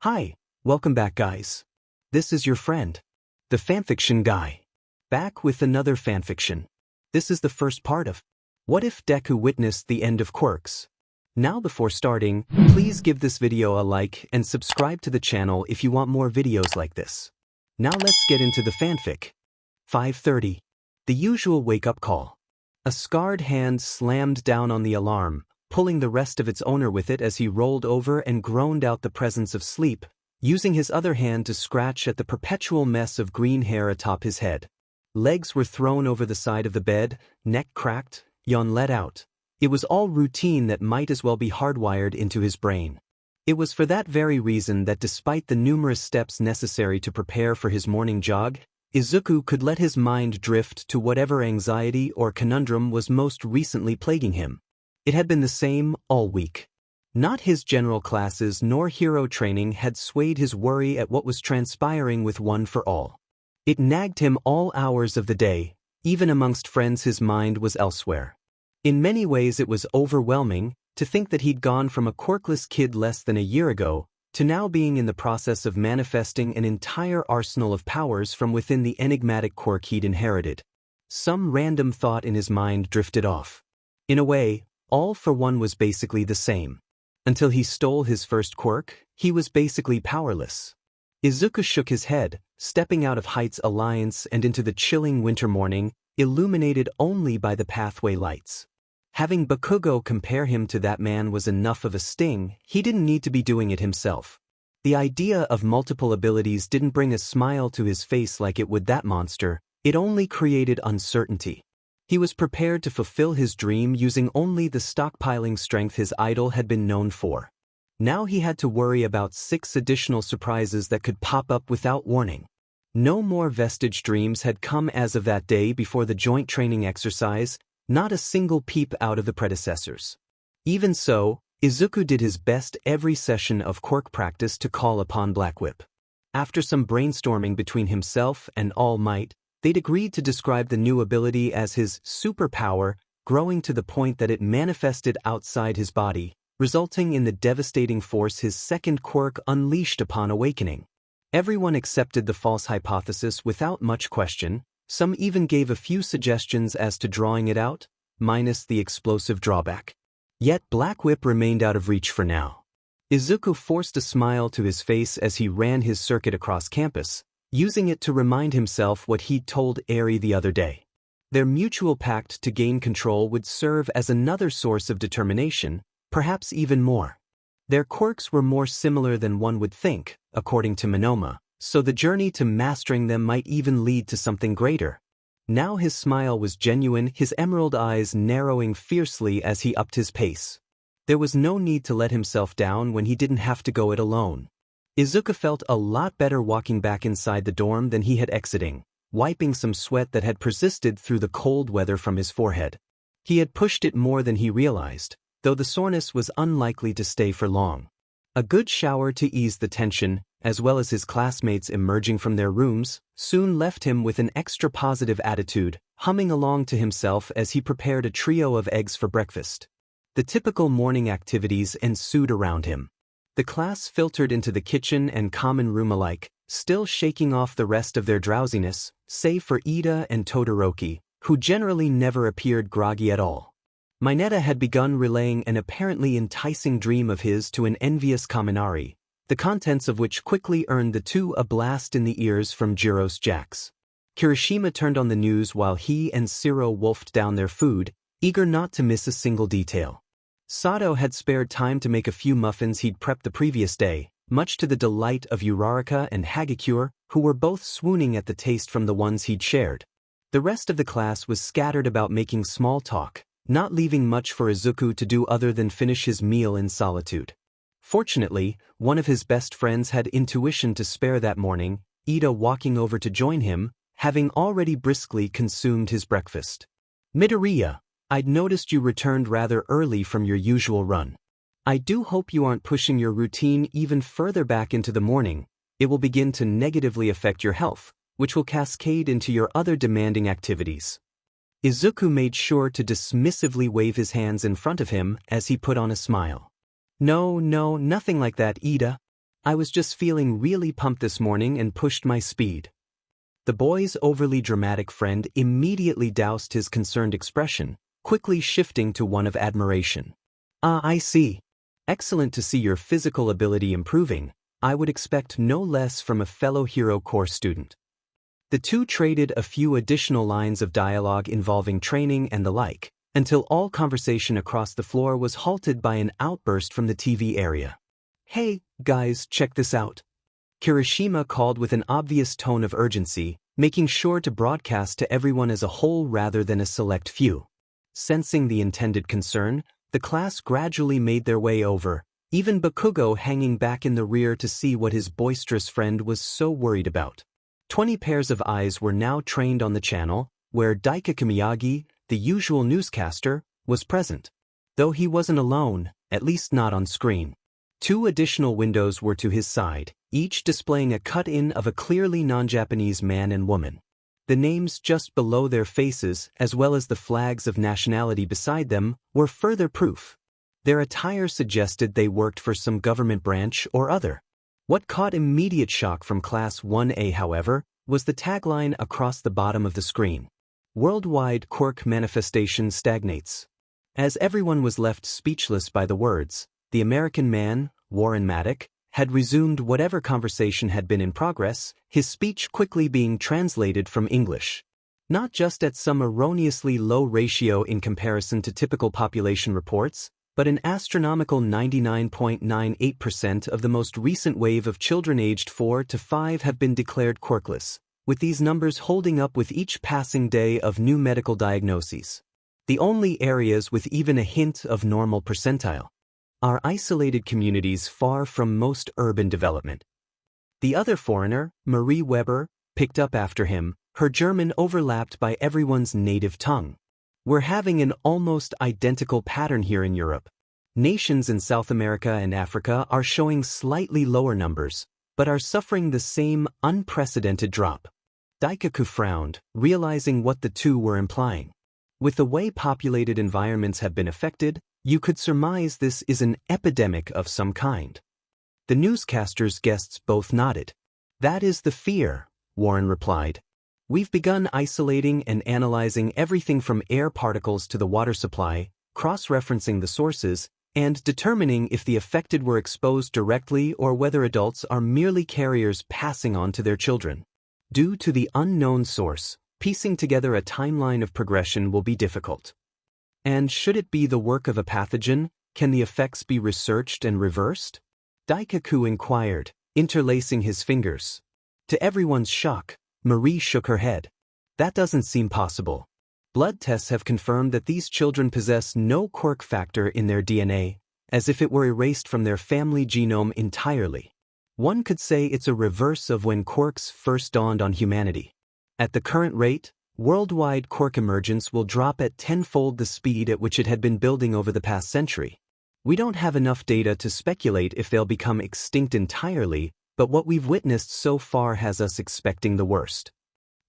Hi, welcome back guys. This is your friend, the fanfiction guy, back with another fanfiction. This is the first part of What If Deku Witnessed the End of Quirks? Now before starting, please give this video a like and subscribe to the channel if you want more videos like this. Now let's get into the fanfic. 5:30. The usual wake-up call. A scarred hand slammed down on the alarm, pulling the rest of its owner with it as he rolled over and groaned out the presence of sleep, using his other hand to scratch at the perpetual mess of green hair atop his head. Legs were thrown over the side of the bed, neck cracked, yawn let out. It was all routine that might as well be hardwired into his brain. It was for that very reason that despite the numerous steps necessary to prepare for his morning jog, Izuku could let his mind drift to whatever anxiety or conundrum was most recently plaguing him. It had been the same all week. Not his general classes nor hero training had swayed his worry at what was transpiring with One for All. It nagged him all hours of the day, even amongst friends his mind was elsewhere. In many ways it was overwhelming to think that he'd gone from a quirkless kid less than a year ago to now being in the process of manifesting an entire arsenal of powers from within the enigmatic quirk he'd inherited. Some random thought in his mind drifted off. In a way, All for One was basically the same. Until he stole his first quirk, he was basically powerless. Izuku shook his head, stepping out of Heights Alliance and into the chilling winter morning, illuminated only by the pathway lights. Having Bakugo compare him to that man was enough of a sting. He didn't need to be doing it himself. The idea of multiple abilities didn't bring a smile to his face like it would that monster, it only created uncertainty. He was prepared to fulfill his dream using only the stockpiling strength his idol had been known for. Now he had to worry about 6 additional surprises that could pop up without warning. No more vestige dreams had come as of that day before the joint training exercise, not a single peep out of the predecessors. Even so, Izuku did his best every session of quirk practice to call upon Black Whip. After some brainstorming between himself and All Might, they'd agreed to describe the new ability as his superpower, growing to the point that it manifested outside his body, resulting in the devastating force his second quirk unleashed upon awakening. Everyone accepted the false hypothesis without much question. Some even gave a few suggestions as to drawing it out, minus the explosive drawback. Yet Black Whip remained out of reach for now. Izuku forced a smile to his face as he ran his circuit across campus, using it to remind himself what he'd told Eri the other day. Their mutual pact to gain control would serve as another source of determination, perhaps even more. Their quirks were more similar than one would think, according to Monoma, so the journey to mastering them might even lead to something greater. Now his smile was genuine, his emerald eyes narrowing fiercely as he upped his pace. There was no need to let himself down when he didn't have to go it alone. Izuku felt a lot better walking back inside the dorm than he had exiting, wiping some sweat that had persisted through the cold weather from his forehead. He had pushed it more than he realized, though the soreness was unlikely to stay for long. A good shower to ease the tension, as well as his classmates emerging from their rooms, soon left him with an extra positive attitude, humming along to himself as he prepared a trio of eggs for breakfast. The typical morning activities ensued around him. The class filtered into the kitchen and common room alike, still shaking off the rest of their drowsiness, save for Ida and Todoroki, who generally never appeared groggy at all. Mineta had begun relaying an apparently enticing dream of his to an envious Kaminari, the contents of which quickly earned the two a blast in the ears from Jiros Jax. Kirishima turned on the news while he and Siro wolfed down their food, eager not to miss a single detail. Sato had spared time to make a few muffins he'd prepped the previous day, much to the delight of Uraraka and Hagakure, who were both swooning at the taste from the ones he'd shared. The rest of the class was scattered about making small talk, not leaving much for Izuku to do other than finish his meal in solitude. Fortunately, one of his best friends had intuition to spare that morning, Ida walking over to join him, having already briskly consumed his breakfast. "Midoriya, I'd noticed you returned rather early from your usual run. I do hope you aren't pushing your routine even further back into the morning. It will begin to negatively affect your health, which will cascade into your other demanding activities." Izuku made sure to dismissively wave his hands in front of him as he put on a smile. No, nothing like that, Ida. I was just feeling really pumped this morning and pushed my speed. The boy's overly dramatic friend immediately doused his concerned expression, quickly shifting to one of admiration. Ah, I see. Excellent to see your physical ability improving. I would expect no less from a fellow hero course student. The two traded a few additional lines of dialogue involving training and the like, until all conversation across the floor was halted by an outburst from the TV area. Hey, guys, check this out. Kirishima called with an obvious tone of urgency, making sure to broadcast to everyone as a whole rather than a select few. Sensing the intended concern, the class gradually made their way over, even Bakugo hanging back in the rear to see what his boisterous friend was so worried about. 20 pairs of eyes were now trained on the channel, where Daikaku Miyagi, the usual newscaster, was present. Though he wasn't alone, at least not on screen. 2 additional windows were to his side, each displaying a cut-in of a clearly non-Japanese man and woman. The names just below their faces, as well as the flags of nationality beside them, were further proof. Their attire suggested they worked for some government branch or other. What caught immediate shock from Class 1A, however, was the tagline across the bottom of the screen. Worldwide quirk manifestation stagnates. As everyone was left speechless by the words, the American man, Warren Maddock, had resumed whatever conversation had been in progress, his speech quickly being translated from English. Not just at some erroneously low ratio in comparison to typical population reports, but an astronomical 99.98% of the most recent wave of children aged 4 to 5 have been declared quirkless, with these numbers holding up with each passing day of new medical diagnoses. The only areas with even a hint of normal percentile are isolated communities far from most urban development. The other foreigner, Marie Weber, picked up after him, her German overlapped by everyone's native tongue. We're having an almost identical pattern here in Europe. Nations in South America and Africa are showing slightly lower numbers, but are suffering the same unprecedented drop. Daikaku frowned, realizing what the two were implying. With the way populated environments have been affected, you could surmise this is an epidemic of some kind. The newscaster's guests both nodded. That is the fear, Warren replied. We've begun isolating and analyzing everything from air particles to the water supply, cross-referencing the sources, and determining if the affected were exposed directly or whether adults are merely carriers passing on to their children. Due to the unknown source, piecing together a timeline of progression will be difficult. And should it be the work of a pathogen, can the effects be researched and reversed? Daikaku inquired, interlacing his fingers. To everyone's shock, Marie shook her head. That doesn't seem possible. Blood tests have confirmed that these children possess no quirk factor in their DNA, as if it were erased from their family genome entirely. One could say it's a reverse of when quirks first dawned on humanity. At the current rate, worldwide quirk emergence will drop at tenfold the speed at which it had been building over the past century. We don't have enough data to speculate if they'll become extinct entirely, but what we've witnessed so far has us expecting the worst.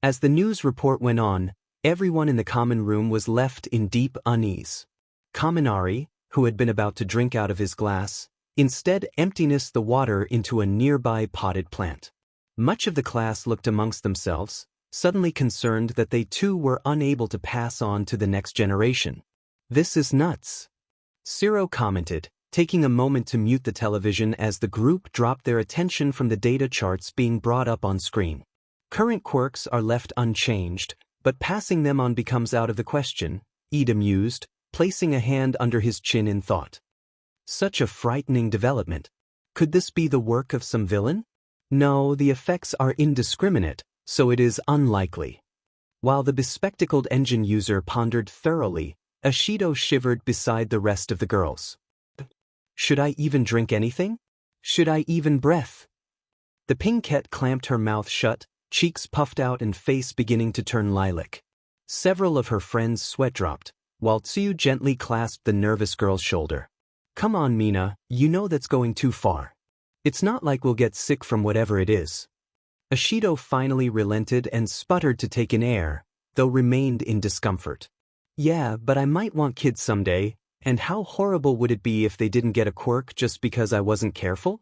As the news report went on, everyone in the common room was left in deep unease. Kaminari, who had been about to drink out of his glass, instead emptied the water into a nearby potted plant. Much of the class looked amongst themselves, suddenly concerned that they too were unable to pass on to the next generation. This is nuts. Ciro commented, taking a moment to mute the television as the group dropped their attention from the data charts being brought up on screen. Current quirks are left unchanged, but passing them on becomes out of the question, Ida mused, placing a hand under his chin in thought. Such a frightening development. Could this be the work of some villain? No, the effects are indiscriminate, so it is unlikely. While the bespectacled engine user pondered thoroughly, Ashido shivered beside the rest of the girls. Should I even drink anything? Should I even breath? The pinkette clamped her mouth shut, cheeks puffed out and face beginning to turn lilac. Several of her friends sweat dropped, while Tsuyu gently clasped the nervous girl's shoulder. Come on, Mina, you know that's going too far. It's not like we'll get sick from whatever it is. Ashido finally relented and sputtered to take in air, though remained in discomfort. Yeah, but I might want kids someday, and how horrible would it be if they didn't get a quirk just because I wasn't careful?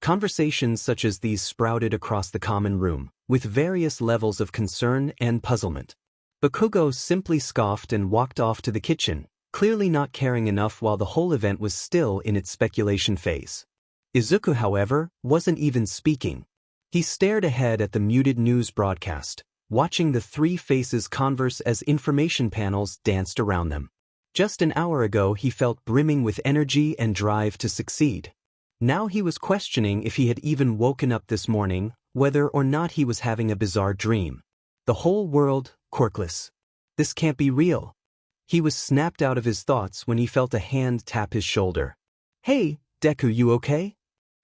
Conversations such as these sprouted across the common room, with various levels of concern and puzzlement. Bakugo simply scoffed and walked off to the kitchen, clearly not caring enough while the whole event was still in its speculation phase. Izuku, however, wasn't even speaking. He stared ahead at the muted news broadcast, watching the three faces converse as information panels danced around them. Just an hour ago he felt brimming with energy and drive to succeed. Now he was questioning if he had even woken up this morning, whether or not he was having a bizarre dream. The whole world, quirkless. This can't be real. He was snapped out of his thoughts when he felt a hand tap his shoulder. "Hey, Deku, you okay?"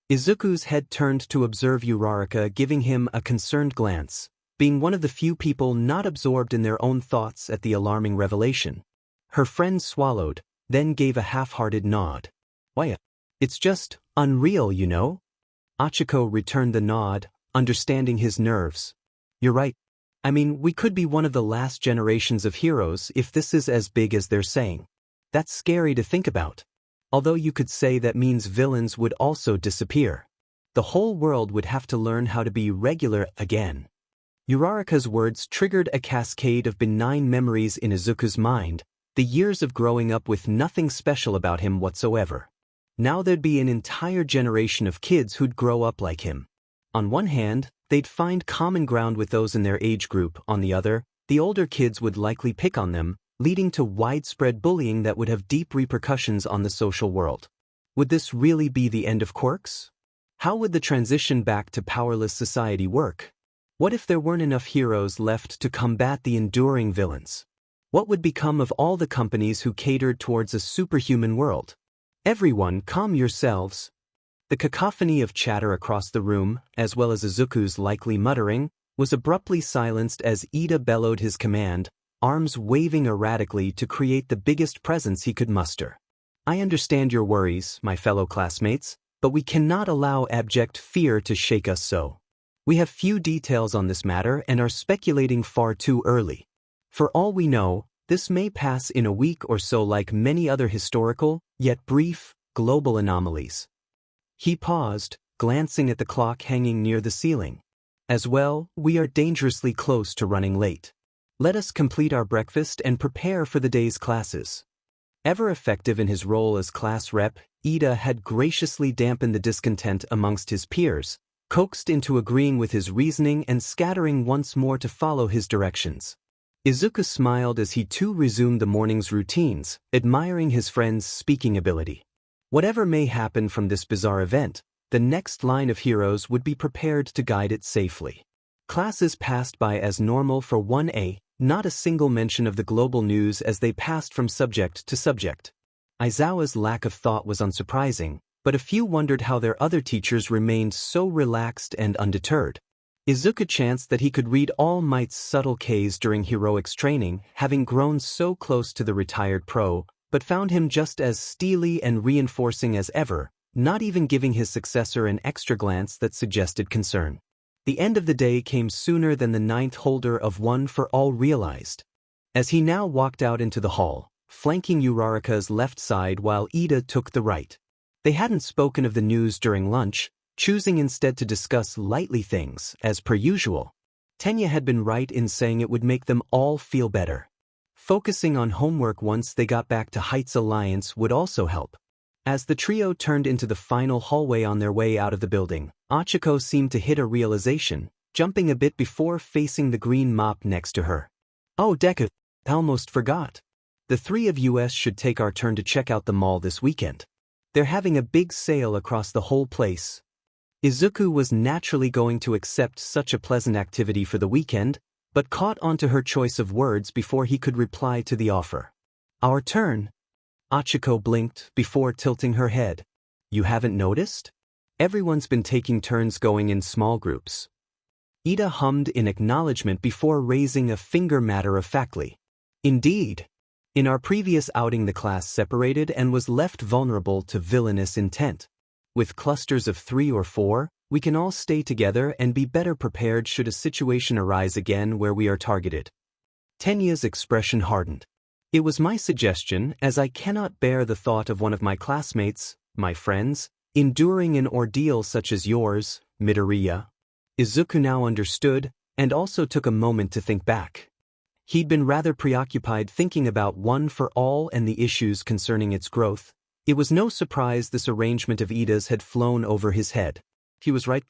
Izuku's head turned to observe Uraraka, giving him a concerned glance, being one of the few people not absorbed in their own thoughts at the alarming revelation. Her friend swallowed, then gave a half-hearted nod. "Why, it's just unreal, you know?" Achiko returned the nod, understanding his nerves. "You're right. I mean, we could be one of the last generations of heroes if this is as big as they're saying. That's scary to think about. Although you could say that means villains would also disappear. The whole world would have to learn how to be regular again." Uraraka's words triggered a cascade of benign memories in Izuku's mind, the years of growing up with nothing special about him whatsoever. Now there'd be an entire generation of kids who'd grow up like him. On one hand, they'd find common ground with those in their age group. On the other, the older kids would likely pick on them, leading to widespread bullying that would have deep repercussions on the social world. Would this really be the end of Quirks? How would the transition back to powerless society work? What if there weren't enough heroes left to combat the enduring villains? What would become of all the companies who catered towards a superhuman world? "Everyone, calm yourselves." The cacophony of chatter across the room, as well as Izuku's likely muttering, was abruptly silenced as Ida bellowed his command, arms waving erratically to create the biggest presence he could muster. "I understand your worries, my fellow classmates, but we cannot allow abject fear to shake us so. We have few details on this matter and are speculating far too early. For all we know, this may pass in a week or so like many other historical, yet brief, global anomalies." He paused, glancing at the clock hanging near the ceiling. "As well, we are dangerously close to running late. Let us complete our breakfast and prepare for the day's classes." Ever effective in his role as class rep, Ida had graciously dampened the discontent amongst his peers, coaxed into agreeing with his reasoning and scattering once more to follow his directions. Izuku smiled as he too resumed the morning's routines, admiring his friend's speaking ability. Whatever may happen from this bizarre event, the next line of heroes would be prepared to guide it safely. Classes passed by as normal for 1A, not a single mention of the global news as they passed from subject to subject. Aizawa's lack of thought was unsurprising, but a few wondered how their other teachers remained so relaxed and undeterred. Izuku chanced that he could read All Might's subtle Ks during heroics training, having grown so close to the retired pro, but found him just as steely and reinforcing as ever, not even giving his successor an extra glance that suggested concern. The end of the day came sooner than the ninth holder of One for All realized. As he now walked out into the hall, flanking Uraraka's left side while Ida took the right. They hadn't spoken of the news during lunch, choosing instead to discuss lightly things, as per usual. Tenya had been right in saying it would make them all feel better. Focusing on homework once they got back to Heights Alliance would also help. As the trio turned into the final hallway on their way out of the building, Achiko seemed to hit a realization, jumping a bit before facing the green mop next to her. "Oh, Deku, I almost forgot. The three of us should take our turn to check out the mall this weekend. They're having a big sale across the whole place." Izuku was naturally going to accept such a pleasant activity for the weekend, but caught onto her choice of words before he could reply to the offer. "Our turn?" Achiko blinked before tilting her head. "You haven't noticed? Everyone's been taking turns going in small groups." Ida hummed in acknowledgement before raising a finger matter-of-factly. "Indeed. In our previous outing the class separated and was left vulnerable to villainous intent. With clusters of 3 or 4, we can all stay together and be better prepared should a situation arise again where we are targeted." Tenya's expression hardened. "It was my suggestion, as I cannot bear the thought of one of my classmates, my friends, Enduring an ordeal such as yours, Midoriya? Izuku now understood, and also took a moment to think back. He'd been rather preoccupied thinking about One for All and the issues concerning its growth. It was no surprise this arrangement of Ida's had flown over his head. He was right.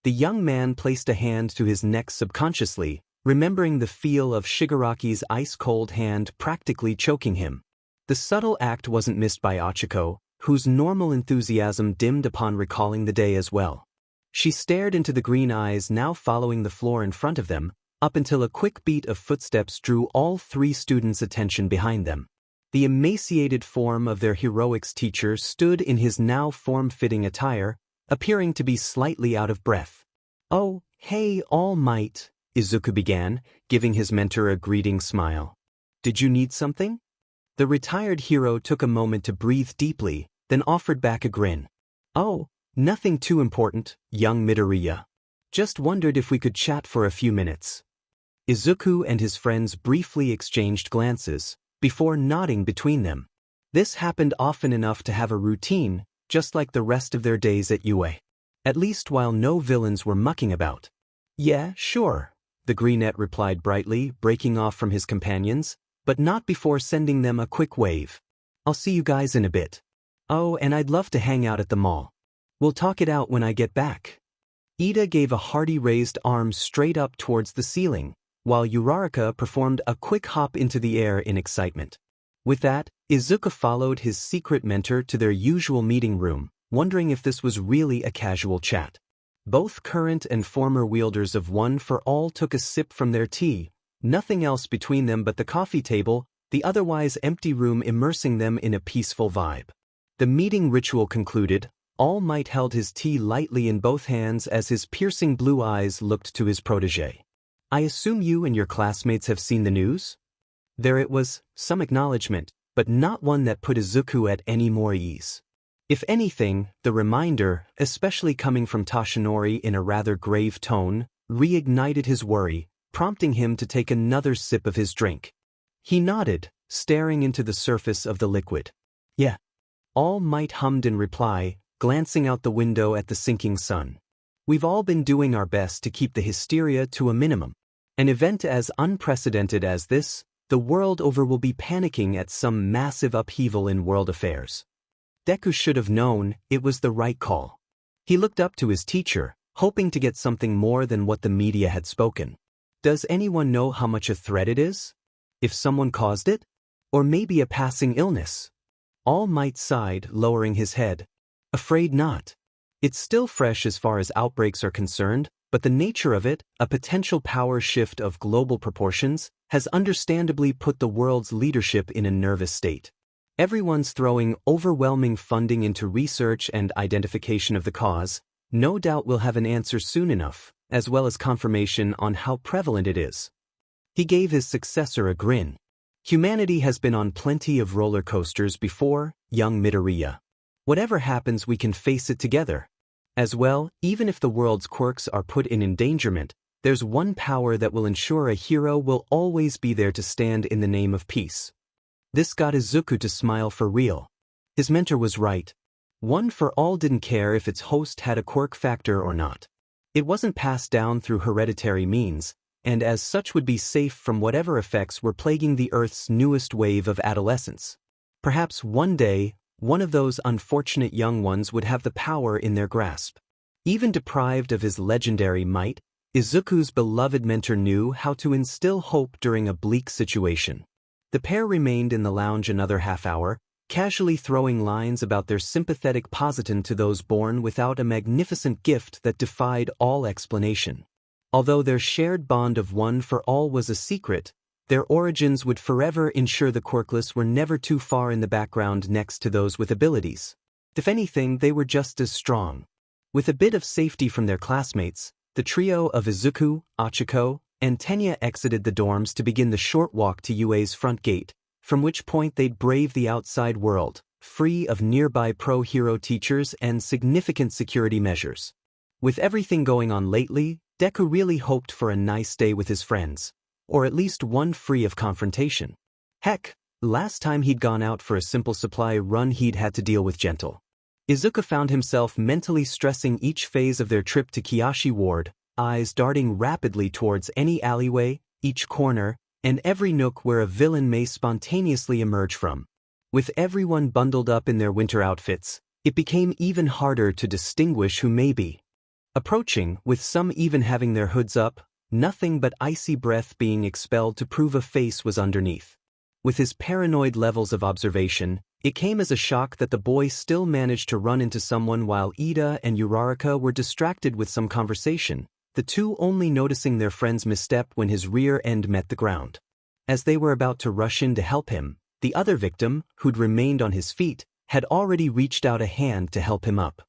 The young man placed a hand to his neck subconsciously, remembering the feel of Shigaraki's ice-cold hand practically choking him. The subtle act wasn't missed by Ochako, whose normal enthusiasm dimmed upon recalling the day as well. She stared into the green eyes now following the floor in front of them, up until a quick beat of footsteps drew all three students' attention behind them. The emaciated form of their heroics teacher stood in his now form-fitting attire, appearing to be slightly out of breath. "Oh, hey, All Might," Izuku began, giving his mentor a greeting smile. "Did you need something?" The retired hero took a moment to breathe deeply, then offered back a grin. "Oh, nothing too important, young Midoriya. Just wondered if we could chat for a few minutes." Izuku and his friends briefly exchanged glances, before nodding between them. This happened often enough to have a routine, just like the rest of their days at UA. At least while no villains were mucking about. "Yeah, sure," the greenette replied brightly, breaking off from his companions, but not before sending them a quick wave. "I'll see you guys in a bit. Oh, and I'd love to hang out at the mall. We'll talk it out when I get back." Ida gave a hearty raised arm straight up towards the ceiling, while Uraraka performed a quick hop into the air in excitement. With that, Izuku followed his secret mentor to their usual meeting room, wondering if this was really a casual chat. Both current and former wielders of One for All took a sip from their tea, nothing else between them but the coffee table, the otherwise empty room immersing them in a peaceful vibe. The meeting ritual concluded, All Might held his tea lightly in both hands as his piercing blue eyes looked to his protege. "I assume you and your classmates have seen the news?" There it was, some acknowledgement, but not one that put Izuku at any more ease. If anything, the reminder, especially coming from Toshinori in a rather grave tone, reignited his worry, prompting him to take another sip of his drink. He nodded, staring into the surface of the liquid. "Yeah." All Might hummed in reply, glancing out the window at the sinking sun. "We've all been doing our best to keep the hysteria to a minimum. An event as unprecedented as this, the world over will be panicking at some massive upheaval in world affairs." Deku should have known it was the right call. He looked up to his teacher, hoping to get something more than what the media had spoken. Does anyone know how much a threat it is? If someone caused it? Or maybe a passing illness? All Might sighed, lowering his head. Afraid not. It's still fresh as far as outbreaks are concerned, but the nature of it, a potential power shift of global proportions, has understandably put the world's leadership in a nervous state. Everyone's throwing overwhelming funding into research and identification of the cause. No doubt we'll have an answer soon enough, as well as confirmation on how prevalent it is. He gave his successor a grin. Humanity has been on plenty of roller coasters before, young Midoriya. Whatever happens, we can face it together. As well, even if the world's quirks are put in endangerment, there's one power that will ensure a hero will always be there to stand in the name of peace. This got Izuku to smile for real. His mentor was right. One for All didn't care if its host had a quirk factor or not. It wasn't passed down through hereditary means, and as such would be safe from whatever effects were plaguing the Earth's newest wave of adolescence. Perhaps one day, one of those unfortunate young ones would have the power in their grasp. Even deprived of his legendary might, Izuku's beloved mentor knew how to instill hope during a bleak situation. The pair remained in the lounge another half hour, casually throwing lines about their sympathetic positon to those born without a magnificent gift that defied all explanation. Although their shared bond of One for All was a secret, their origins would forever ensure the quirkless were never too far in the background next to those with abilities. If anything, they were just as strong. With a bit of safety from their classmates, the trio of Izuku, Ochako, and Tenya exited the dorms to begin the short walk to UA's front gate, from which point they'd brave the outside world, free of nearby pro-hero teachers and significant security measures. With everything going on lately, Deku really hoped for a nice day with his friends, or at least one free of confrontation. Heck, last time he'd gone out for a simple supply run he'd had to deal with Gentle. Izuku found himself mentally stressing each phase of their trip to Kiyoshi Ward, eyes darting rapidly towards any alleyway, each corner, and every nook where a villain may spontaneously emerge from. With everyone bundled up in their winter outfits, it became even harder to distinguish who may be approaching, with some even having their hoods up, nothing but icy breath being expelled to prove a face was underneath. With his paranoid levels of observation, it came as a shock that the boy still managed to run into someone while Ida and Uraraka were distracted with some conversation, the two only noticing their friend's misstep when his rear end met the ground. As they were about to rush in to help him, the other victim, who'd remained on his feet, had already reached out a hand to help him up.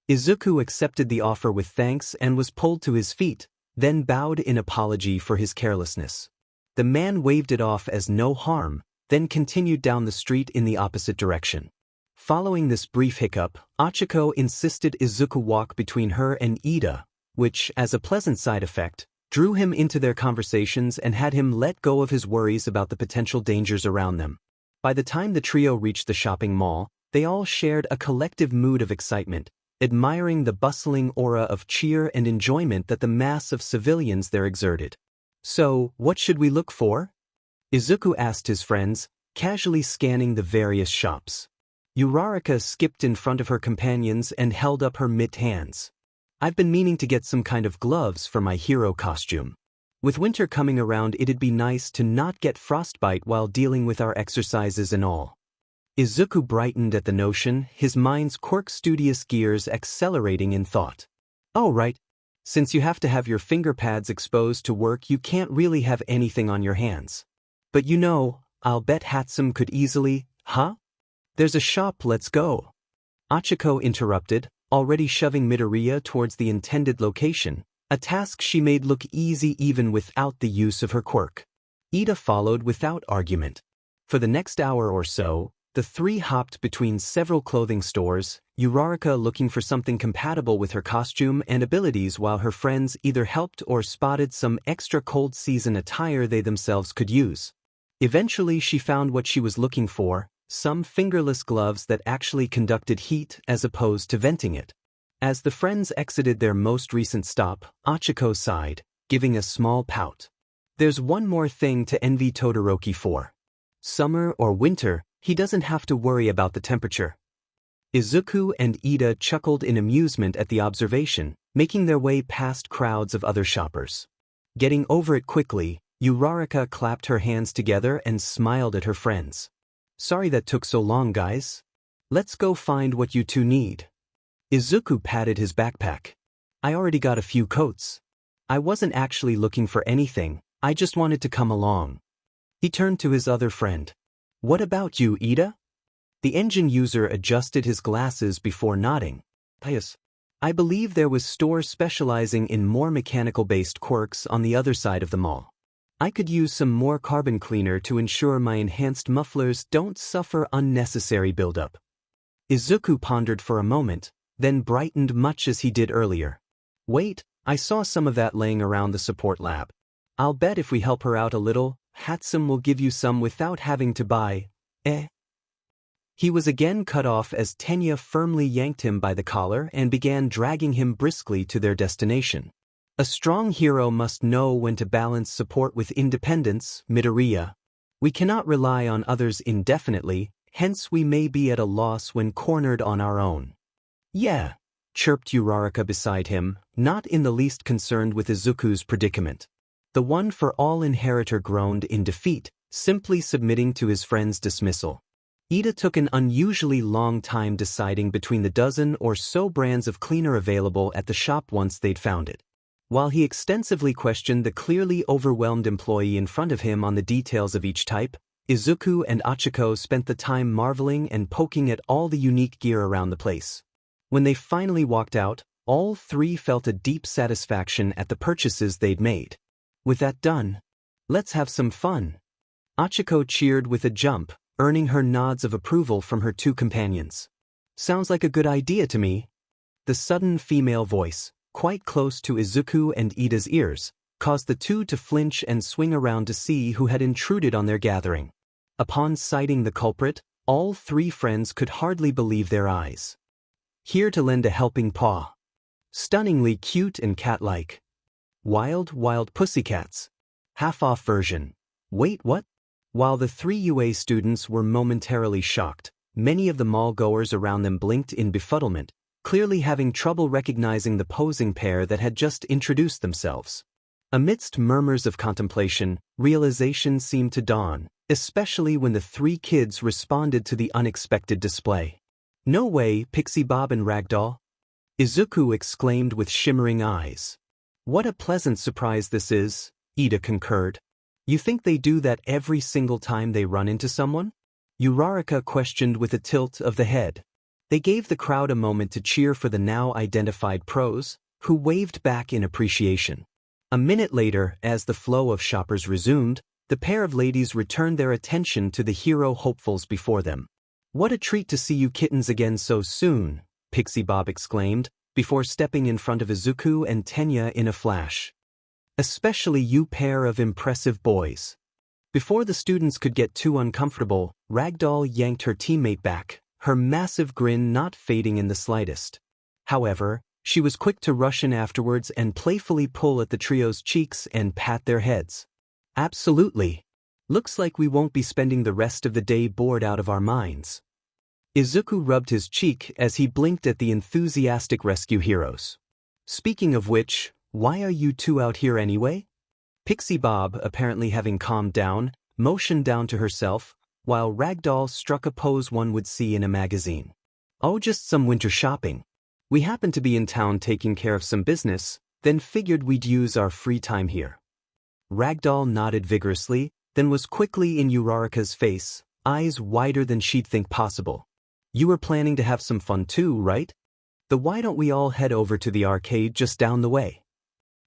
Izuku accepted the offer with thanks and was pulled to his feet, then bowed in apology for his carelessness. The man waved it off as no harm, then continued down the street in the opposite direction. Following this brief hiccup, Achiko insisted Izuku walk between her and Ida, which, as a pleasant side effect, drew him into their conversations and had him let go of his worries about the potential dangers around them. By the time the trio reached the shopping mall, they all shared a collective mood of excitement, admiring the bustling aura of cheer and enjoyment that the mass of civilians there exerted. "So, what should we look for?" Izuku asked his friends, casually scanning the various shops. Uraraka skipped in front of her companions and held up her mittened hands. "I've been meaning to get some kind of gloves for my hero costume. With winter coming around, it'd be nice to not get frostbite while dealing with our exercises and all." Izuku brightened at the notion, his mind's Quirks-studious gears accelerating in thought. "Oh right. Since you have to have your finger pads exposed to work, you can't really have anything on your hands. But you know, I'll bet Hatsum could easily, huh? There's a shop, let's go." Achiko interrupted, already shoving Midoriya towards the intended location, a task she made look easy even without the use of her quirk. Ida followed without argument. For the next hour or so, the three hopped between several clothing stores, Uraraka looking for something compatible with her costume and abilities while her friends either helped or spotted some extra cold season attire they themselves could use. Eventually she found what she was looking for, some fingerless gloves that actually conducted heat as opposed to venting it. As the friends exited their most recent stop, Achiko sighed, giving a small pout. "There's one more thing to envy Todoroki for. Summer or winter, he doesn't have to worry about the temperature." Izuku and Ida chuckled in amusement at the observation, making their way past crowds of other shoppers. Getting over it quickly, Uraraka clapped her hands together and smiled at her friends. "Sorry that took so long, guys. Let's go find what you two need." Izuku patted his backpack. "I already got a few coats. I wasn't actually looking for anything, I just wanted to come along." He turned to his other friend. "What about you, Ida?" The engine user adjusted his glasses before nodding. "Yes. I believe there was stores specializing in more mechanical-based quirks on the other side of the mall. I could use some more carbon cleaner to ensure my enhanced mufflers don't suffer unnecessary buildup." Izuku pondered for a moment, then brightened much as he did earlier. "Wait, I saw some of that laying around the support lab. I'll bet if we help her out a little, Hatsum will give you some without having to buy, eh?" He was again cut off as Tenya firmly yanked him by the collar and began dragging him briskly to their destination. "A strong hero must know when to balance support with independence, Midoriya. We cannot rely on others indefinitely, hence we may be at a loss when cornered on our own." "Yeah," chirped Uraraka beside him, not in the least concerned with Izuku's predicament. The one for all inheritor groaned in defeat, simply submitting to his friend's dismissal. Ida took an unusually long time deciding between the dozen or so brands of cleaner available at the shop once they'd found it. While he extensively questioned the clearly overwhelmed employee in front of him on the details of each type, Izuku and Achiko spent the time marveling and poking at all the unique gear around the place. When they finally walked out, all three felt a deep satisfaction at the purchases they'd made. "With that done, let's have some fun." Achiko cheered with a jump, earning her nods of approval from her two companions. "Sounds like a good idea to me." The sudden female voice, quite close to Izuku and Ida's ears, caused the two to flinch and swing around to see who had intruded on their gathering. Upon sighting the culprit, all three friends could hardly believe their eyes. here to lend a helping paw. Stunningly cute and cat-like. Wild, wild pussycats. Half-off version. Wait, what? While the three UA students were momentarily shocked, many of the mall-goers around them blinked in befuddlement, clearly having trouble recognizing the posing pair that had just introduced themselves. Amidst murmurs of contemplation, realization seemed to dawn, especially when the three kids responded to the unexpected display. "No way, Pixie Bob and Ragdoll!" Izuku exclaimed with shimmering eyes. "What a pleasant surprise this is," Ida concurred. "You think they do that every single time they run into someone?" Uraraka questioned with a tilt of the head. They gave the crowd a moment to cheer for the now identified pros, who waved back in appreciation. A minute later, as the flow of shoppers resumed, the pair of ladies returned their attention to the hero hopefuls before them. "What a treat to see you kittens again so soon," Pixie Bob exclaimed, before stepping in front of Izuku and Tenya in a flash. "Especially you pair of impressive boys." Before the students could get too uncomfortable, Ragdoll yanked her teammate back, her massive grin not fading in the slightest. However, she was quick to rush in afterwards and playfully pull at the trio's cheeks and pat their heads. "Absolutely. Looks like we won't be spending the rest of the day bored out of our minds." Izuku rubbed his cheek as he blinked at the enthusiastic rescue heroes. "Speaking of which, why are you two out here anyway?" Pixie Bob, apparently having calmed down, motioned down to herself, while Ragdoll struck a pose one would see in a magazine. "Oh, just some winter shopping. We happened to be in town taking care of some business, then figured we'd use our free time here." Ragdoll nodded vigorously, then was quickly in Uraraka's face, eyes wider than she'd think possible. "You were planning to have some fun too, right? Then why don't we all head over to the arcade just down the way?"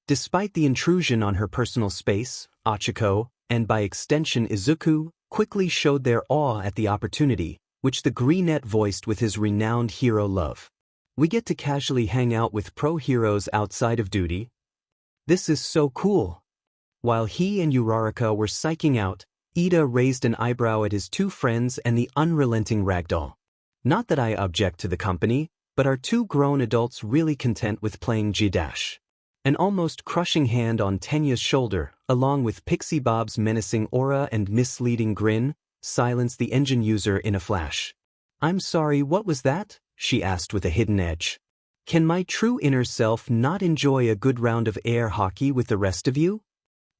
Despite the intrusion on her personal space, Ochako, and by extension Izuku, quickly showed their awe at the opportunity, which the Greenette voiced with his renowned hero love. "We get to casually hang out with pro heroes outside of duty. This is so cool." While he and Uraraka were psyching out, Ida raised an eyebrow at his two friends and the unrelenting Ragdoll. "Not that I object to the company, but are two grown adults really content with playing G-Dash?" An almost crushing hand on Tenya's shoulder, along with Pixie Bob's menacing aura and misleading grin, silenced the engine user in a flash. "I'm sorry, what was that?" she asked with a hidden edge. "Can my true inner self not enjoy a good round of air hockey with the rest of you?"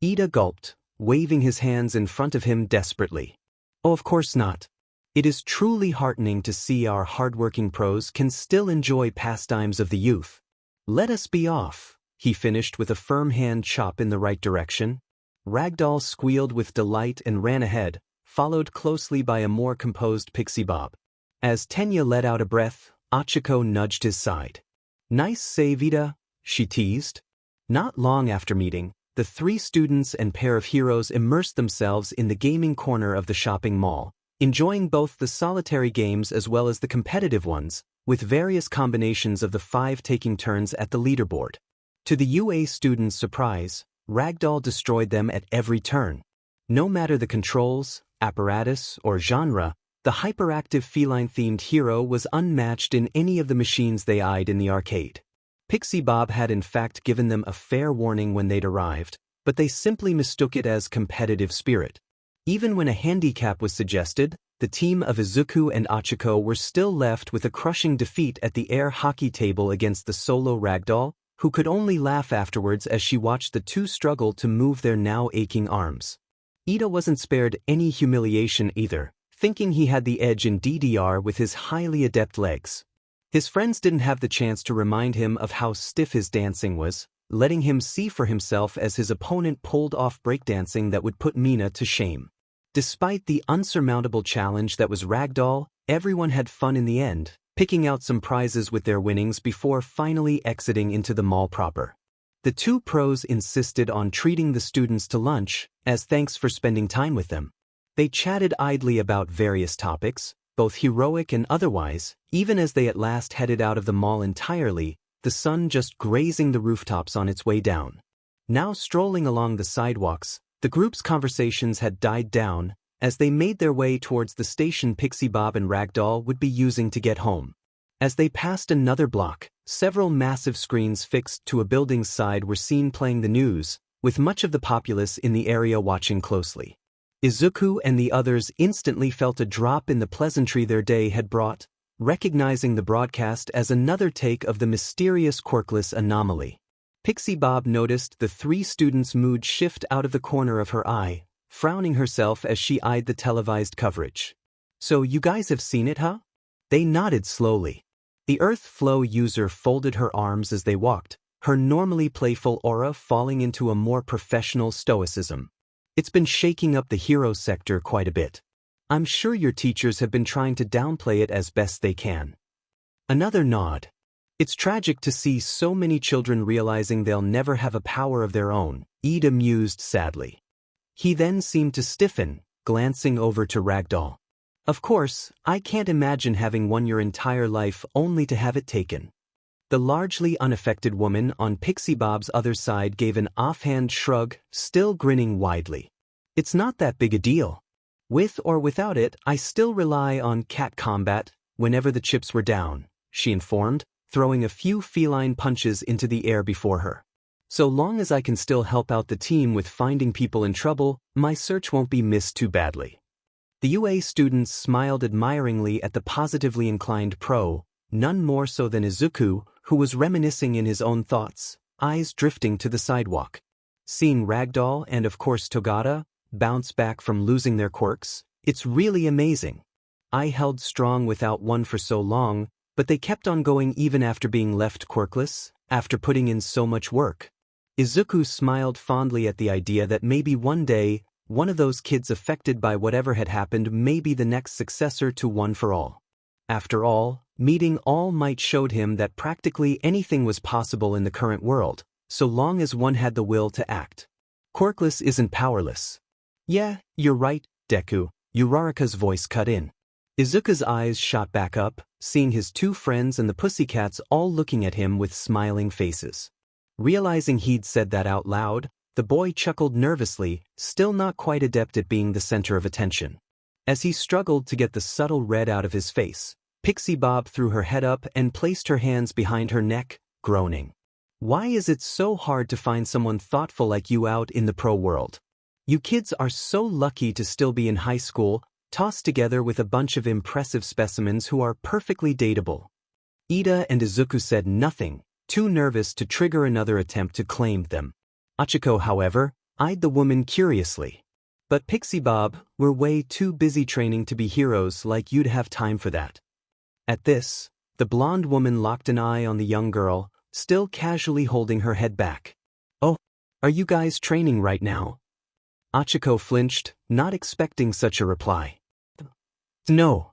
Ida gulped, waving his hands in front of him desperately. "Oh, of course not. It is truly heartening to see our hardworking pros can still enjoy pastimes of the youth. Let us be off," he finished with a firm hand chop in the right direction. Ragdoll squealed with delight and ran ahead, followed closely by a more composed Pixie Bob. As Tenya let out a breath, Ochako nudged his side. "Nice save, Ida," she teased. Not long after meeting, the three students and pair of heroes immersed themselves in the gaming corner of the shopping mall, enjoying both the solitary games as well as the competitive ones, with various combinations of the five taking turns at the leaderboard. To the UA students' surprise, Ragdoll destroyed them at every turn. No matter the controls, apparatus, or genre, the hyperactive feline-themed hero was unmatched in any of the machines they eyed in the arcade. Pixie Bob had in fact given them a fair warning when they'd arrived, but they simply mistook it as competitive spirit. Even when a handicap was suggested, the team of Izuku and Ochako were still left with a crushing defeat at the air hockey table against the solo Ragdoll, who could only laugh afterwards as she watched the two struggle to move their now aching arms. Ida wasn't spared any humiliation either, thinking he had the edge in DDR with his highly adept legs. His friends didn't have the chance to remind him of how stiff his dancing was, letting him see for himself as his opponent pulled off breakdancing that would put Mina to shame. Despite the unsurmountable challenge that was Ragdoll, everyone had fun in the end, picking out some prizes with their winnings before finally exiting into the mall proper. The two pros insisted on treating the students to lunch, as thanks for spending time with them. They chatted idly about various topics, both heroic and otherwise, even as they at last headed out of the mall entirely, the sun just grazing the rooftops on its way down. Now strolling along the sidewalks, the group's conversations had died down, as they made their way towards the station Pixie Bob and Ragdoll would be using to get home. As they passed another block, several massive screens fixed to a building's side were seen playing the news, with much of the populace in the area watching closely. Izuku and the others instantly felt a drop in the pleasantry their day had brought, recognizing the broadcast as another take of the mysterious Quirkless anomaly. Pixie Bob noticed the three students' mood shift out of the corner of her eye, frowning herself as she eyed the televised coverage. "So you guys have seen it, huh?" They nodded slowly. The Earth Flow user folded her arms as they walked, her normally playful aura falling into a more professional stoicism. "It's been shaking up the hero sector quite a bit. I'm sure your teachers have been trying to downplay it as best they can." Another nod. "It's tragic to see so many children realizing they'll never have a power of their own," Ida mused sadly. He then seemed to stiffen, glancing over to Ragdoll. "Of course, I can't imagine having won your entire life only to have it taken." The largely unaffected woman on Pixie Bob's other side gave an offhand shrug, still grinning widely. "It's not that big a deal. With or without it, I still rely on cat combat whenever the chips were down," she informed, throwing a few feline punches into the air before her. "So long as I can still help out the team with finding people in trouble, my search won't be missed too badly." The UA students smiled admiringly at the positively inclined pro, none more so than Izuku, who was reminiscing in his own thoughts, eyes drifting to the sidewalk. Seeing Ragdoll and of course Togata bounce back from losing their quirks, "It's really amazing. I held strong without one for so long, but they kept on going even after being left quirkless, after putting in so much work." Izuku smiled fondly at the idea that maybe one day, one of those kids affected by whatever had happened may be the next successor to One for All. After all, meeting All Might showed him that practically anything was possible in the current world, so long as one had the will to act. Quirkless isn't powerless. "Yeah, you're right, Deku," Uraraka's voice cut in. Izuku's eyes shot back up, seeing his two friends and the pussycats all looking at him with smiling faces. Realizing he'd said that out loud, the boy chuckled nervously, still not quite adept at being the center of attention. As he struggled to get the subtle red out of his face, Pixie Bob threw her head up and placed her hands behind her neck, groaning. "Why is it so hard to find someone thoughtful like you out in the pro world? You kids are so lucky to still be in high school, tossed together with a bunch of impressive specimens who are perfectly dateable." Ida and Izuku said nothing, too nervous to trigger another attempt to claim them. Achiko, however, eyed the woman curiously. "But Pixie Bob, we're way too busy training to be heroes like you'd have time for that." At this, the blonde woman locked an eye on the young girl, still casually holding her head back. "Oh, are you guys training right now?" Achiko flinched, not expecting such a reply. "No.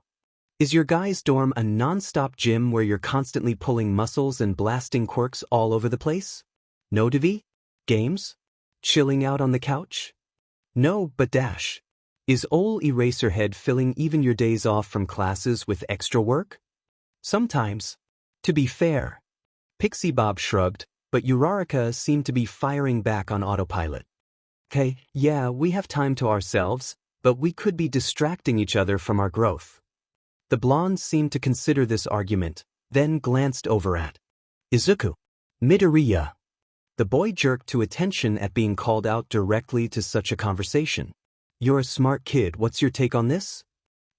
Is your guys' dorm a non-stop gym where you're constantly pulling muscles and blasting quirks all over the place? No, Devi? Games? Chilling out on the couch? No, but dash. Is ol' Eraserhead filling even your days off from classes with extra work?" "Sometimes. To be fair." Pixie Bob shrugged, but Uraraka seemed to be firing back on autopilot. "Okay, yeah, we have time to ourselves, but we could be distracting each other from our growth." The blonde seemed to consider this argument, then glanced over at Izuku. "Midoriya." The boy jerked to attention at being called out directly to such a conversation. "You're a smart kid, what's your take on this?"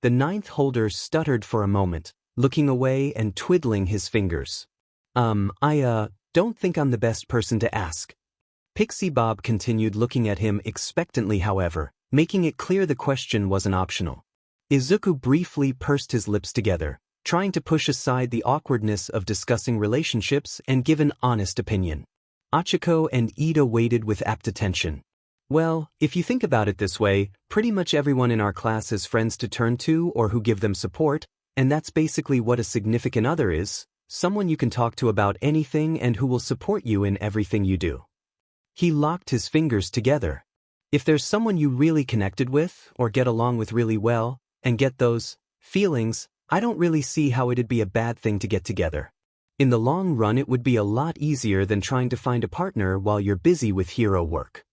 The ninth holder stuttered for a moment, looking away and twiddling his fingers. I don't think I'm the best person to ask." Pixie Bob continued looking at him expectantly, however, making it clear the question wasn't optional. Izuku briefly pursed his lips together, trying to push aside the awkwardness of discussing relationships and give an honest opinion. Achiko and Ida waited with apt attention. "Well, if you think about it this way, pretty much everyone in our class has friends to turn to or who give them support, and that's basically what a significant other is, someone you can talk to about anything and who will support you in everything you do." He locked his fingers together. If there's someone you really connected with or get along with really well, and get those feelings, I don't really see how it'd be a bad thing to get together. In the long run, it would be a lot easier than trying to find a partner while you're busy with hero work.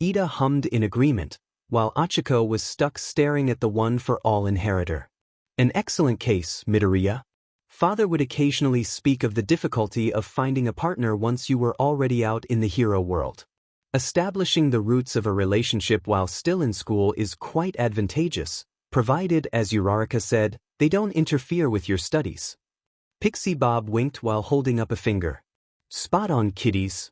Ida hummed in agreement, while Achiko was stuck staring at the One for All inheritor. "An excellent case, Midoriya. Father would occasionally speak of the difficulty of finding a partner once you were already out in the hero world. Establishing the roots of a relationship while still in school is quite advantageous, provided, as Uraraka said, they don't interfere with your studies. Pixie Bob winked while holding up a finger. Spot on, kiddies.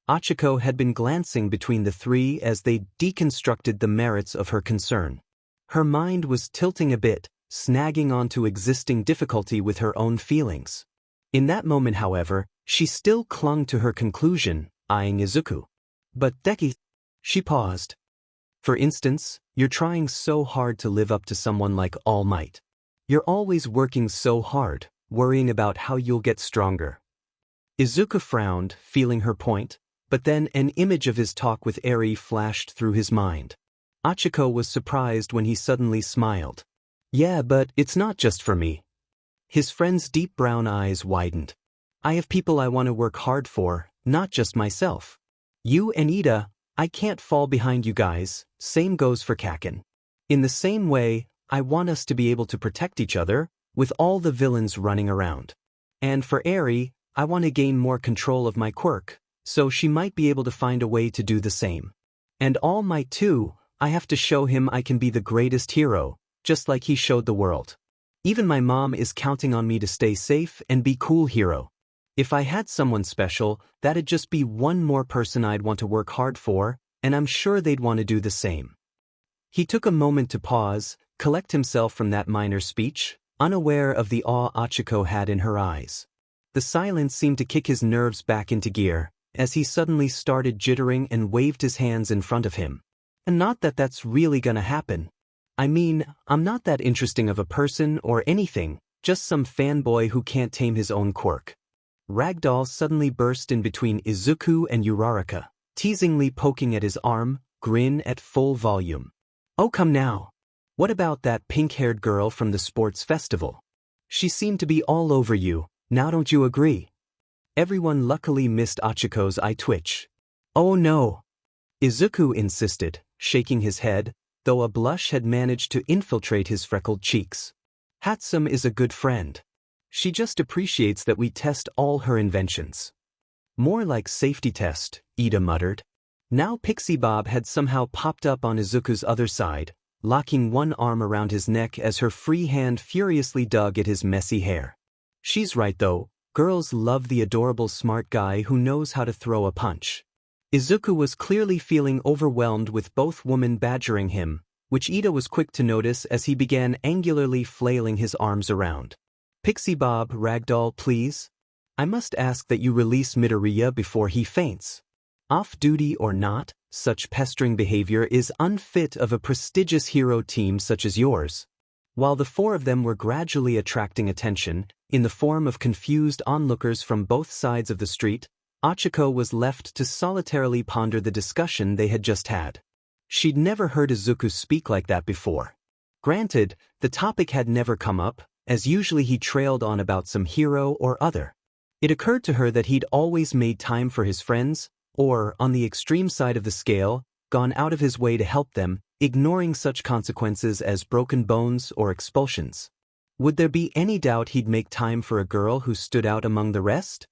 Achiko had been glancing between the three as they deconstructed the merits of her concern. Her mind was tilting a bit, snagging onto existing difficulty with her own feelings. In that moment, however, she still clung to her conclusion, eyeing Izuku. But Deki, she paused. For instance, you're trying so hard to live up to someone like All Might. You're always working so hard, worrying about how you'll get stronger. Izuku frowned, feeling her point, but then an image of his talk with Eri flashed through his mind. Achiko was surprised when he suddenly smiled. Yeah, but it's not just for me. His friend's deep brown eyes widened. I have people I want to work hard for, not just myself. You and Ida, I can't fall behind you guys, same goes for Kaken. In the same way, I want us to be able to protect each other, with all the villains running around. And for Eri, I want to gain more control of my quirk, so she might be able to find a way to do the same. And All Might too, I have to show him I can be the greatest hero, just like he showed the world. Even my mom is counting on me to stay safe and be cool hero. If I had someone special, that'd just be one more person I'd want to work hard for, and I'm sure they'd want to do the same. He took a moment to pause, collect himself from that minor speech, unaware of the awe Achiko had in her eyes. The silence seemed to kick his nerves back into gear, as he suddenly started jittering and waved his hands in front of him. And not that that's really gonna happen. I mean, I'm not that interesting of a person or anything, just some fanboy who can't tame his own quirk. Ragdoll suddenly burst in between Izuku and Uraraka, teasingly poking at his arm, grin at full volume. Oh come now. What about that pink-haired girl from the sports festival? She seemed to be all over you, now don't you agree? Everyone luckily missed Achiko's eye twitch. Oh no. Izuku insisted, shaking his head, though a blush had managed to infiltrate his freckled cheeks. Hatsum is a good friend. She just appreciates that we test all her inventions. More like safety test, Ida muttered. Now Pixie Bob had somehow popped up on Izuku's other side, locking one arm around his neck as her free hand furiously dug at his messy hair. She's right though, girls love the adorable smart guy who knows how to throw a punch. Izuku was clearly feeling overwhelmed with both women badgering him, which Ida was quick to notice as he began angularly flailing his arms around. Pixie Bob, Ragdoll, please. I must ask that you release Midoriya before he faints. Off-duty or not, such pestering behavior is unfit of a prestigious hero team such as yours. While the four of them were gradually attracting attention, in the form of confused onlookers from both sides of the street, Achiko was left to solitarily ponder the discussion they had just had. She'd never heard Izuku speak like that before. Granted, the topic had never come up, as usually he trailed on about some hero or other. It occurred to her that he'd always made time for his friends, or, on the extreme side of the scale, gone out of his way to help them, ignoring such consequences as broken bones or expulsions. Would there be any doubt he'd make time for a girl who stood out among the rest?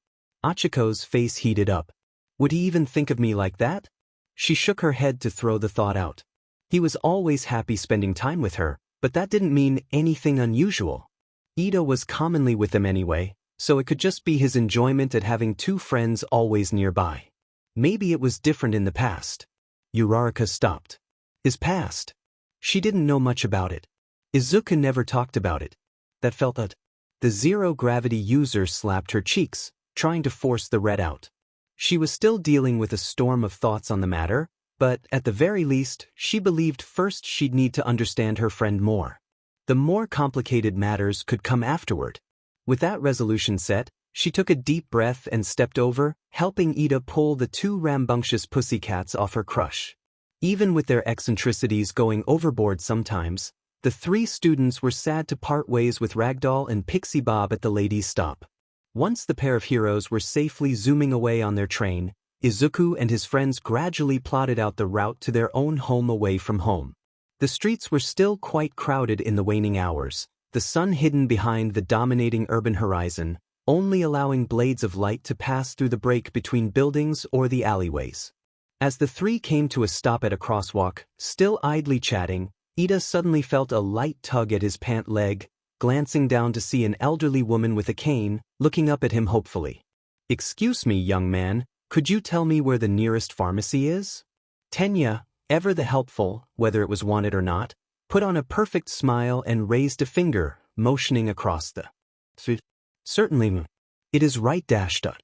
Achiko's face heated up. Would he even think of me like that? She shook her head to throw the thought out. He was always happy spending time with her, but that didn't mean anything unusual. Ida was commonly with them anyway, so it could just be his enjoyment at having two friends always nearby. Maybe it was different in the past. Uraraka stopped. His past? She didn't know much about it. Izuku never talked about it. That felt odd. The zero-gravity user slapped her cheeks, trying to force the red out. She was still dealing with a storm of thoughts on the matter, but at the very least, she believed first she'd need to understand her friend more. The more complicated matters could come afterward. With that resolution set, she took a deep breath and stepped over, helping Ida pull the two rambunctious pussycats off her crush. Even with their eccentricities going overboard sometimes, the three students were sad to part ways with Ragdoll and Pixie Bob at the ladies' stop. Once the pair of heroes were safely zooming away on their train, Izuku and his friends gradually plotted out the route to their own home away from home. The streets were still quite crowded in the waning hours, the sun hidden behind the dominating urban horizon, only allowing blades of light to pass through the break between buildings or the alleyways. As the three came to a stop at a crosswalk, still idly chatting, Ida suddenly felt a light tug at his pant leg, glancing down to see an elderly woman with a cane, looking up at him hopefully. "Excuse me, young man, could you tell me where the nearest pharmacy is?" Tenya, ever the helpful, whether it was wanted or not, put on a perfect smile and raised a finger, motioning across the street. "Certainly. It is right dashed up."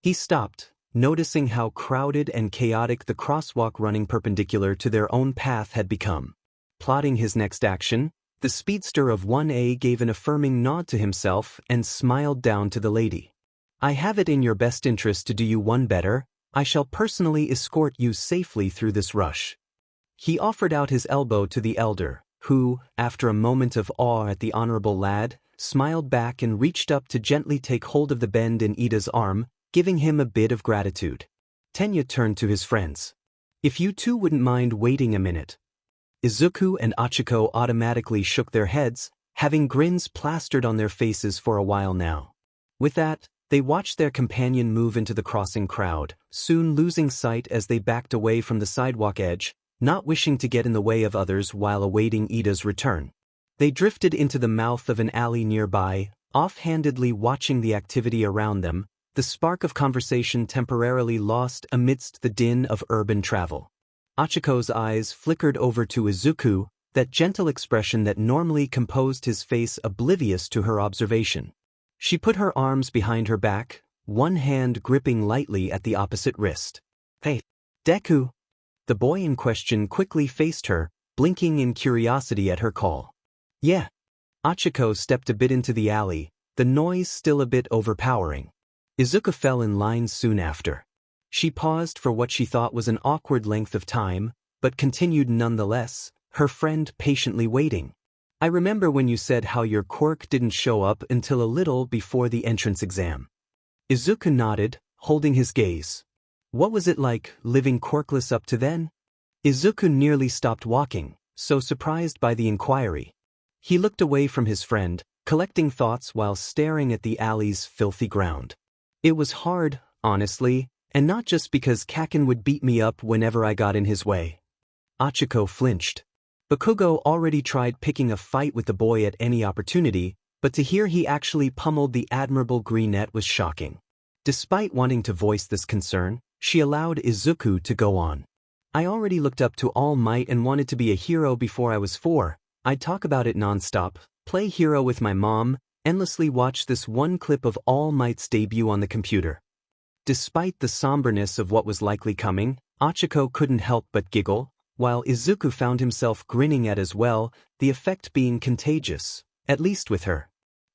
He stopped, noticing how crowded and chaotic the crosswalk running perpendicular to their own path had become. Plotting his next action, the speedster of 1A gave an affirming nod to himself and smiled down to the lady. "I have it in your best interest to do you one better. I shall personally escort you safely through this rush." He offered out his elbow to the elder, who, after a moment of awe at the honorable lad, smiled back and reached up to gently take hold of the bend in Ida's arm, giving him a bit of gratitude. Tenya turned to his friends. "If you two wouldn't mind waiting a minute." Izuku and Achiko automatically shook their heads, having grins plastered on their faces for a while now. With that, they watched their companion move into the crossing crowd, soon losing sight as they backed away from the sidewalk edge, not wishing to get in the way of others while awaiting Ida's return. They drifted into the mouth of an alley nearby, offhandedly watching the activity around them, the spark of conversation temporarily lost amidst the din of urban travel. Achiko's eyes flickered over to Izuku, that gentle expression that normally composed his face oblivious to her observation. She put her arms behind her back, one hand gripping lightly at the opposite wrist. "Hey, Deku!" The boy in question quickly faced her, blinking in curiosity at her call. "Yeah." Achiko stepped a bit into the alley, the noise still a bit overpowering. Izuku fell in line soon after. She paused for what she thought was an awkward length of time, but continued nonetheless, her friend patiently waiting. "I remember when you said how your quirk didn't show up until a little before the entrance exam." Izuku nodded, holding his gaze. "What was it like, living quirkless up to then?" Izuku nearly stopped walking, so surprised by the inquiry. He looked away from his friend, collecting thoughts while staring at the alley's filthy ground. "It was hard, honestly, and not just because Kaken would beat me up whenever I got in his way." Achiko flinched. Bakugo already tried picking a fight with the boy at any opportunity, but to hear he actually pummeled the admirable Greenette was shocking. Despite wanting to voice this concern, she allowed Izuku to go on. "I already looked up to All Might and wanted to be a hero before I was 4. I'd talk about it nonstop, play hero with my mom, endlessly watch this one clip of All Might's debut on the computer." Despite the somberness of what was likely coming, Achiko couldn't help but giggle, while Izuku found himself grinning at as well, the effect being contagious, at least with her.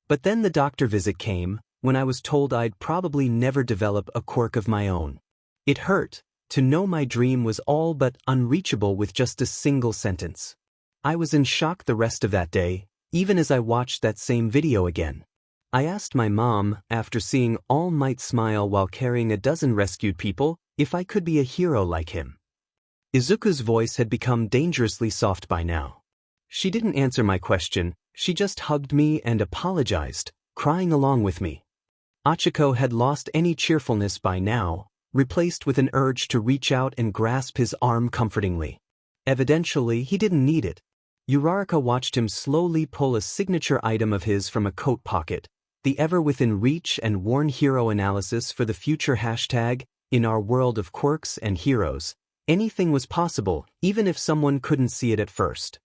"But then the doctor visit came, when I was told I'd probably never develop a quirk of my own. It hurt, to know my dream was all but unreachable with just a single sentence. I was in shock the rest of that day, even as I watched that same video again. I asked my mom, after seeing All Might smile while carrying a dozen rescued people, if I could be a hero like him." Izuku's voice had become dangerously soft by now. "She didn't answer my question, she just hugged me and apologized, crying along with me." Achiko had lost any cheerfulness by now, replaced with an urge to reach out and grasp his arm comfortingly. Evidently, he didn't need it. Uraraka watched him slowly pull a signature item of his from a coat pocket, the ever-within-reach and worn hero analysis for the future hashtag, "In our world of quirks and heroes, anything was possible, even if someone couldn't see it at first."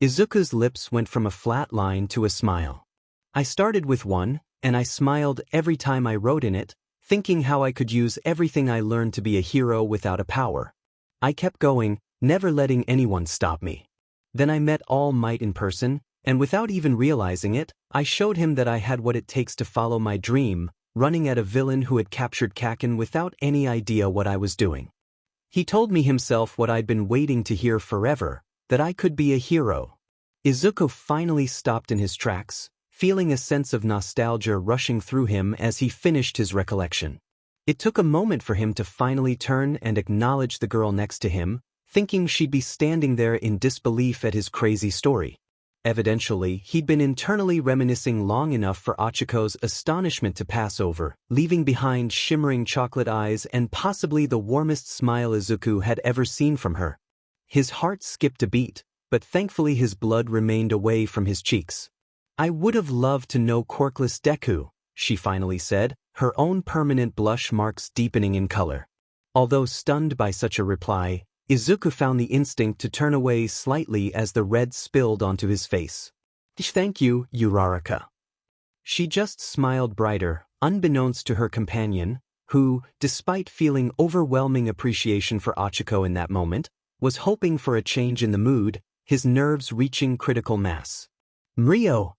Izuku's lips went from a flat line to a smile. "I started with one, and I smiled every time I wrote in it, thinking how I could use everything I learned to be a hero without a power. I kept going, never letting anyone stop me. Then I met All Might in person, and without even realizing it, I showed him that I had what it takes to follow my dream, running at a villain who had captured Kaken without any idea what I was doing. He told me himself what I'd been waiting to hear forever, that I could be a hero." Izuku finally stopped in his tracks, feeling a sense of nostalgia rushing through him as he finished his recollection. It took a moment for him to finally turn and acknowledge the girl next to him, thinking she'd be standing there in disbelief at his crazy story. Evidently, he'd been internally reminiscing long enough for Ochiko's astonishment to pass over, leaving behind shimmering chocolate eyes and possibly the warmest smile Izuku had ever seen from her. His heart skipped a beat, but thankfully his blood remained away from his cheeks. "I would have loved to know Quirkless Deku," she finally said, her own permanent blush marks deepening in color. Although stunned by such a reply, Izuku found the instinct to turn away slightly as the red spilled onto his face. "Thank you, Uraraka." She just smiled brighter, unbeknownst to her companion, who, despite feeling overwhelming appreciation for Ochiko in that moment, was hoping for a change in the mood, his nerves reaching critical mass. "Mrio!"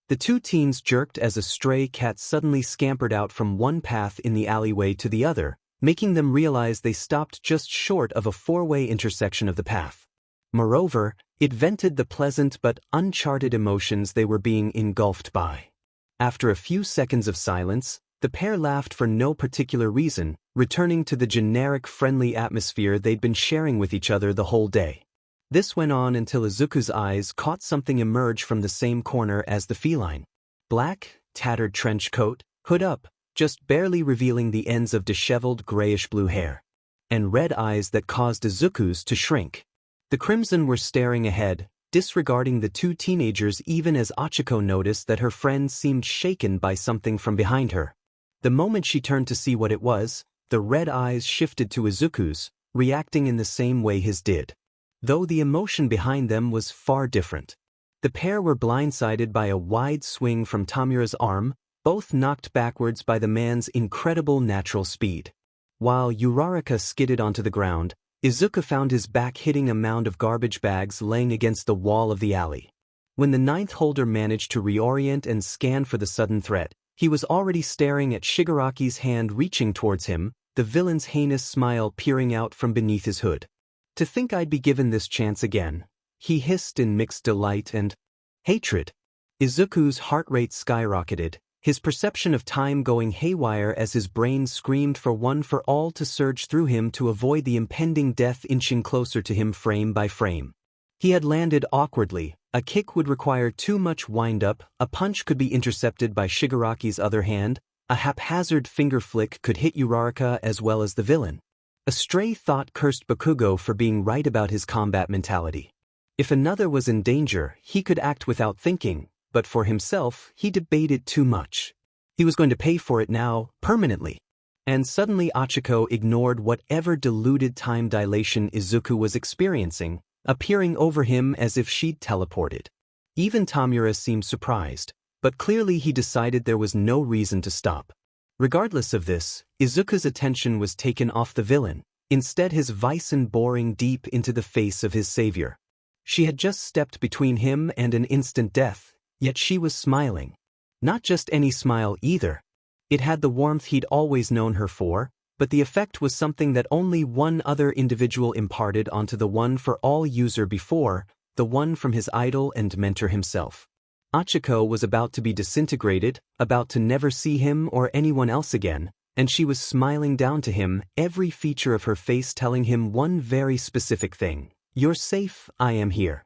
The two teens jerked as a stray cat suddenly scampered out from one path in the alleyway to the other, making them realize they stopped just short of a four-way intersection of the path. Moreover, it vented the pleasant but uncharted emotions they were being engulfed by. After a few seconds of silence, the pair laughed for no particular reason, returning to the generic friendly atmosphere they'd been sharing with each other the whole day. This went on until Izuku's eyes caught something emerge from the same corner as the feline. Black, tattered trench coat, hood up, just barely revealing the ends of disheveled grayish-blue hair. And red eyes that caused Izuku's to shrink. The crimson were staring ahead, disregarding the two teenagers even as Ochiko noticed that her friend seemed shaken by something from behind her. The moment she turned to see what it was, the red eyes shifted to Izuku's, reacting in the same way his did. Though the emotion behind them was far different. The pair were blindsided by a wide swing from Tamura's arm, both knocked backwards by the man's incredible natural speed. While Uraraka skidded onto the ground, Izuku found his back hitting a mound of garbage bags laying against the wall of the alley. When the ninth holder managed to reorient and scan for the sudden threat, he was already staring at Shigaraki's hand reaching towards him, the villain's heinous smile peering out from beneath his hood. "To think I'd be given this chance again," he hissed in mixed delight and hatred. Izuku's heart rate skyrocketed, his perception of time going haywire as his brain screamed for one for all to surge through him to avoid the impending death inching closer to him frame by frame. He had landed awkwardly, a kick would require too much wind-up, a punch could be intercepted by Shigaraki's other hand, a haphazard finger flick could hit Uraraka as well as the villain. A stray thought cursed Bakugo for being right about his combat mentality. If another was in danger, he could act without thinking, but for himself, he debated too much. He was going to pay for it now, permanently. And suddenly Ochiko ignored whatever deluded time dilation Izuku was experiencing, appearing over him as if she'd teleported. Even Tamura seemed surprised, but clearly he decided there was no reason to stop. Regardless of this, Izuku's attention was taken off the villain, instead his Bison boring deep into the face of his savior. She had just stepped between him and an instant death, yet she was smiling. Not just any smile either. It had the warmth he'd always known her for, but the effect was something that only one other individual imparted onto the one-for-all user before, the one from his idol and mentor himself. Ochiko was about to be disintegrated, about to never see him or anyone else again, and she was smiling down to him, every feature of her face telling him one very specific thing. "You're safe, I am here."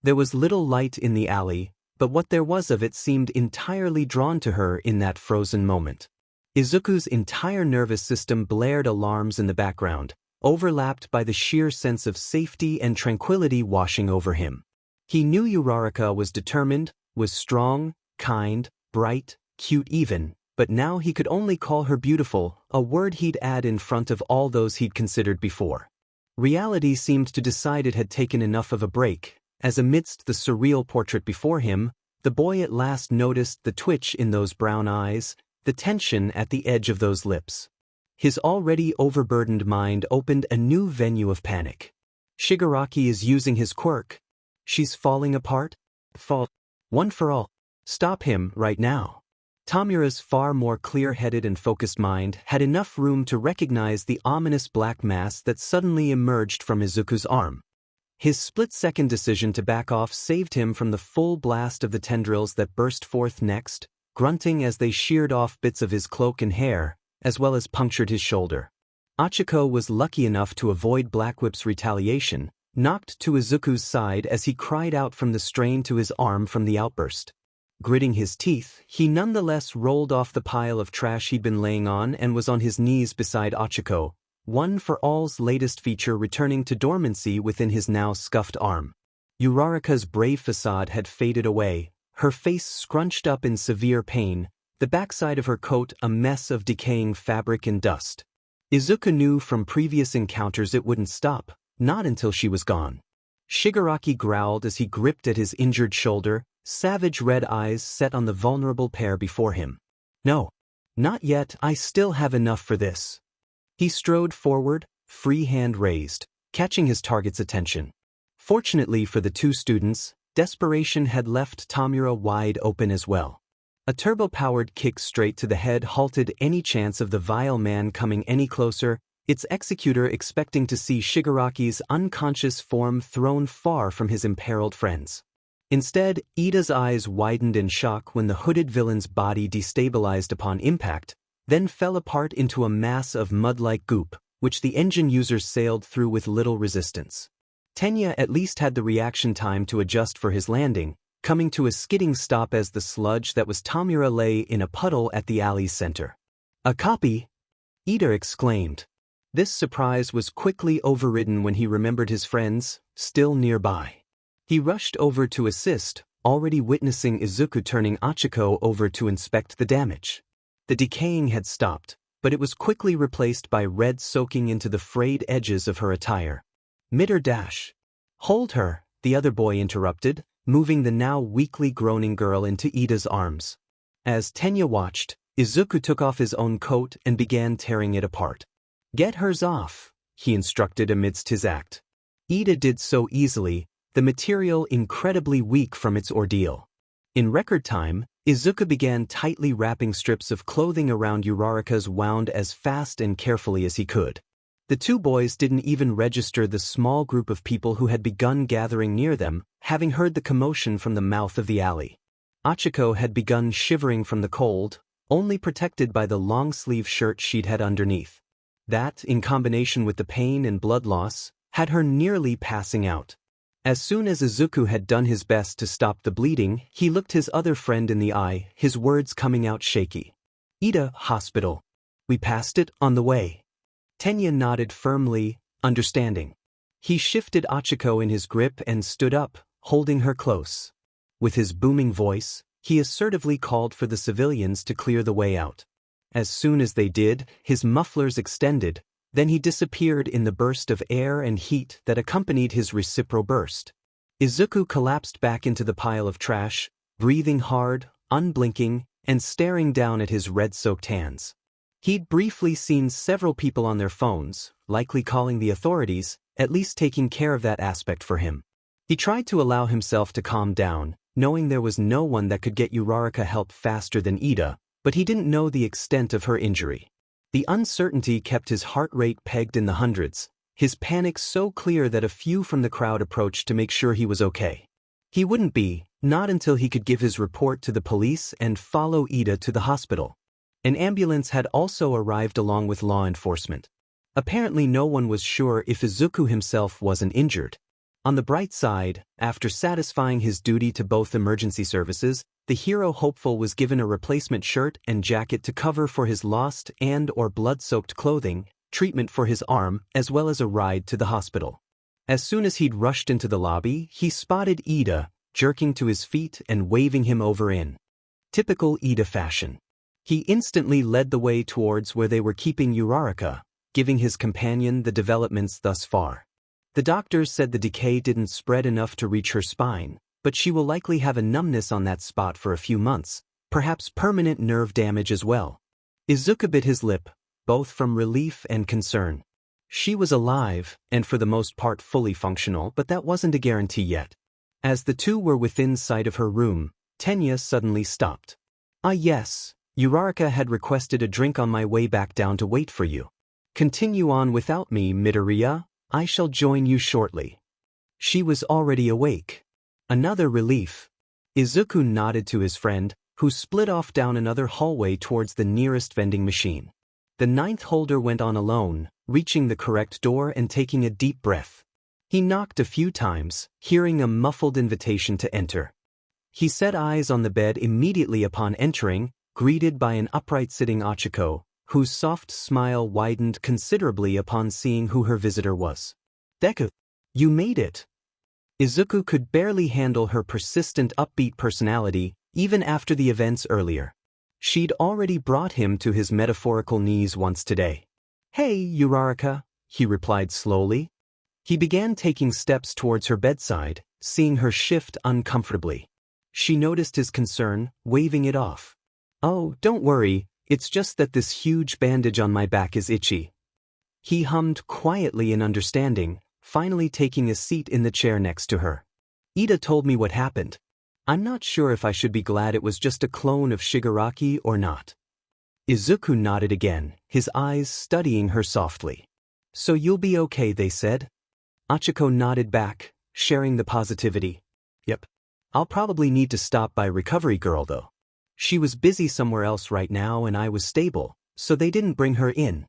There was little light in the alley, but what there was of it seemed entirely drawn to her in that frozen moment. Izuku's entire nervous system blared alarms in the background, overlapped by the sheer sense of safety and tranquility washing over him. He knew Uraraka was determined, was strong, kind, bright, cute even, but now he could only call her beautiful, a word he'd add in front of all those he'd considered before. Reality seemed to decide it had taken enough of a break, as amidst the surreal portrait before him, the boy at last noticed the twitch in those brown eyes, the tension at the edge of those lips. His already overburdened mind opened a new venue of panic. Shigaraki is using his quirk. She's falling apart? One for all. Stop him right now. Tamura's far more clear-headed and focused mind had enough room to recognize the ominous black mass that suddenly emerged from Izuku's arm. His split-second decision to back off saved him from the full blast of the tendrils that burst forth next, grunting as they sheared off bits of his cloak and hair, as well as punctured his shoulder. Ochiko was lucky enough to avoid Blackwhip's retaliation, knocked to Izuku's side as he cried out from the strain to his arm from the outburst. Gritting his teeth, he nonetheless rolled off the pile of trash he'd been laying on and was on his knees beside Ochako, One for All's latest feature returning to dormancy within his now scuffed arm. Uraraka's brave facade had faded away, her face scrunched up in severe pain, the backside of her coat a mess of decaying fabric and dust. Izuku knew from previous encounters it wouldn't stop, not until she was gone. Shigaraki growled as he gripped at his injured shoulder, savage red eyes set on the vulnerable pair before him. No. Not yet, I still have enough for this. He strode forward, free hand raised, catching his target's attention. Fortunately for the two students, desperation had left Tamura wide open as well. A turbo-powered kick straight to the head halted any chance of the vile man coming any closer, its executor expecting to see Shigaraki's unconscious form thrown far from his imperiled friends. Instead, Ida's eyes widened in shock when the hooded villain's body destabilized upon impact, then fell apart into a mass of mud-like goop, which the engine users sailed through with little resistance. Tenya at least had the reaction time to adjust for his landing, coming to a skidding stop as the sludge that was Tamura lay in a puddle at the alley's center. A copy? Ida exclaimed. This surprise was quickly overridden when he remembered his friends, still nearby. He rushed over to assist, already witnessing Izuku turning Ochako over to inspect the damage. The decaying had stopped, but it was quickly replaced by red soaking into the frayed edges of her attire. Mid-her dash. Hold her, the other boy interrupted, moving the now weakly groaning girl into Ida's arms. As Tenya watched, Izuku took off his own coat and began tearing it apart. Get hers off, he instructed amidst his act. Ida did so easily, the material incredibly weak from its ordeal. In record time, Izuku began tightly wrapping strips of clothing around Uraraka's wound as fast and carefully as he could. The two boys didn't even register the small group of people who had begun gathering near them, having heard the commotion from the mouth of the alley. Ochako had begun shivering from the cold, only protected by the long-sleeve shirt she'd had underneath. That, in combination with the pain and blood loss, had her nearly passing out. As soon as Izuku had done his best to stop the bleeding, he looked his other friend in the eye, his words coming out shaky. Ida, hospital. We passed it, on the way. Tenya nodded firmly, understanding. He shifted Ochako in his grip and stood up, holding her close. With his booming voice, he assertively called for the civilians to clear the way out. As soon as they did, his mufflers extended, then he disappeared in the burst of air and heat that accompanied his reciprocal burst. Izuku collapsed back into the pile of trash, breathing hard, unblinking, and staring down at his red-soaked hands. He'd briefly seen several people on their phones, likely calling the authorities, at least taking care of that aspect for him. He tried to allow himself to calm down, knowing there was no one that could get Uraraka help faster than Ida, but he didn't know the extent of her injury. The uncertainty kept his heart rate pegged in the hundreds, his panic so clear that a few from the crowd approached to make sure he was okay. He wouldn't be, not until he could give his report to the police and follow Ida to the hospital. An ambulance had also arrived along with law enforcement. Apparently no one was sure if Izuku himself wasn't injured. On the bright side, after satisfying his duty to both emergency services, the hero hopeful was given a replacement shirt and jacket to cover for his lost and/or blood-soaked clothing, treatment for his arm, as well as a ride to the hospital. As soon as he'd rushed into the lobby, he spotted Ida, jerking to his feet and waving him over in typical Ida fashion. He instantly led the way towards where they were keeping Uraraka, giving his companion the developments thus far. The doctors said the decay didn't spread enough to reach her spine, but she will likely have a numbness on that spot for a few months, perhaps permanent nerve damage as well. Izuku bit his lip, both from relief and concern. She was alive, and for the most part fully functional, but that wasn't a guarantee yet. As the two were within sight of her room, Tenya suddenly stopped. Ah yes, Uraraka had requested a drink on my way back down to wait for you. Continue on without me, Midoriya. I shall join you shortly. She was already awake. Another relief. Izuku nodded to his friend, who split off down another hallway towards the nearest vending machine. The ninth holder went on alone, reaching the correct door and taking a deep breath. He knocked a few times, hearing a muffled invitation to enter. He set eyes on the bed immediately upon entering, greeted by an upright-sitting Achiko, whose soft smile widened considerably upon seeing who her visitor was. Deku, you made it. Izuku could barely handle her persistent upbeat personality, even after the events earlier. She'd already brought him to his metaphorical knees once today. Hey, Uraraka, he replied slowly. He began taking steps towards her bedside, seeing her shift uncomfortably. She noticed his concern, waving it off. Oh, don't worry, it's just that this huge bandage on my back is itchy. He hummed quietly in understanding, finally taking a seat in the chair next to her. Ida told me what happened. I'm not sure if I should be glad it was just a clone of Shigaraki or not. Izuku nodded again, his eyes studying her softly. So you'll be okay, they said. Achiko nodded back, sharing the positivity. Yep. I'll probably need to stop by Recovery Girl though. She was busy somewhere else right now and I was stable, so they didn't bring her in.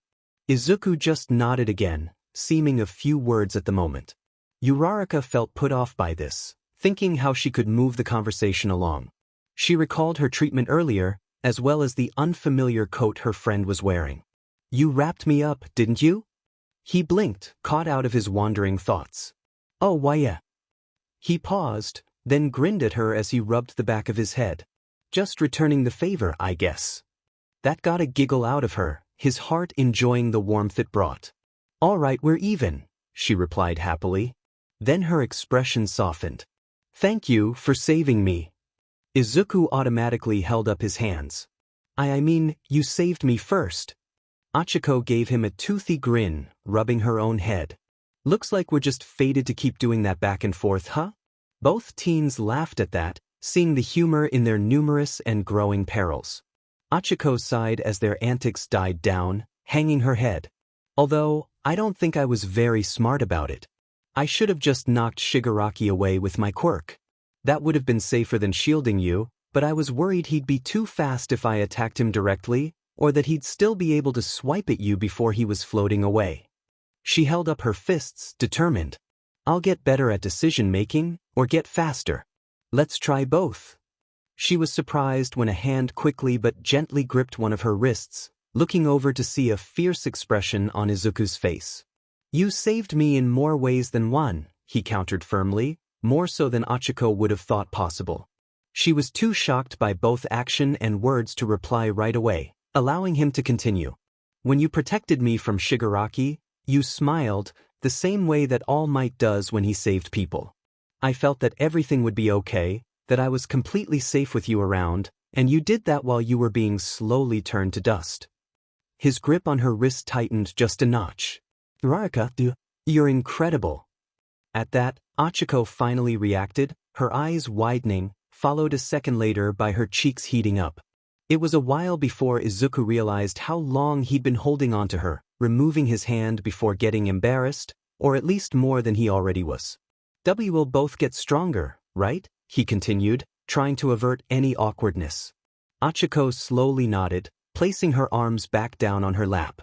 Izuku just nodded again, seeming a few words at the moment. Uraraka felt put off by this, thinking how she could move the conversation along. She recalled her treatment earlier, as well as the unfamiliar coat her friend was wearing. You wrapped me up, didn't you? He blinked, caught out of his wandering thoughts. Oh, why yeah. He paused, then grinned at her as he rubbed the back of his head. Just returning the favor, I guess. That got a giggle out of her, his heart enjoying the warmth it brought. All right, we're even, she replied happily. Then her expression softened. Thank you for saving me. Izuku automatically held up his hands. I mean, you saved me first. Achiko gave him a toothy grin, rubbing her own head. Looks like we're just fated to keep doing that back and forth, huh? Both teens laughed at that, seeing the humor in their numerous and growing perils. Achiko sighed as their antics died down, hanging her head. Although, I don't think I was very smart about it. I should have just knocked Shigaraki away with my quirk. That would have been safer than shielding you, but I was worried he'd be too fast if I attacked him directly, or that he'd still be able to swipe at you before he was floating away. She held up her fists, determined. I'll get better at decision-making, or get faster. Let's try both. She was surprised when a hand quickly but gently gripped one of her wrists, looking over to see a fierce expression on Izuku's face. You saved me in more ways than one, he countered firmly, more so than Achiko would have thought possible. She was too shocked by both action and words to reply right away, allowing him to continue. When you protected me from Shigaraki, you smiled, the same way that All Might does when he saved people. I felt that everything would be okay, that I was completely safe with you around, and you did that while you were being slowly turned to dust. His grip on her wrist tightened just a notch. Uraraka, you're incredible. At that, Achiko finally reacted, her eyes widening, followed a second later by her cheeks heating up. It was a while before Izuku realized how long he'd been holding on to her, removing his hand before getting embarrassed, or at least more than he already was. We will both get stronger, right? He continued, trying to avert any awkwardness. Achiko slowly nodded, placing her arms back down on her lap.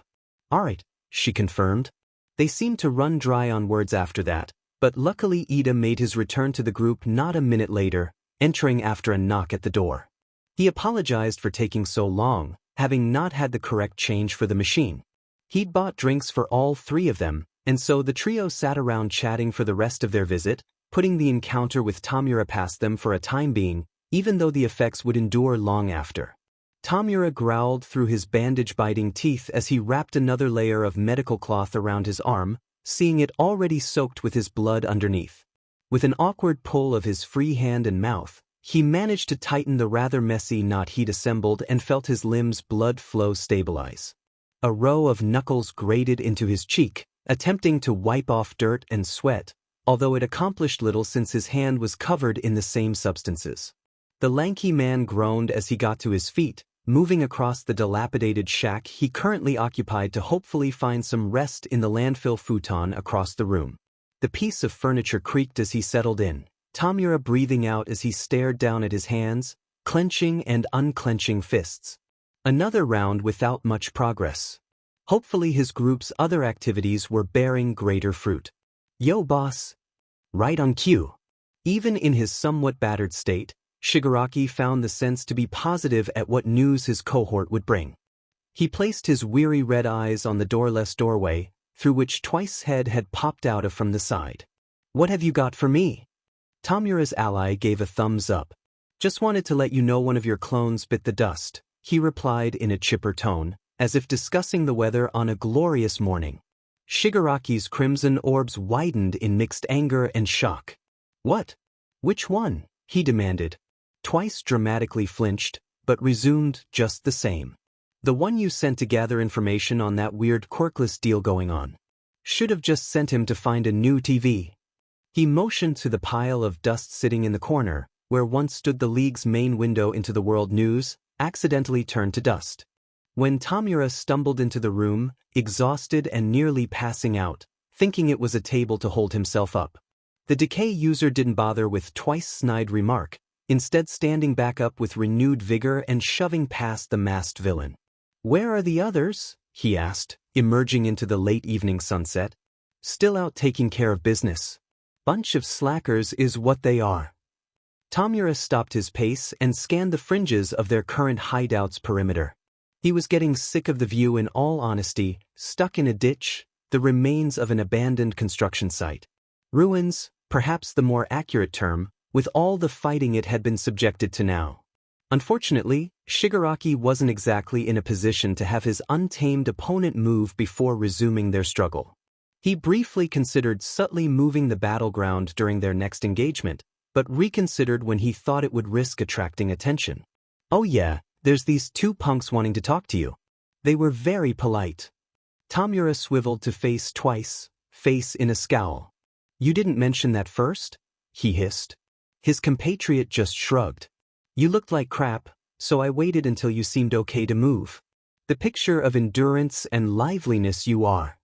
All right, she confirmed. They seemed to run dry on words after that, but luckily Ida made his return to the group not a minute later, entering after a knock at the door. He apologized for taking so long, having not had the correct change for the machine. He'd bought drinks for all three of them, and so the trio sat around chatting for the rest of their visit, putting the encounter with Tamura past them for a time being, even though the effects would endure long after. Tamura growled through his bandage-biting teeth as he wrapped another layer of medical cloth around his arm, seeing it already soaked with his blood underneath. With an awkward pull of his free hand and mouth, he managed to tighten the rather messy knot he'd assembled and felt his limbs' blood flow stabilize. A row of knuckles grated into his cheek, attempting to wipe off dirt and sweat, although it accomplished little since his hand was covered in the same substances. The lanky man groaned as he got to his feet, moving across the dilapidated shack he currently occupied to hopefully find some rest in the landfill futon across the room. The piece of furniture creaked as he settled in, Tamura breathing out as he stared down at his hands, clenching and unclenching fists. Another round without much progress. Hopefully his group's other activities were bearing greater fruit. Yo boss. Right on cue. Even in his somewhat battered state, Shigaraki found the sense to be positive at what news his cohort would bring. He placed his weary red eyes on the doorless doorway, through which Twice's head had popped out of from the side. What have you got for me? Tamura's ally gave a thumbs up. Just wanted to let you know one of your clones bit the dust, he replied in a chipper tone, as if discussing the weather on a glorious morning. Shigaraki's crimson orbs widened in mixed anger and shock. What? Which one? He demanded. Twice dramatically flinched, but resumed just the same. The one you sent to gather information on that weird quirkless deal going on. Should have just sent him to find a new TV. He motioned to the pile of dust sitting in the corner, where once stood the League's main window into the world news, accidentally turned to dust. When Tamura stumbled into the room, exhausted and nearly passing out, thinking it was a table to hold himself up, the Decay user didn't bother with Twice's snide remark, instead standing back up with renewed vigor and shoving past the masked villain. Where are the others? He asked, emerging into the late evening sunset. Still out taking care of business. Bunch of slackers is what they are. Tamura stopped his pace and scanned the fringes of their current hideout's perimeter. He was getting sick of the view in all honesty, stuck in a ditch, the remains of an abandoned construction site. Ruins, perhaps the more accurate term, with all the fighting it had been subjected to now. Unfortunately, Shigaraki wasn't exactly in a position to have his untamed opponent move before resuming their struggle. He briefly considered subtly moving the battleground during their next engagement, but reconsidered when he thought it would risk attracting attention. Oh yeah, there's these two punks wanting to talk to you. They were very polite. Tamura swiveled to face Twice, face in a scowl. You didn't mention that first? He hissed. His compatriot just shrugged. You looked like crap, so I waited until you seemed okay to move. The picture of endurance and liveliness you are.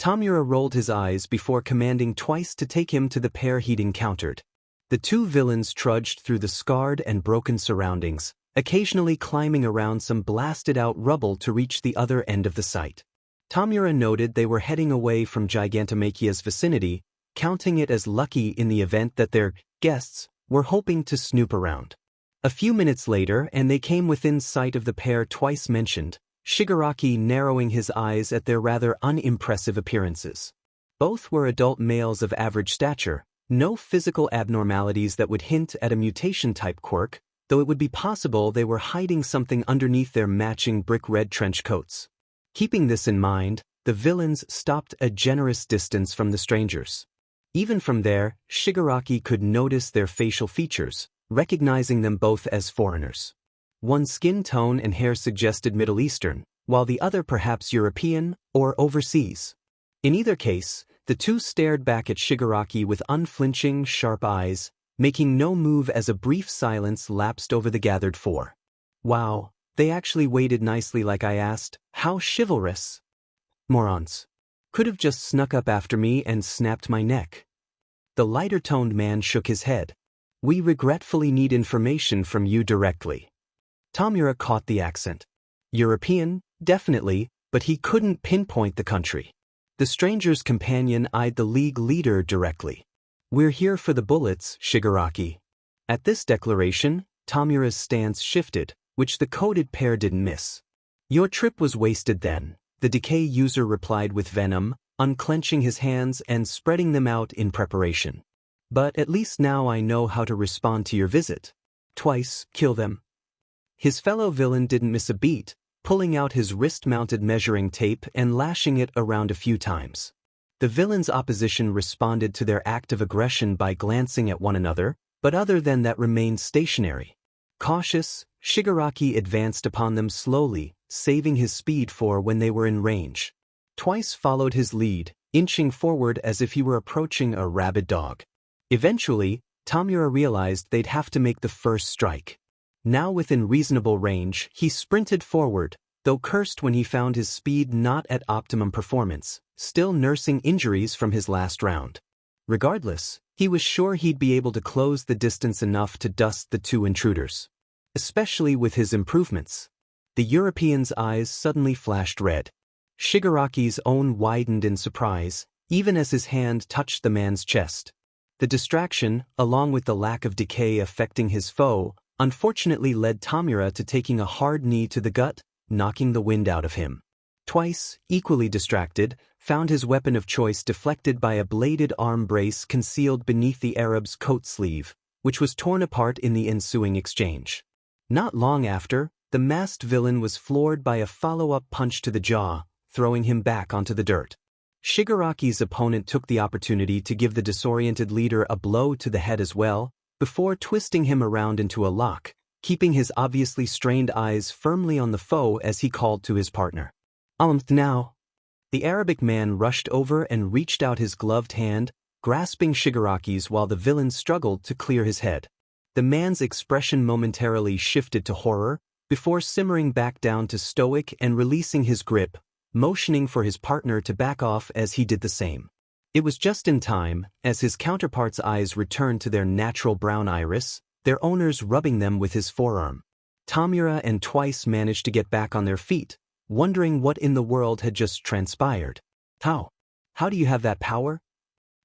Tamura rolled his eyes before commanding Twice to take him to the pair he'd encountered. The two villains trudged through the scarred and broken surroundings, occasionally climbing around some blasted-out rubble to reach the other end of the site. Tamura noted they were heading away from Gigantamachia's vicinity, counting it as lucky in the event that their guests were hoping to snoop around. A few minutes later and they came within sight of the pair Twice mentioned, Shigaraki narrowing his eyes at their rather unimpressive appearances. Both were adult males of average stature, no physical abnormalities that would hint at a mutation-type quirk, though it would be possible they were hiding something underneath their matching brick-red trench coats. Keeping this in mind, the villains stopped a generous distance from the strangers. Even from there, Shigaraki could notice their facial features, recognizing them both as foreigners. One's skin tone and hair suggested Middle Eastern, while the other perhaps European or overseas. In either case, the two stared back at Shigaraki with unflinching, sharp eyes, making no move as a brief silence lapsed over the gathered four. Wow, they actually waited nicely like I asked. How chivalrous. Morons. Could have just snuck up after me and snapped my neck. The lighter-toned man shook his head. We regretfully need information from you directly. Tamura caught the accent. European, definitely, but he couldn't pinpoint the country. The stranger's companion eyed the League leader directly. We're here for the bullets, Shigaraki. At this declaration, Tamura's stance shifted, which the coded pair didn't miss. Your trip was wasted then, the Decay user replied with venom, unclenching his hands and spreading them out in preparation. But at least now I know how to respond to your visit. Twice, kill them. His fellow villain didn't miss a beat, pulling out his wrist-mounted measuring tape and lashing it around a few times. The villain's opposition responded to their act of aggression by glancing at one another, but other than that remained stationary. Cautious, Shigaraki advanced upon them slowly, saving his speed for when they were in range. Twice followed his lead, inching forward as if he were approaching a rabid dog. Eventually, Tamura realized they'd have to make the first strike. Now within reasonable range, he sprinted forward, though cursed when he found his speed not at optimum performance, still nursing injuries from his last round. Regardless, he was sure he'd be able to close the distance enough to dust the two intruders. Especially with his improvements. The European's eyes suddenly flashed red. Shigaraki's own widened in surprise, even as his hand touched the man's chest. The distraction, along with the lack of decay affecting his foe, unfortunately led Tamura to taking a hard knee to the gut, knocking the wind out of him. Twice, equally distracted, found his weapon of choice deflected by a bladed arm brace concealed beneath the Arab's coat sleeve, which was torn apart in the ensuing exchange. Not long after, the masked villain was floored by a follow-up punch to the jaw, throwing him back onto the dirt. Shigaraki's opponent took the opportunity to give the disoriented leader a blow to the head as well, before twisting him around into a lock, keeping his obviously strained eyes firmly on the foe as he called to his partner. Now. The Arabic man rushed over and reached out his gloved hand, grasping Shigaraki's while the villain struggled to clear his head. The man's expression momentarily shifted to horror, before simmering back down to stoic and releasing his grip, motioning for his partner to back off as he did the same. It was just in time, as his counterpart's eyes returned to their natural brown iris, their owners rubbing them with his forearm. Tamura and Twice managed to get back on their feet, wondering what in the world had just transpired. How do you have that power?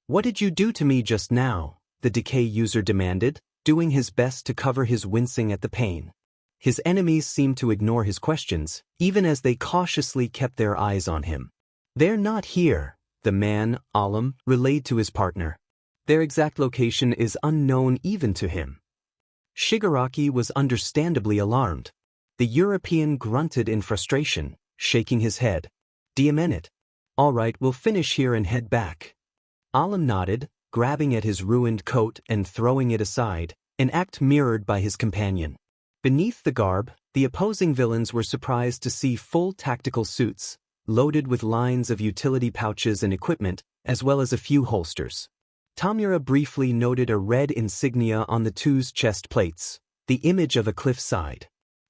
What did you do to me just now? The decay user demanded, doing his best to cover his wincing at the pain. His enemies seemed to ignore his questions, even as they cautiously kept their eyes on him. They're not here, the man, Alam, relayed to his partner. Their exact location is unknown even to him. Shigaraki was understandably alarmed. The European grunted in frustration, shaking his head. Do you mean it? All right, we'll finish here and head back. Alam nodded, grabbing at his ruined coat and throwing it aside, an act mirrored by his companion. Beneath the garb, the opposing villains were surprised to see full tactical suits, loaded with lines of utility pouches and equipment, as well as a few holsters. Tamura briefly noted a red insignia on the two's chest plates, the image of a cliffside.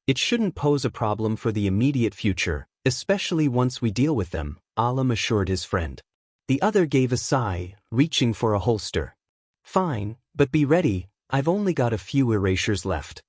It shouldn't pose a problem for the immediate future, especially once we deal with them, Alam assured his friend. The other gave a sigh, reaching for a holster. Fine, but be ready, I've only got a few erasures left.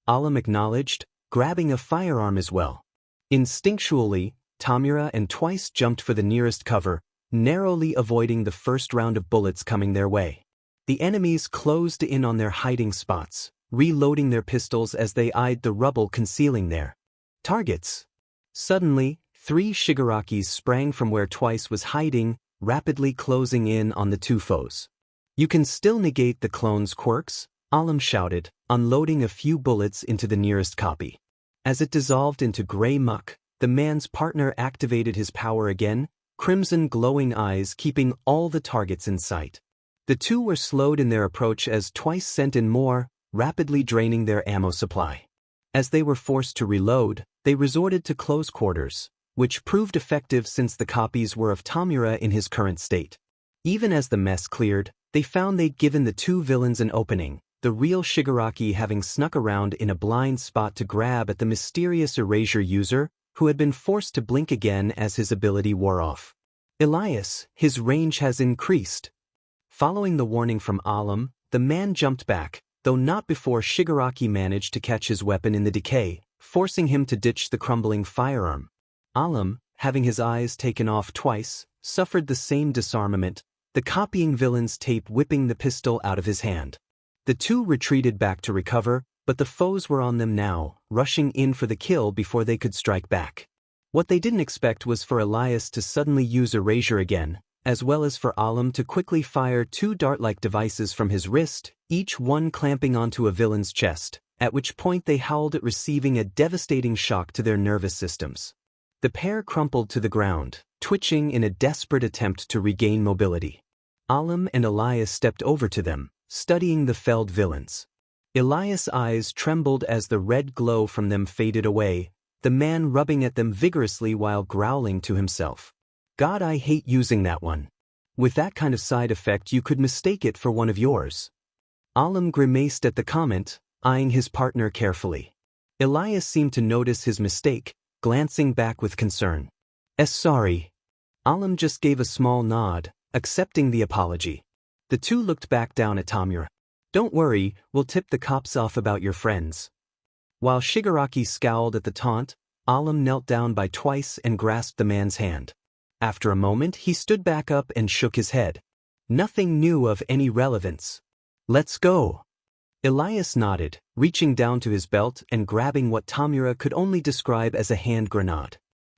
Alam acknowledged, grabbing a firearm as well. Instinctually, Tamura and Twice jumped for the nearest cover, narrowly avoiding the first round of bullets coming their way. The enemies closed in on their hiding spots, reloading their pistols as they eyed the rubble concealing their targets. Suddenly, 3 Shigarakis sprang from where Twice was hiding, rapidly closing in on the two foes. You can still negate the clone's quirks, Alam shouted, unloading a few bullets into the nearest copy. As it dissolved into gray muck, the man's partner activated his power again, crimson glowing eyes keeping all the targets in sight. The two were slowed in their approach as Twice sent in more, rapidly draining their ammo supply. As they were forced to reload, they resorted to close quarters, which proved effective since the copies were of Tamura in his current state. Even as the mess cleared, they found they'd given the two villains an opening, the real Shigaraki having snuck around in a blind spot to grab at the mysterious erasure user, who had been forced to blink again as his ability wore off. Elias, his range has increased. Following the warning from Alam, the man jumped back, though not before Shigaraki managed to catch his weapon in the decay, forcing him to ditch the crumbling firearm. Alam, having his eyes taken off Twice, suffered the same disarmament, the copying villain's tape whipping the pistol out of his hand. The two retreated back to recover, but the foes were on them now, rushing in for the kill before they could strike back. What they didn't expect was for Elias to suddenly use erasure again, as well as for Alam to quickly fire 2 dart-like devices from his wrist, each one clamping onto a villain's chest, at which point they howled at receiving a devastating shock to their nervous systems. The pair crumpled to the ground, twitching in a desperate attempt to regain mobility. Alam and Elias stepped over to them, studying the felled villains. Elias' eyes trembled as the red glow from them faded away, the man rubbing at them vigorously while growling to himself. God, I hate using that one. With that kind of side effect you could mistake it for one of yours. Alam grimaced at the comment, eyeing his partner carefully. Elias seemed to notice his mistake, glancing back with concern. Sorry. Alam just gave a small nod, accepting the apology. The two looked back down at Tamura. Don't worry, we'll tip the cops off about your friends. While Shigaraki scowled at the taunt, Alam knelt down by Twice and grasped the man's hand. After a moment, he stood back up and shook his head. Nothing new of any relevance. Let's go. Elias nodded, reaching down to his belt and grabbing what Tamura could only describe as a hand grenade.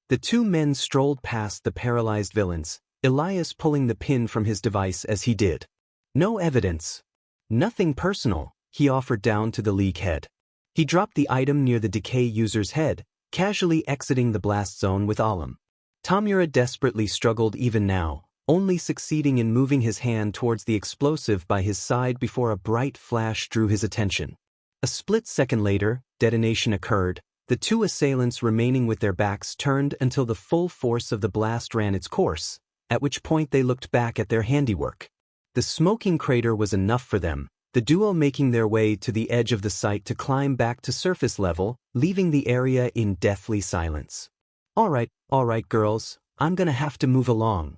The two men strolled past the paralyzed villains, Elias pulling the pin from his device as he did. No evidence. Nothing personal, he offered down to the League head. He dropped the item near the decay user's head, casually exiting the blast zone with Alam. Tamura desperately struggled even now, only succeeding in moving his hand towards the explosive by his side before a bright flash drew his attention. A split second later, detonation occurred, the two assailants remaining with their backs turned until the full force of the blast ran its course, at which point they looked back at their handiwork. The smoking crater was enough for them, the duo making their way to the edge of the site to climb back to surface level, leaving the area in deathly silence. All right, girls, I'm gonna have to move along.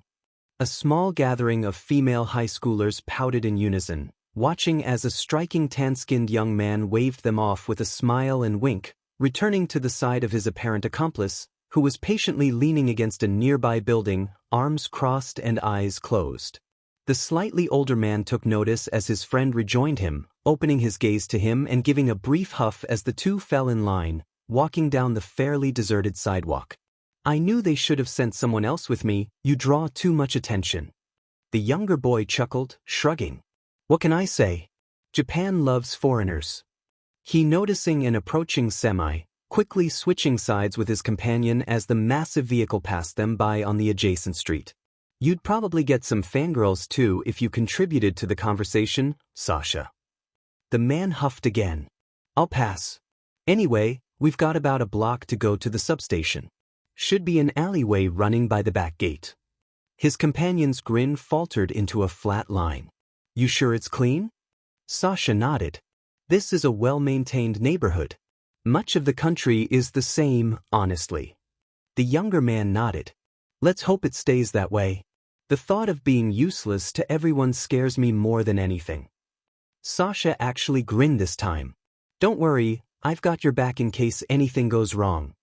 A small gathering of female high schoolers pouted in unison, watching as a striking tan-skinned young man waved them off with a smile and wink, returning to the side of his apparent accomplice, who was patiently leaning against a nearby building, arms crossed and eyes closed. The slightly older man took notice as his friend rejoined him, opening his gaze to him and giving a brief huff as the two fell in line, walking down the fairly deserted sidewalk. I knew they should have sent someone else with me, you draw too much attention. The younger boy chuckled, shrugging. What can I say? Japan loves foreigners. He noticing an approaching semi, quickly switching sides with his companion as the massive vehicle passed them by on the adjacent street. You'd probably get some fangirls too if you contributed to the conversation, Sasha. The man huffed again. I'll pass. Anyway, we've got about a block to go to the substation. Should be an alleyway running by the back gate. His companion's grin faltered into a flat line. You sure it's clean? Sasha nodded. This is a well-maintained neighborhood. Much of the country is the same, honestly. The younger man nodded. Let's hope it stays that way. The thought of being useless to everyone scares me more than anything. Sasha actually grinned this time. Don't worry, I've got your back in case anything goes wrong.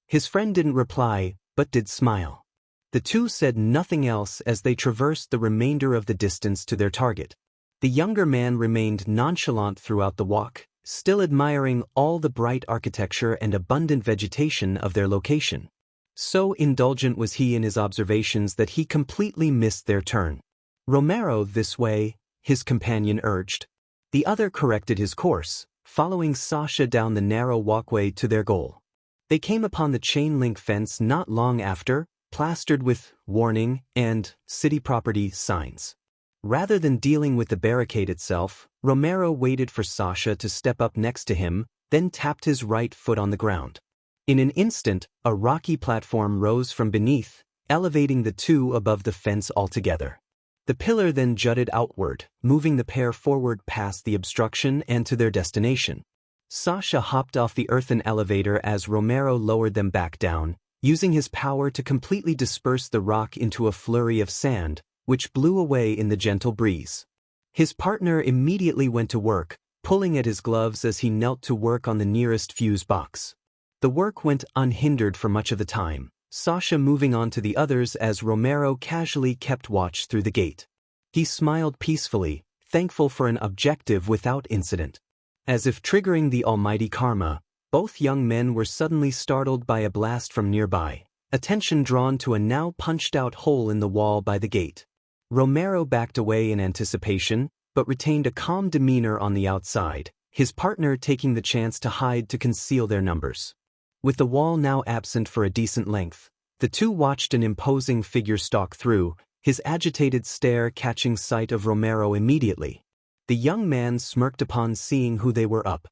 His friend didn't reply, but did smile. The two said nothing else as they traversed the remainder of the distance to their target. The younger man remained nonchalant throughout the walk, still admiring all the bright architecture and abundant vegetation of their location. So indulgent was he in his observations that he completely missed their turn. Romero, this way, his companion urged. The other corrected his course, following Sasha down the narrow walkway to their goal. They came upon the chain-link fence not long after, plastered with warning and city property signs. Rather than dealing with the barricade itself, Romero waited for Sasha to step up next to him, then tapped his right foot on the ground. In an instant, a rocky platform rose from beneath, elevating the two above the fence altogether. The pillar then jutted outward, moving the pair forward past the obstruction and to their destination. Sasha hopped off the earthen elevator as Romero lowered them back down, using his power to completely disperse the rock into a flurry of sand, which blew away in the gentle breeze. His partner immediately went to work, pulling at his gloves as he knelt to work on the nearest fuse box. The work went unhindered for much of the time, Sasha moving on to the others as Romero casually kept watch through the gate. He smiled peacefully, thankful for an objective without incident. As if triggering the almighty karma, both young men were suddenly startled by a blast from nearby, attention drawn to a now punched-out hole in the wall by the gate. Romero backed away in anticipation, but retained a calm demeanor on the outside, his partner taking the chance to hide to conceal their numbers. With the wall now absent for a decent length, the two watched an imposing figure stalk through, his agitated stare catching sight of Romero immediately. The young man smirked upon seeing who they were up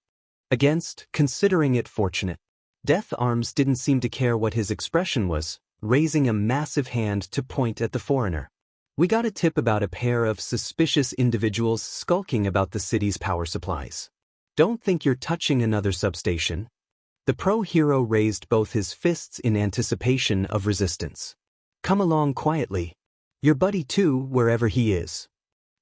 against, considering it fortunate. Death Arms didn't seem to care what his expression was, raising a massive hand to point at the foreigner. We got a tip about a pair of suspicious individuals skulking about the city's power supplies. Don't think you're touching another substation. The pro-hero raised both his fists in anticipation of resistance. Come along quietly. Your buddy too, wherever he is.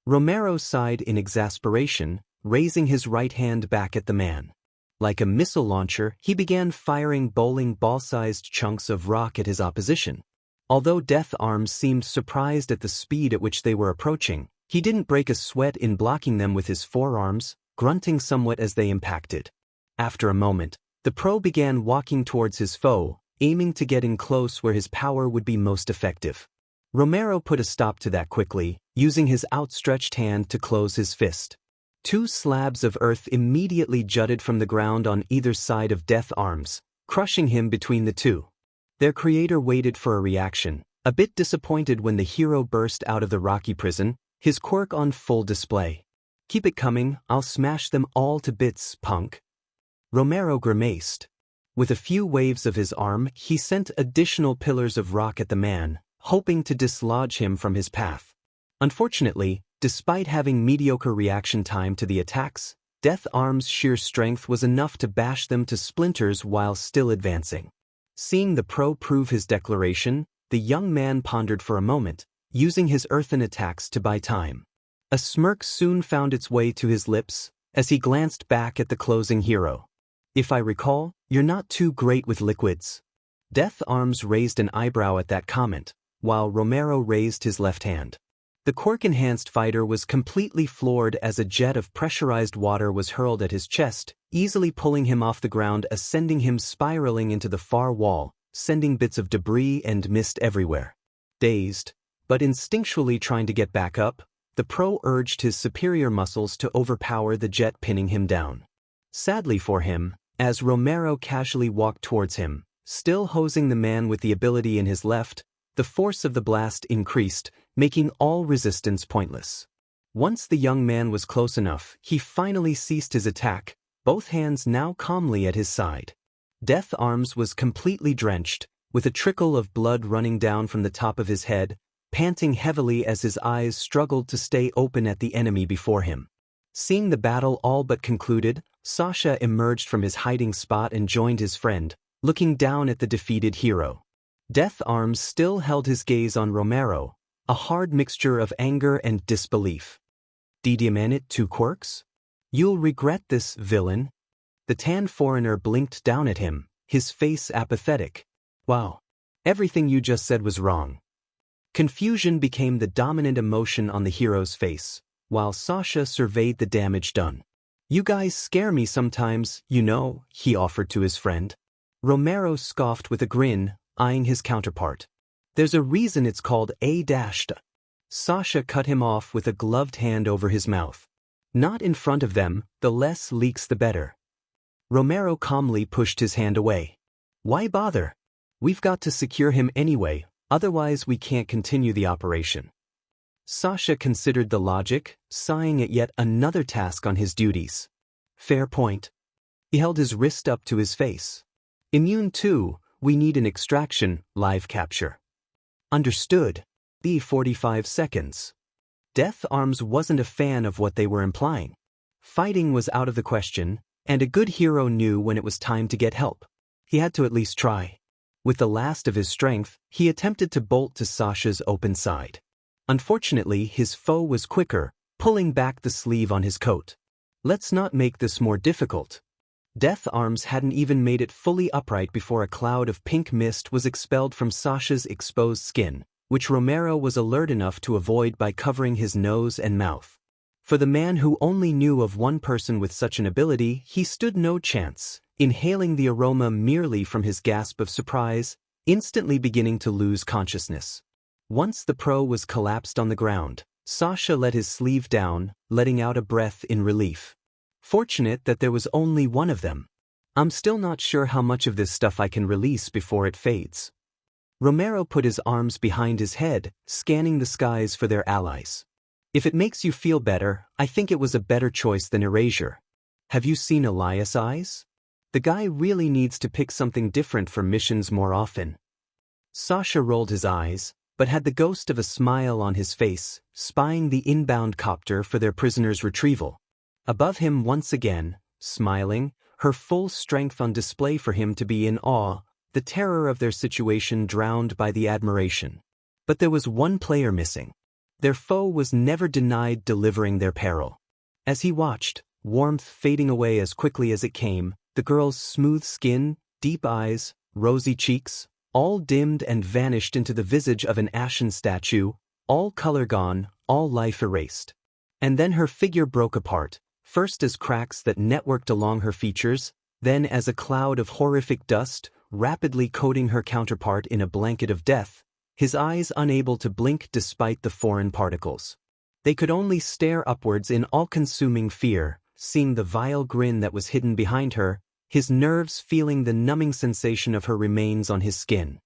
Romero sighed in exasperation, raising his right hand back at the man. Like a missile launcher, he began firing bowling ball-sized chunks of rock at his opposition. Although Death Arms seemed surprised at the speed at which they were approaching, he didn't break a sweat in blocking them with his forearms, grunting somewhat as they impacted. After a moment, the pro began walking towards his foe, aiming to get in close where his power would be most effective. Romero put a stop to that quickly, using his outstretched hand to close his fist. Two slabs of earth immediately jutted from the ground on either side of Death Arms, crushing him between the two. Their creator waited for a reaction, a bit disappointed when the hero burst out of the rocky prison, his quirk on full display. "Keep it coming, I'll smash them all to bits, punk." Romero grimaced. With a few waves of his arm, he sent additional pillars of rock at the man, hoping to dislodge him from his path. Unfortunately, despite having mediocre reaction time to the attacks, Death Arms' sheer strength was enough to bash them to splinters while still advancing. Seeing the pro prove his declaration, the young man pondered for a moment, using his earthen attacks to buy time. A smirk soon found its way to his lips as he glanced back at the closing hero. "If I recall, you're not too great with liquids." Death Arms raised an eyebrow at that comment, while Romero raised his left hand. The quirk-enhanced fighter was completely floored as a jet of pressurized water was hurled at his chest, easily pulling him off the ground and sending him spiraling into the far wall, sending bits of debris and mist everywhere. Dazed, but instinctually trying to get back up, the pro urged his superior muscles to overpower the jet, pinning him down. Sadly for him, as Romero casually walked towards him, still hosing the man with the ability in his left, the force of the blast increased, making all resistance pointless. Once the young man was close enough, he finally ceased his attack, both hands now calmly at his side. Death Arms was completely drenched, with a trickle of blood running down from the top of his head, panting heavily as his eyes struggled to stay open at the enemy before him. Seeing the battle all but concluded, Sasha emerged from his hiding spot and joined his friend, looking down at the defeated hero. Death Arms still held his gaze on Romero, a hard mixture of anger and disbelief. "Did you man it to Quirks? You'll regret this, villain." The tan foreigner blinked down at him, his face apathetic. "Wow. Everything you just said was wrong." Confusion became the dominant emotion on the hero's face, while Sasha surveyed the damage done. "You guys scare me sometimes, you know," he offered to his friend. Romero scoffed with a grin, eyeing his counterpart. "There's a reason it's called A-. Sasha cut him off with a gloved hand over his mouth. "Not in front of them, the less leaks the better." Romero calmly pushed his hand away. "Why bother? We've got to secure him anyway, otherwise we can't continue the operation." Sasha considered the logic, sighing at yet another task on his duties. "Fair point." He held his wrist up to his face. "Immune too, we need an extraction, live capture." "Understood." The 45 seconds. Death Arms wasn't a fan of what they were implying. Fighting was out of the question, and a good hero knew when it was time to get help. He had to at least try. With the last of his strength, he attempted to bolt to Sasha's open side. Unfortunately, his foe was quicker, pulling back the sleeve on his coat. "Let's not make this more difficult." Death Arms hadn't even made it fully upright before a cloud of pink mist was expelled from Sasha's exposed skin, which Romero was alert enough to avoid by covering his nose and mouth. For the man who only knew of one person with such an ability, he stood no chance, inhaling the aroma merely from his gasp of surprise, instantly beginning to lose consciousness. Once the pro was collapsed on the ground, Sasha let his sleeve down, letting out a breath in relief. Fortunate that there was only one of them. "I'm still not sure how much of this stuff I can release before it fades." Romero put his arms behind his head, scanning the skies for their allies. "If it makes you feel better, I think it was a better choice than erasure. Have you seen Elias' eyes? The guy really needs to pick something different for missions more often." Sasha rolled his eyes, but had the ghost of a smile on his face, spying the inbound copter for their prisoner's retrieval. Above him once again, smiling, her full strength on display for him to be in awe, the terror of their situation drowned by the admiration. But there was one player missing. Their foe was never denied delivering their peril. As he watched, warmth fading away as quickly as it came, the girl's smooth skin, deep eyes, rosy cheeks, all dimmed and vanished into the visage of an ashen statue, all color gone, all life erased. And then her figure broke apart, first as cracks that networked along her features, then as a cloud of horrific dust, rapidly coating her counterpart in a blanket of death, his eyes unable to blink despite the foreign particles. They could only stare upwards in all-consuming fear, seeing the vile grin that was hidden behind her, his nerves feeling the numbing sensation of her remains on his skin.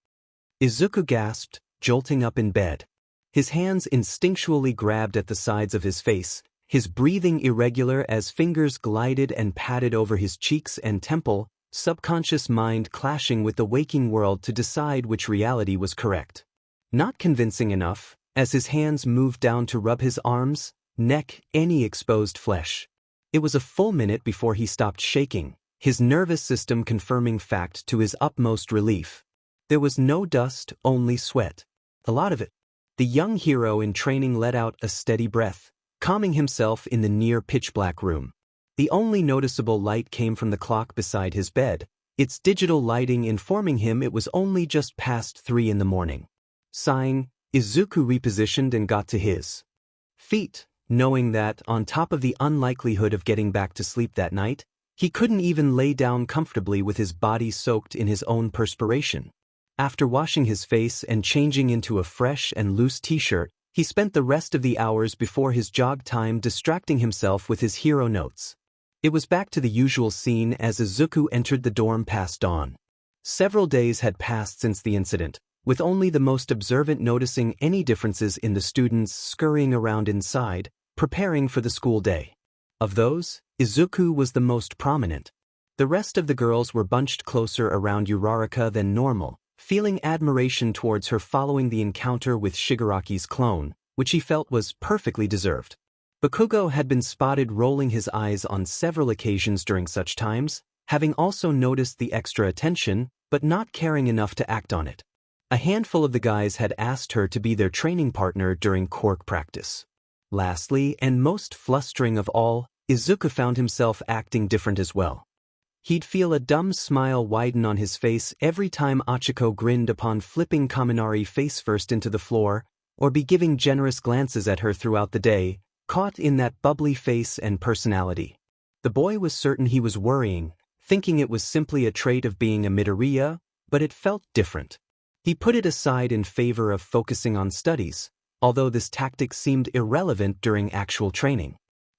Izuku gasped, jolting up in bed. His hands instinctually grabbed at the sides of his face, his breathing irregular as fingers glided and patted over his cheeks and temple, subconscious mind clashing with the waking world to decide which reality was correct. Not convincing enough, as his hands moved down to rub his arms, neck, any exposed flesh. It was a full minute before he stopped shaking, his nervous system confirming fact to his utmost relief. There was no dust, only sweat. A lot of it. The young hero in training let out a steady breath, calming himself in the near pitch-black room. The only noticeable light came from the clock beside his bed, its digital lighting informing him it was only just past 3 in the morning. Sighing, Izuku repositioned and got to his feet, knowing that, on top of the unlikelihood of getting back to sleep that night, he couldn't even lay down comfortably with his body soaked in his own perspiration. After washing his face and changing into a fresh and loose t-shirt, he spent the rest of the hours before his jog time distracting himself with his hero notes. It was back to the usual scene as Izuku entered the dorm past dawn. Several days had passed since the incident, with only the most observant noticing any differences in the students scurrying around inside, preparing for the school day. Of those, Izuku was the most prominent. The rest of the girls were bunched closer around Uraraka than normal, feeling admiration towards her following the encounter with Shigaraki's clone, which he felt was perfectly deserved. Bakugo had been spotted rolling his eyes on several occasions during such times, having also noticed the extra attention, but not caring enough to act on it. A handful of the guys had asked her to be their training partner during quirk practice. Lastly, and most flustering of all, Izuku found himself acting different as well. He'd feel a dumb smile widen on his face every time Achiko grinned upon flipping Kaminari face first into the floor, or be giving generous glances at her throughout the day, caught in that bubbly face and personality. The boy was certain he was worrying, thinking it was simply a trait of being a Midoriya, but it felt different. He put it aside in favor of focusing on studies, although this tactic seemed irrelevant during actual training.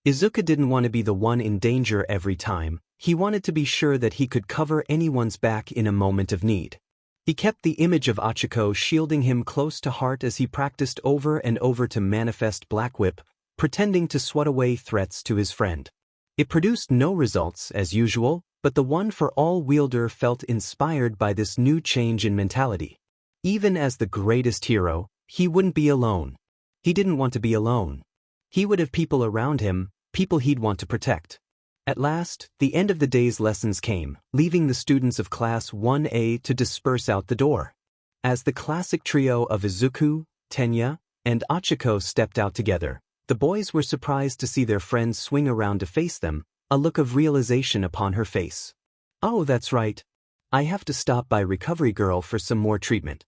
Izuku didn't want to be the one in danger every time, he wanted to be sure that he could cover anyone's back in a moment of need. He kept the image of Achiko shielding him close to heart as he practiced over and over to manifest Black Whip, pretending to swat away threats to his friend. It produced no results, as usual, but the one-for-all wielder felt inspired by this new change in mentality. Even as the greatest hero, he wouldn't be alone. He didn't want to be alone. He would have people around him, people he'd want to protect. At last, the end of the day's lessons came, leaving the students of Class 1A to disperse out the door. As the classic trio of Izuku, Tenya, and Achiko stepped out together, the boys were surprised to see their friends swing around to face them, a look of realization upon her face. "Oh, that's right. I have to stop by Recovery Girl for some more treatment."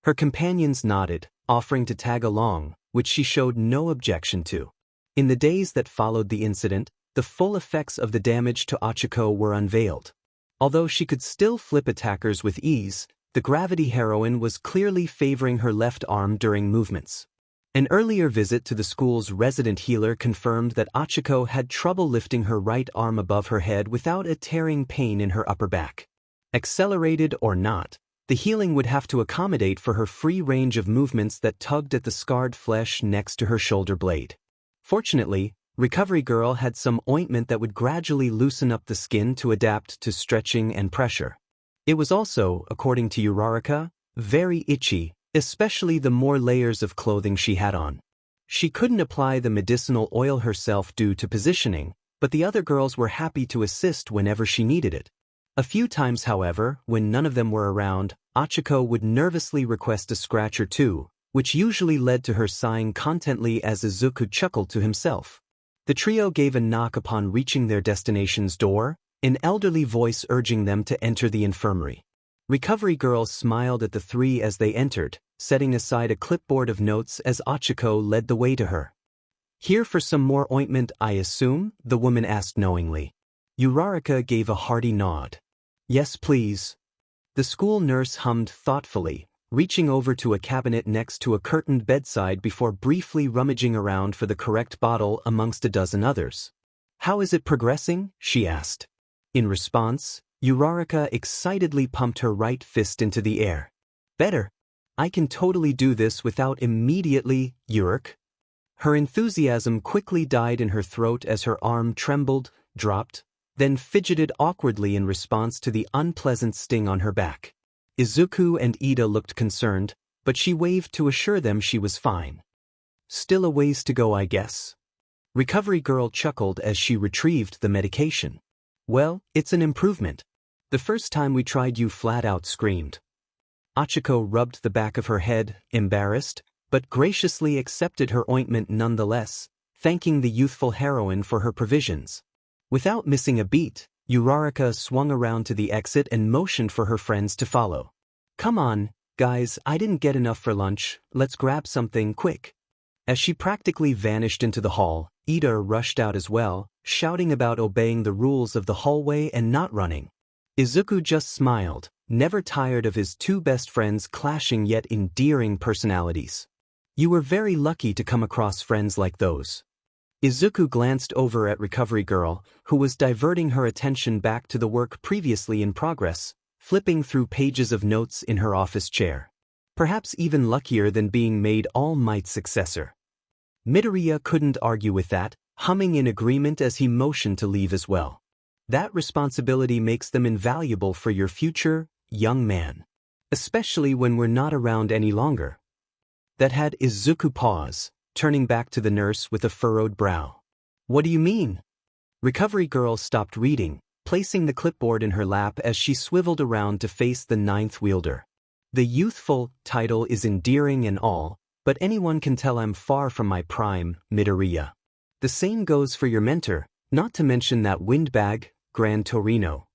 Her companions nodded, offering to tag along, which she showed no objection to. In the days that followed the incident, the full effects of the damage to Achiko were unveiled. Although she could still flip attackers with ease, the gravity heroine was clearly favoring her left arm during movements. An earlier visit to the school's resident healer confirmed that Achiko had trouble lifting her right arm above her head without a tearing pain in her upper back. Accelerated or not, the healing would have to accommodate for her free range of movements that tugged at the scarred flesh next to her shoulder blade. Fortunately, Recovery Girl had some ointment that would gradually loosen up the skin to adapt to stretching and pressure. It was also, according to Uraraka, very itchy, especially the more layers of clothing she had on. She couldn't apply the medicinal oil herself due to positioning, but the other girls were happy to assist whenever she needed it. A few times, however, when none of them were around, Achiko would nervously request a scratch or two, which usually led to her sighing contently as Izuku chuckled to himself. The trio gave a knock upon reaching their destination's door, an elderly voice urging them to enter the infirmary. Recovery Girl smiled at the three as they entered, setting aside a clipboard of notes as Ochako led the way to her. "Here for some more ointment, I assume?" the woman asked knowingly. Uraraka gave a hearty nod. "Yes, please." The school nurse hummed thoughtfully, reaching over to a cabinet next to a curtained bedside before briefly rummaging around for the correct bottle amongst a dozen others. "How is it progressing?" she asked. In response, Uraraka excitedly pumped her right fist into the air. "Better. I can totally do this without immediately, Urk." Her enthusiasm quickly died in her throat as her arm trembled, dropped, then fidgeted awkwardly in response to the unpleasant sting on her back. Izuku and Ida looked concerned, but she waved to assure them she was fine. "Still a ways to go, I guess." Recovery Girl chuckled as she retrieved the medication. "Well, it's an improvement. The first time we tried you flat out screamed." Ochako rubbed the back of her head, embarrassed, but graciously accepted her ointment nonetheless, thanking the youthful heroine for her provisions. Without missing a beat, Uraraka swung around to the exit and motioned for her friends to follow. "Come on, guys, I didn't get enough for lunch, let's grab something quick." As she practically vanished into the hall, Ida rushed out as well, shouting about obeying the rules of the hallway and not running. Izuku just smiled, never tired of his two best friends' clashing yet endearing personalities. "You were very lucky to come across friends like those." Izuku glanced over at Recovery Girl, who was diverting her attention back to the work previously in progress, flipping through pages of notes in her office chair. Perhaps even luckier than being made All Might's successor. Midoriya couldn't argue with that, humming in agreement as he motioned to leave as well. "That responsibility makes them invaluable for your future, young man. Especially when we're not around any longer." That had Izuku pause, turning back to the nurse with a furrowed brow. "What do you mean?" Recovery Girl stopped reading, placing the clipboard in her lap as she swiveled around to face the ninth wielder. "The youthful title is endearing and all, but anyone can tell I'm far from my prime, Midoriya. The same goes for your mentor, not to mention that windbag, Gran Torino."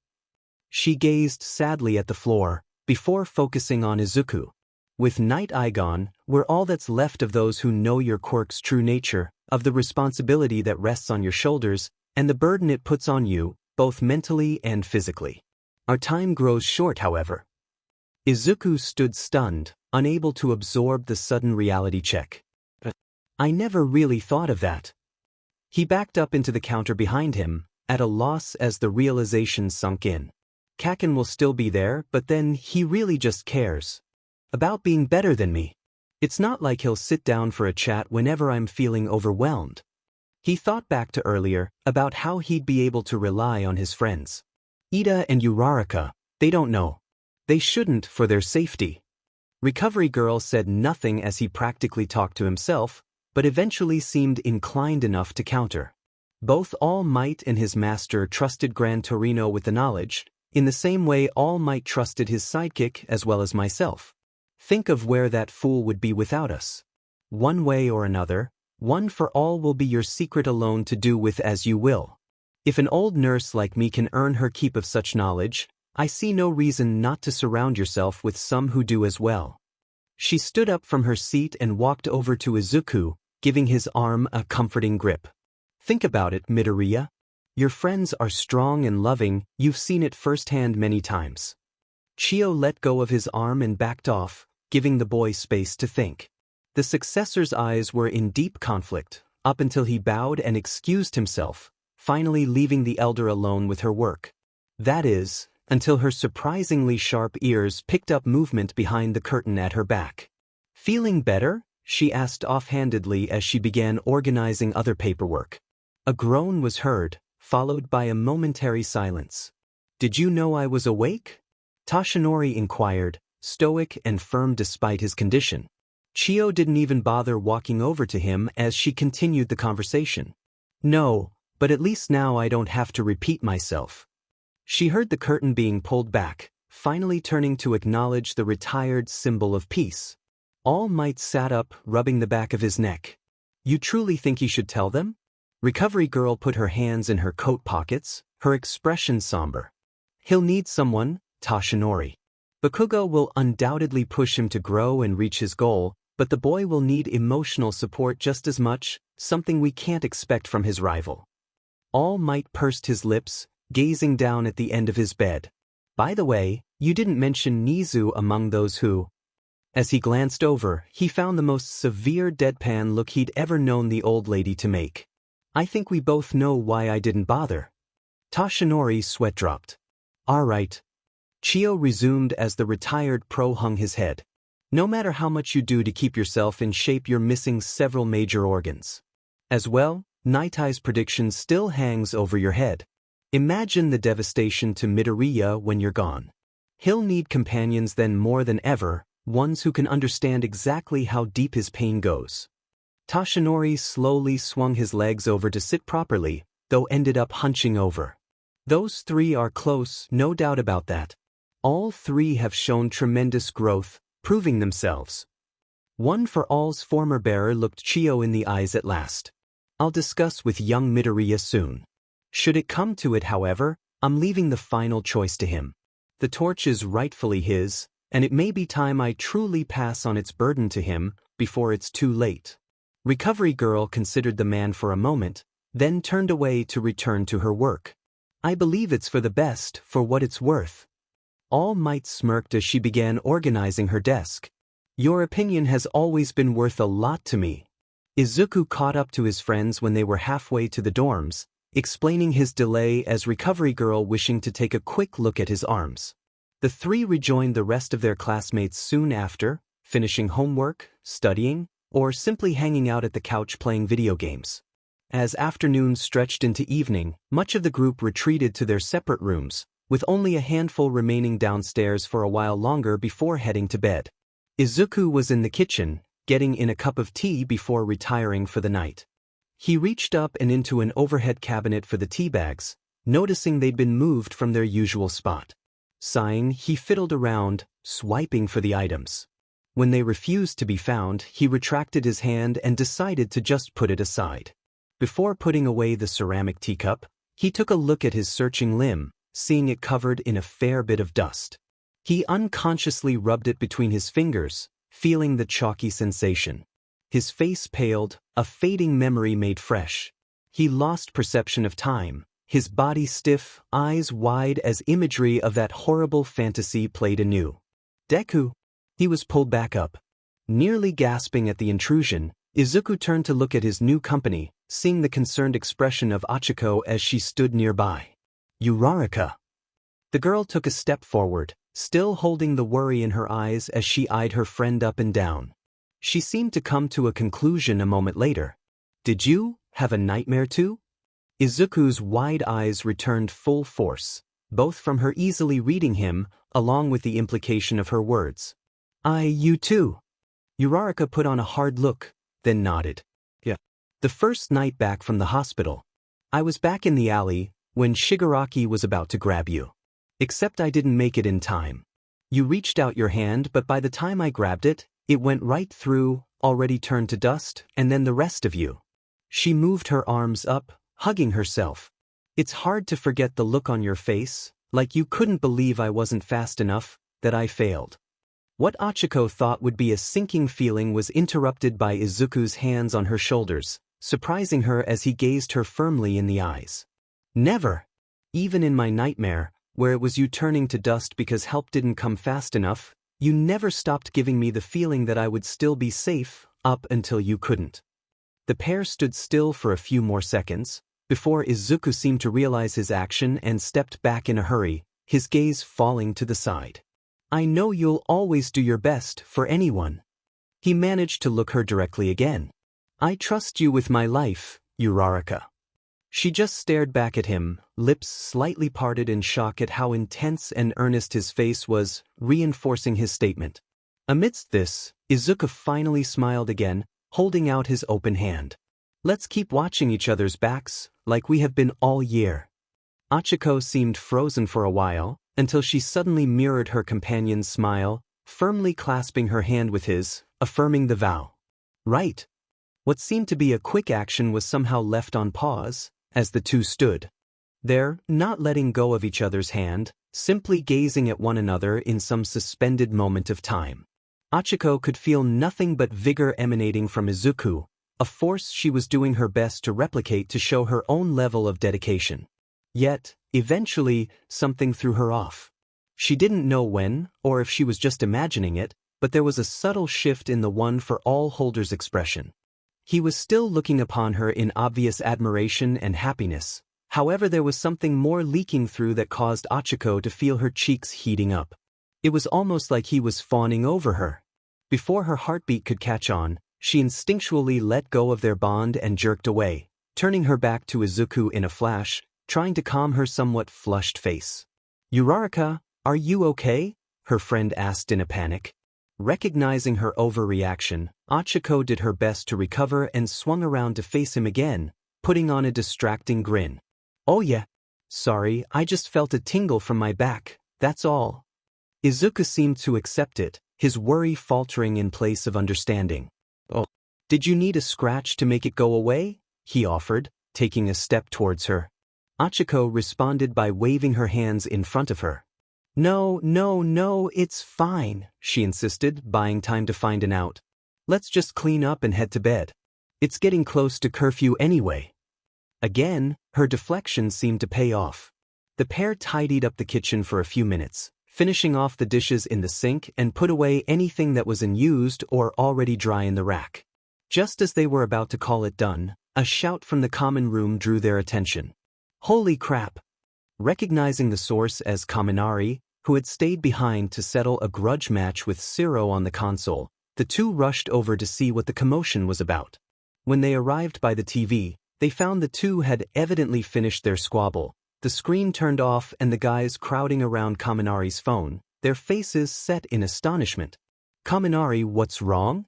She gazed sadly at the floor, before focusing on Izuku. "With Night Eye gone, we're all that's left of those who know your quirk's true nature, of the responsibility that rests on your shoulders, and the burden it puts on you, both mentally and physically. Our time grows short, however." Izuku stood stunned, unable to absorb the sudden reality check. "I never really thought of that." He backed up into the counter behind him, at a loss as the realization sunk in. Kaken will still be there, but then he really just cares about being better than me. It's not like he'll sit down for a chat whenever I'm feeling overwhelmed. He thought back to earlier, about how he'd be able to rely on his friends. Ida and Uraraka, they don't know. They shouldn't for their safety. Recovery Girl said nothing as he practically talked to himself, but eventually seemed inclined enough to counter. Both All Might and his master trusted Gran Torino with the knowledge, in the same way All Might trusted his sidekick as well as myself. Think of where that fool would be without us. One way or another, One for All will be your secret alone to do with as you will. If an old nurse like me can earn her keep of such knowledge, I see no reason not to surround yourself with some who do as well. She stood up from her seat and walked over to Izuku, giving his arm a comforting grip. Think about it, Midoriya. Your friends are strong and loving, you've seen it firsthand many times. Chio let go of his arm and backed off, giving the boy space to think. The successor's eyes were in deep conflict, up until he bowed and excused himself, finally leaving the elder alone with her work. That is, until her surprisingly sharp ears picked up movement behind the curtain at her back. "Feeling better?" she asked offhandedly as she began organizing other paperwork. A groan was heard, followed by a momentary silence. "Did you know I was awake?" Toshinori inquired, stoic and firm despite his condition. Chio didn't even bother walking over to him as she continued the conversation. "No, but at least now I don't have to repeat myself." She heard the curtain being pulled back, finally turning to acknowledge the retired symbol of peace. All Might sat up, rubbing the back of his neck. "You truly think he should tell them?" Recovery Girl put her hands in her coat pockets, her expression somber. "He'll need someone, Toshinori. Bakugo will undoubtedly push him to grow and reach his goal, but the boy will need emotional support just as much, something we can't expect from his rival. All Might pursed his lips, gazing down at the end of his bed. By the way, you didn't mention Nizu among those who... As he glanced over, he found the most severe deadpan look he'd ever known the old lady to make. I think we both know why I didn't bother. Toshinori's sweat dropped. Alright. Chio resumed as the retired pro hung his head. No matter how much you do to keep yourself in shape, you're missing several major organs. As well, Nightai's prediction still hangs over your head. Imagine the devastation to Midoriya when you're gone. He'll need companions then more than ever, ones who can understand exactly how deep his pain goes. Toshinori slowly swung his legs over to sit properly, though ended up hunching over. Those three are close, no doubt about that. All three have shown tremendous growth, proving themselves. One for All's former bearer looked Chio in the eyes at last. I'll discuss with young Midoriya soon. Should it come to it, however, I'm leaving the final choice to him. The torch is rightfully his, and it may be time I truly pass on its burden to him, before it's too late. Recovery Girl considered the man for a moment, then turned away to return to her work. I believe it's for the best, for what it's worth. All Might smirked as she began organizing her desk. Your opinion has always been worth a lot to me. Izuku caught up to his friends when they were halfway to the dorms, explaining his delay as Recovery Girl wishing to take a quick look at his arms. The three rejoined the rest of their classmates soon after, finishing homework, studying, or simply hanging out at the couch playing video games. As afternoon stretched into evening, much of the group retreated to their separate rooms, with only a handful remaining downstairs for a while longer before heading to bed. Izuku was in the kitchen, getting in a cup of tea before retiring for the night. He reached up and into an overhead cabinet for the tea bags, noticing they'd been moved from their usual spot. Sighing, he fiddled around, swiping for the items. When they refused to be found, he retracted his hand and decided to just put it aside. Before putting away the ceramic teacup, he took a look at his searching limb, seeing it covered in a fair bit of dust. He unconsciously rubbed it between his fingers, feeling the chalky sensation. His face paled, a fading memory made fresh. He lost perception of time, his body stiff, eyes wide as imagery of that horrible fantasy played anew. Deku! He was pulled back up. Nearly gasping at the intrusion, Izuku turned to look at his new company, seeing the concerned expression of Achiko as she stood nearby. Uraraka! The girl took a step forward, still holding the worry in her eyes as she eyed her friend up and down. She seemed to come to a conclusion a moment later. Did you have a nightmare too? Izuku's wide eyes returned full force, both from her easily reading him, along with the implication of her words. You too. Uraraka put on a hard look, then nodded. Yeah. The first night back from the hospital. I was back in the alley, when Shigaraki was about to grab you. Except I didn't make it in time. You reached out your hand, but by the time I grabbed it, it went right through, already turned to dust, and then the rest of you. She moved her arms up, hugging herself. It's hard to forget the look on your face, like you couldn't believe I wasn't fast enough, that I failed. What Achiko thought would be a sinking feeling was interrupted by Izuku's hands on her shoulders, surprising her as he gazed her firmly in the eyes. Never! Even in my nightmare, where it was you turning to dust because help didn't come fast enough, you never stopped giving me the feeling that I would still be safe, up until you couldn't. The pair stood still for a few more seconds, before Izuku seemed to realize his action and stepped back in a hurry, his gaze falling to the side. I know you'll always do your best for anyone. He managed to look her directly again. I trust you with my life, Uraraka. She just stared back at him, lips slightly parted in shock at how intense and earnest his face was, reinforcing his statement. Amidst this, Izuku finally smiled again, holding out his open hand. Let's keep watching each other's backs, like we have been all year. Achiko seemed frozen for a while, until she suddenly mirrored her companion's smile, firmly clasping her hand with his, affirming the vow. Right. What seemed to be a quick action was somehow left on pause, as the two stood there, not letting go of each other's hand, simply gazing at one another in some suspended moment of time. Achiko could feel nothing but vigor emanating from Izuku, a force she was doing her best to replicate to show her own level of dedication. Yet, eventually, something threw her off. She didn't know when, or if she was just imagining it, but there was a subtle shift in the one-for-all-holder's expression. He was still looking upon her in obvious admiration and happiness. However, there was something more leaking through that caused Achiko to feel her cheeks heating up. It was almost like he was fawning over her. Before her heartbeat could catch on, she instinctually let go of their bond and jerked away, turning her back to Izuku in a flash, trying to calm her somewhat flushed face. "Uraraka, are you okay?" her friend asked in a panic. Recognizing her overreaction, Achiko did her best to recover and swung around to face him again, putting on a distracting grin. "Oh yeah. Sorry, I just felt a tingle from my back, that's all." Izuku seemed to accept it, his worry faltering in place of understanding. "Oh, did you need a scratch to make it go away?" he offered, taking a step towards her. Achiko responded by waving her hands in front of her. No, it's fine," she insisted, buying time to find an out. "Let's just clean up and head to bed. It's getting close to curfew anyway." Again, her deflection seemed to pay off. The pair tidied up the kitchen for a few minutes, finishing off the dishes in the sink and put away anything that was unused or already dry in the rack. Just as they were about to call it done, a shout from the common room drew their attention. "Holy crap!" Recognizing the source as Kaminari, who had stayed behind to settle a grudge match with Siro on the console, the two rushed over to see what the commotion was about. When they arrived by the TV, they found the two had evidently finished their squabble, the screen turned off and the guys crowding around Kaminari's phone, their faces set in astonishment. "Kaminari, what's wrong?"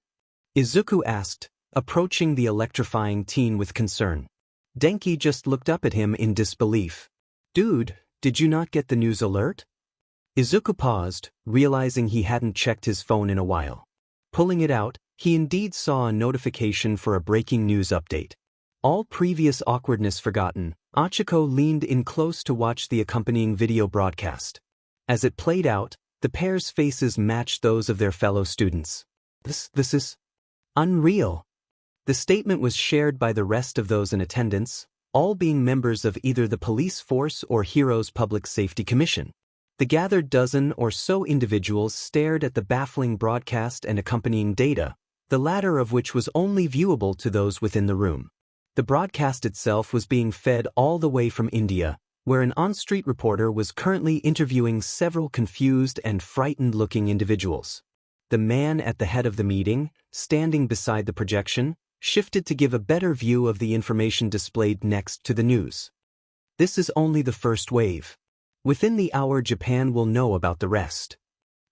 Izuku asked, approaching the electrifying teen with concern. Denki just looked up at him in disbelief. "Dude, did you not get the news alert?" Izuku paused, realizing he hadn't checked his phone in a while. Pulling it out, he indeed saw a notification for a breaking news update. All previous awkwardness forgotten, Achiko leaned in close to watch the accompanying video broadcast. As it played out, the pair's faces matched those of their fellow students. This is unreal." The statement was shared by the rest of those in attendance, all being members of either the police force or Heroes Public Safety Commission. The gathered dozen or so individuals stared at the baffling broadcast and accompanying data, the latter of which was only viewable to those within the room. The broadcast itself was being fed all the way from India, where an on-street reporter was currently interviewing several confused and frightened-looking individuals. The man at the head of the meeting, standing beside the projection, shifted to give a better view of the information displayed next to the news. "This is only the first wave. Within the hour, Japan will know about the rest."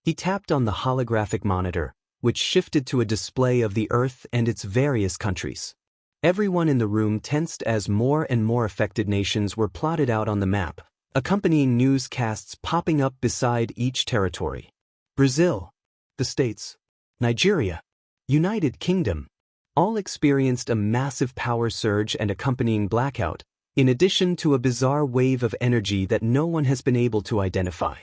He tapped on the holographic monitor, which shifted to a display of the Earth and its various countries. Everyone in the room tensed as more and more affected nations were plotted out on the map, accompanying newscasts popping up beside each territory. Brazil, the States, Nigeria, United Kingdom, all experienced a massive power surge and accompanying blackout, in addition to a bizarre wave of energy that no one has been able to identify.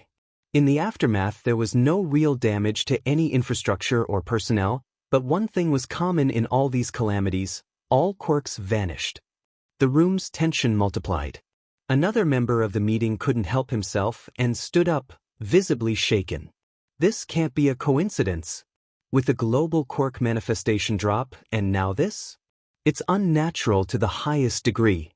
In the aftermath, there was no real damage to any infrastructure or personnel, but one thing was common in all these calamities: all quirks vanished. The room's tension multiplied. Another member of the meeting couldn't help himself and stood up, visibly shaken. "This can't be a coincidence. With the global quirk manifestation drop, and now this? It's unnatural to the highest degree."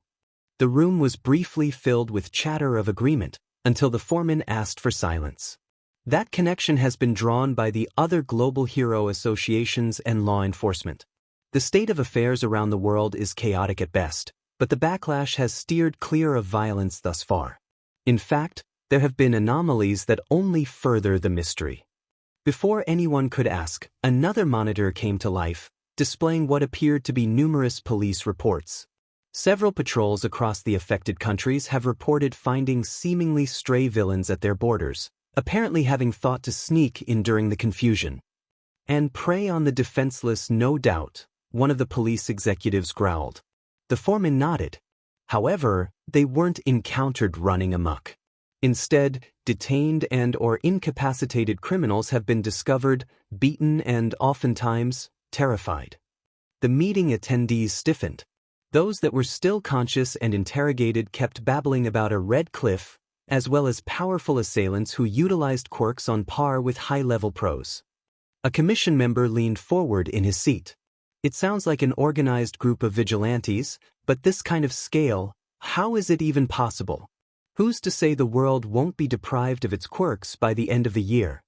The room was briefly filled with chatter of agreement, until the foreman asked for silence. That connection has been drawn by the other global hero associations and law enforcement. The state of affairs around the world is chaotic at best, but the backlash has steered clear of violence thus far. In fact, there have been anomalies that only further the mystery. Before anyone could ask, another monitor came to life, displaying what appeared to be numerous police reports. Several patrols across the affected countries have reported finding seemingly stray villains at their borders, apparently having thought to sneak in during the confusion. "And prey on the defenseless, no doubt," one of the police executives growled. The foreman nodded. However, they weren't encountered running amok. Instead, detained and/or incapacitated criminals have been discovered, beaten and oftentimes terrified. The meeting attendees stiffened. Those that were still conscious and interrogated kept babbling about a red cliff, as well as powerful assailants who utilized quirks on par with high-level pros. A commission member leaned forward in his seat. It sounds like an organized group of vigilantes, but this kind of scale, how is it even possible? Who's to say the world won't be deprived of its quirks by the end of the year?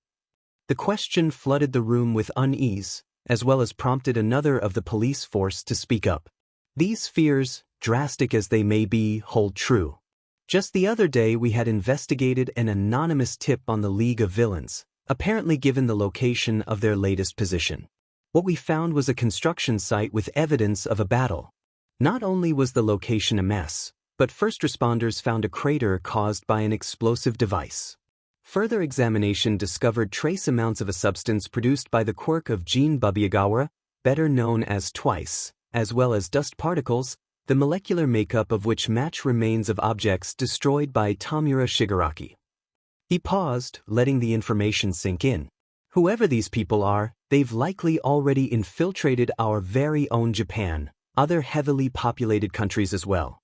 The question flooded the room with unease, as well as prompted another of the police force to speak up. These fears, drastic as they may be, hold true. Just the other day we had investigated an anonymous tip on the League of Villains, apparently given the location of their latest position. What we found was a construction site with evidence of a battle. Not only was the location a mess, but first responders found a crater caused by an explosive device. Further examination discovered trace amounts of a substance produced by the quirk of Jean Bubiagawa, better known as Twice, as well as dust particles, the molecular makeup of which match remains of objects destroyed by Tamura Shigaraki. He paused, letting the information sink in. Whoever these people are, they've likely already infiltrated our very own Japan, other heavily populated countries as well.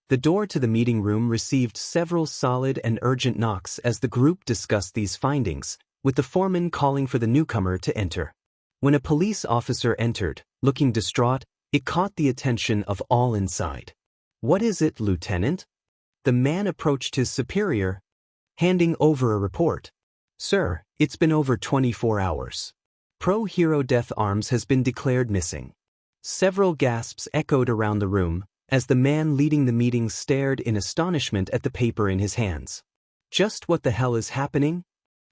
The door to the meeting room received several solid and urgent knocks as the group discussed these findings, with the foreman calling for the newcomer to enter. When a police officer entered, looking distraught, it caught the attention of all inside. "What is it, Lieutenant?" The man approached his superior, handing over a report. "Sir, it's been over 24 hours. Pro-hero Death Arms has been declared missing." Several gasps echoed around the room, as the man leading the meeting stared in astonishment at the paper in his hands. Just what the hell is happening?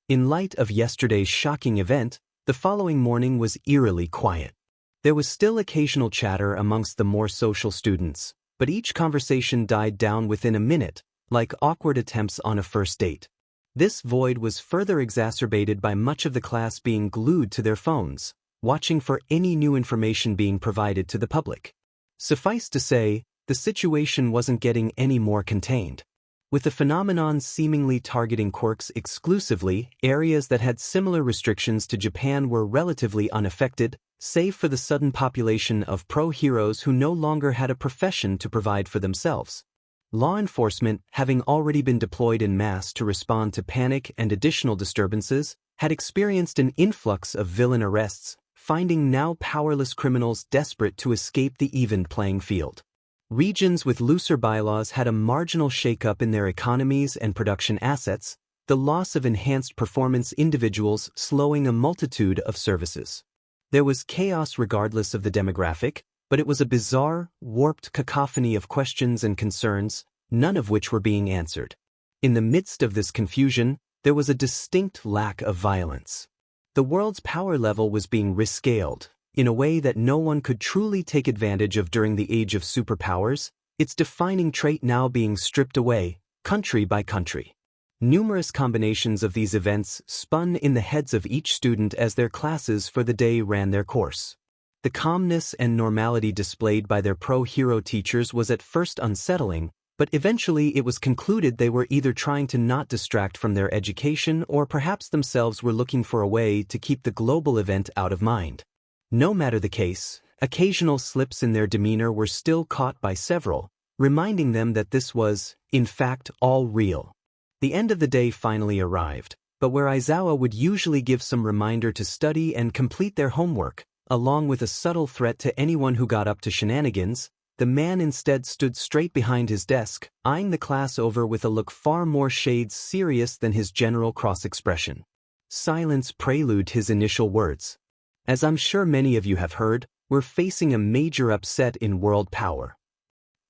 In light of yesterday's shocking event, the following morning was eerily quiet. There was still occasional chatter amongst the more social students, but each conversation died down within a minute, like awkward attempts on a first date. This void was further exacerbated by much of the class being glued to their phones, watching for any new information being provided to the public. Suffice to say, the situation wasn't getting any more contained. With the phenomenon seemingly targeting quirks exclusively, areas that had similar restrictions to Japan were relatively unaffected, save for the sudden population of pro-heroes who no longer had a profession to provide for themselves. Law enforcement, having already been deployed en masse to respond to panic and additional disturbances, had experienced an influx of villain arrests, finding now powerless criminals desperate to escape the even playing field. Regions with looser bylaws had a marginal shakeup in their economies and production assets, the loss of enhanced performance individuals slowing a multitude of services. There was chaos regardless of the demographic, but it was a bizarre, warped cacophony of questions and concerns, none of which were being answered. In the midst of this confusion, there was a distinct lack of violence. The world's power level was being rescaled, in a way that no one could truly take advantage of during the age of superpowers, its defining trait now being stripped away, country by country. Numerous combinations of these events spun in the heads of each student as their classes for the day ran their course. The calmness and normality displayed by their pro-hero teachers was at first unsettling, but eventually it was concluded they were either trying to not distract from their education or perhaps themselves were looking for a way to keep the global event out of mind. No matter the case, occasional slips in their demeanor were still caught by several, reminding them that this was, in fact, all real. The end of the day finally arrived, but where Aizawa would usually give some reminder to study and complete their homework, along with a subtle threat to anyone who got up to shenanigans, the man instead stood straight behind his desk, eyeing the class over with a look far more shades serious than his general cross-expression. Silence preluded his initial words. As I'm sure many of you have heard, we're facing a major upset in world power.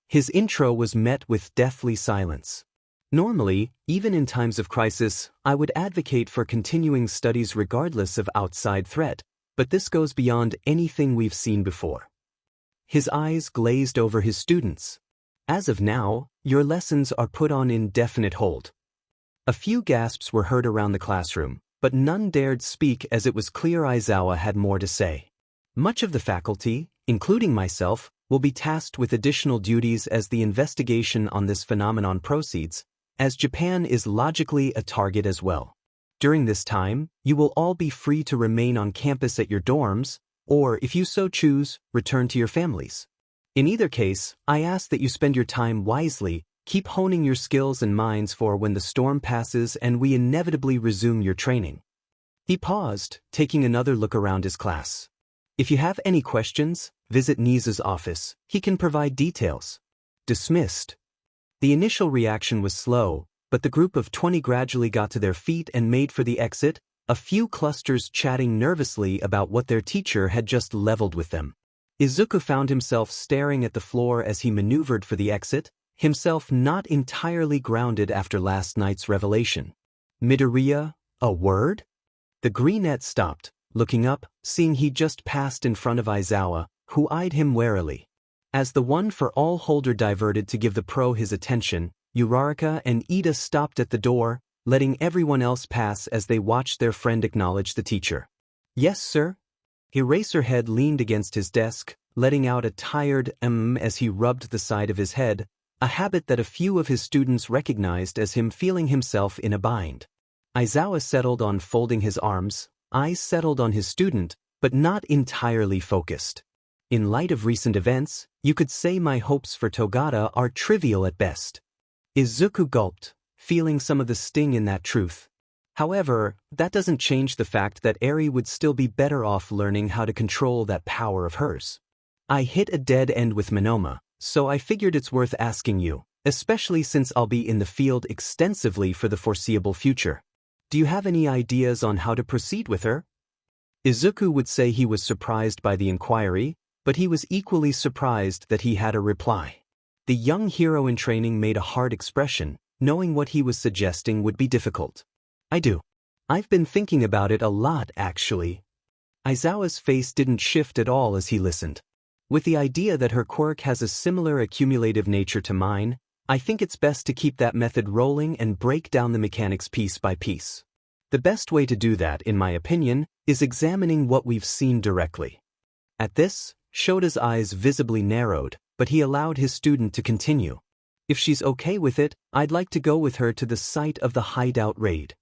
His intro was met with deathly silence. Normally, even in times of crisis, I would advocate for continuing studies regardless of outside threat, but this goes beyond anything we've seen before. His eyes glazed over his students. As of now, your lessons are put on indefinite hold. A few gasps were heard around the classroom, but none dared speak as it was clear Aizawa had more to say. Much of the faculty, including myself, will be tasked with additional duties as the investigation on this phenomenon proceeds, as Japan is logically a target as well. During this time, you will all be free to remain on campus at your dorms, or if you so choose, return to your families. In either case, I ask that you spend your time wisely, keep honing your skills and minds for when the storm passes and we inevitably resume your training. He paused, taking another look around his class. If you have any questions, visit Nisa's office. He can provide details. Dismissed. The initial reaction was slow, but the group of 20 gradually got to their feet and made for the exit, a few clusters chatting nervously about what their teacher had just leveled with them. Izuku found himself staring at the floor as he maneuvered for the exit, himself not entirely grounded after last night's revelation. Midoriya, a word? The greenette stopped, looking up, seeing he just passed in front of Aizawa, who eyed him warily. As the one-for-all holder diverted to give the pro his attention, Uraraka and Ida stopped at the door, letting everyone else pass as they watched their friend acknowledge the teacher. Yes, sir? Eraserhead leaned against his desk, letting out a tired as he rubbed the side of his head, a habit that a few of his students recognized as him feeling himself in a bind. Aizawa settled on folding his arms, eyes settled on his student, but not entirely focused. In light of recent events, you could say my hopes for Togata are trivial at best. Izuku gulped, feeling some of the sting in that truth. However, that doesn't change the fact that Eri would still be better off learning how to control that power of hers. I hit a dead end with Monoma, so I figured it's worth asking you, especially since I'll be in the field extensively for the foreseeable future. Do you have any ideas on how to proceed with her? Izuku would say he was surprised by the inquiry, but he was equally surprised that he had a reply. The young hero in training made a hard expression, knowing what he was suggesting would be difficult. I do. I've been thinking about it a lot, actually. Aizawa's face didn't shift at all as he listened. With the idea that her quirk has a similar accumulative nature to mine, I think it's best to keep that method rolling and break down the mechanics piece by piece. The best way to do that, in my opinion, is examining what we've seen directly. At this, Shota's eyes visibly narrowed, but he allowed his student to continue. If she's okay with it, I'd like to go with her to the site of the hideout raid.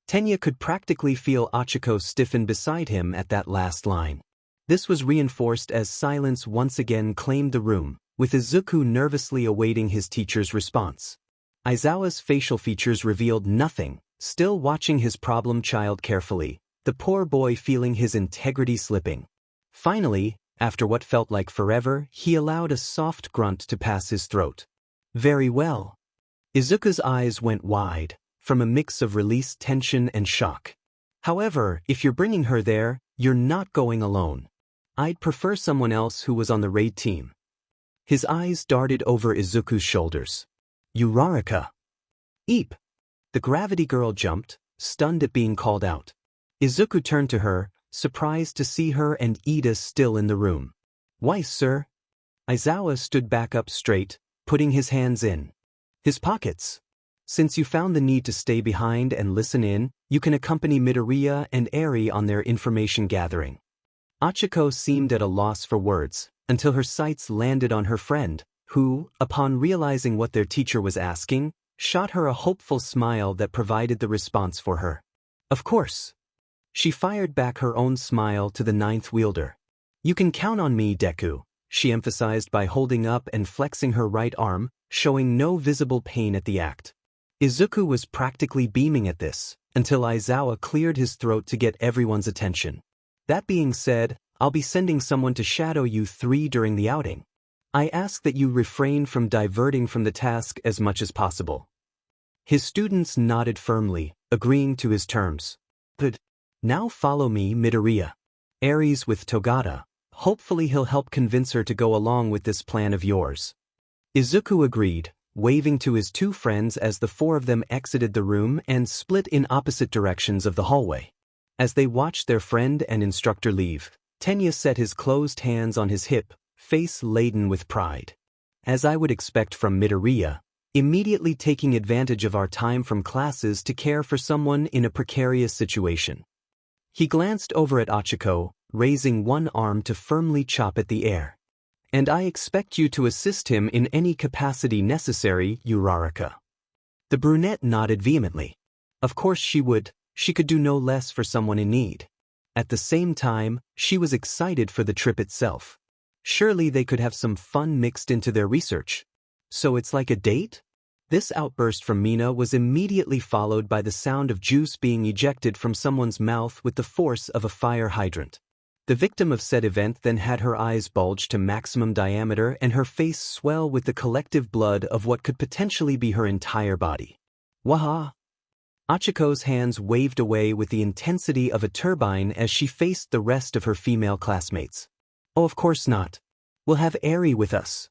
Tenya could practically feel Achiko stiffen beside him at that last line. This was reinforced as silence once again claimed the room, with Izuku nervously awaiting his teacher's response. Aizawa's facial features revealed nothing, still watching his problem child carefully, the poor boy feeling his integrity slipping. Finally, after what felt like forever, he allowed a soft grunt to pass his throat. Very well. Izuku's eyes went wide, from a mix of released tension and shock. However, if you're bringing her there, you're not going alone. I'd prefer someone else who was on the raid team. His eyes darted over Izuku's shoulders. Uraraka. Eep. The gravity girl jumped, stunned at being called out. Izuku turned to her, surprised to see her and Ida still in the room. Why, sir? Aizawa stood back up straight, putting his hands in his pockets. Since you found the need to stay behind and listen in, you can accompany Midoriya and Eri on their information gathering. Achiko seemed at a loss for words, until her sights landed on her friend, who, upon realizing what their teacher was asking, shot her a hopeful smile that provided the response for her. Of course. She fired back her own smile to the ninth wielder. You can count on me, Deku, she emphasized by holding up and flexing her right arm, showing no visible pain at the act. Izuku was practically beaming at this, until Aizawa cleared his throat to get everyone's attention. That being said, I'll be sending someone to shadow you three during the outing. I ask that you refrain from diverting from the task as much as possible. His students nodded firmly, agreeing to his terms. Good. Now follow me, Midoriya. Ares with Togata. Hopefully he'll help convince her to go along with this plan of yours. Izuku agreed, waving to his two friends as the four of them exited the room and split in opposite directions of the hallway. As they watched their friend and instructor leave, Tenya set his closed hands on his hip, face laden with pride. As I would expect from Midoriya, immediately taking advantage of our time from classes to care for someone in a precarious situation. He glanced over at Achiko, raising one arm to firmly chop at the air. And I expect you to assist him in any capacity necessary, Uraraka. The brunette nodded vehemently. Of course she would, she could do no less for someone in need. At the same time, she was excited for the trip itself. Surely they could have some fun mixed into their research. So it's like a date? This outburst from Mina was immediately followed by the sound of juice being ejected from someone's mouth with the force of a fire hydrant. The victim of said event then had her eyes bulge to maximum diameter and her face swell with the collective blood of what could potentially be her entire body. Waha! Achiko's hands waved away with the intensity of a turbine as she faced the rest of her female classmates. Oh, of course not. We'll have Eri with us.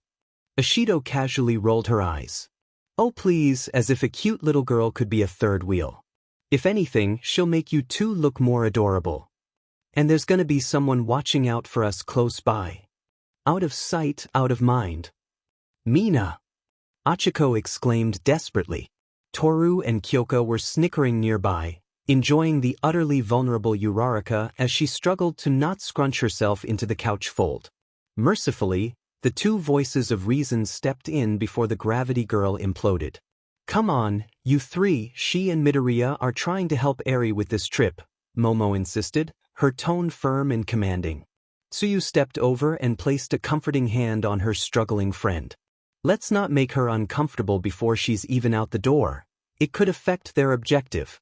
Ashido casually rolled her eyes. Oh please, as if a cute little girl could be a third wheel. If anything, she'll make you two look more adorable. And there's gonna be someone watching out for us close by. Out of sight, out of mind. Mina! Achiko exclaimed desperately. Toru and Kyoko were snickering nearby, enjoying the utterly vulnerable Uraraka as she struggled to not scrunch herself into the couch fold. Mercifully, the two voices of reason stepped in before the gravity girl imploded. Come on, you three, she and Midoriya are trying to help Eri with this trip, Momo insisted, her tone firm and commanding. Tsuyu stepped over and placed a comforting hand on her struggling friend. Let's not make her uncomfortable before she's even out the door. It could affect their objective.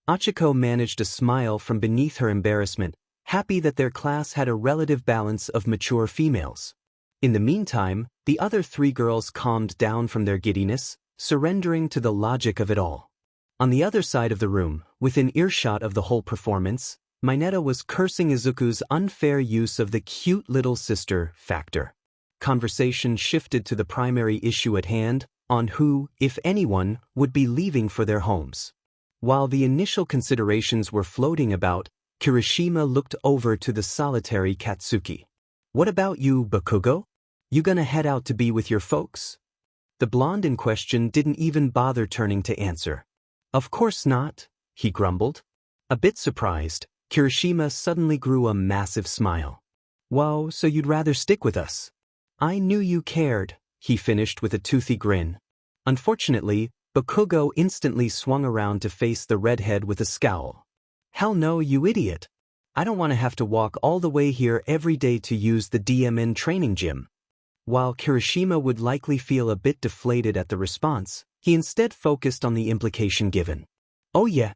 Achiko managed a smile from beneath her embarrassment, happy that their class had a relative balance of mature females. In the meantime, the other three girls calmed down from their giddiness, surrendering to the logic of it all. On the other side of the room, within earshot of the whole performance, Mineta was cursing Izuku's unfair use of the cute little sister factor. Conversation shifted to the primary issue at hand, on who, if anyone, would be leaving for their homes. While the initial considerations were floating about, Kirishima looked over to the solitary Katsuki. What about you, Bakugo? You gonna head out to be with your folks? The blonde in question didn't even bother turning to answer. Of course not, he grumbled. A bit surprised, Kirishima suddenly grew a massive smile. Whoa, so you'd rather stick with us? I knew you cared, he finished with a toothy grin. Unfortunately, Bakugo instantly swung around to face the redhead with a scowl. Hell no, you idiot. I don't want to have to walk all the way here every day to use the DMN training gym. While Kirishima would likely feel a bit deflated at the response, he instead focused on the implication given. Oh yeah,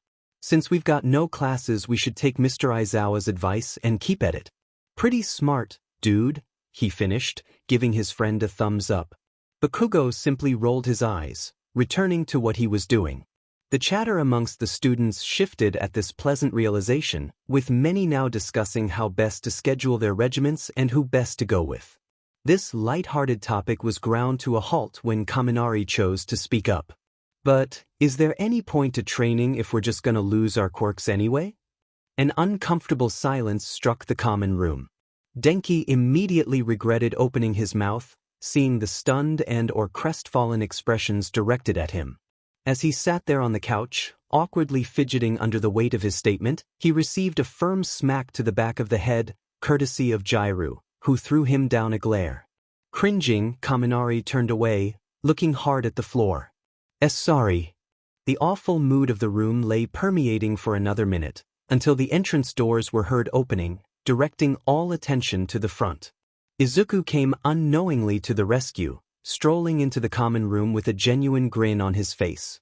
since we've got no classes we should take Mr. Aizawa's advice and keep at it. Pretty smart, dude, he finished, giving his friend a thumbs up. Bakugo simply rolled his eyes, returning to what he was doing. The chatter amongst the students shifted at this pleasant realization, with many now discussing how best to schedule their regiments and who best to go with. This light-hearted topic was ground to a halt when Kaminari chose to speak up. But, is there any point to training if we're just gonna lose our quirks anyway? An uncomfortable silence struck the common room. Denki immediately regretted opening his mouth, seeing the stunned and/or crestfallen expressions directed at him. As he sat there on the couch, awkwardly fidgeting under the weight of his statement, he received a firm smack to the back of the head, courtesy of Jairu, who threw him down a glare. Cringing, Kaminari turned away, looking hard at the floor. Sorry. The awful mood of the room lay permeating for another minute, until the entrance doors were heard opening, directing all attention to the front. Izuku came unknowingly to the rescue, strolling into the common room with a genuine grin on his face.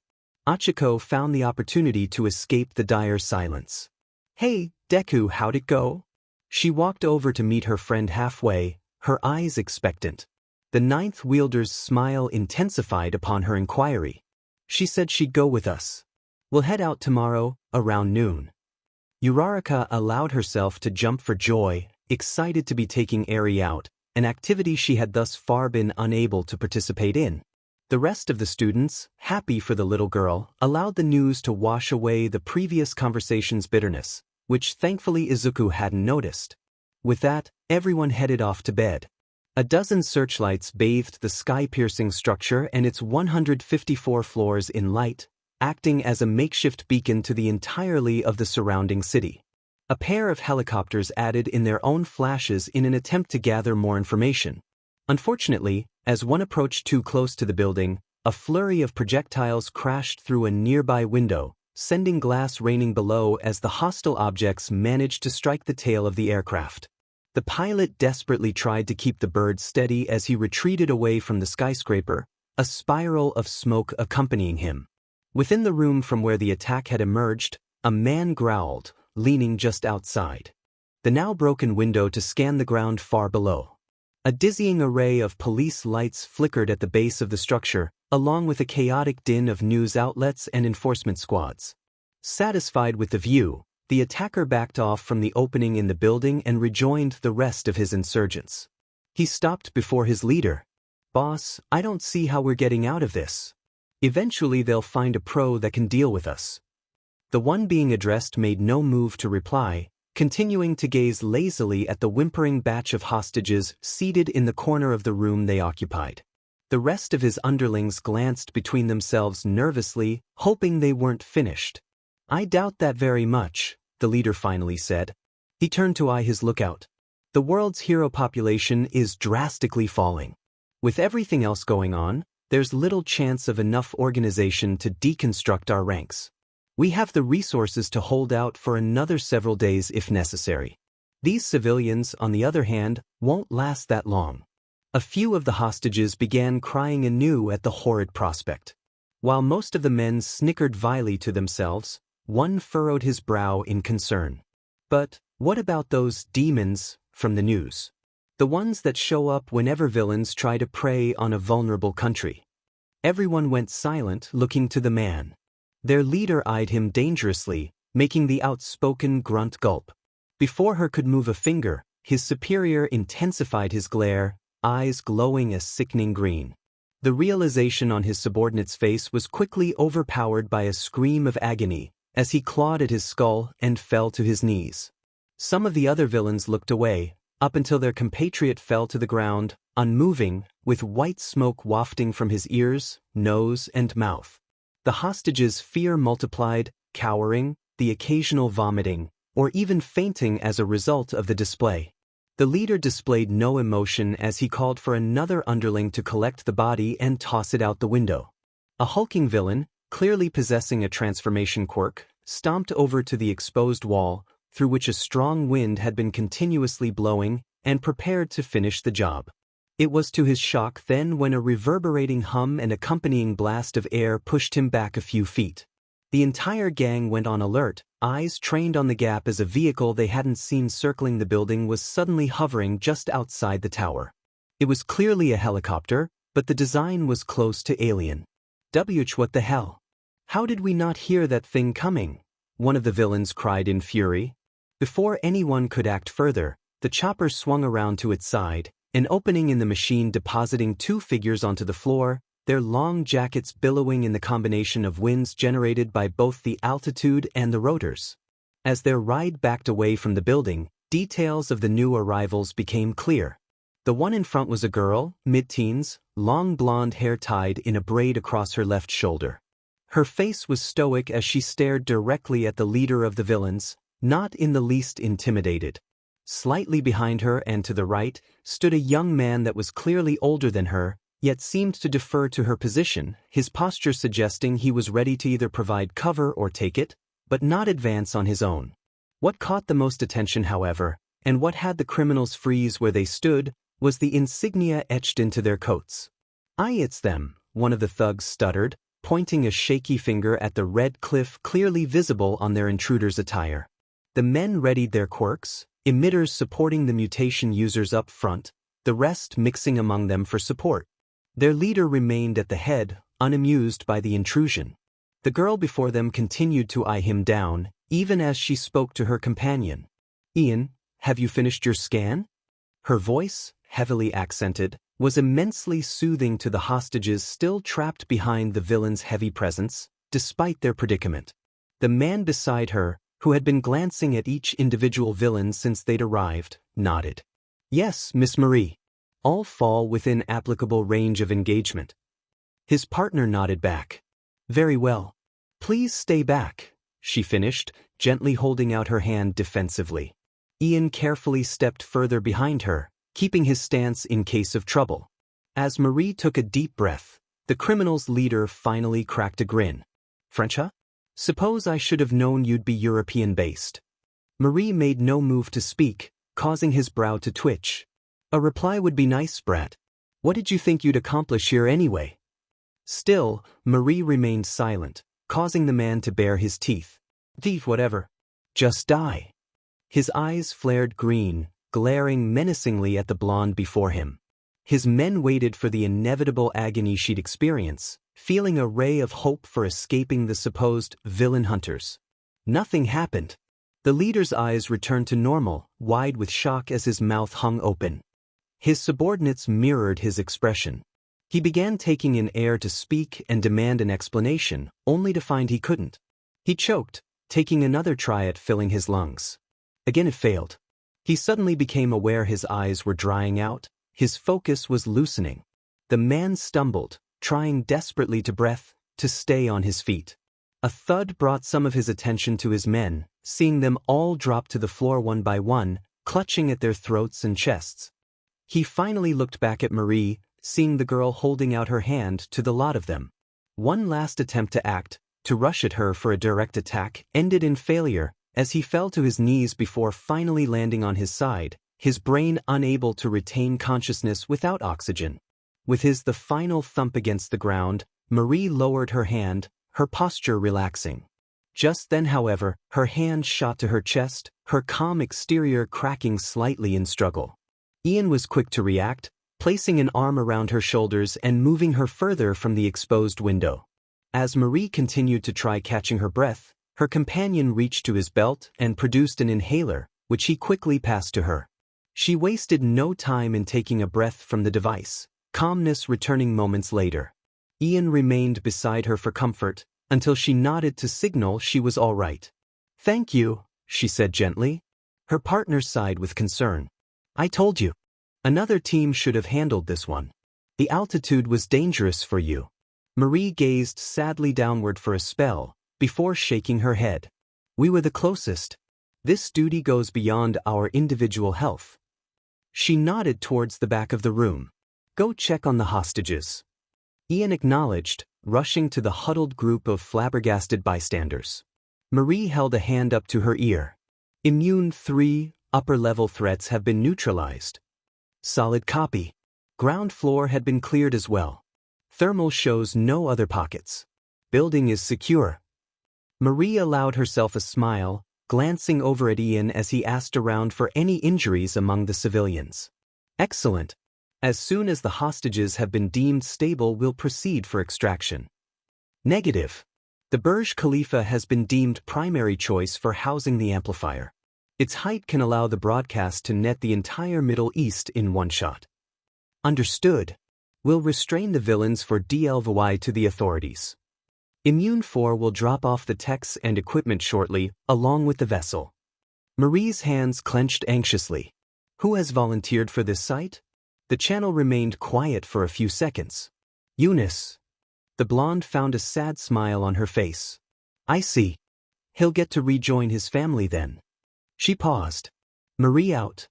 Achiko found the opportunity to escape the dire silence. Hey, Deku, how'd it go? She walked over to meet her friend halfway, her eyes expectant. The ninth wielder's smile intensified upon her inquiry. She said she'd go with us. We'll head out tomorrow, around noon. Uraraka allowed herself to jump for joy, excited to be taking Eri out, an activity she had thus far been unable to participate in. The rest of the students, happy for the little girl, allowed the news to wash away the previous conversation's bitterness, which thankfully Izuku hadn't noticed. With that, everyone headed off to bed. A dozen searchlights bathed the sky-piercing structure and its 154 floors in light, acting as a makeshift beacon to the entirety of the surrounding city. A pair of helicopters added in their own flashes in an attempt to gather more information. Unfortunately, as one approached too close to the building, A flurry of projectiles crashed through a nearby window, sending glass raining below as the hostile objects managed to strike the tail of the aircraft. The pilot desperately tried to keep the bird steady as he retreated away from the skyscraper, a spiral of smoke accompanying him. Within the room from where the attack had emerged, a man growled, leaning just outside the now broken window to scan the ground far below. A dizzying array of police lights flickered at the base of the structure, along with a chaotic din of news outlets and enforcement squads. Satisfied with the view, the attacker backed off from the opening in the building and rejoined the rest of his insurgents. He stopped before his leader. "Boss, I don't see how we're getting out of this. Eventually they'll find a pro that can deal with us." The one being addressed made no move to reply, continuing to gaze lazily at the whimpering batch of hostages seated in the corner of the room they occupied. The rest of his underlings glanced between themselves nervously, hoping they weren't finished. "I doubt that very much," the leader finally said. He turned to eye his lookout. "The world's hero population is drastically falling. With everything else going on, there's little chance of enough organization to deconstruct our ranks. We have the resources to hold out for another several days if necessary. These civilians, on the other hand, won't last that long." A few of the hostages began crying anew at the horrid prospect. While most of the men snickered vilely to themselves, one furrowed his brow in concern. "But what about those demons from the news? The ones that show up whenever villains try to prey on a vulnerable country?" Everyone went silent, looking to the man. Their leader eyed him dangerously, making the outspoken grunt gulp. Before her could move a finger, his superior intensified his glare, eyes glowing a sickening green. The realization on his subordinate's face was quickly overpowered by a scream of agony, as he clawed at his skull and fell to his knees. Some of the other villains looked away, up until their compatriot fell to the ground, unmoving, with white smoke wafting from his ears, nose, and mouth. The hostages' fear multiplied, cowering, the occasional vomiting, or even fainting as a result of the display. The leader displayed no emotion as he called for another underling to collect the body and toss it out the window. A hulking villain, clearly possessing a transformation quirk, stomped over to the exposed wall, through which a strong wind had been continuously blowing, and prepared to finish the job. It was to his shock then when a reverberating hum and accompanying blast of air pushed him back a few feet. The entire gang went on alert, eyes trained on the gap as a vehicle they hadn't seen circling the building was suddenly hovering just outside the tower. It was clearly a helicopter, but the design was close to alien. What the hell? How did we not hear that thing coming?" one of the villains cried in fury. Before anyone could act further, the chopper swung around to its side, an opening in the machine depositing two figures onto the floor, their long jackets billowing in the combination of winds generated by both the altitude and the rotors. As their ride backed away from the building, details of the new arrivals became clear. The one in front was a girl, mid-teens, long blonde hair tied in a braid across her left shoulder. Her face was stoic as she stared directly at the leader of the villains, not in the least intimidated. Slightly behind her and to the right stood a young man that was clearly older than her, yet seemed to defer to her position, his posture suggesting he was ready to either provide cover or take it, but not advance on his own. What caught the most attention, however, and what had the criminals freeze where they stood, was the insignia etched into their coats. "Aye, it's them," one of the thugs stuttered, pointing a shaky finger at the red cliff clearly visible on their intruder's attire. The men readied their quirks, emitters supporting the mutation users up front, the rest mixing among them for support. Their leader remained at the head, unamused by the intrusion. The girl before them continued to eye him down, even as she spoke to her companion. "Ian, have you finished your scan?" Her voice, heavily accented, was immensely soothing to the hostages still trapped behind the villain's heavy presence, despite their predicament. The man beside her, who had been glancing at each individual villain since they'd arrived, nodded. "Yes, Miss Marie. All fall within applicable range of engagement." His partner nodded back. "Very well. Please stay back," she finished, gently holding out her hand defensively. Ian carefully stepped further behind her, keeping his stance in case of trouble. As Marie took a deep breath, The criminal's leader finally cracked a grin. French, huh? Suppose I should have known you'd be European-based. Marie made no move to speak, causing his brow to twitch. A reply would be nice, brat. What did you think you'd accomplish here anyway? Still, Marie remained silent, causing the man to bare his teeth. Thief, whatever. Just die. His eyes flared green, glaring menacingly at the blonde before him. His men waited for the inevitable agony she'd experience, feeling a ray of hope for escaping the supposed villain hunters. Nothing happened. The leader's eyes returned to normal, wide with shock as his mouth hung open. His subordinates mirrored his expression. He began taking in air to speak and demand an explanation, only to find he couldn't. He choked, taking another try at filling his lungs. Again it failed. He suddenly became aware his eyes were drying out, his focus was loosening. The man stumbled, trying desperately to stay on his feet. A thud brought some of his attention to his men, seeing them all drop to the floor one by one, clutching at their throats and chests. He finally looked back at Marie, seeing the girl holding out her hand to the lot of them. One last attempt to act, to rush at her for a direct attack, ended in failure, as he fell to his knees before finally landing on his side, his brain unable to retain consciousness without oxygen. With the final thump against the ground, Marie lowered her hand, her posture relaxing. Just then, however, her hand shot to her chest, her calm exterior cracking slightly in struggle. Ian was quick to react, placing an arm around her shoulders and moving her further from the exposed window. As Marie continued to try catching her breath, her companion reached to his belt and produced an inhaler, which he quickly passed to her. She wasted no time in taking a breath from the device, calmness returning moments later. Ian remained beside her for comfort, until she nodded to signal she was all right. "Thank you," she said gently. Her partner sighed with concern. "I told you. Another team should have handled this one. The altitude was dangerous for you." Marie gazed sadly downward for a spell, before shaking her head. "We were the closest. This duty goes beyond our individual health." She nodded towards the back of the room. "Go check on the hostages." Ian acknowledged, rushing to the huddled group of flabbergasted bystanders. Marie held a hand up to her ear. "Immune 3, upper-level threats have been neutralized." "Solid copy. Ground floor had been cleared as well. Thermal shows no other pockets. Building is secure." Marie allowed herself a smile, glancing over at Ian as he asked around for any injuries among the civilians. "Excellent. As soon as the hostages have been deemed stable, we'll proceed for extraction." "Negative. The Burj Khalifa has been deemed primary choice for housing the amplifier. Its height can allow the broadcast to net the entire Middle East in one shot." "Understood. We'll restrain the villains for DLVY to the authorities. Immune 4 will drop off the techs and equipment shortly, along with the vessel." Marie's hands clenched anxiously. "Who has volunteered for this site?" The channel remained quiet for a few seconds. "Eunice." The blonde found a sad smile on her face. "I see. He'll get to rejoin his family then." She paused. "Marie out."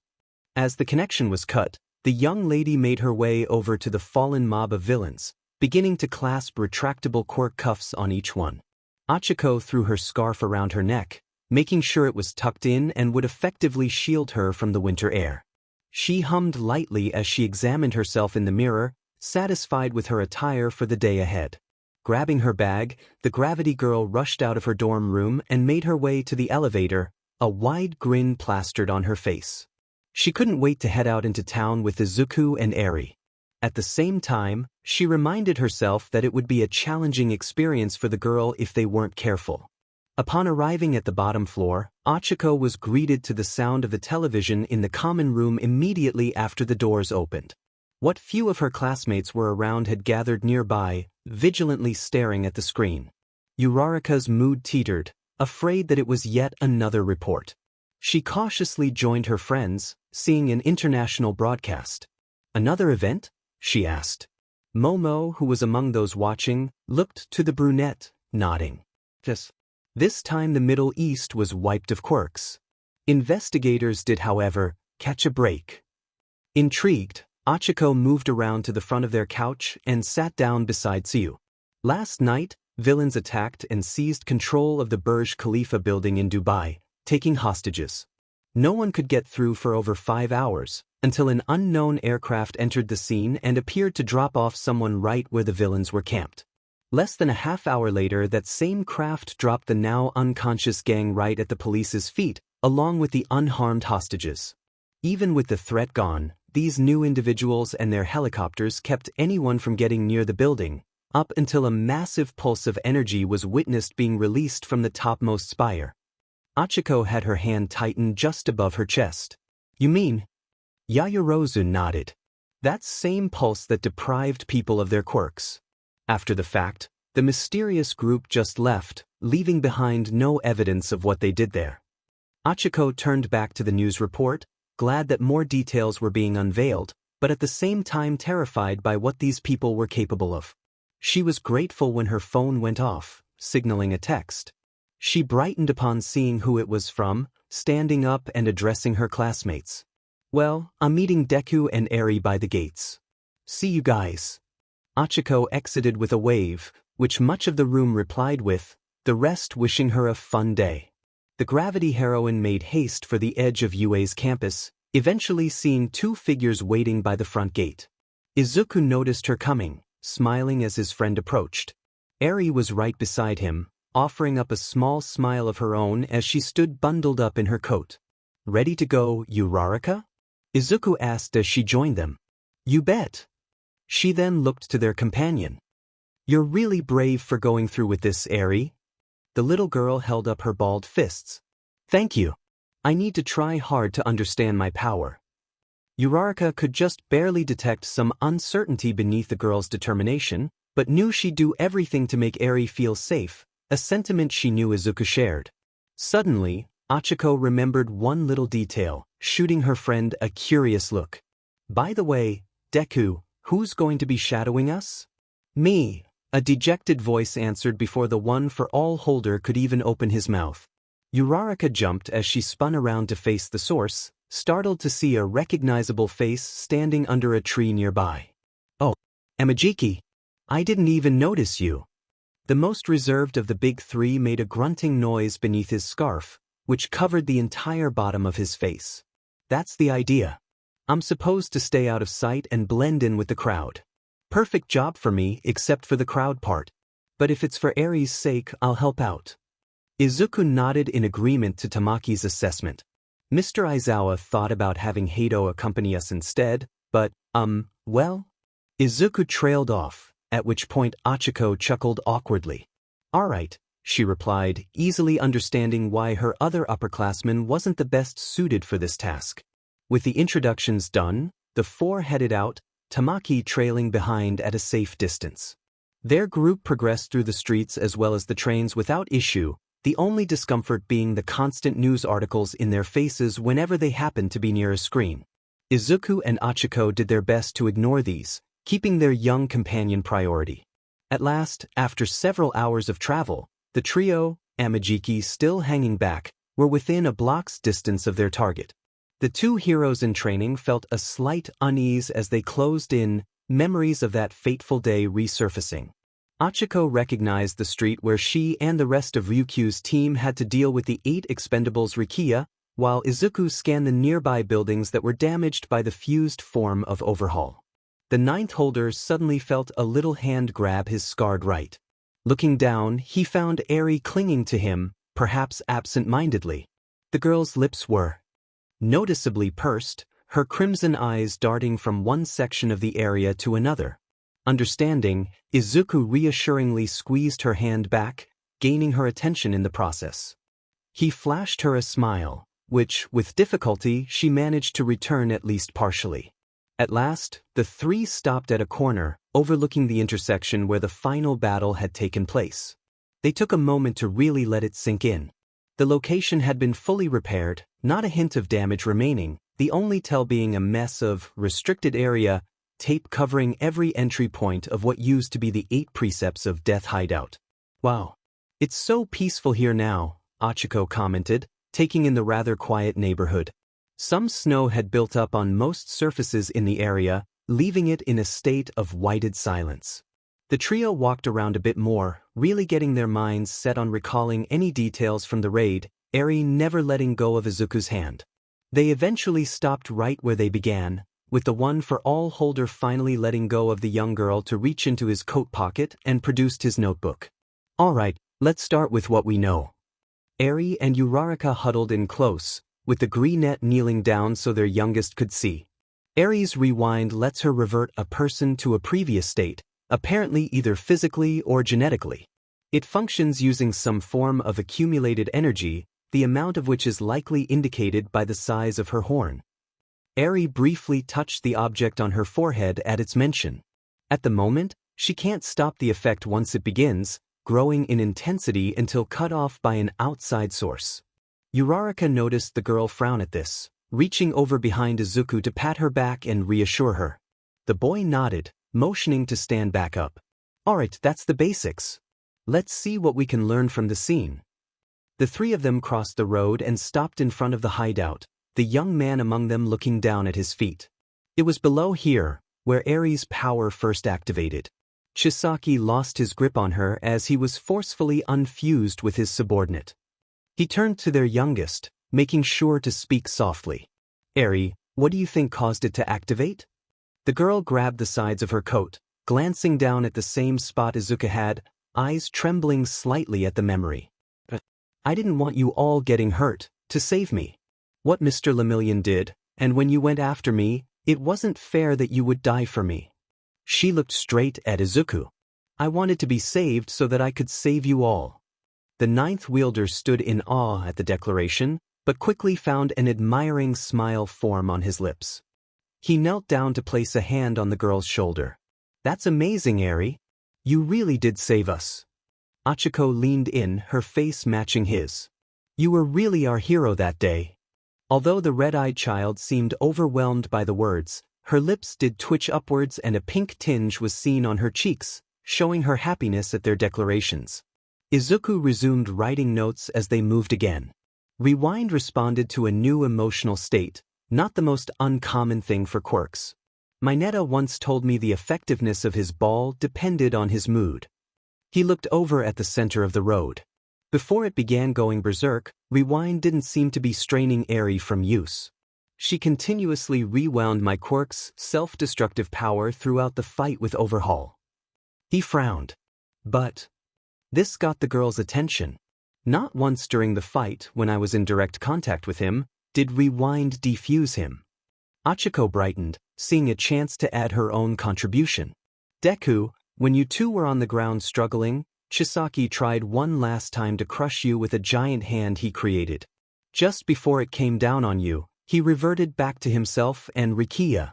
As the connection was cut, the young lady made her way over to the fallen mob of villains, beginning to clasp retractable cork cuffs on each one. Achiko threw her scarf around her neck, making sure it was tucked in and would effectively shield her from the winter air. She hummed lightly as she examined herself in the mirror, satisfied with her attire for the day ahead. Grabbing her bag, the gravity girl rushed out of her dorm room and made her way to the elevator, a wide grin plastered on her face. She couldn't wait to head out into town with Izuku and Eri. At the same time, she reminded herself that it would be a challenging experience for the girl if they weren't careful. Upon arriving at the bottom floor, Achiko was greeted to the sound of the television in the common room immediately after the doors opened. What few of her classmates were around had gathered nearby, vigilantly staring at the screen. Urarika's mood teetered, afraid that it was yet another report. She cautiously joined her friends, seeing an international broadcast. "Another event?" she asked. Momo, who was among those watching, looked to the brunette, nodding. "Yes." This time the Middle East was wiped of Quirks. Investigators did, however, catch a break. Intrigued, Achiko moved around to the front of their couch and sat down beside Siu. Last night, villains attacked and seized control of the Burj Khalifa building in Dubai, taking hostages. No one could get through for over 5 hours, until an unknown aircraft entered the scene and appeared to drop off someone right where the villains were camped. Less than a half hour later, that same craft dropped the now unconscious gang right at the police's feet, along with the unharmed hostages. Even with the threat gone, these new individuals and their helicopters kept anyone from getting near the building, up until a massive pulse of energy was witnessed being released from the topmost spire. Achiko had her hand tightened just above her chest. "You mean?" Yayorozu nodded. "That same pulse that deprived people of their quirks." After the fact, the mysterious group just left, leaving behind no evidence of what they did there. Achiko turned back to the news report, glad that more details were being unveiled, but at the same time terrified by what these people were capable of. She was grateful when her phone went off, signaling a text. She brightened upon seeing who it was from, standing up and addressing her classmates. "Well, I'm meeting Deku and Eri by the gates. See you guys." Achiko exited with a wave, which much of the room replied with, the rest wishing her a fun day. The gravity heroine made haste for the edge of UA's campus, eventually seeing 2 figures waiting by the front gate. Izuku noticed her coming, smiling as his friend approached. Eri was right beside him, offering up a small smile of her own as she stood bundled up in her coat. "Ready to go, Uraraka?" Izuku asked as she joined them. "You bet." She then looked to their companion. "You're really brave for going through with this, Eri." The little girl held up her balled fists. "Thank you. I need to try hard to understand my power." Uraraka could just barely detect some uncertainty beneath the girl's determination, but knew she'd do everything to make Eri feel safe, a sentiment she knew Izuku shared. Suddenly, Achiko remembered one little detail, shooting her friend a curious look. "By the way, Deku, who's going to be shadowing us?" "Me," a dejected voice answered before the one-for-all holder could even open his mouth. Uraraka jumped as she spun around to face the source, startled to see a recognizable face standing under a tree nearby. "Oh, Amajiki. I didn't even notice you." The most reserved of the big 3 made a grunting noise beneath his scarf, which covered the entire bottom of his face. "That's the idea. I'm supposed to stay out of sight and blend in with the crowd. Perfect job for me except for the crowd part. But if it's for Eri's sake, I'll help out." Izuku nodded in agreement to Tamaki's assessment. Mr. Aizawa thought about having Hato accompany us instead, but, well? Izuku trailed off, at which point Achiko chuckled awkwardly. "Alright," she replied, easily understanding why her other upperclassman wasn't the best suited for this task. With the introductions done, the 4 headed out, Tamaki trailing behind at a safe distance. Their group progressed through the streets as well as the trains without issue, the only discomfort being the constant news articles in their faces whenever they happened to be near a screen. Izuku and Achiko did their best to ignore these, keeping their young companion priority. At last, after several hours of travel, the trio, Amajiki still hanging back, were within a block's distance of their target. The 2 heroes in training felt a slight unease as they closed in, memories of that fateful day resurfacing. Achiko recognized the street where she and the rest of Ryukyu's team had to deal with the 8 expendables Rikiya, while Izuku scanned the nearby buildings that were damaged by the fused form of overhaul. The 9th holder suddenly felt a little hand grab his scarred right. Looking down, he found Eri clinging to him, perhaps absent-mindedly. The girl's lips were noticeably pursed, her crimson eyes darting from one section of the area to another. Understanding, Izuku reassuringly squeezed her hand back, gaining her attention in the process. He flashed her a smile, which, with difficulty, she managed to return at least partially. At last, the 3 stopped at a corner, overlooking the intersection where the final battle had taken place. They took a moment to really let it sink in. The location had been fully repaired, not a hint of damage remaining, the only tell being a mess of restricted area, tape covering every entry point of what used to be the 8 precepts of Death hideout. "Wow. It's so peaceful here now," Achiko commented, taking in the rather quiet neighborhood. Some snow had built up on most surfaces in the area, leaving it in a state of whited silence. The trio walked around a bit more, really getting their minds set on recalling any details from the raid, Eri never letting go of Izuku's hand. They eventually stopped right where they began, with the one-for-all holder finally letting go of the young girl to reach into his coat pocket and produced his notebook. Alright, let's start with what we know. Eri and Uraraka huddled in close, with the greenette kneeling down so their youngest could see. Eri's rewind lets her revert a person to a previous state, apparently either physically or genetically. It functions using some form of accumulated energy, the amount of which is likely indicated by the size of her horn. Eri briefly touched the object on her forehead at its mention. At the moment, she can't stop the effect once it begins, growing in intensity until cut off by an outside source. Uraraka noticed the girl frown at this, reaching over behind Izuku to pat her back and reassure her. The boy nodded, motioning to stand back up. Alright, that's the basics. Let's see what we can learn from the scene. The three of them crossed the road and stopped in front of the hideout, the young man among them looking down at his feet. It was below here, where Eri's power first activated. Chisaki lost his grip on her as he was forcefully unfused with his subordinate. He turned to their youngest, making sure to speak softly. Eri, what do you think caused it to activate? The girl grabbed the sides of her coat, glancing down at the same spot Izuku had, eyes trembling slightly at the memory. I didn't want you all getting hurt, to save me. What Mr. Lemillion did, and when you went after me, it wasn't fair that you would die for me. She looked straight at Izuku. I wanted to be saved so that I could save you all. The ninth wielder stood in awe at the declaration, but quickly found an admiring smile form on his lips. He knelt down to place a hand on the girl's shoulder. That's amazing, Eri. You really did save us. Achiko leaned in, her face matching his. You were really our hero that day. Although the red-eyed child seemed overwhelmed by the words, her lips did twitch upwards and a pink tinge was seen on her cheeks, showing her happiness at their declarations. Izuku resumed writing notes as they moved again. Rewind responded to a new emotional state, not the most uncommon thing for Quirks. Mineta once told me the effectiveness of his ball depended on his mood. He looked over at the center of the road. Before it began going berserk, Rewind didn't seem to be straining Eri from use. She continuously rewound my Quirks' self-destructive power throughout the fight with Overhaul. He frowned. But this got the girl's attention. Not once during the fight, when I was in direct contact with him, did Rewind defuse him. Achiko brightened, seeing a chance to add her own contribution. Deku, when you two were on the ground struggling, Chisaki tried one last time to crush you with a giant hand he created. Just before it came down on you, he reverted back to himself and Rikiya.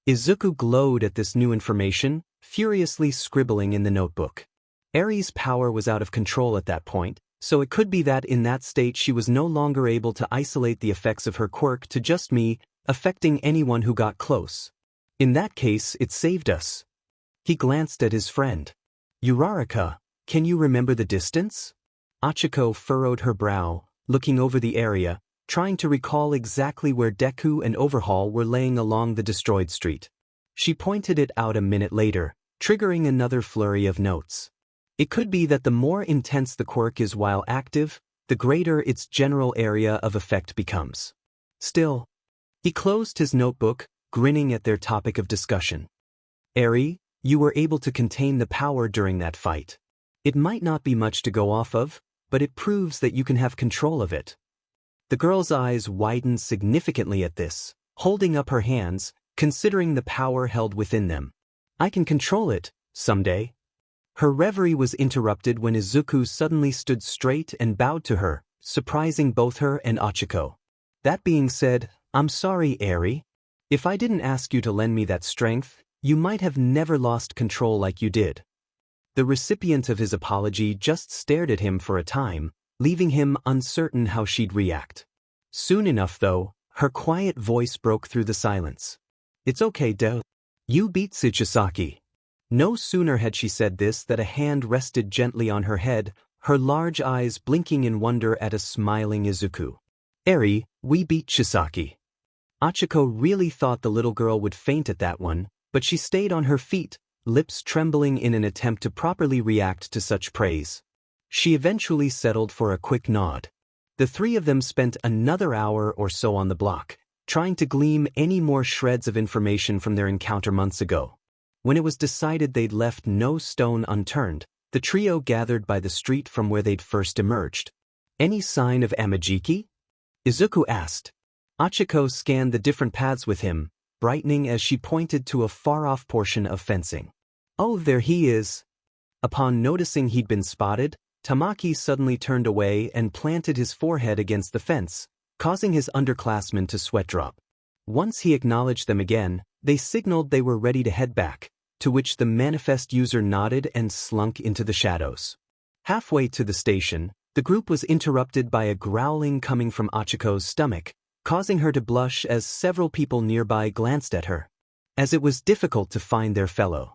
Izuku glowed at this new information, furiously scribbling in the notebook. Eri's power was out of control at that point, so it could be that in that state she was no longer able to isolate the effects of her quirk to just me, affecting anyone who got close. In that case, it saved us. He glanced at his friend. Uraraka, can you remember the distance? Achiko furrowed her brow, looking over the area, trying to recall exactly where Deku and Overhaul were laying along the destroyed street. She pointed it out a minute later, triggering another flurry of notes. It could be that the more intense the quirk is while active, the greater its general area of effect becomes. Still, he closed his notebook, grinning at their topic of discussion. Eri, you were able to contain the power during that fight. It might not be much to go off of, but it proves that you can have control of it. The girl's eyes widened significantly at this, holding up her hands, considering the power held within them. I can control it, someday. Her reverie was interrupted when Izuku suddenly stood straight and bowed to her, surprising both her and Achiko. That being said, I'm sorry, Eri. If I didn't ask you to lend me that strength, you might have never lost control like you did. The recipient of his apology just stared at him for a time, leaving him uncertain how she'd react. Soon enough, though, her quiet voice broke through the silence. It's okay, Do. You beat Tsuchisaki. No sooner had she said this that a hand rested gently on her head, her large eyes blinking in wonder at a smiling Izuku. Eri, we beat Chisaki. Achiko really thought the little girl would faint at that one, but she stayed on her feet, lips trembling in an attempt to properly react to such praise. She eventually settled for a quick nod. The three of them spent another hour or so on the block, trying to glean any more shreds of information from their encounter months ago. When it was decided they'd left no stone unturned, the trio gathered by the street from where they'd first emerged. "Any sign of Amajiki?" Izuku asked. Achiko scanned the different paths with him, brightening as she pointed to a far-off portion of fencing. "Oh, there he is." Upon noticing he'd been spotted, Tamaki suddenly turned away and planted his forehead against the fence, causing his underclassmen to sweat drop. Once he acknowledged them again, they signaled they were ready to head back, to which the manifest user nodded and slunk into the shadows. Halfway to the station, the group was interrupted by a growling coming from Achiko's stomach, causing her to blush as several people nearby glanced at her. As it was difficult to find their fellow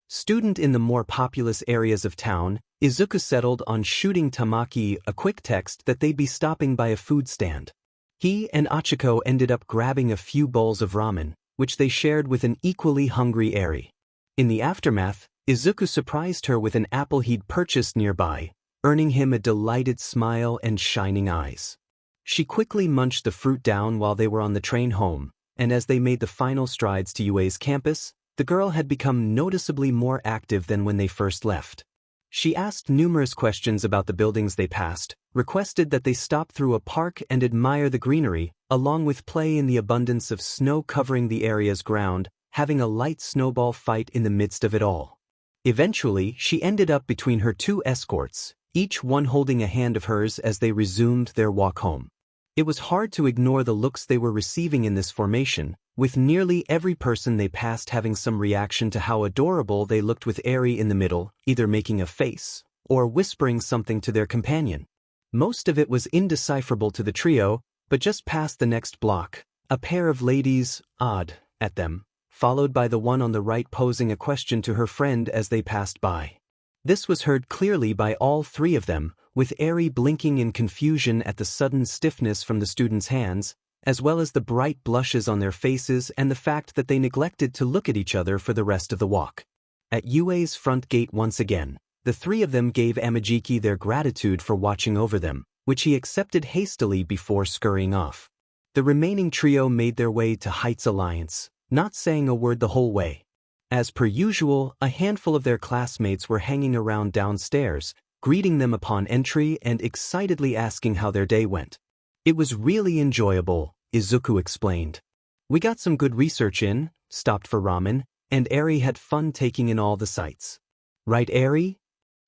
student in the more populous areas of town, Izuku settled on shooting Tamaki a quick text that they'd be stopping by a food stand. He and Achiko ended up grabbing a few bowls of ramen, which they shared with an equally hungry Eri. In the aftermath, Izuku surprised her with an apple he'd purchased nearby, earning him a delighted smile and shining eyes. She quickly munched the fruit down while they were on the train home, and as they made the final strides to UA's campus, the girl had become noticeably more active than when they first left. She asked numerous questions about the buildings they passed, requested that they stop through a park and admire the greenery, along with play in the abundance of snow covering the area's ground, having a light snowball fight in the midst of it all. Eventually, she ended up between her two escorts, each one holding a hand of hers as they resumed their walk home. It was hard to ignore the looks they were receiving in this formation, with nearly every person they passed having some reaction to how adorable they looked with Eri in the middle, either making a face or whispering something to their companion. Most of it was indecipherable to the trio, but just past the next block, a pair of ladies awed at them, followed by the one on the right posing a question to her friend as they passed by. This was heard clearly by all three of them, with Eri blinking in confusion at the sudden stiffness from the students' hands, as well as the bright blushes on their faces and the fact that they neglected to look at each other for the rest of the walk. At UA's front gate once again, the three of them gave Amajiki their gratitude for watching over them, which he accepted hastily before scurrying off. The remaining trio made their way to Heights Alliance, not saying a word the whole way. As per usual, a handful of their classmates were hanging around downstairs, greeting them upon entry and excitedly asking how their day went. "It was really enjoyable," Izuku explained. "We got some good research in, stopped for ramen, and Eri had fun taking in all the sights." "Right, Eri?"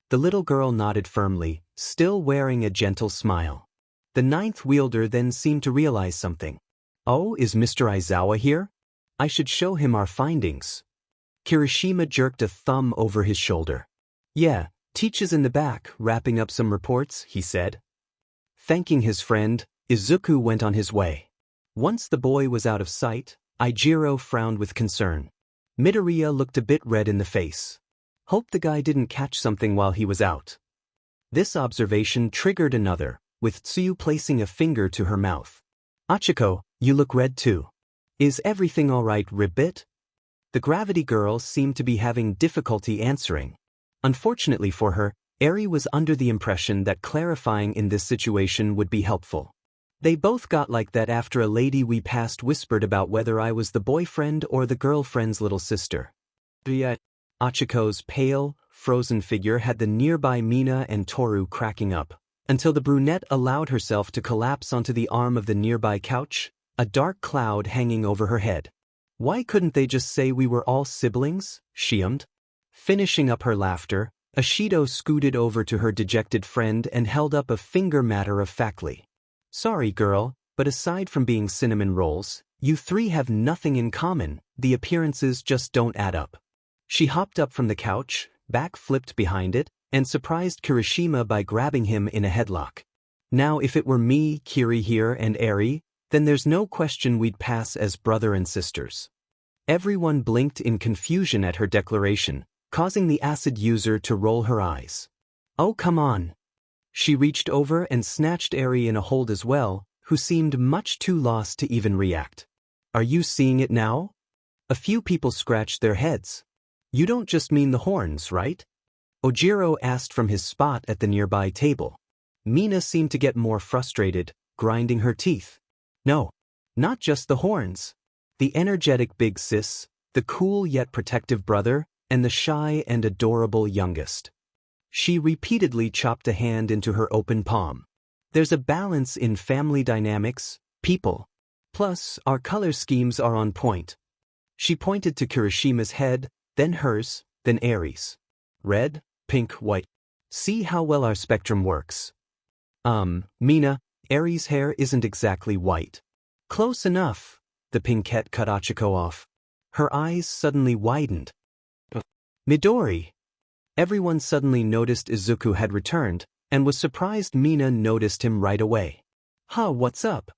The little girl nodded firmly, still wearing a gentle smile. The ninth wielder then seemed to realize something. "Oh, is Mr. Aizawa here? I should show him our findings." Kirishima jerked a thumb over his shoulder. "Yeah, Teach is in the back, wrapping up some reports," he said. Thanking his friend, Izuku went on his way. Once the boy was out of sight, Ijiro frowned with concern. Midoriya looked a bit red in the face. "Hope the guy didn't catch something while he was out." This observation triggered another, with Tsuyu placing a finger to her mouth. "Achiko, you look red too. Is everything all right, Ribbit?" The gravity girl seemed to be having difficulty answering. Unfortunately for her, Eri was under the impression that clarifying in this situation would be helpful. "They both got like that after a lady we passed whispered about whether I was the boyfriend or the girlfriend's little sister." Yet, Achiko's pale, frozen figure had the nearby Mina and Toru cracking up, until the brunette allowed herself to collapse onto the arm of the nearby couch, a dark cloud hanging over her head. "Why couldn't they just say we were all siblings?" she ummed. Finishing up her laughter, Ashido scooted over to her dejected friend and held up a finger matter-of-factly. "Sorry, girl, but aside from being cinnamon rolls, you three have nothing in common. The appearances just don't add up." She hopped up from the couch, back flipped behind it, and surprised Kirishima by grabbing him in a headlock. "Now if it were me, Kiri here, and Eri, then there's no question we'd pass as brother and sisters." Everyone blinked in confusion at her declaration, causing the acid user to roll her eyes. "Oh, come on." She reached over and snatched Eri in a hold as well, who seemed much too lost to even react. "Are you seeing it now?" A few people scratched their heads. You don't just mean the horns, right? Ojiro asked from his spot at the nearby table. Mina seemed to get more frustrated, grinding her teeth. No, not just the horns. The energetic big sis, the cool yet protective brother, and the shy and adorable youngest. She repeatedly chopped a hand into her open palm. There's a balance in family dynamics, people. Plus, our color schemes are on point. She pointed to Kirishima's head, then hers, then Aries. Red, pink, white. See how well our spectrum works. Mina, Aries' hair isn't exactly white. Close enough. The pinkette cut Achiko off. Her eyes suddenly widened. Midori. Everyone suddenly noticed Izuku had returned, and was surprised Mina noticed him right away. Huh, what's up?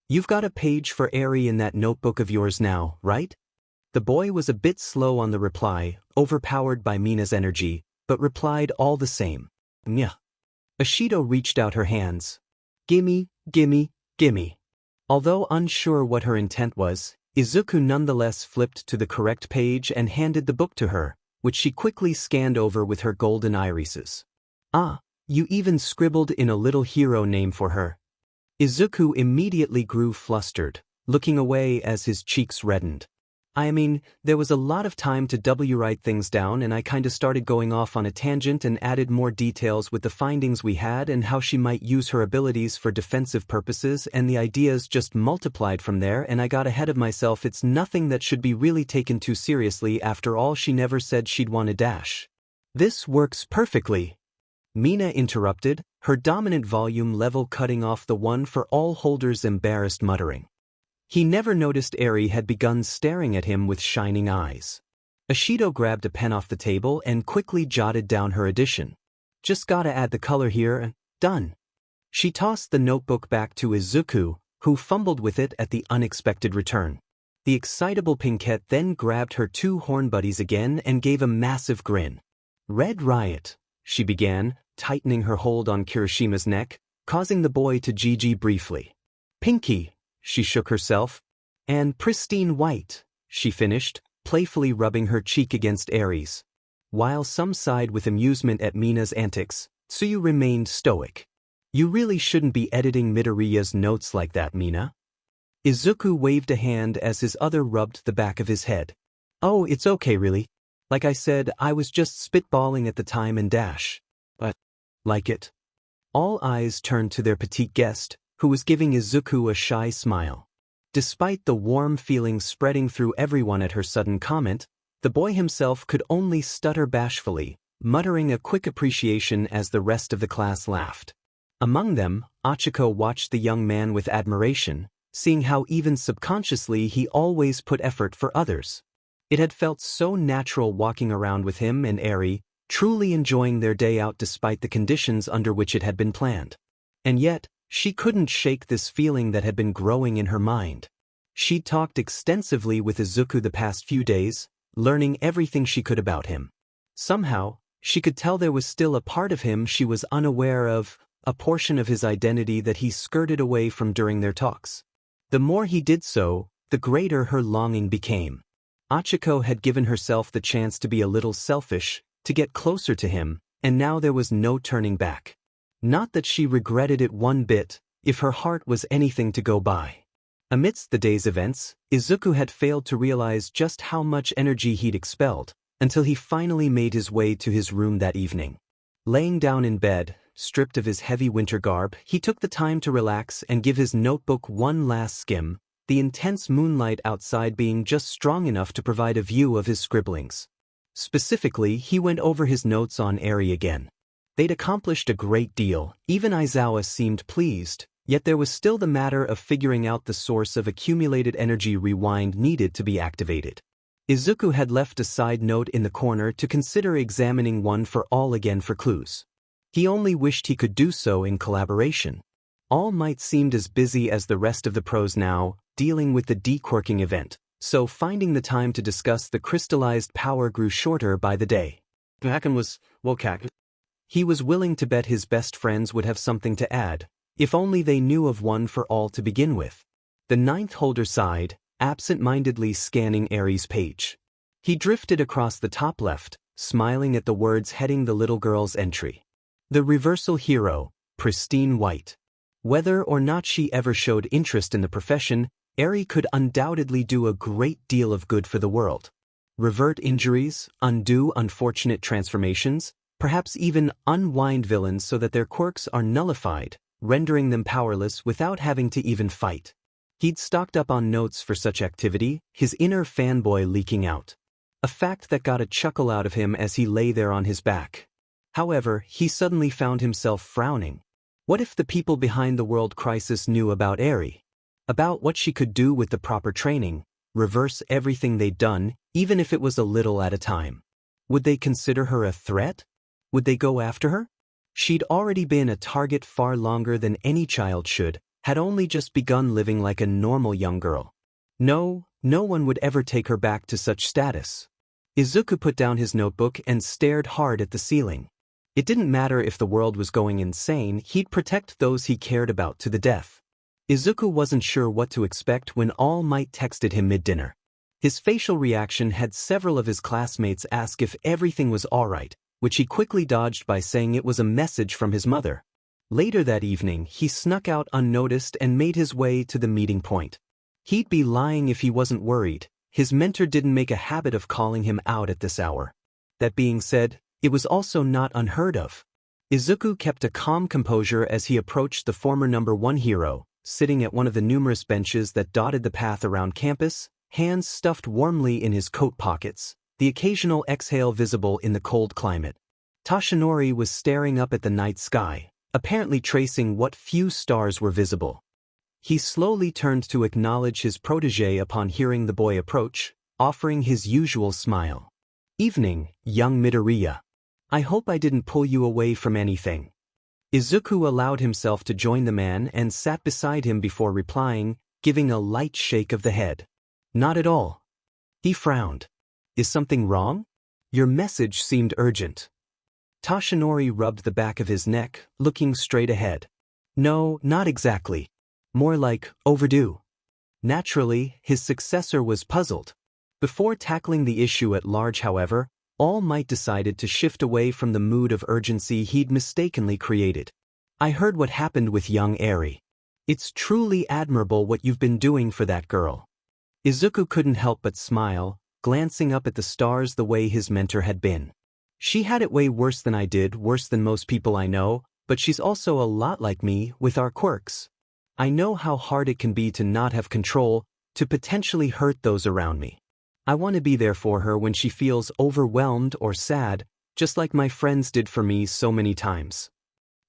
You've got a page for Eri in that notebook of yours now, right? The boy was a bit slow on the reply, overpowered by Mina's energy, but replied all the same. Yeah. Ashido reached out her hands. Gimme, gimme, gimme. Although unsure what her intent was, Izuku nonetheless flipped to the correct page and handed the book to her, which she quickly scanned over with her golden irises. Ah, you even scribbled in a little hero name for her. Izuku immediately grew flustered, looking away as his cheeks reddened. I mean, there was a lot of time to write things down and I kinda started going off on a tangent and added more details with the findings we had and how she might use her abilities for defensive purposes, and the ideas just multiplied from there, and I got ahead of myself. It's nothing that should be really taken too seriously. After all, she never said she'd want a dash. This works perfectly. Mina interrupted, her dominant volume level cutting off the one for all holders' embarrassed muttering. He never noticed Eri had begun staring at him with shining eyes. Ashido grabbed a pen off the table and quickly jotted down her addition. Just gotta add the color here, done. She tossed the notebook back to Izuku, who fumbled with it at the unexpected return. The excitable Pinkette then grabbed her two horn buddies again and gave a massive grin. Red Riot, she began, tightening her hold on Kirishima's neck, causing the boy to GG briefly. Pinky, she shook herself. And pristine white, she finished, playfully rubbing her cheek against Aries. While some sighed with amusement at Mina's antics, Tsuyu remained stoic. You really shouldn't be editing Midoriya's notes like that, Mina. Izuku waved a hand as his other rubbed the back of his head. Oh, it's okay really. Like I said, I was just spitballing at the time and dash. But, like it. All eyes turned to their petite guest, who was giving Izuku a shy smile. Despite the warm feelings spreading through everyone at her sudden comment, the boy himself could only stutter bashfully, muttering a quick appreciation as the rest of the class laughed. Among them, Achiko watched the young man with admiration, seeing how even subconsciously he always put effort for others. It had felt so natural walking around with him and Eri, truly enjoying their day out despite the conditions under which it had been planned. And yet, she couldn't shake this feeling that had been growing in her mind. She'd talked extensively with Izuku the past few days, learning everything she could about him. Somehow, she could tell there was still a part of him she was unaware of, a portion of his identity that he skirted away from during their talks. The more he did so, the greater her longing became. Achiko had given herself the chance to be a little selfish, to get closer to him, and now there was no turning back. Not that she regretted it one bit, if her heart was anything to go by. Amidst the day's events, Izuku had failed to realize just how much energy he'd expelled, until he finally made his way to his room that evening. Laying down in bed, stripped of his heavy winter garb, he took the time to relax and give his notebook one last skim, the intense moonlight outside being just strong enough to provide a view of his scribblings. Specifically, he went over his notes on Eri again. They'd accomplished a great deal, even Aizawa seemed pleased, yet there was still the matter of figuring out the source of accumulated energy rewind needed to be activated. Izuku had left a side note in the corner to consider examining one for all again for clues. He only wished he could do so in collaboration. All Might seemed as busy as the rest of the pros now, dealing with the dequirking event, so finding the time to discuss the crystallized power grew shorter by the day. Hakan was wokak. He was willing to bet his best friends would have something to add, if only they knew of one for all to begin with. The ninth holder sighed, absent-mindedly scanning Eri's page. He drifted across the top left, smiling at the words heading the little girl's entry. The reversal hero, pristine white. Whether or not she ever showed interest in the profession, Eri could undoubtedly do a great deal of good for the world. Revert injuries, undo unfortunate transformations, perhaps even unwind villains so that their quirks are nullified, rendering them powerless without having to even fight. He'd stocked up on notes for such activity, his inner fanboy leaking out. A fact that got a chuckle out of him as he lay there on his back. However, he suddenly found himself frowning. What if the people behind the world crisis knew about Eri? About what she could do with the proper training, reverse everything they'd done, even if it was a little at a time. Would they consider her a threat? Would they go after her? She'd already been a target far longer than any child should, had only just begun living like a normal young girl. No one would ever take her back to such status. Izuku put down his notebook and stared hard at the ceiling. It didn't matter if the world was going insane, he'd protect those he cared about to the death. Izuku wasn't sure what to expect when All Might texted him mid-dinner. His facial reaction had several of his classmates ask if everything was alright, which he quickly dodged by saying it was a message from his mother. Later that evening, he snuck out unnoticed and made his way to the meeting point. He'd be lying if he wasn't worried. His mentor didn't make a habit of calling him out at this hour. That being said, it was also not unheard of. Izuku kept a calm composure as he approached the former #1 hero, sitting at one of the numerous benches that dotted the path around campus, hands stuffed warmly in his coat pockets, the occasional exhale visible in the cold climate. Toshinori was staring up at the night sky, apparently tracing what few stars were visible. He slowly turned to acknowledge his protege upon hearing the boy approach, offering his usual smile. "Evening, young Midoriya. I hope I didn't pull you away from anything." Izuku allowed himself to join the man and sat beside him before replying, giving a light shake of the head. "Not at all." He frowned. "Is something wrong? Your message seemed urgent." Toshinori rubbed the back of his neck, looking straight ahead. "No, not exactly. More like overdue." Naturally, his successor was puzzled. Before tackling the issue at large, however, All Might decided to shift away from the mood of urgency he'd mistakenly created. "I heard what happened with young Eri. It's truly admirable what you've been doing for that girl." Izuku couldn't help but smile, glancing up at the stars the way his mentor had been. "She had it way worse than I did, worse than most people I know, but she's also a lot like me, with our quirks. I know how hard it can be to not have control, to potentially hurt those around me. I want to be there for her when she feels overwhelmed or sad, just like my friends did for me so many times."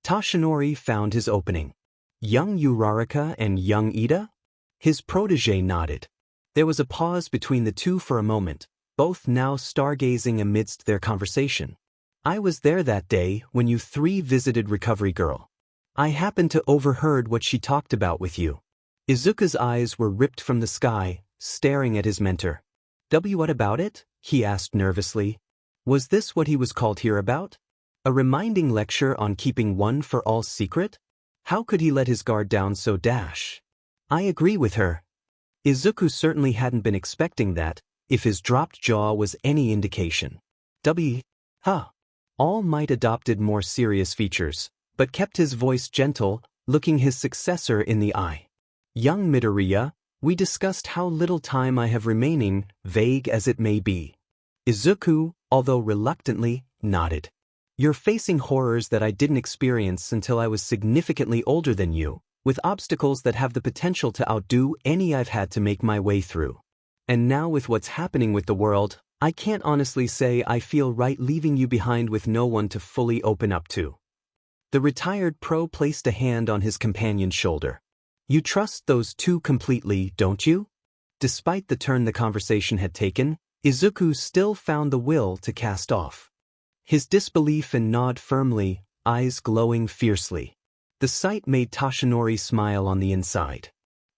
Toshinori found his opening. "Young Uraraka and young Ida?" His protege nodded. There was a pause between the two for a moment, both now stargazing amidst their conversation. "I was there that day when you three visited Recovery Girl. I happened to overheard what she talked about with you." Izuku's eyes were ripped from the sky, staring at his mentor. What about it?" he asked nervously. Was this what he was called here about? A reminding lecture on keeping one for all secret? How could he let his guard down so dash? "I agree with her." Izuku certainly hadn't been expecting that, if his dropped jaw was any indication. All Might adopted more serious features, but kept his voice gentle, looking his successor in the eye. "Young Midoriya, we discussed how little time I have remaining, vague as it may be." Izuku, although reluctantly, nodded. "You're facing horrors that I didn't experience until I was significantly older than you, with obstacles that have the potential to outdo any I've had to make my way through. And now with what's happening with the world, I can't honestly say I feel right leaving you behind with no one to fully open up to." The retired pro placed a hand on his companion's shoulder. "You trust those two completely, don't you?" Despite the turn the conversation had taken, Izuku still found the will to cast off. His disbelief and nod firmly, eyes glowing fiercely. The sight made Toshinori smile on the inside.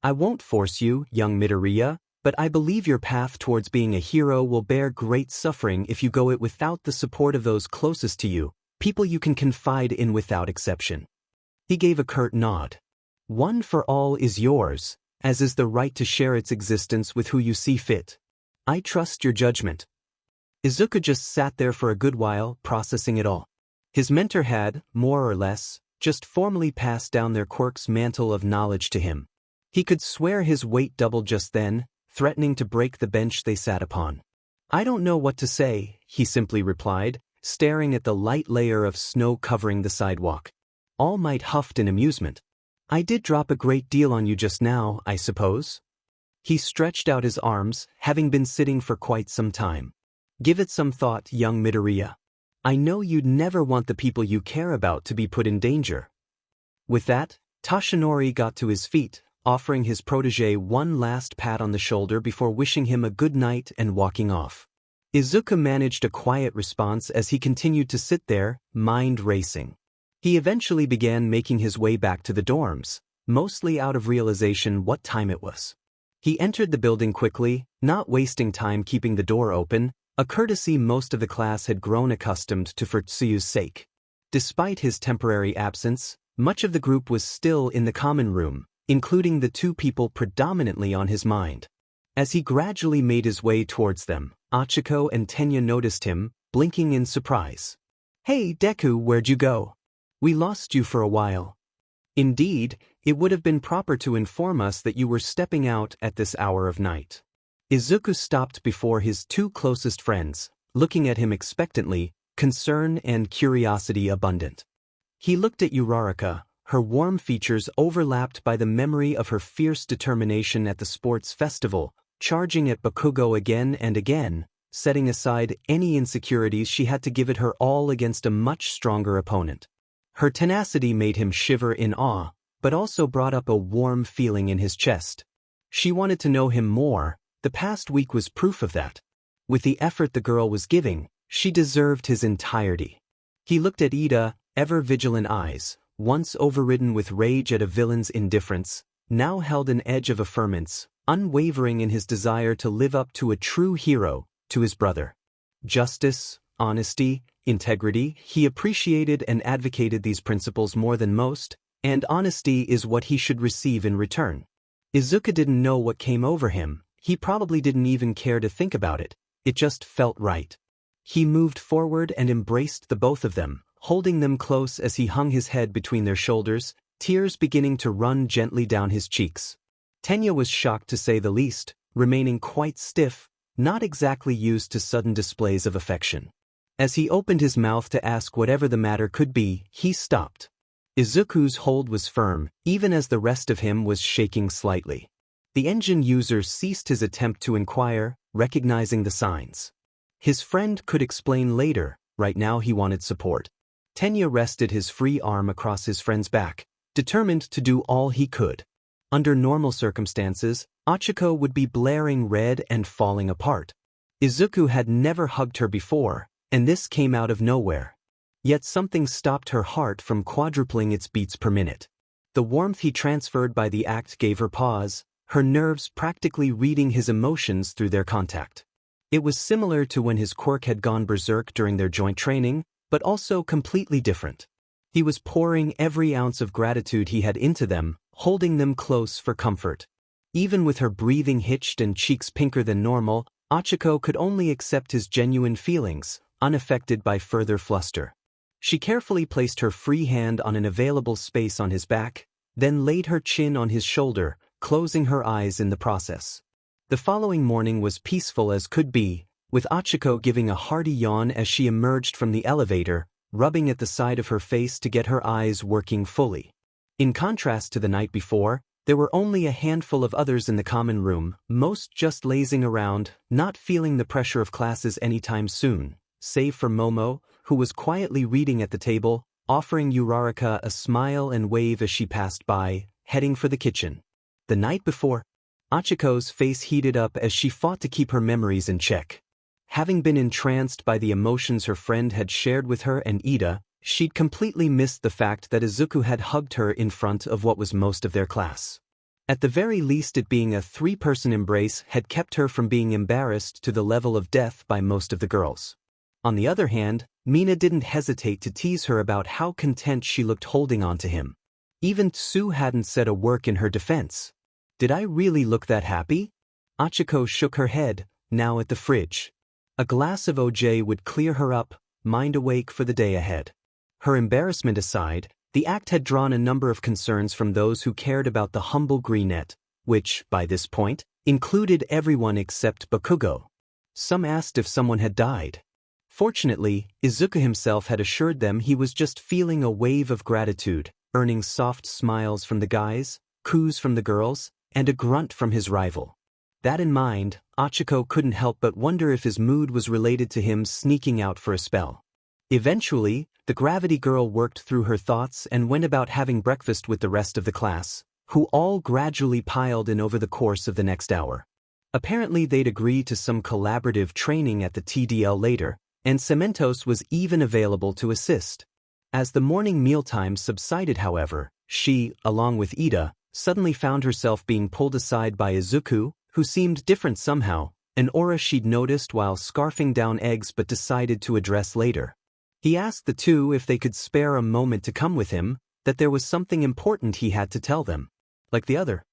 "I won't force you, young Midoriya, but I believe your path towards being a hero will bear great suffering if you go it without the support of those closest to you, people you can confide in without exception." He gave a curt nod. "One for all is yours, as is the right to share its existence with who you see fit. I trust your judgment. Izuku just sat there for a good while, processing it all. His mentor had, more or less, just formally passed down their Quirks' mantle of knowledge to him. He could swear his weight doubled just then, threatening to break the bench they sat upon. I don't know what to say, he simply replied, staring at the light layer of snow covering the sidewalk. All Might huffed in amusement. I did drop a great deal on you just now, I suppose? He stretched out his arms, having been sitting for quite some time. Give it some thought, young Midoriya. I know you'd never want the people you care about to be put in danger. With that, Toshinori got to his feet, offering his protege one last pat on the shoulder before wishing him a good night and walking off. Izuku managed a quiet response as he continued to sit there, mind racing. He eventually began making his way back to the dorms, mostly out of realization what time it was. He entered the building quickly, not wasting time keeping the door open, a courtesy most of the class had grown accustomed to for Tsuyu's sake. Despite his temporary absence, much of the group was still in the common room, including the two people predominantly on his mind. As he gradually made his way towards them, Achiko and Tenya noticed him, blinking in surprise. Hey Deku, where'd you go? We lost you for a while. Indeed, it would have been proper to inform us that you were stepping out at this hour of night. Izuku stopped before his two closest friends, looking at him expectantly, concern and curiosity abundant. He looked at Uraraka, her warm features overlapped by the memory of her fierce determination at the sports festival, charging at Bakugo again and again, setting aside any insecurities she had to give it her all against a much stronger opponent. Her tenacity made him shiver in awe, but also brought up a warm feeling in his chest. She wanted to know him more, the past week was proof of that. With the effort the girl was giving, she deserved his entirety. He looked at Ida, ever-vigilant eyes, once overridden with rage at a villain's indifference, now held an edge of affirmance, unwavering in his desire to live up to a true hero, to his brother. Justice, honesty, integrity, he appreciated and advocated these principles more than most, and honesty is what he should receive in return. Izuku didn't know what came over him, he probably didn't even care to think about it, it just felt right. He moved forward and embraced the both of them, holding them close as he hung his head between their shoulders, tears beginning to run gently down his cheeks. Tenya was shocked to say the least, remaining quite stiff, not exactly used to sudden displays of affection. As he opened his mouth to ask whatever the matter could be, he stopped. Izuku's hold was firm, even as the rest of him was shaking slightly. The engine user ceased his attempt to inquire, recognizing the signs. His friend could explain later, right now he wanted support. Tenya rested his free arm across his friend's back, determined to do all he could. Under normal circumstances, Achiko would be blaring red and falling apart. Izuku had never hugged her before, and this came out of nowhere. Yet something stopped her heart from quadrupling its beats per minute. The warmth he transferred by the act gave her pause, her nerves practically reading his emotions through their contact. It was similar to when his quirk had gone berserk during their joint training, but also completely different. He was pouring every ounce of gratitude he had into them, holding them close for comfort. Even with her breathing hitched and cheeks pinker than normal, Achiko could only accept his genuine feelings, unaffected by further fluster. She carefully placed her free hand on an available space on his back, then laid her chin on his shoulder, closing her eyes in the process. The following morning was peaceful as could be, with Achiko giving a hearty yawn as she emerged from the elevator, rubbing at the side of her face to get her eyes working fully. In contrast to the night before, there were only a handful of others in the common room, most just lazing around, not feeling the pressure of classes anytime soon, save for Momo, who was quietly reading at the table, offering Uraraka a smile and wave as she passed by, heading for the kitchen. The night before, Achiko's face heated up as she fought to keep her memories in check. Having been entranced by the emotions her friend had shared with her and Ida, she'd completely missed the fact that Izuku had hugged her in front of what was most of their class. At the very least, it being a three-person embrace had kept her from being embarrassed to the level of death by most of the girls. On the other hand, Mina didn't hesitate to tease her about how content she looked holding on to him. Even Tsu hadn't said a word in her defense. Did I really look that happy? Achiko shook her head, now at the fridge. A glass of OJ would clear her up, mind awake for the day ahead. Her embarrassment aside, the act had drawn a number of concerns from those who cared about the humble greenette, which, by this point, included everyone except Bakugo. Some asked if someone had died. Fortunately, Izuku himself had assured them he was just feeling a wave of gratitude, earning soft smiles from the guys, coos from the girls, and a grunt from his rival. That in mind, Achiko couldn't help but wonder if his mood was related to him sneaking out for a spell. Eventually, the gravity girl worked through her thoughts and went about having breakfast with the rest of the class, who all gradually piled in over the course of the next hour. Apparently they'd agreed to some collaborative training at the TDL later, and Cementos was even available to assist. As the morning mealtime subsided, however, she, along with Ida, suddenly found herself being pulled aside by Izuku, who seemed different somehow, an aura she'd noticed while scarfing down eggs but decided to address later. He asked the two if they could spare a moment to come with him, that there was something important he had to tell them. Like the other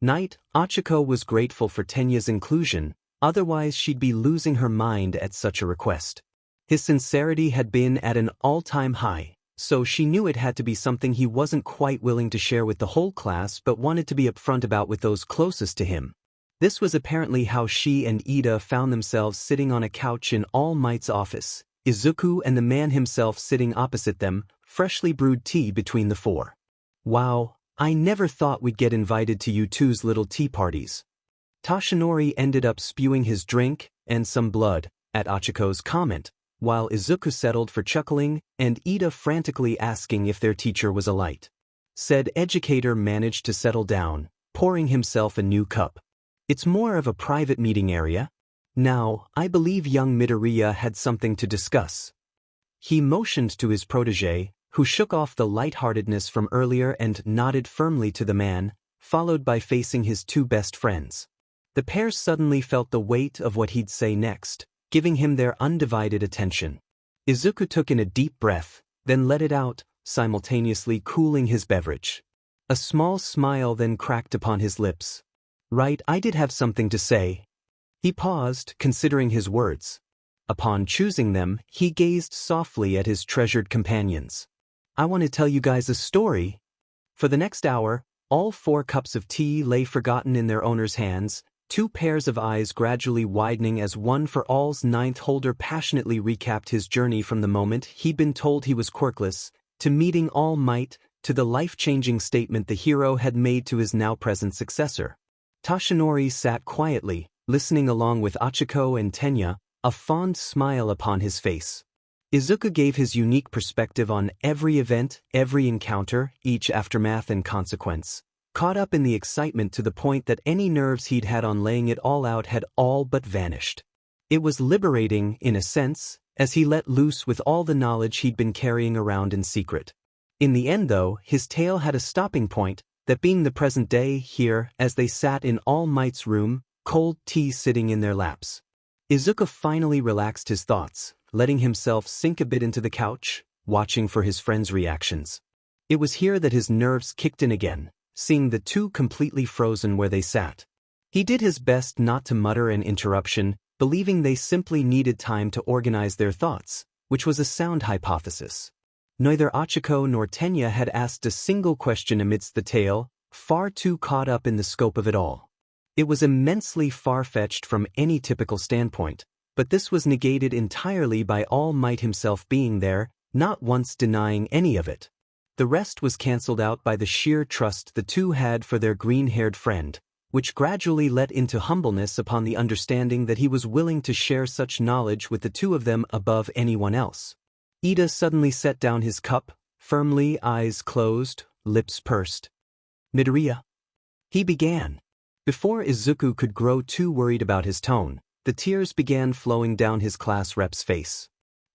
night, Achiko was grateful for Tenya's inclusion, otherwise she'd be losing her mind at such a request. His sincerity had been at an all-time high, so she knew it had to be something he wasn't quite willing to share with the whole class but wanted to be upfront about with those closest to him. This was apparently how she and Ida found themselves sitting on a couch in All Might's office, Izuku and the man himself sitting opposite them, freshly brewed tea between the four. Wow, I never thought we'd get invited to you two's little tea parties. Toshinori ended up spewing his drink, and some blood, at Achiko's comment, while Izuku settled for chuckling and Ida frantically asking if their teacher was a light. Said educator managed to settle down, pouring himself a new cup. It's more of a private meeting area. Now, I believe young Midoriya had something to discuss. He motioned to his protege, who shook off the lightheartedness from earlier and nodded firmly to the man, followed by facing his two best friends. The pair suddenly felt the weight of what he'd say next, giving him their undivided attention. Izuku took in a deep breath, then let it out, simultaneously cooling his beverage. A small smile then cracked upon his lips. Right, I did have something to say. He paused, considering his words. Upon choosing them, he gazed softly at his treasured companions. I want to tell you guys a story. For the next hour, all 4 cups of tea lay forgotten in their owner's hands, 2 pairs of eyes gradually widening as One for All's 9th holder passionately recapped his journey from the moment he'd been told he was quirkless, to meeting All Might, to the life-changing statement the hero had made to his now-present successor. Toshinori sat quietly, listening along with Achiko and Tenya, a fond smile upon his face. Izuku gave his unique perspective on every event, every encounter, each aftermath and consequence, caught up in the excitement to the point that any nerves he'd had on laying it all out had all but vanished. It was liberating, in a sense, as he let loose with all the knowledge he'd been carrying around in secret. In the end, though, his tale had a stopping point, that being the present day here as they sat in All Might's room, cold tea sitting in their laps. Izuku finally relaxed his thoughts, letting himself sink a bit into the couch, watching for his friends' reactions. It was here that his nerves kicked in again, seeing the two completely frozen where they sat. He did his best not to mutter an interruption, believing they simply needed time to organize their thoughts, which was a sound hypothesis. Neither Achiko nor Tenya had asked a single question amidst the tale, far too caught up in the scope of it all. It was immensely far-fetched from any typical standpoint, but this was negated entirely by All Might himself being there, not once denying any of it. The rest was cancelled out by the sheer trust the two had for their green-haired friend, which gradually led into humbleness upon the understanding that he was willing to share such knowledge with the two of them above anyone else. Ida suddenly set down his cup, firmly, eyes closed, lips pursed. Midoriya. He began. Before Izuku could grow too worried about his tone, the tears began flowing down his class rep's face.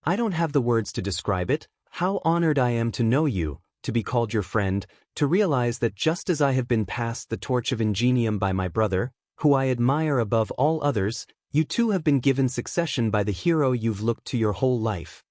I don't have the words to describe it, how honored I am to know you, to be called your friend, to realize that just as I have been passed the torch of ingenium by my brother, who I admire above all others, you too have been given succession by the hero you've looked to your whole life.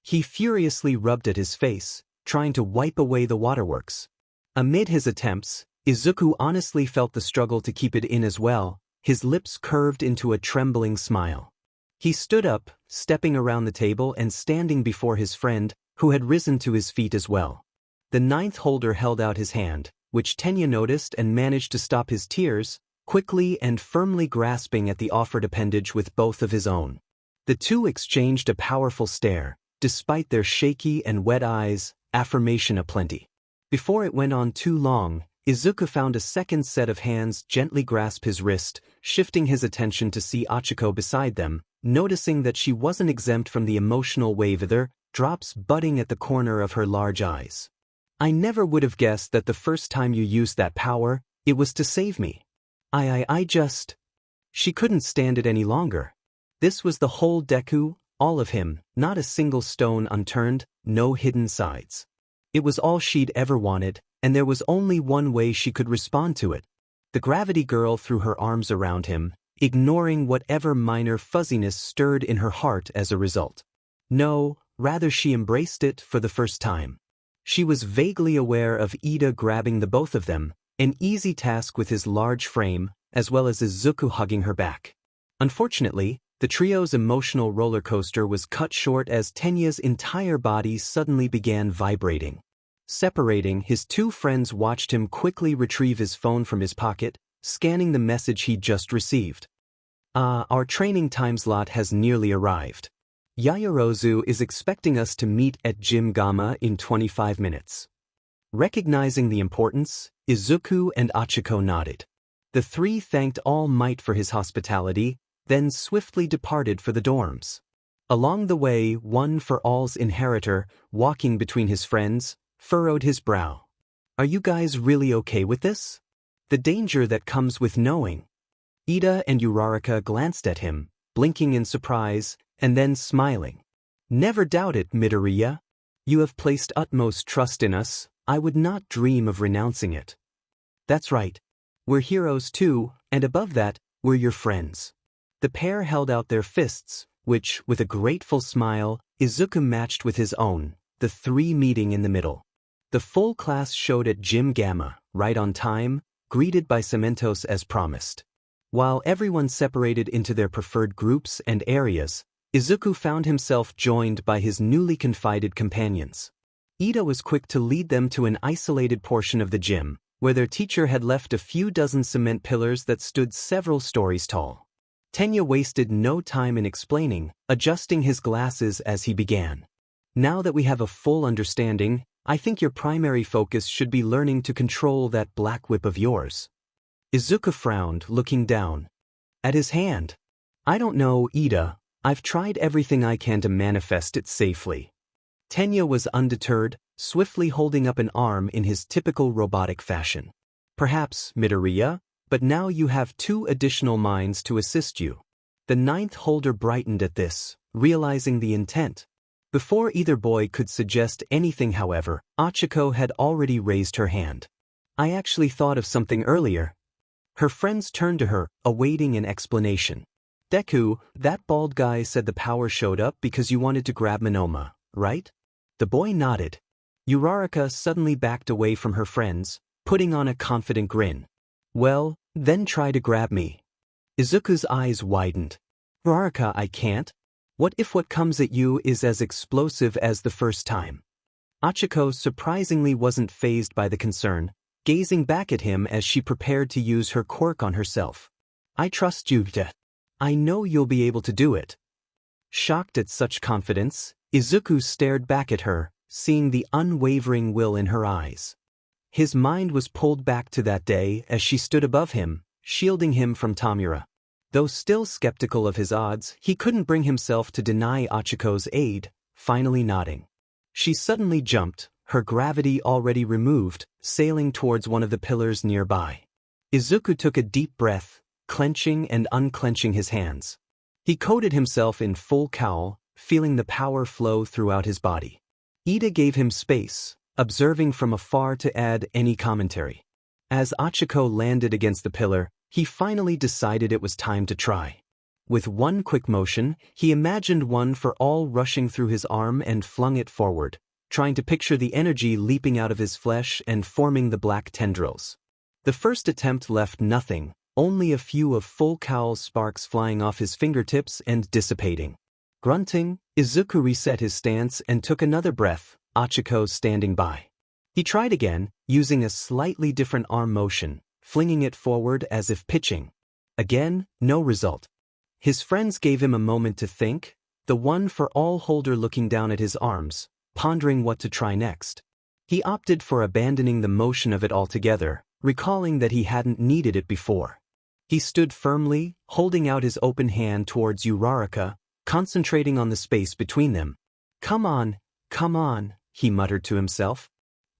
He furiously rubbed at his face, trying to wipe away the waterworks. Amid his attempts, Izuku honestly felt the struggle to keep it in as well, his lips curved into a trembling smile. He stood up, stepping around the table and standing before his friend, who had risen to his feet as well. The ninth holder held out his hand, which Tenya noticed and managed to stop his tears, quickly and firmly grasping at the offered appendage with both of his own. The two exchanged a powerful stare, despite their shaky and wet eyes, affirmation aplenty. Before it went on too long, Izuku found a second set of hands gently grasp his wrist, shifting his attention to see Achiko beside them, noticing that she wasn't exempt from the emotional wave either, drops budding at the corner of her large eyes. I never would have guessed that the first time you used that power, it was to save me. I just... She couldn't stand it any longer. This was the whole Deku, all of him, not a single stone unturned, no hidden sides. It was all she'd ever wanted, and there was only one way she could respond to it. The gravity girl threw her arms around him, ignoring whatever minor fuzziness stirred in her heart as a result. No, rather she embraced it for the first time. She was vaguely aware of Ida grabbing the both of them, an easy task with his large frame, as well as Izuku hugging her back. Unfortunately, the trio's emotional roller coaster was cut short as Tenya's entire body suddenly began vibrating. Separating, his two friends watched him quickly retrieve his phone from his pocket, scanning the message he'd just received. Our training time slot has nearly arrived. Yaoyorozu is expecting us to meet at Gym Gamma in 25 minutes. Recognizing the importance, Izuku and Achiko nodded. The three thanked All Might for his hospitality, then swiftly departed for the dorms. Along the way, One for All's inheritor, walking between his friends, furrowed his brow. Are you guys really okay with this? The danger that comes with knowing. Ida and Uraraka glanced at him, blinking in surprise, and then smiling. Never doubt it, Midoriya. You have placed utmost trust in us, I would not dream of renouncing it. That's right. We're heroes too, and above that, we're your friends. The pair held out their fists, which, with a grateful smile, Izuku matched with his own, the three meeting in the middle. The full class showed at Gym Gamma, right on time, greeted by Cementos as promised. While everyone separated into their preferred groups and areas, Izuku found himself joined by his newly confided companions. Ida was quick to lead them to an isolated portion of the gym, where their teacher had left a few dozen cement pillars that stood several stories tall. Tenya wasted no time in explaining, adjusting his glasses as he began. Now that we have a full understanding, I think your primary focus should be learning to control that black whip of yours. Izuku frowned, looking down at his hand. I don't know, Ida. I've tried everything I can to manifest it safely. Tenya was undeterred, swiftly holding up an arm in his typical robotic fashion. Perhaps, Midoriya, but now you have two additional minds to assist you. The ninth holder brightened at this, realizing the intent. Before either boy could suggest anything, however, Achiko had already raised her hand. I actually thought of something earlier. Her friends turned to her, awaiting an explanation. Deku, that bald guy said the power showed up because you wanted to grab Monoma, right? The boy nodded. Uraraka suddenly backed away from her friends, putting on a confident grin. Well, then try to grab me. Izuku's eyes widened. Uraraka, I can't. What if what comes at you is as explosive as the first time? Achiko surprisingly wasn't fazed by the concern, gazing back at him as she prepared to use her quirk on herself. I trust you, I know you'll be able to do it. Shocked at such confidence, Izuku stared back at her, seeing the unwavering will in her eyes. His mind was pulled back to that day as she stood above him, shielding him from Tamura. Though still skeptical of his odds, he couldn't bring himself to deny Achiko's aid, finally nodding. She suddenly jumped, her gravity already removed, sailing towards one of the pillars nearby. Izuku took a deep breath, clenching and unclenching his hands. He coated himself in full cowl, feeling the power flow throughout his body. Ida gave him space, observing from afar to add any commentary. As Achiko landed against the pillar, he finally decided it was time to try. With one quick motion, he imagined One for All rushing through his arm and flung it forward, trying to picture the energy leaping out of his flesh and forming the black tendrils. The first attempt left nothing, only a few of full cowl sparks flying off his fingertips and dissipating. Grunting, Izuku reset his stance and took another breath, Ochako standing by. He tried again, using a slightly different arm motion, flinging it forward as if pitching. Again, no result. His friends gave him a moment to think, the one-for-all holder looking down at his arms, pondering what to try next. He opted for abandoning the motion of it altogether, recalling that he hadn't needed it before. He stood firmly, holding out his open hand towards Uraraka, concentrating on the space between them. Come on, he muttered to himself.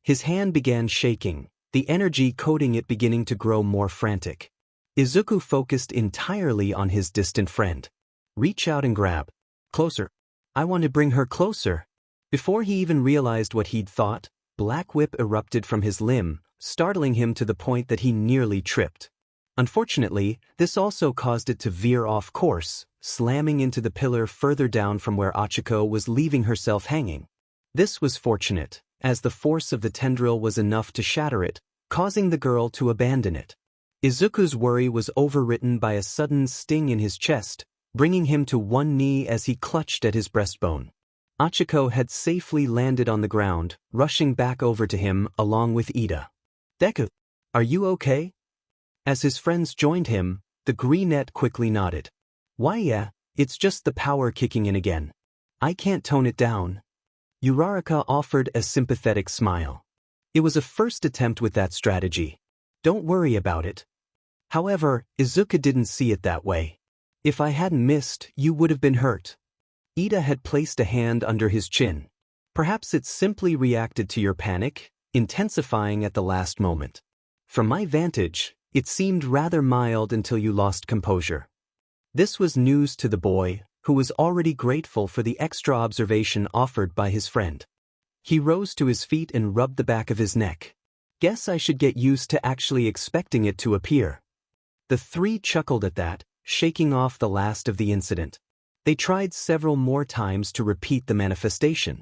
His hand began shaking, the energy coating it beginning to grow more frantic. Izuku focused entirely on his distant friend. Reach out and grab. Closer. I want to bring her closer. Before he even realized what he'd thought, Black Whip erupted from his limb, startling him to the point that he nearly tripped. Unfortunately, this also caused it to veer off course, slamming into the pillar further down from where Ochako was leaving herself hanging. This was fortunate, as the force of the tendril was enough to shatter it, causing the girl to abandon it. Izuku's worry was overwritten by a sudden sting in his chest, bringing him to one knee as he clutched at his breastbone. Ochako had safely landed on the ground, rushing back over to him along with Ida. Deku, are you okay? As his friends joined him, the greenette quickly nodded. Why yeah, it's just the power kicking in again. I can't tone it down. Uraraka offered a sympathetic smile. It was a first attempt with that strategy. Don't worry about it. However, Izuku didn't see it that way. If I hadn't missed, you would have been hurt. Ida had placed a hand under his chin. Perhaps it simply reacted to your panic, intensifying at the last moment. From my vantage, it seemed rather mild until you lost composure. This was news to the boy, who was already grateful for the extra observation offered by his friend. He rose to his feet and rubbed the back of his neck. Guess I should get used to actually expecting it to appear. The three chuckled at that, shaking off the last of the incident. They tried several more times to repeat the manifestation.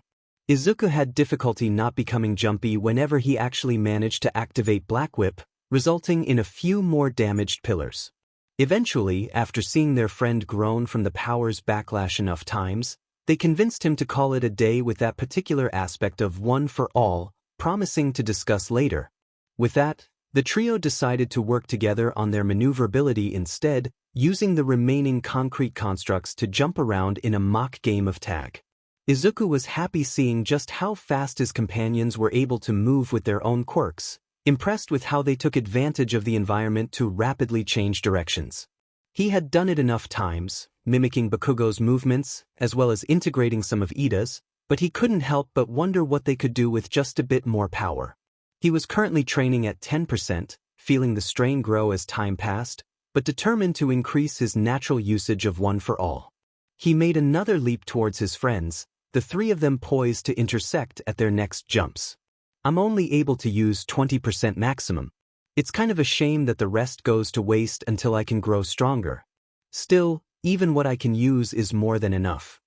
Izuku had difficulty not becoming jumpy whenever he actually managed to activate Black Whip, resulting in a few more damaged pillars. Eventually, after seeing their friend groan from the power's backlash enough times, they convinced him to call it a day with that particular aspect of One for All, promising to discuss later. With that, the trio decided to work together on their maneuverability instead, using the remaining concrete constructs to jump around in a mock game of tag. Izuku was happy seeing just how fast his companions were able to move with their own quirks, impressed with how they took advantage of the environment to rapidly change directions. He had done it enough times, mimicking Bakugo's movements, as well as integrating some of Ida's, but he couldn't help but wonder what they could do with just a bit more power. He was currently training at 10%, feeling the strain grow as time passed, but determined to increase his natural usage of One for All. He made another leap towards his friends, the three of them poised to intersect at their next jumps. I'm only able to use 20% maximum. It's kind of a shame that the rest goes to waste until I can grow stronger. Still, even what I can use is more than enough.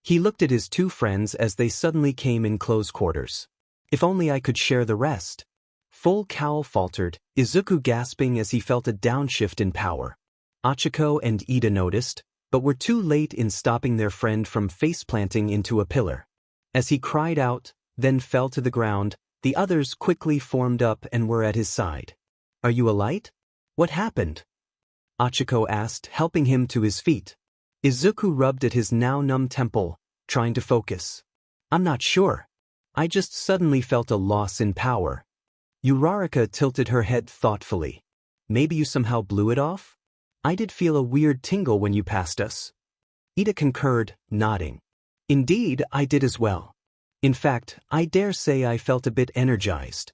He looked at his two friends as they suddenly came in close quarters. If only I could share the rest. Full Cowl faltered, Izuku gasping as he felt a downshift in power. Ochako and Ida noticed, but were too late in stopping their friend from face-planting into a pillar. As he cried out, then fell to the ground, the others quickly formed up and were at his side. Are you alight? What happened? Ochako asked, helping him to his feet. Izuku rubbed at his now numb temple, trying to focus. I'm not sure. I just suddenly felt a loss in power. Uraraka tilted her head thoughtfully. Maybe you somehow blew it off? I did feel a weird tingle when you passed us. Ida concurred, nodding. Indeed, I did as well. In fact, I dare say I felt a bit energized.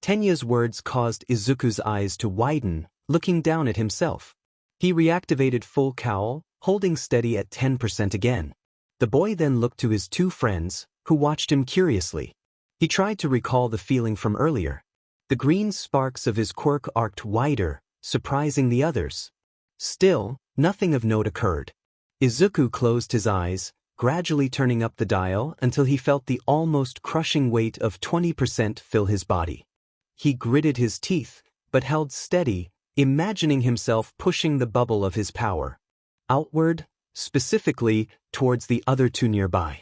Tenya's words caused Izuku's eyes to widen, looking down at himself. He reactivated Full Cowl, holding steady at 10% again. The boy then looked to his two friends, who watched him curiously. He tried to recall the feeling from earlier. The green sparks of his quirk arced wider, surprising the others. Still, nothing of note occurred. Izuku closed his eyes, gradually turning up the dial until he felt the almost crushing weight of 20% fill his body. He gritted his teeth, but held steady, imagining himself pushing the bubble of his power outward, specifically towards the other two nearby.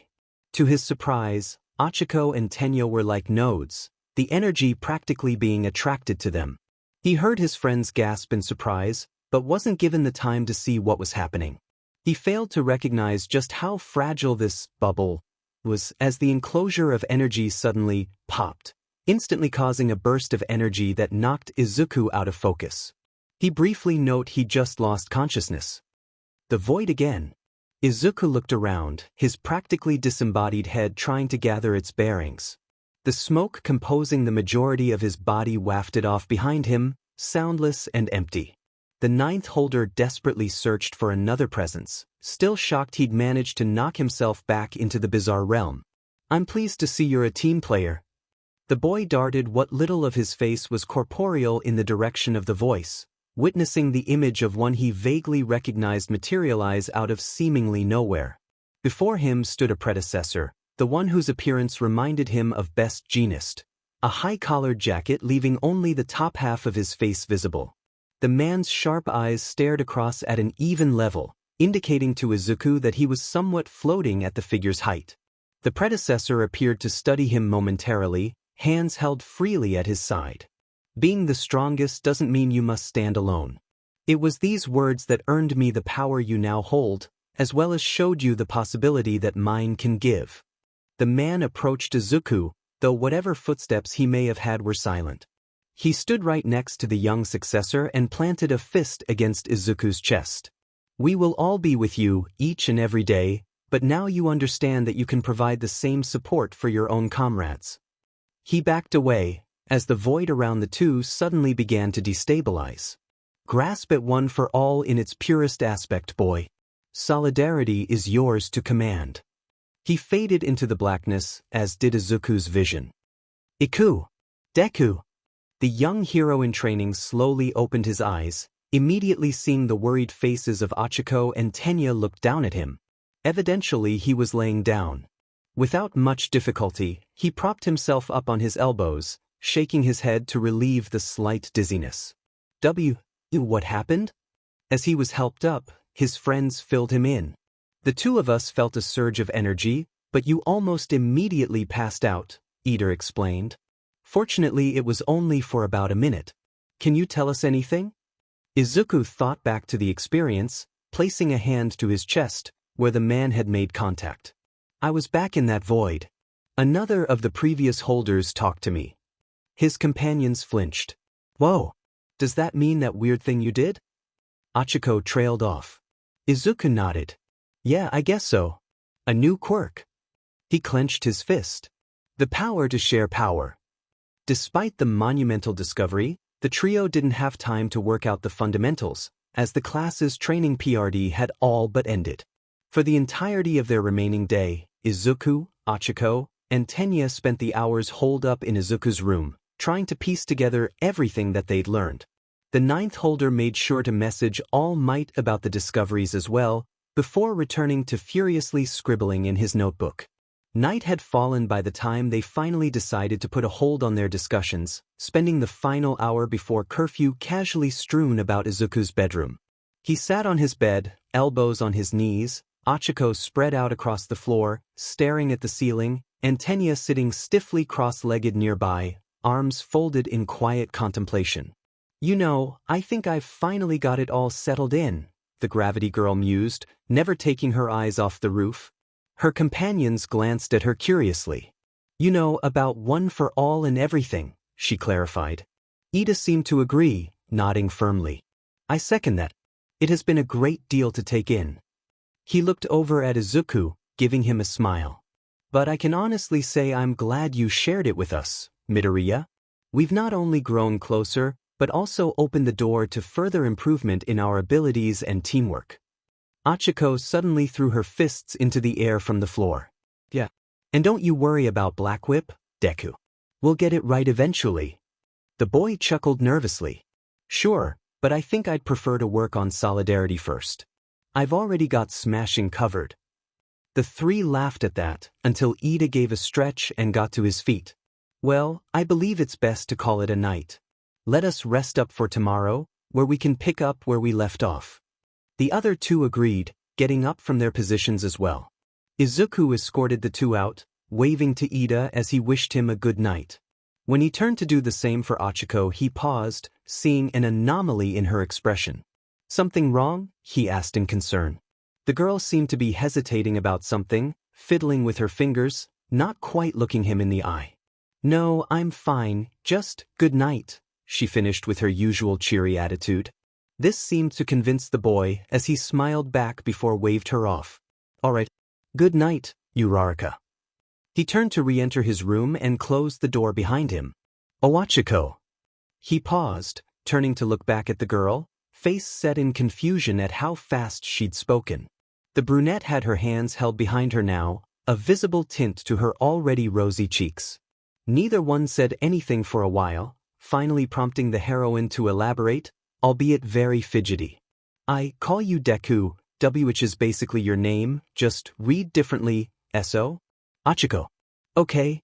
To his surprise, Izuku and Tenya were like nodes, the energy practically being attracted to them. He heard his friends gasp in surprise, but wasn't given the time to see what was happening. He failed to recognize just how fragile this bubble was as the enclosure of energy suddenly popped, instantly causing a burst of energy that knocked Izuku out of focus. He briefly noted he just lost consciousness. The void again. Izuku looked around, his practically disembodied head trying to gather its bearings. The smoke composing the majority of his body wafted off behind him, soundless and empty. The ninth holder desperately searched for another presence, still shocked he'd managed to knock himself back into the bizarre realm. "I'm pleased to see you're a team player." The boy darted what little of his face was corporeal in the direction of the voice, witnessing the image of one he vaguely recognized materialize out of seemingly nowhere. Before him stood a predecessor, the one whose appearance reminded him of Best Jeanist, a high-collared jacket leaving only the top half of his face visible. The man's sharp eyes stared across at an even level, indicating to Izuku that he was somewhat floating at the figure's height. The predecessor appeared to study him momentarily, hands held freely at his side. "Being the strongest doesn't mean you must stand alone. It was these words that earned me the power you now hold, as well as showed you the possibility that mine can give." The man approached Izuku, though whatever footsteps he may have had were silent. He stood right next to the young successor and planted a fist against Izuku's chest. "We will all be with you, each and every day, but now you understand that you can provide the same support for your own comrades." He backed away, as the void around the two suddenly began to destabilize. "Grasp at one for all in its purest aspect, boy. Solidarity is yours to command." He faded into the blackness, as did Izuku's vision. "Iku! Deku!" The young hero in training slowly opened his eyes, immediately seeing the worried faces of Izuku and Tenya look down at him. Evidently he was laying down. Without much difficulty, he propped himself up on his elbows, shaking his head to relieve the slight dizziness. What happened?" As he was helped up, his friends filled him in. "The two of us felt a surge of energy, but you almost immediately passed out," Ida explained. "Fortunately, it was only for about a minute. Can you tell us anything?" Izuku thought back to the experience, placing a hand to his chest, where the man had made contact. "I was back in that void. Another of the previous holders talked to me." His companions flinched. "Whoa! Does that mean that weird thing you did?" Izuku trailed off. Izuku nodded. "Yeah, I guess so. A new quirk." He clenched his fist. The power to share power. Despite the monumental discovery, the trio didn't have time to work out the fundamentals, as the class's training PRD had all but ended. For the entirety of their remaining day, Izuku, Izuku, and Tenya spent the hours holed up in Izuku's room, trying to piece together everything that they'd learned. The ninth holder made sure to message All Might about the discoveries as well, before returning to furiously scribbling in his notebook. Night had fallen by the time they finally decided to put a hold on their discussions, spending the final hour before curfew casually strewn about Izuku's bedroom. He sat on his bed, elbows on his knees, Izuku spread out across the floor, staring at the ceiling, and Tenya sitting stiffly cross-legged nearby, arms folded in quiet contemplation. "You know, I think I've finally got it all settled in," the gravity girl mused, never taking her eyes off the roof. Her companions glanced at her curiously. "You know, about one for all and everything," she clarified. Ida seemed to agree, nodding firmly. "I second that. It has been a great deal to take in." He looked over at Izuku, giving him a smile. "But I can honestly say I'm glad you shared it with us, Midoriya. We've not only grown closer, but also opened the door to further improvement in our abilities and teamwork." Izuku suddenly threw her fists into the air from the floor. "Yeah. And don't you worry about Black Whip, Deku. We'll get it right eventually." The boy chuckled nervously. "Sure, but I think I'd prefer to work on solidarity first. I've already got smashing covered." The three laughed at that, until Ida gave a stretch and got to his feet. "Well, I believe it's best to call it a night. Let us rest up for tomorrow, where we can pick up where we left off. The other two agreed, getting up from their positions as well. Izuku escorted the two out, waving to Ida as he wished him a good night. When he turned to do the same for Achiko, he paused, seeing an anomaly in her expression. "Something wrong?" he asked in concern. The girl seemed to be hesitating about something, fiddling with her fingers, not quite looking him in the eye. "No, I'm fine, just good night," she finished with her usual cheery attitude. This seemed to convince the boy as he smiled back before waved her off. "All right. Good night, Uraraka." He turned to re-enter his room and closed the door behind him. "Achiko." He paused, turning to look back at the girl, face set in confusion at how fast she'd spoken. The brunette had her hands held behind her now, a visible tint to her already rosy cheeks. Neither one said anything for a while, finally prompting the heroine to elaborate, albeit very fidgety. "I call you Deku, which is basically your name, just read differently, so? Achiko." "Okay."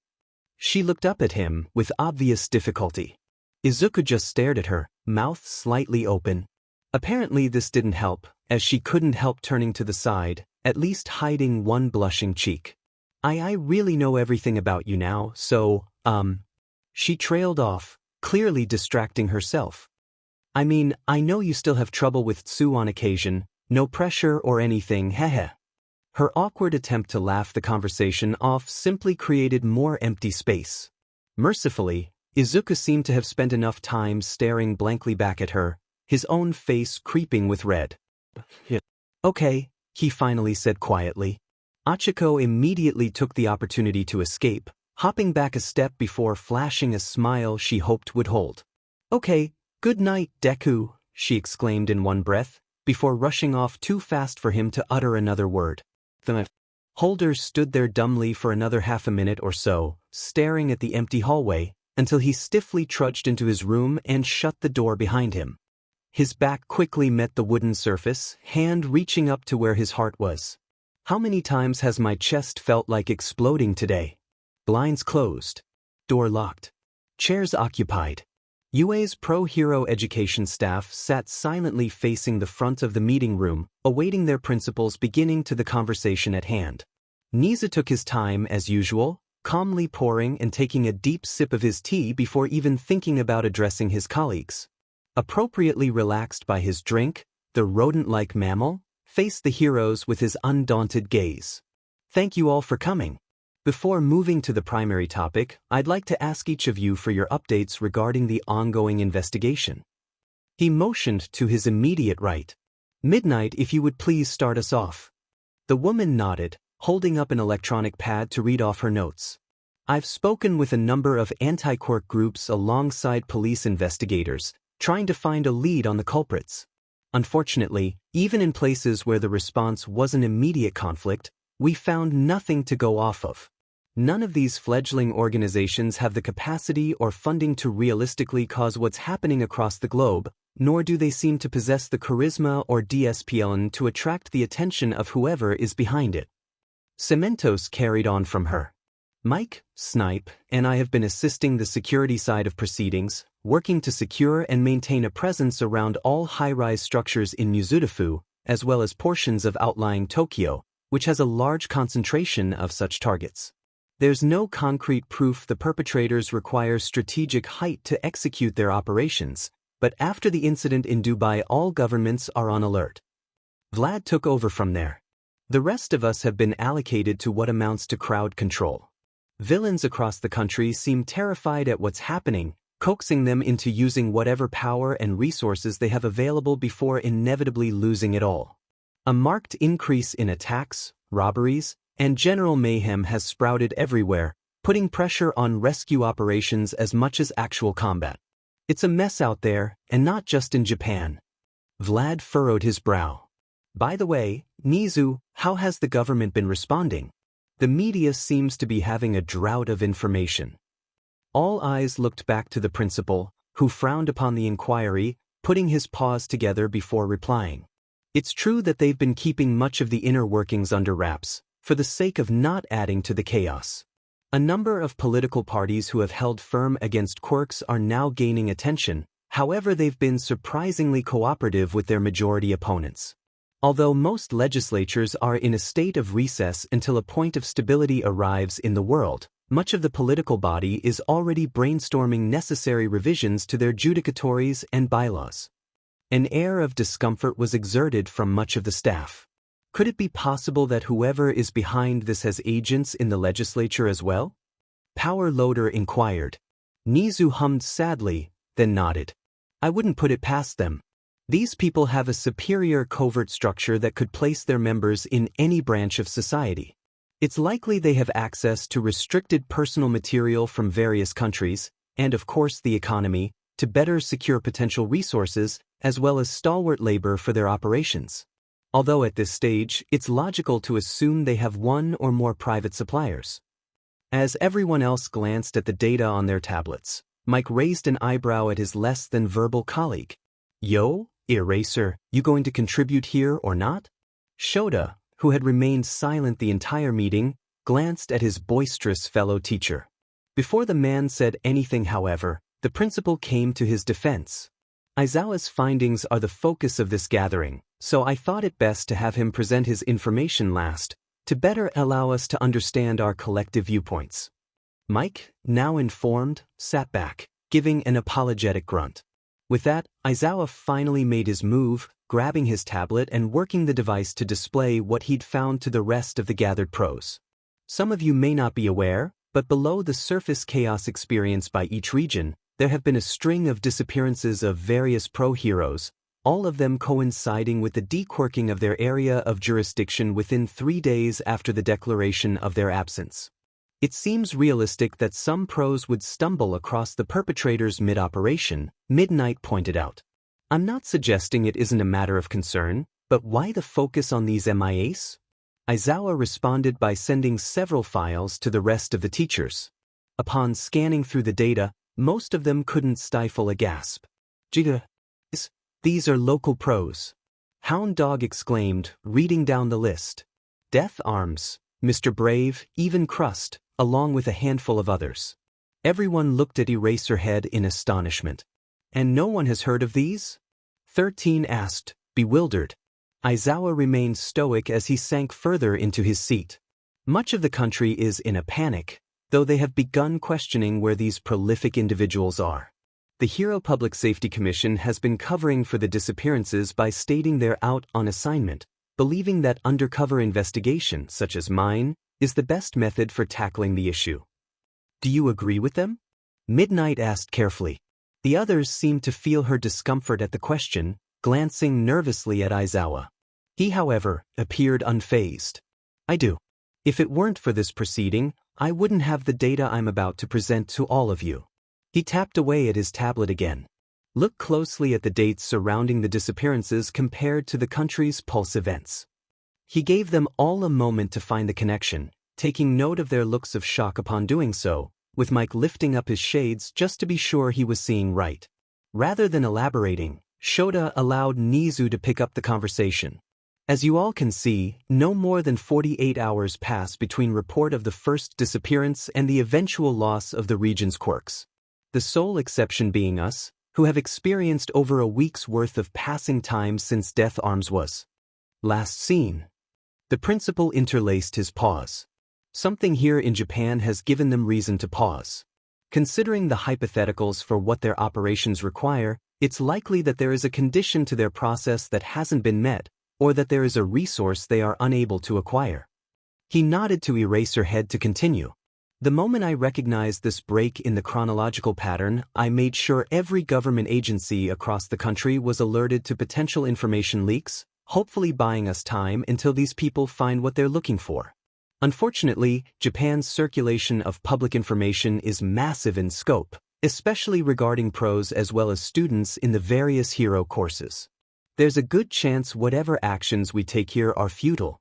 She looked up at him with obvious difficulty. Izuku just stared at her, mouth slightly open. Apparently this didn't help, as she couldn't help turning to the side, at least hiding one blushing cheek. I really know everything about you now, so, She trailed off, clearly distracting herself. "I mean, I know you still have trouble with Tsu on occasion, no pressure or anything, hehe." Her awkward attempt to laugh the conversation off simply created more empty space. Mercifully, Izuku seemed to have spent enough time staring blankly back at her, his own face creeping with red. "Yeah. Okay," he finally said quietly. Achiko immediately took the opportunity to escape, hopping back a step before flashing a smile she hoped would hold. "Okay, good night, Deku," she exclaimed in one breath, before rushing off too fast for him to utter another word. The Holder stood there dumbly for another half a minute or so, staring at the empty hallway, until he stiffly trudged into his room and shut the door behind him. His back quickly met the wooden surface, hand reaching up to where his heart was. "How many times has my chest felt like exploding today?" Blinds closed. Door locked. Chairs occupied. UA's pro-hero education staff sat silently facing the front of the meeting room, awaiting their principal's beginning to the conversation at hand. Niza took his time as usual, calmly pouring and taking a deep sip of his tea before even thinking about addressing his colleagues. Appropriately relaxed by his drink, the rodent-like mammal faced the heroes with his undaunted gaze. "Thank you all for coming. Before moving to the primary topic, I'd like to ask each of you for your updates regarding the ongoing investigation." He motioned to his immediate right. "Midnight, if you would please start us off." The woman nodded, holding up an electronic pad to read off her notes. "I've spoken with a number of anti-quirk groups alongside police investigators, trying to find a lead on the culprits. Unfortunately, even in places where the response was an immediate conflict, we found nothing to go off of. None of these fledgling organizations have the capacity or funding to realistically cause what's happening across the globe, nor do they seem to possess the charisma or DSPLN to attract the attention of whoever is behind it." Cementos carried on from her. "Mike, Snipe, and I have been assisting the security side of proceedings, working to secure and maintain a presence around all high-rise structures in Mizudafu, as well as portions of outlying Tokyo, which has a large concentration of such targets. There's no concrete proof the perpetrators require strategic height to execute their operations, but after the incident in Dubai, all governments are on alert." Vlad took over from there. "The rest of us have been allocated to what amounts to crowd control. Villains across the country seem terrified at what's happening, coaxing them into using whatever power and resources they have available before inevitably losing it all. A marked increase in attacks, robberies, and general mayhem has sprouted everywhere, putting pressure on rescue operations as much as actual combat. It's a mess out there, and not just in Japan." Vlad furrowed his brow. "By the way, Nizu, how has the government been responding? The media seems to be having a drought of information." All eyes looked back to the principal, who frowned upon the inquiry, putting his paws together before replying. "It's true that they've been keeping much of the inner workings under wraps, for the sake of not adding to the chaos. A number of political parties who have held firm against Quirks are now gaining attention, however they've been surprisingly cooperative with their majority opponents. Although most legislatures are in a state of recess until a point of stability arrives in the world, much of the political body is already brainstorming necessary revisions to their judicatories and bylaws. An air of discomfort was exerted from much of the staff. Could it be possible that whoever is behind this has agents in the legislature as well? Power Loader inquired. Nizu hummed sadly, then nodded. I wouldn't put it past them. These people have a superior covert structure that could place their members in any branch of society. It's likely they have access to restricted personal material from various countries, and of course the economy, to better secure potential resources, as well as stalwart labor for their operations. Although at this stage, it's logical to assume they have one or more private suppliers. As everyone else glanced at the data on their tablets, Mike raised an eyebrow at his less-than-verbal colleague. Yo, Eraser, you going to contribute here or not? Shota, who had remained silent the entire meeting, glanced at his boisterous fellow teacher. Before the man said anything, however, the principal came to his defense. Aizawa's findings are the focus of this gathering, so I thought it best to have him present his information last, to better allow us to understand our collective viewpoints. Mike, now informed, sat back, giving an apologetic grunt. With that, Aizawa finally made his move, grabbing his tablet and working the device to display what he'd found to the rest of the gathered pros. Some of you may not be aware, but below the surface chaos experienced by each region, there have been a string of disappearances of various pro-heroes, all of them coinciding with the dequirking of their area of jurisdiction within 3 days after the declaration of their absence. It seems realistic that some pros would stumble across the perpetrators mid-operation, Midnight pointed out. I'm not suggesting it isn't a matter of concern, but why the focus on these MIAs? Aizawa responded by sending several files to the rest of the teachers. Upon scanning through the data, most of them couldn't stifle a gasp. Jiga. These are local pros. Hound Dog exclaimed, reading down the list. Death Arms, Mr. Brave, even Crust, along with a handful of others. Everyone looked at Eraserhead in astonishment. And no one has heard of these? 13 asked, bewildered. Aizawa remained stoic as he sank further into his seat. Much of the country is in a panic, though they have begun questioning where these prolific individuals are. The Hero Public Safety Commission has been covering for the disappearances by stating they're out on assignment, believing that undercover investigation, such as mine, is the best method for tackling the issue. Do you agree with them? Midnight asked carefully. The others seemed to feel her discomfort at the question, glancing nervously at Aizawa. He, however, appeared unfazed. I do. If it weren't for this proceeding, I wouldn't have the data I'm about to present to all of you. He tapped away at his tablet again. Look closely at the dates surrounding the disappearances compared to the country's pulse events. He gave them all a moment to find the connection, taking note of their looks of shock upon doing so, with Mike lifting up his shades just to be sure he was seeing right. Rather than elaborating, Shota allowed Nizu to pick up the conversation. As you all can see, no more than 48 hours pass between report of the first disappearance and the eventual loss of the region's quirks. The sole exception being us, who have experienced over a week's worth of passing time since Death Arms was last seen. The principal interlaced his pause. Something here in Japan has given them reason to pause. Considering the hypotheticals for what their operations require, it's likely that there is a condition to their process that hasn't been met, or that there is a resource they are unable to acquire. He nodded to Eraserhead to continue. The moment I recognized this break in the chronological pattern, I made sure every government agency across the country was alerted to potential information leaks, hopefully buying us time until these people find what they're looking for. Unfortunately, Japan's circulation of public information is massive in scope, especially regarding pros as well as students in the various hero courses. There's a good chance whatever actions we take here are futile.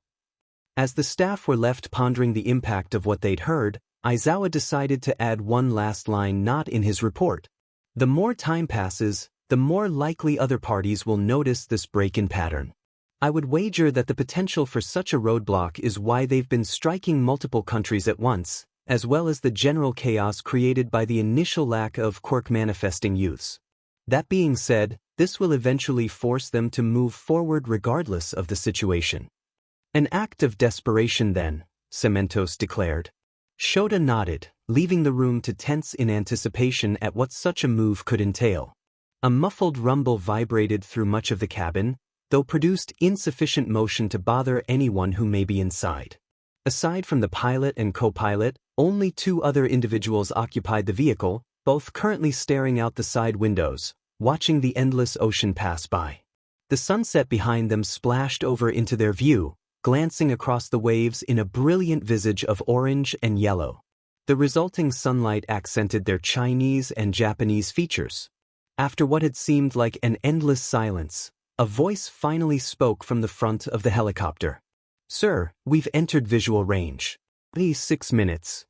As the staff were left pondering the impact of what they'd heard, Aizawa decided to add one last line not in his report. The more time passes, the more likely other parties will notice this break-in pattern. I would wager that the potential for such a roadblock is why they've been striking multiple countries at once, as well as the general chaos created by the initial lack of quirk manifesting youths. That being said, this will eventually force them to move forward regardless of the situation. An act of desperation then, Cementos declared. Shota nodded, leaving the room to tense in anticipation at what such a move could entail. A muffled rumble vibrated through much of the cabin, though produced insufficient motion to bother anyone who may be inside. Aside from the pilot and co-pilot, only 2 other individuals occupied the vehicle, both currently staring out the side windows, watching the endless ocean pass by. The sunset behind them splashed over into their view, glancing across the waves in a brilliant visage of orange and yellow. The resulting sunlight accented their Chinese and Japanese features. After what had seemed like an endless silence, a voice finally spoke from the front of the helicopter. "Sir, we've entered visual range. Please 6 minutes."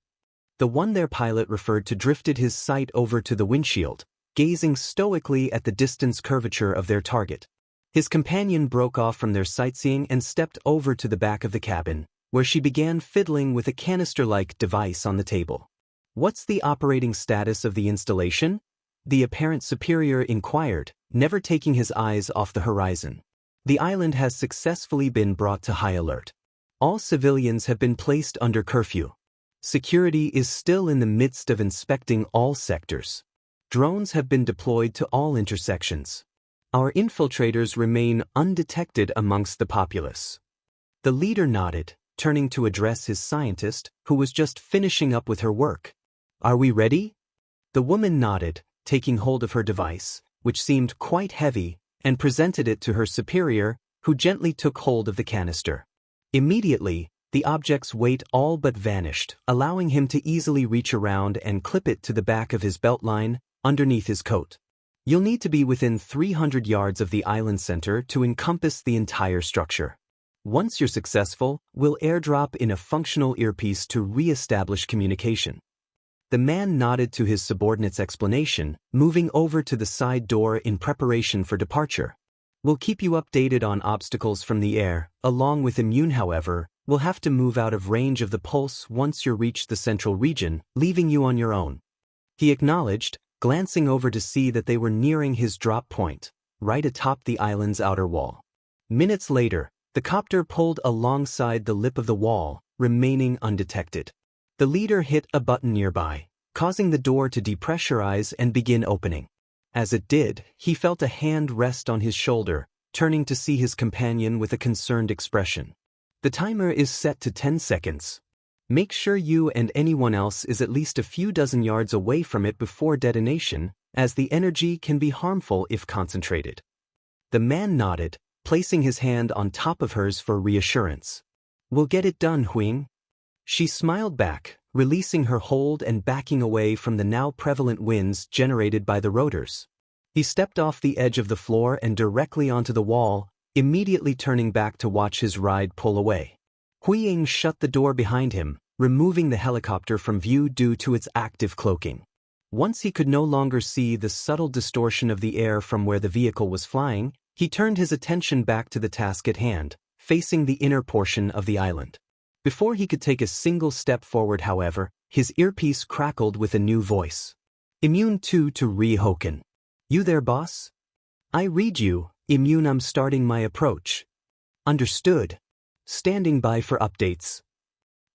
The one their pilot referred to drifted his sight over to the windshield, gazing stoically at the distance curvature of their target. His companion broke off from their sightseeing and stepped over to the back of the cabin, where she began fiddling with a canister-like device on the table. "What's the operating status of the installation?" the apparent superior inquired, never taking his eyes off the horizon. "The island has successfully been brought to high alert. All civilians have been placed under curfew. Security is still in the midst of inspecting all sectors. Drones have been deployed to all intersections. Our infiltrators remain undetected amongst the populace." The leader nodded, turning to address his scientist, who was just finishing up with her work. "Are we ready?" The woman nodded, taking hold of her device, which seemed quite heavy, and presented it to her superior, who gently took hold of the canister. Immediately, the object's weight all but vanished, allowing him to easily reach around and clip it to the back of his belt line, underneath his coat. "You'll need to be within 300 yards of the island center to encompass the entire structure. Once you're successful, we'll airdrop in a functional earpiece to re-establish communication." The man nodded to his subordinate's explanation, moving over to the side door in preparation for departure. "We'll keep you updated on obstacles from the air, along with Immune. However, we'll have to move out of range of the pulse once you reach the central region, leaving you on your own," he acknowledged, glancing over to see that they were nearing his drop point, right atop the island's outer wall. Minutes later, the copter pulled alongside the lip of the wall, remaining undetected. The leader hit a button nearby, causing the door to depressurize and begin opening. As it did, he felt a hand rest on his shoulder, turning to see his companion with a concerned expression. "The timer is set to 10 seconds. Make sure you and anyone else is at least a few dozen yards away from it before detonation, as the energy can be harmful if concentrated." The man nodded, placing his hand on top of hers for reassurance. "We'll get it done, Huing." She smiled back, releasing her hold and backing away from the now prevalent winds generated by the rotors. He stepped off the edge of the floor and directly onto the wall, immediately turning back to watch his ride pull away. Huiying shut the door behind him, removing the helicopter from view due to its active cloaking. Once he could no longer see the subtle distortion of the air from where the vehicle was flying, he turned his attention back to the task at hand, facing the inner portion of the island. Before he could take a single step forward, however, his earpiece crackled with a new voice. "Immune 2 to Ryohoken. You there, boss?" "I read you, Immune. I'm starting my approach." "Understood. Standing by for updates."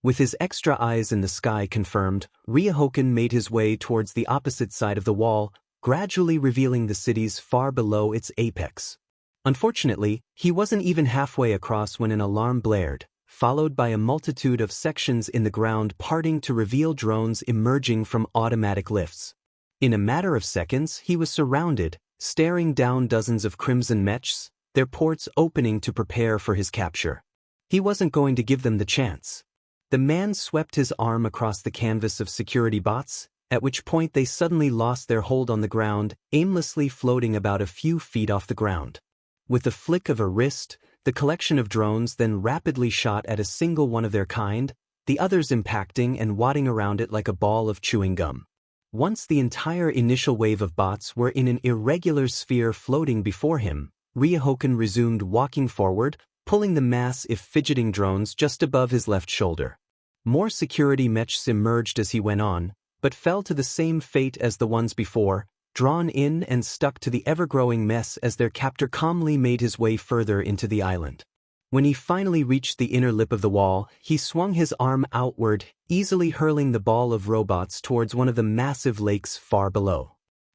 With his extra eyes in the sky confirmed, Ryohoken made his way towards the opposite side of the wall, gradually revealing the cities far below its apex. Unfortunately, he wasn't even halfway across when an alarm blared, followed by a multitude of sections in the ground parting to reveal drones emerging from automatic lifts. In a matter of seconds, he was surrounded, staring down dozens of crimson mechs, their ports opening to prepare for his capture. He wasn't going to give them the chance. The man swept his arm across the canvas of security bots, at which point they suddenly lost their hold on the ground, aimlessly floating about a few feet off the ground. With the flick of a wrist, the collection of drones then rapidly shot at a single one of their kind, the others impacting and wadding around it like a ball of chewing gum. Once the entire initial wave of bots were in an irregular sphere floating before him, Ryohoken resumed walking forward, pulling the mass if fidgeting drones just above his left shoulder. More security mechs emerged as he went on, but fell to the same fate as the ones before, drawn in and stuck to the ever-growing mess as their captor calmly made his way further into the island. When he finally reached the inner lip of the wall, he swung his arm outward, easily hurling the ball of robots towards one of the massive lakes far below.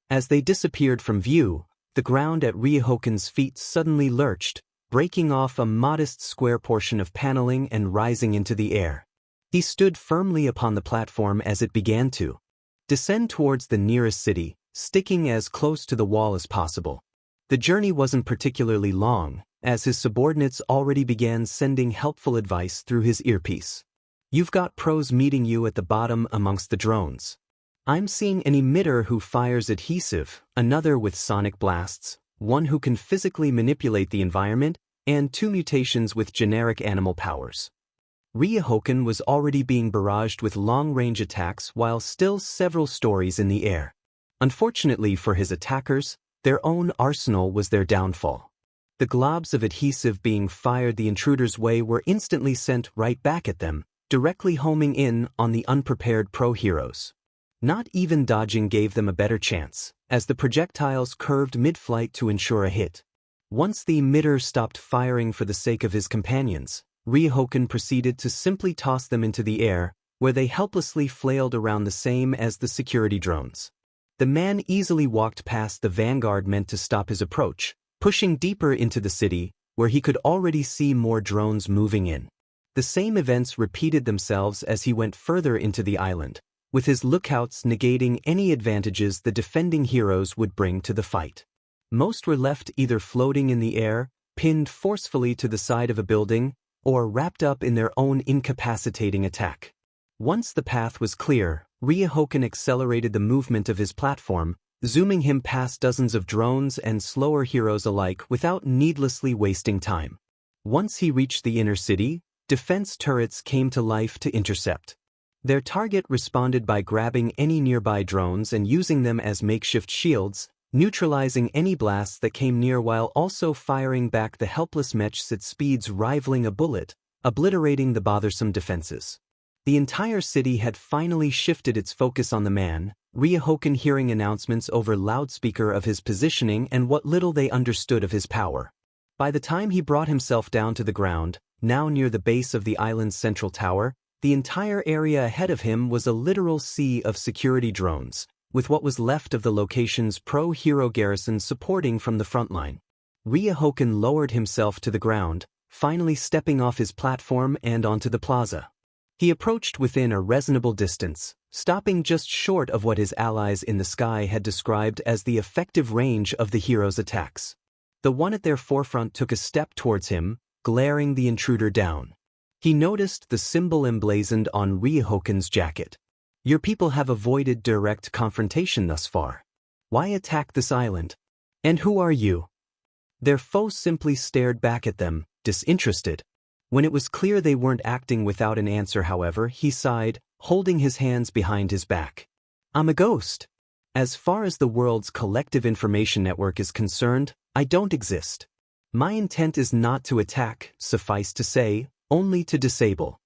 As they disappeared from view, the ground at Ryohokun's feet suddenly lurched, breaking off a modest square portion of paneling and rising into the air. He stood firmly upon the platform as it began to descend towards the nearest city, sticking as close to the wall as possible. The journey wasn't particularly long, as his subordinates already began sending helpful advice through his earpiece. You've got pros meeting you at the bottom amongst the drones. I'm seeing an emitter who fires adhesive, another with sonic blasts, one who can physically manipulate the environment, and 2 mutations with generic animal powers. Ryohokun was already being barraged with long-range attacks while still several stories in the air. Unfortunately for his attackers, their own arsenal was their downfall. The globs of adhesive being fired the intruder's way were instantly sent right back at them, directly homing in on the unprepared pro-heroes. Not even dodging gave them a better chance, as the projectiles curved mid-flight to ensure a hit. Once the emitter stopped firing for the sake of his companions, Ryohokun proceeded to simply toss them into the air, where they helplessly flailed around the same as the security drones. The man easily walked past the vanguard meant to stop his approach, pushing deeper into the city, where he could already see more drones moving in. The same events repeated themselves as he went further into the island, with his lookouts negating any advantages the defending heroes would bring to the fight. Most were left either floating in the air, pinned forcefully to the side of a building, or wrapped up in their own incapacitating attack. Once the path was clear, Ryohokun accelerated the movement of his platform, zooming him past dozens of drones and slower heroes alike without needlessly wasting time. Once he reached the inner city, defense turrets came to life to intercept. Their target responded by grabbing any nearby drones and using them as makeshift shields, neutralizing any blasts that came near while also firing back the helpless mechs at speeds rivaling a bullet, obliterating the bothersome defenses. The entire city had finally shifted its focus on the man, Ryohokun hearing announcements over loudspeaker of his positioning and what little they understood of his power. By the time he brought himself down to the ground, now near the base of the island's central tower, the entire area ahead of him was a literal sea of security drones, with what was left of the location's pro-hero garrison supporting from the front line. Ryohokun lowered himself to the ground, finally stepping off his platform and onto the plaza. He approached within a reasonable distance, stopping just short of what his allies in the sky had described as the effective range of the hero's attacks. The one at their forefront took a step towards him, glaring the intruder down. He noticed the symbol emblazoned on Ryohokun's jacket. Your people have avoided direct confrontation thus far. Why attack this island? And who are you? Their foe simply stared back at them, disinterested. When it was clear they weren't acting without an answer, however, he sighed, holding his hands behind his back. I'm a ghost. As far as the world's collective information network is concerned, I don't exist. My intent is not to attack, suffice to say, only to disable.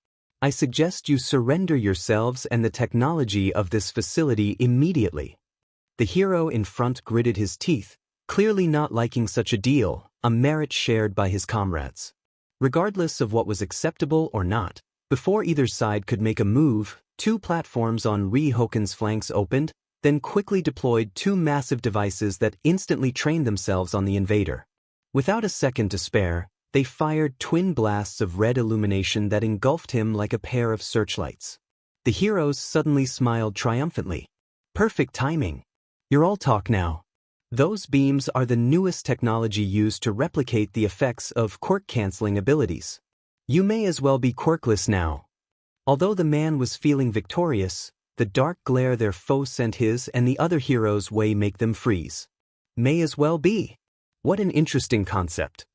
I suggest you surrender yourselves and the technology of this facility immediately. The hero in front gritted his teeth, clearly not liking such a deal, a merit shared by his comrades. Regardless of what was acceptable or not, before either side could make a move, 2 platforms on Ryohokun's flanks opened, then quickly deployed 2 massive devices that instantly trained themselves on the invader. Without a second to spare, they fired twin blasts of red illumination that engulfed him like a pair of searchlights. The heroes suddenly smiled triumphantly. Perfect timing. You're all talk now. Those beams are the newest technology used to replicate the effects of quirk-canceling abilities. You may as well be quirkless now. Although the man was feeling victorious, the dark glare their foe sent his and the other heroes' way make them freeze. May as well be. What an interesting concept.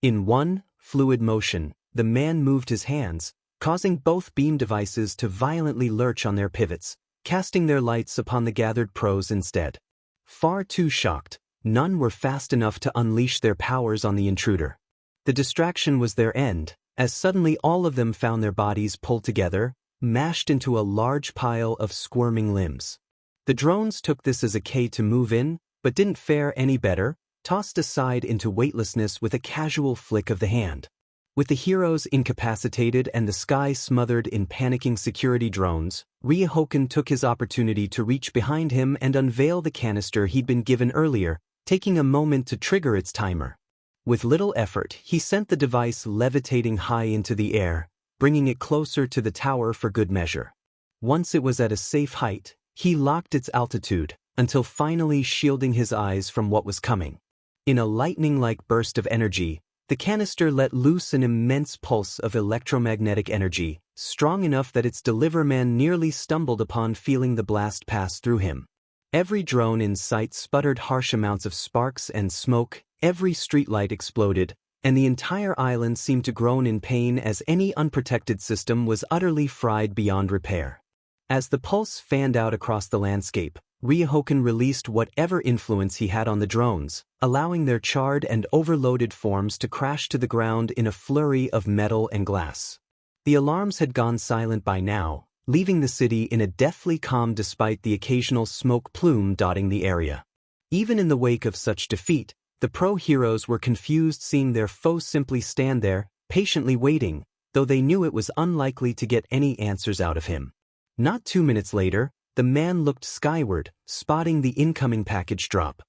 In one fluid motion, the man moved his hands, causing both beam devices to violently lurch on their pivots, casting their lights upon the gathered pros instead. Far too shocked, none were fast enough to unleash their powers on the intruder. The distraction was their end, as suddenly all of them found their bodies pulled together, mashed into a large pile of squirming limbs. The drones took this as a K to move in, but didn't fare any better, tossed aside into weightlessness with a casual flick of the hand. With the heroes incapacitated and the sky smothered in panicking security drones, Ryohoken took his opportunity to reach behind him and unveil the canister he'd been given earlier, taking a moment to trigger its timer. With little effort, he sent the device levitating high into the air, bringing it closer to the tower for good measure. Once it was at a safe height, he locked its altitude, until finally shielding his eyes from what was coming. In a lightning-like burst of energy, the canister let loose an immense pulse of electromagnetic energy, strong enough that its deliverman nearly stumbled upon feeling the blast pass through him. Every drone in sight sputtered harsh amounts of sparks and smoke, every streetlight exploded, and the entire island seemed to groan in pain as any unprotected system was utterly fried beyond repair. As the pulse fanned out across the landscape, Ryohoken released whatever influence he had on the drones, allowing their charred and overloaded forms to crash to the ground in a flurry of metal and glass. The alarms had gone silent by now, leaving the city in a deathly calm despite the occasional smoke plume dotting the area. Even in the wake of such defeat, the pro-heroes were confused seeing their foe simply stand there, patiently waiting, though they knew it was unlikely to get any answers out of him. Not 2 minutes later, the man looked skyward, spotting the incoming package drop.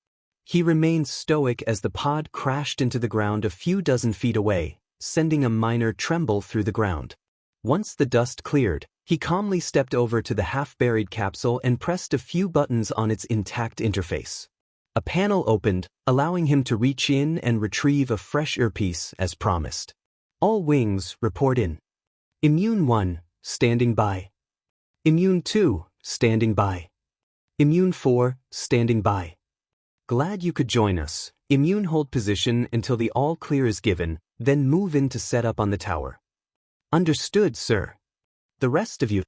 He remained stoic as the pod crashed into the ground a few dozen feet away, sending a minor tremble through the ground. Once the dust cleared, he calmly stepped over to the half-buried capsule and pressed a few buttons on its intact interface. A panel opened, allowing him to reach in and retrieve a fresh earpiece as promised. All wings, report in. Immune 1, standing by. Immune 2, standing by. Immune 4, standing by. Glad you could join us. Immune hold position until the all clear is given, then move in to set up on the tower. Understood, sir. The rest of you,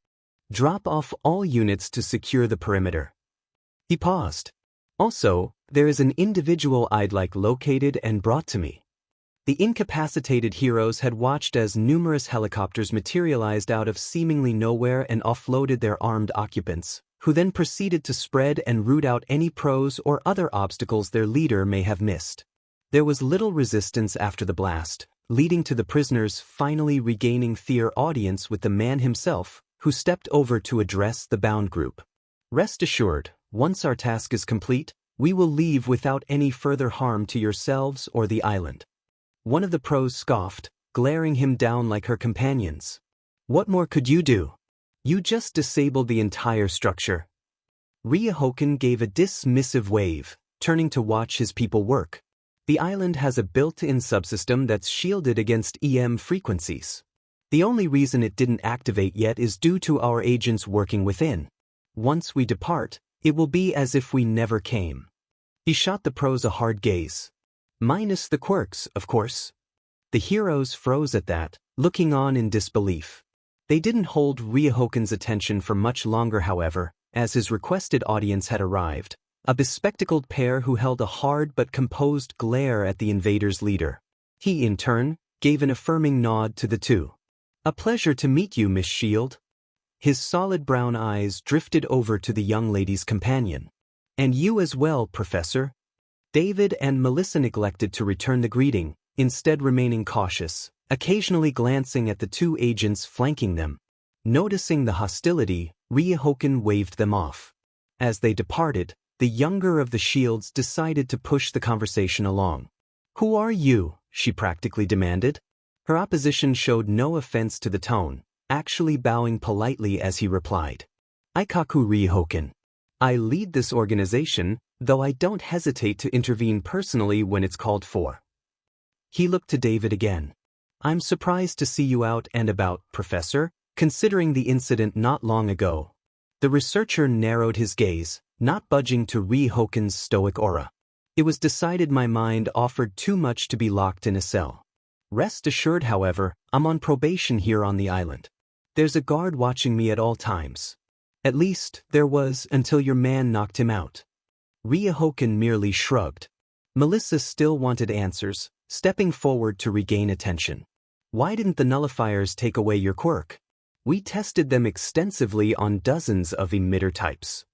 drop off all units to secure the perimeter. He paused. Also, there is an individual I'd like located and brought to me. The incapacitated heroes had watched as numerous helicopters materialized out of seemingly nowhere and offloaded their armed occupants, who then proceeded to spread and root out any pros or other obstacles their leader may have missed. There was little resistance after the blast, leading to the prisoners finally regaining their audience with the man himself, who stepped over to address the bound group. Rest assured, once our task is complete, we will leave without any further harm to yourselves or the island. One of the pros scoffed, glaring him down like her companions. What more could you do? You just disabled the entire structure. Ryohoken gave a dismissive wave, turning to watch his people work. The island has a built-in subsystem that's shielded against EM frequencies. The only reason it didn't activate yet is due to our agents working within. Once we depart, it will be as if we never came. He shot the pros a hard gaze. Minus the Quirks, of course. The heroes froze at that, looking on in disbelief. They didn't hold Ryohoken's attention for much longer, however, as his requested audience had arrived, a bespectacled pair who held a hard but composed glare at the invaders' leader. He, in turn, gave an affirming nod to the two. A pleasure to meet you, Miss Shield. His solid brown eyes drifted over to the young lady's companion. And you as well, Professor. David and Melissa neglected to return the greeting, instead remaining cautious, occasionally glancing at the two agents flanking them. Noticing the hostility, Ryohoken waved them off. As they departed, the younger of the shields decided to push the conversation along. Who are you? She practically demanded. Her opposition showed no offense to the tone, actually bowing politely as he replied. Ikaku Ryohoken. I lead this organization, though I don't hesitate to intervene personally when it's called for. He looked to David again. I'm surprised to see you out and about, Professor, considering the incident not long ago. The researcher narrowed his gaze, not budging to Ryohoken's stoic aura. It was decided my mind offered too much to be locked in a cell. Rest assured, however, I'm on probation here on the island. There's a guard watching me at all times. At least, there was until your man knocked him out. Ryohoken merely shrugged. Melissa still wanted answers, stepping forward to regain attention. Why didn't the nullifiers take away your quirk? We tested them extensively on dozens of emitter types.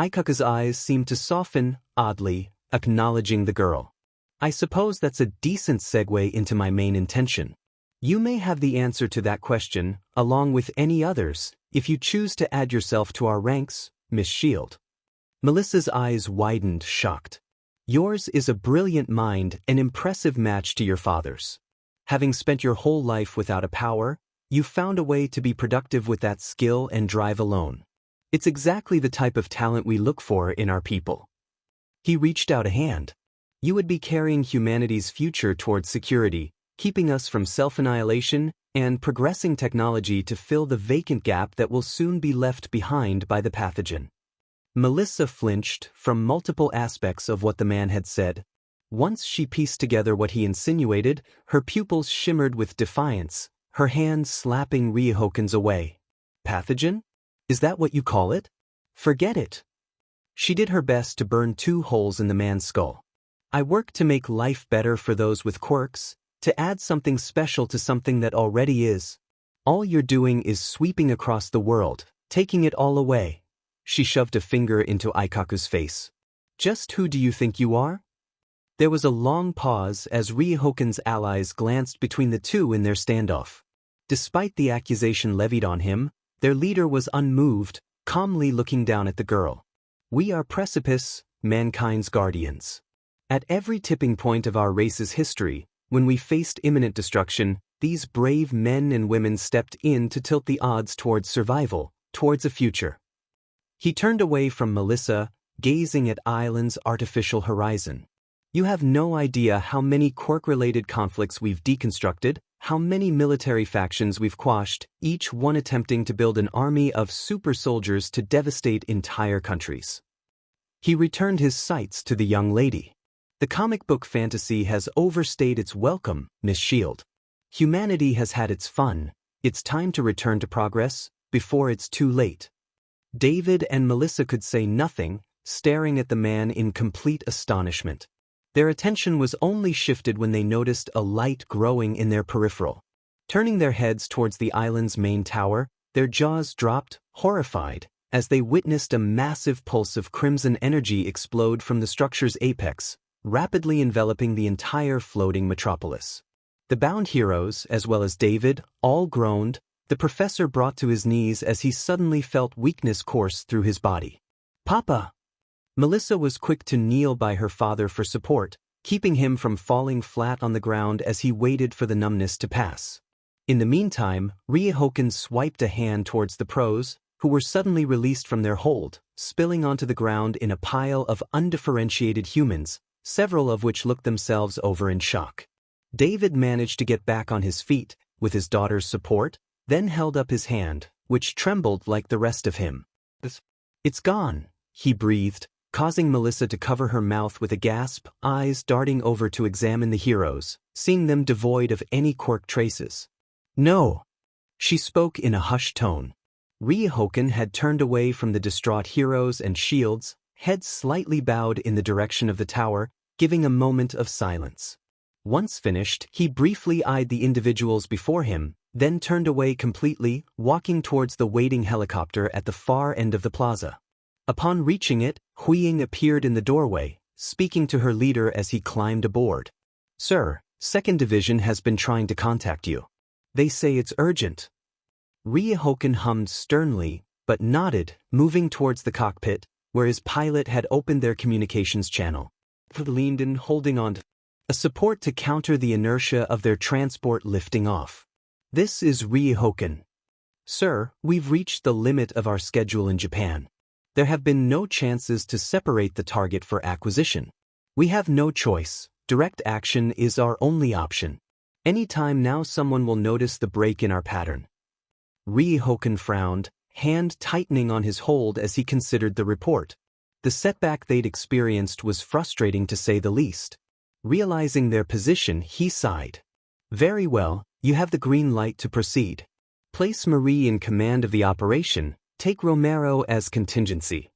Izuku's eyes seemed to soften, oddly, acknowledging the girl. I suppose that's a decent segue into my main intention. You may have the answer to that question, along with any others, if you choose to add yourself to our ranks, Miss Shield. Melissa's eyes widened, shocked. Yours is a brilliant mind, an impressive match to your father's. Having spent your whole life without a power, you found a way to be productive with that skill and drive alone. It's exactly the type of talent we look for in our people. He reached out a hand. You would be carrying humanity's future towards security, keeping us from self-annihilation, and progressing technology to fill the vacant gap that will soon be left behind by the pathogen. Melissa flinched from multiple aspects of what the man had said. Once she pieced together what he insinuated, her pupils shimmered with defiance, her hand slapping Ryohoken's away. Pathogen? Is that what you call it? Forget it. She did her best to burn 2 holes in the man's skull. I work to make life better for those with quirks, to add something special to something that already is. All you're doing is sweeping across the world, taking it all away. She shoved a finger into Izuku's face. Just who do you think you are? There was a long pause as Ryohoken's allies glanced between the two in their standoff. Despite the accusation levied on him, their leader was unmoved, calmly looking down at the girl. We are Precipice, mankind's guardians. At every tipping point of our race's history, when we faced imminent destruction, these brave men and women stepped in to tilt the odds towards survival, towards a future. He turned away from Melissa, gazing at Island's artificial horizon. You have no idea how many quirk-related conflicts we've deconstructed, how many military factions we've quashed, each one attempting to build an army of super soldiers to devastate entire countries. He returned his sights to the young lady. The comic book fantasy has overstayed its welcome, Miss Shield. Humanity has had its fun. It's time to return to progress, before it's too late. David and Melissa could say nothing, staring at the man in complete astonishment. Their attention was only shifted when they noticed a light growing in their peripheral. Turning their heads towards the island's main tower, their jaws dropped, horrified, as they witnessed a massive pulse of crimson energy explode from the structure's apex, rapidly enveloping the entire floating metropolis. The bound heroes, as well as David, all groaned, the professor brought to his knees as he suddenly felt weakness course through his body. Papa! Melissa was quick to kneel by her father for support, keeping him from falling flat on the ground as he waited for the numbness to pass. In the meantime, Ryohoken swiped a hand towards the pros, who were suddenly released from their hold, spilling onto the ground in a pile of undifferentiated humans, several of which looked themselves over in shock. David managed to get back on his feet, with his daughter's support, then held up his hand, which trembled like the rest of him. It's gone, he breathed, causing Melissa to cover her mouth with a gasp, eyes darting over to examine the heroes, seeing them devoid of any quirk traces. No! She spoke in a hushed tone. Ryohoken had turned away from the distraught heroes and shields, head slightly bowed in the direction of the tower, giving a moment of silence. Once finished, he briefly eyed the individuals before him, then turned away completely, walking towards the waiting helicopter at the far end of the plaza. Upon reaching it, Huiying appeared in the doorway, speaking to her leader as he climbed aboard. Sir, 2nd Division has been trying to contact you. They say it's urgent. Ryohoken hummed sternly, but nodded, moving towards the cockpit, where his pilot had opened their communications channel. He leaned in, holding on to a support to counter the inertia of their transport lifting off. This is Ryohoken. Sir, we've reached the limit of our schedule in Japan. There have been no chances to separate the target for acquisition. We have no choice. Direct action is our only option. Any time now someone will notice the break in our pattern. Ryohoken frowned, hand tightening on his hold as he considered the report. The setback they'd experienced was frustrating to say the least. Realizing their position, he sighed. Very well, you have the green light to proceed. Place Marie in command of the operation. Take Romero as contingency.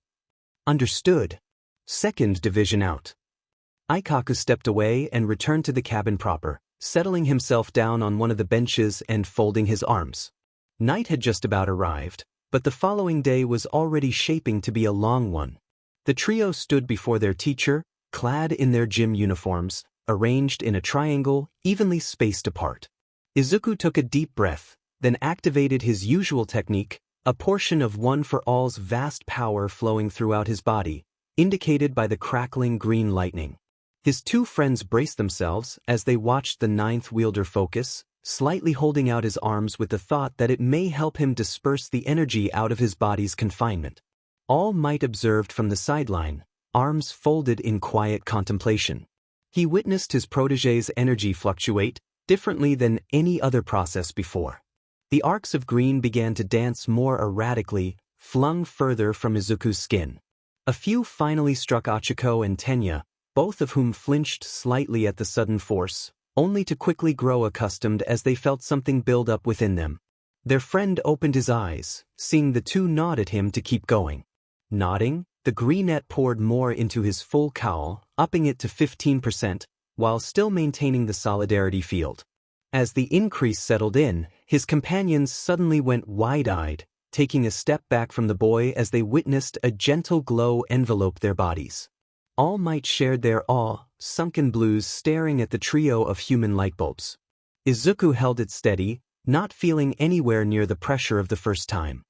Understood. 2nd Division out. Izuku stepped away and returned to the cabin proper, settling himself down on one of the benches and folding his arms. Night had just about arrived, but the following day was already shaping to be a long one. The trio stood before their teacher, clad in their gym uniforms, arranged in a triangle, evenly spaced apart. Izuku took a deep breath, then activated his usual technique, a portion of One for All's vast power flowing throughout his body, indicated by the crackling green lightning. His two friends braced themselves as they watched the ninth wielder focus, slightly holding out his arms with the thought that it may help him disperse the energy out of his body's confinement. All Might observed from the sideline, arms folded in quiet contemplation. He witnessed his protégé's energy fluctuate, differently than any other process before. The arcs of green began to dance more erratically, flung further from Izuku's skin. A few finally struck Hachiko and Tenya, both of whom flinched slightly at the sudden force, only to quickly grow accustomed as they felt something build up within them. Their friend opened his eyes, seeing the two nod at him to keep going. Nodding, the greenette poured more into his full cowl, upping it to 15%, while still maintaining the solidarity field. As the increase settled in, his companions suddenly went wide-eyed, taking a step back from the boy as they witnessed a gentle glow envelope their bodies. All Might shared their awe, sunken blues staring at the trio of human lightbulbs. Izuku held it steady, not feeling anywhere near the pressure of the first time.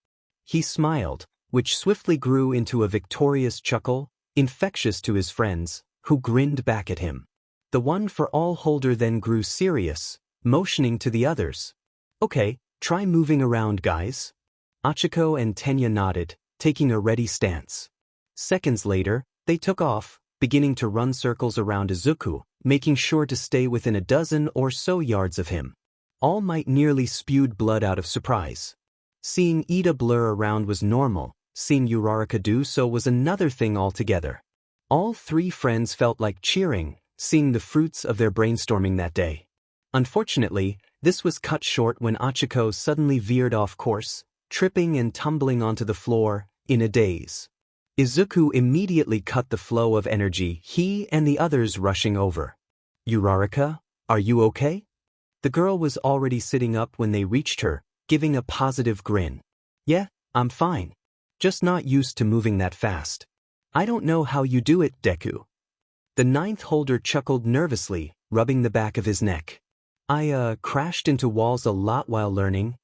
He smiled, which swiftly grew into a victorious chuckle, infectious to his friends, who grinned back at him. The One for All holder then grew serious, motioning to the others. "Okay, try moving around, guys." Hachiko and Tenya nodded, taking a ready stance. Seconds later, they took off, beginning to run circles around Izuku, making sure to stay within a dozen or so yards of him. All Might nearly spewed blood out of surprise. Seeing Ida blur around was normal, seeing Uraraka do so was another thing altogether. All three friends felt like cheering, seeing the fruits of their brainstorming that day. Unfortunately, this was cut short when Hachiko suddenly veered off course, tripping and tumbling onto the floor, in a daze. Izuku immediately cut the flow of energy, he and the others rushing over. "Uraraka, are you okay?" The girl was already sitting up when they reached her, giving a positive grin. "Yeah, I'm fine. Just not used to moving that fast. I don't know how you do it, Deku." The ninth holder chuckled nervously, rubbing the back of his neck. "I crashed into walls a lot while learning."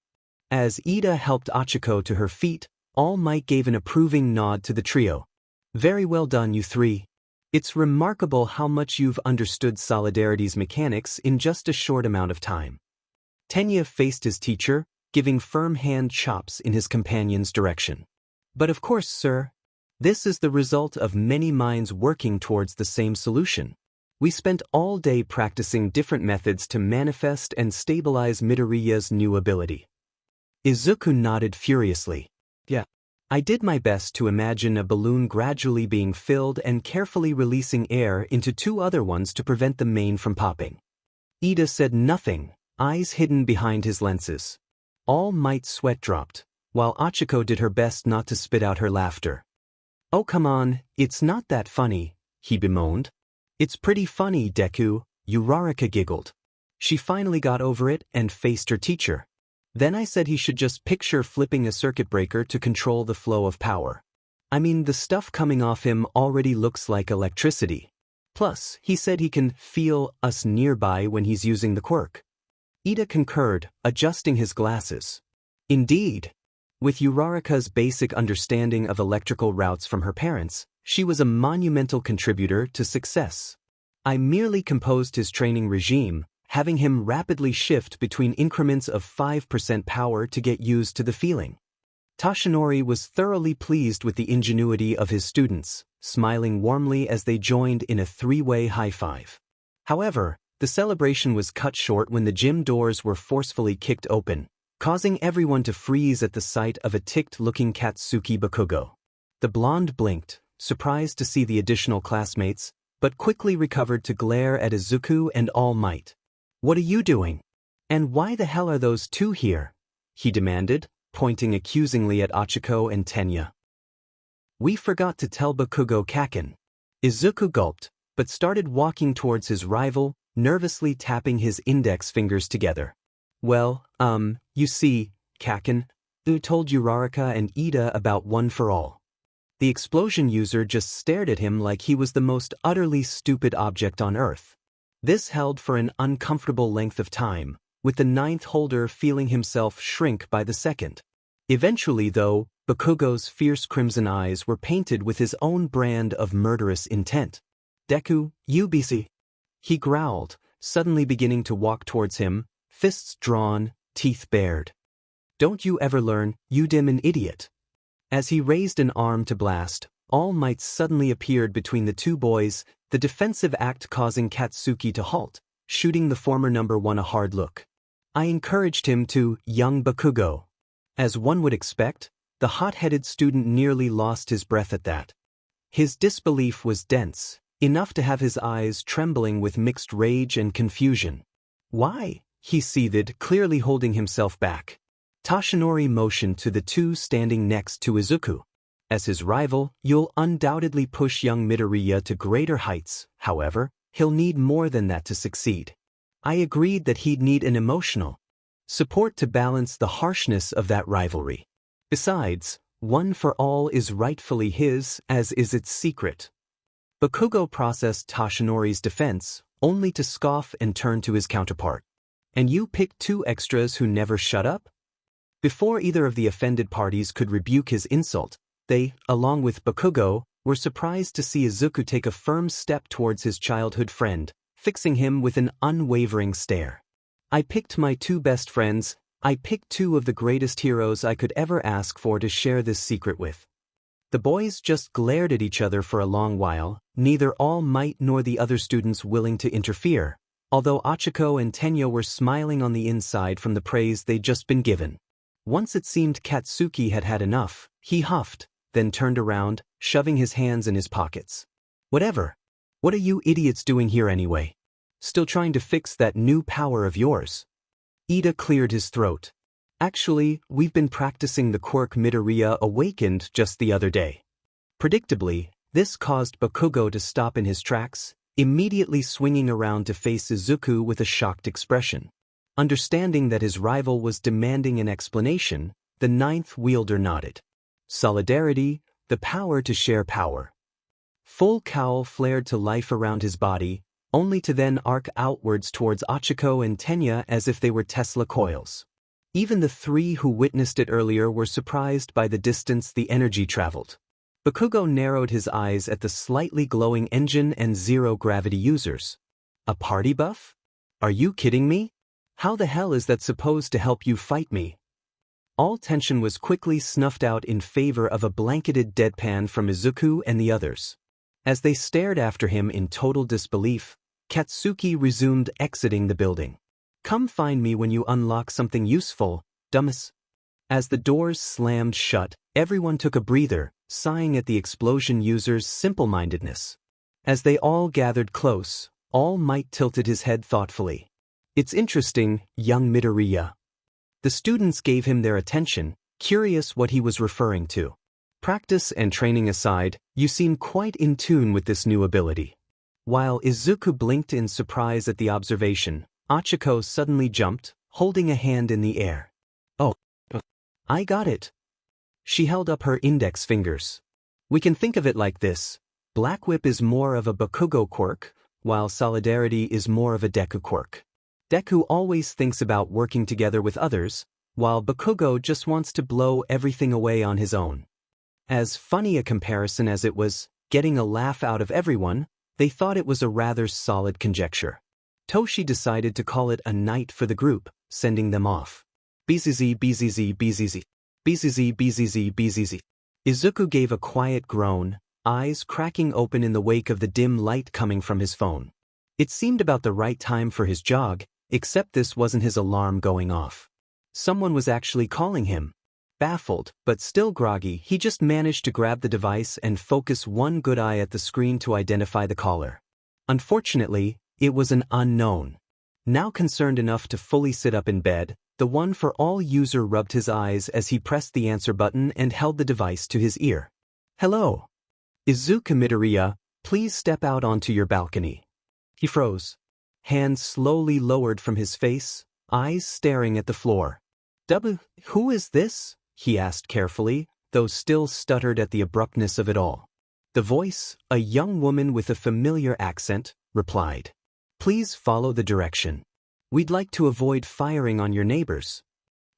As Ida helped Hachiko to her feet, All Might gave an approving nod to the trio. "Very well done, you three. It's remarkable how much you've understood Solidarity's mechanics in just a short amount of time." Tenya faced his teacher, giving firm hand chops in his companion's direction. "But of course, sir. This is the result of many minds working towards the same solution. We spent all day practicing different methods to manifest and stabilize Midoriya's new ability." Izuku nodded furiously. "Yeah. I did my best to imagine a balloon gradually being filled and carefully releasing air into two other ones to prevent the main from popping." Ida said nothing, eyes hidden behind his lenses. All Might's sweat dropped, while Hachiko did her best not to spit out her laughter. "Oh come on, it's not that funny," he bemoaned. "It's pretty funny, Deku," Uraraka giggled. She finally got over it and faced her teacher. "Then I said he should just picture flipping a circuit breaker to control the flow of power. I mean, the stuff coming off him already looks like electricity. Plus, he said he can feel us nearby when he's using the quirk." Ida concurred, adjusting his glasses. Indeed. With Uraraka's basic understanding of electrical routes from her parents, she was a monumental contributor to success. "I merely composed his training regime, having him rapidly shift between increments of 5% power to get used to the feeling." Tashinori was thoroughly pleased with the ingenuity of his students, smiling warmly as they joined in a three-way high-five. However, the celebration was cut short when the gym doors were forcefully kicked open, causing everyone to freeze at the sight of a ticked-looking Katsuki Bakugo. The blonde blinked, surprised to see the additional classmates, but quickly recovered to glare at Izuku and All Might. "What are you doing? And why the hell are those two here?" he demanded, pointing accusingly at Hachiko and Tenya. "We forgot to tell Bakugo Kaken." Izuku gulped, but started walking towards his rival, nervously tapping his index fingers together. "Well, you see, Kaken, who told Uraraka and Ida about One for All. The explosion user just stared at him like he was the most utterly stupid object on Earth. This held for an uncomfortable length of time, with the ninth holder feeling himself shrink by the second. Eventually, though, Bakugo's fierce crimson eyes were painted with his own brand of murderous intent. Deku, UBC. He growled, suddenly beginning to walk towards him, fists drawn, teeth bared. Don't you ever learn, you dim an idiot. As he raised an arm to blast, All Might suddenly appeared between the two boys, the defensive act causing Katsuki to halt, shooting the former number one a hard look. I encouraged him to, young Bakugo. As one would expect, the hot-headed student nearly lost his breath at that. His disbelief was dense, enough to have his eyes trembling with mixed rage and confusion. Why? He seethed, clearly holding himself back. Toshinori motioned to the two standing next to Izuku. As his rival, you'll undoubtedly push young Midoriya to greater heights, however, he'll need more than that to succeed. I agreed that he'd need an emotional support to balance the harshness of that rivalry. Besides, One for All is rightfully his, as is its secret. Bakugo processed Toshinori's defense, only to scoff and turn to his counterpart. And you picked two extras who never shut up? Before either of the offended parties could rebuke his insult, they, along with Bakugo, were surprised to see Izuku take a firm step towards his childhood friend, fixing him with an unwavering stare. I picked my two best friends. I picked two of the greatest heroes I could ever ask for to share this secret with. The boys just glared at each other for a long while, neither All Might nor the other students willing to interfere, although Achiko and Tenya were smiling on the inside from the praise they'd just been given. Once it seemed Katsuki had had enough, he huffed, then turned around, shoving his hands in his pockets. Whatever. What are you idiots doing here anyway? Still trying to fix that new power of yours? Ida cleared his throat. Actually, we've been practicing the quirk Midoriya awakened just the other day. Predictably, this caused Bakugo to stop in his tracks, immediately swinging around to face Izuku with a shocked expression. Understanding that his rival was demanding an explanation, the ninth wielder nodded. Solidarity, the power to share power. Full cowl flared to life around his body, only to then arc outwards towards Achiko and Tenya as if they were Tesla coils. Even the three who witnessed it earlier were surprised by the distance the energy traveled. Bakugo narrowed his eyes at the slightly glowing engine and zero-gravity users. A party buff? Are you kidding me? How the hell is that supposed to help you fight me? All tension was quickly snuffed out in favor of a blanketed deadpan from Izuku and the others. As they stared after him in total disbelief, Katsuki resumed exiting the building. Come find me when you unlock something useful, dumbass. As the doors slammed shut, everyone took a breather, sighing at the explosion user's simple-mindedness. As they all gathered close, All Might tilted his head thoughtfully. It's interesting, young Midoriya. The students gave him their attention, curious what he was referring to. Practice and training aside, you seem quite in tune with this new ability. While Izuku blinked in surprise at the observation, Achiko suddenly jumped, holding a hand in the air. Oh, I got it. She held up her index fingers. We can think of it like this. Black Whip is more of a Bakugo quirk, while Solidarity is more of a Deku quirk. Deku always thinks about working together with others, while Bakugo just wants to blow everything away on his own. As funny a comparison as it was, getting a laugh out of everyone, they thought it was a rather solid conjecture. Toshi decided to call it a night for the group, sending them off. BZZ BZZ BZZ BZZ BZZ BZZ. Izuku gave a quiet groan, eyes cracking open in the wake of the dim light coming from his phone. It seemed about the right time for his jog, except this wasn't his alarm going off. Someone was actually calling him. Baffled, but still groggy, he just managed to grab the device and focus one good eye at the screen to identify the caller. Unfortunately, it was an unknown. Now concerned enough to fully sit up in bed, the One for All user rubbed his eyes as he pressed the answer button and held the device to his ear. Hello. Izuku Midoriya, please step out onto your balcony. He froze. Hands slowly lowered from his face, eyes staring at the floor. Who is this?" he asked carefully, though still stuttered at the abruptness of it all. The voice, a young woman with a familiar accent, replied. "Please follow the direction. We'd like to avoid firing on your neighbors."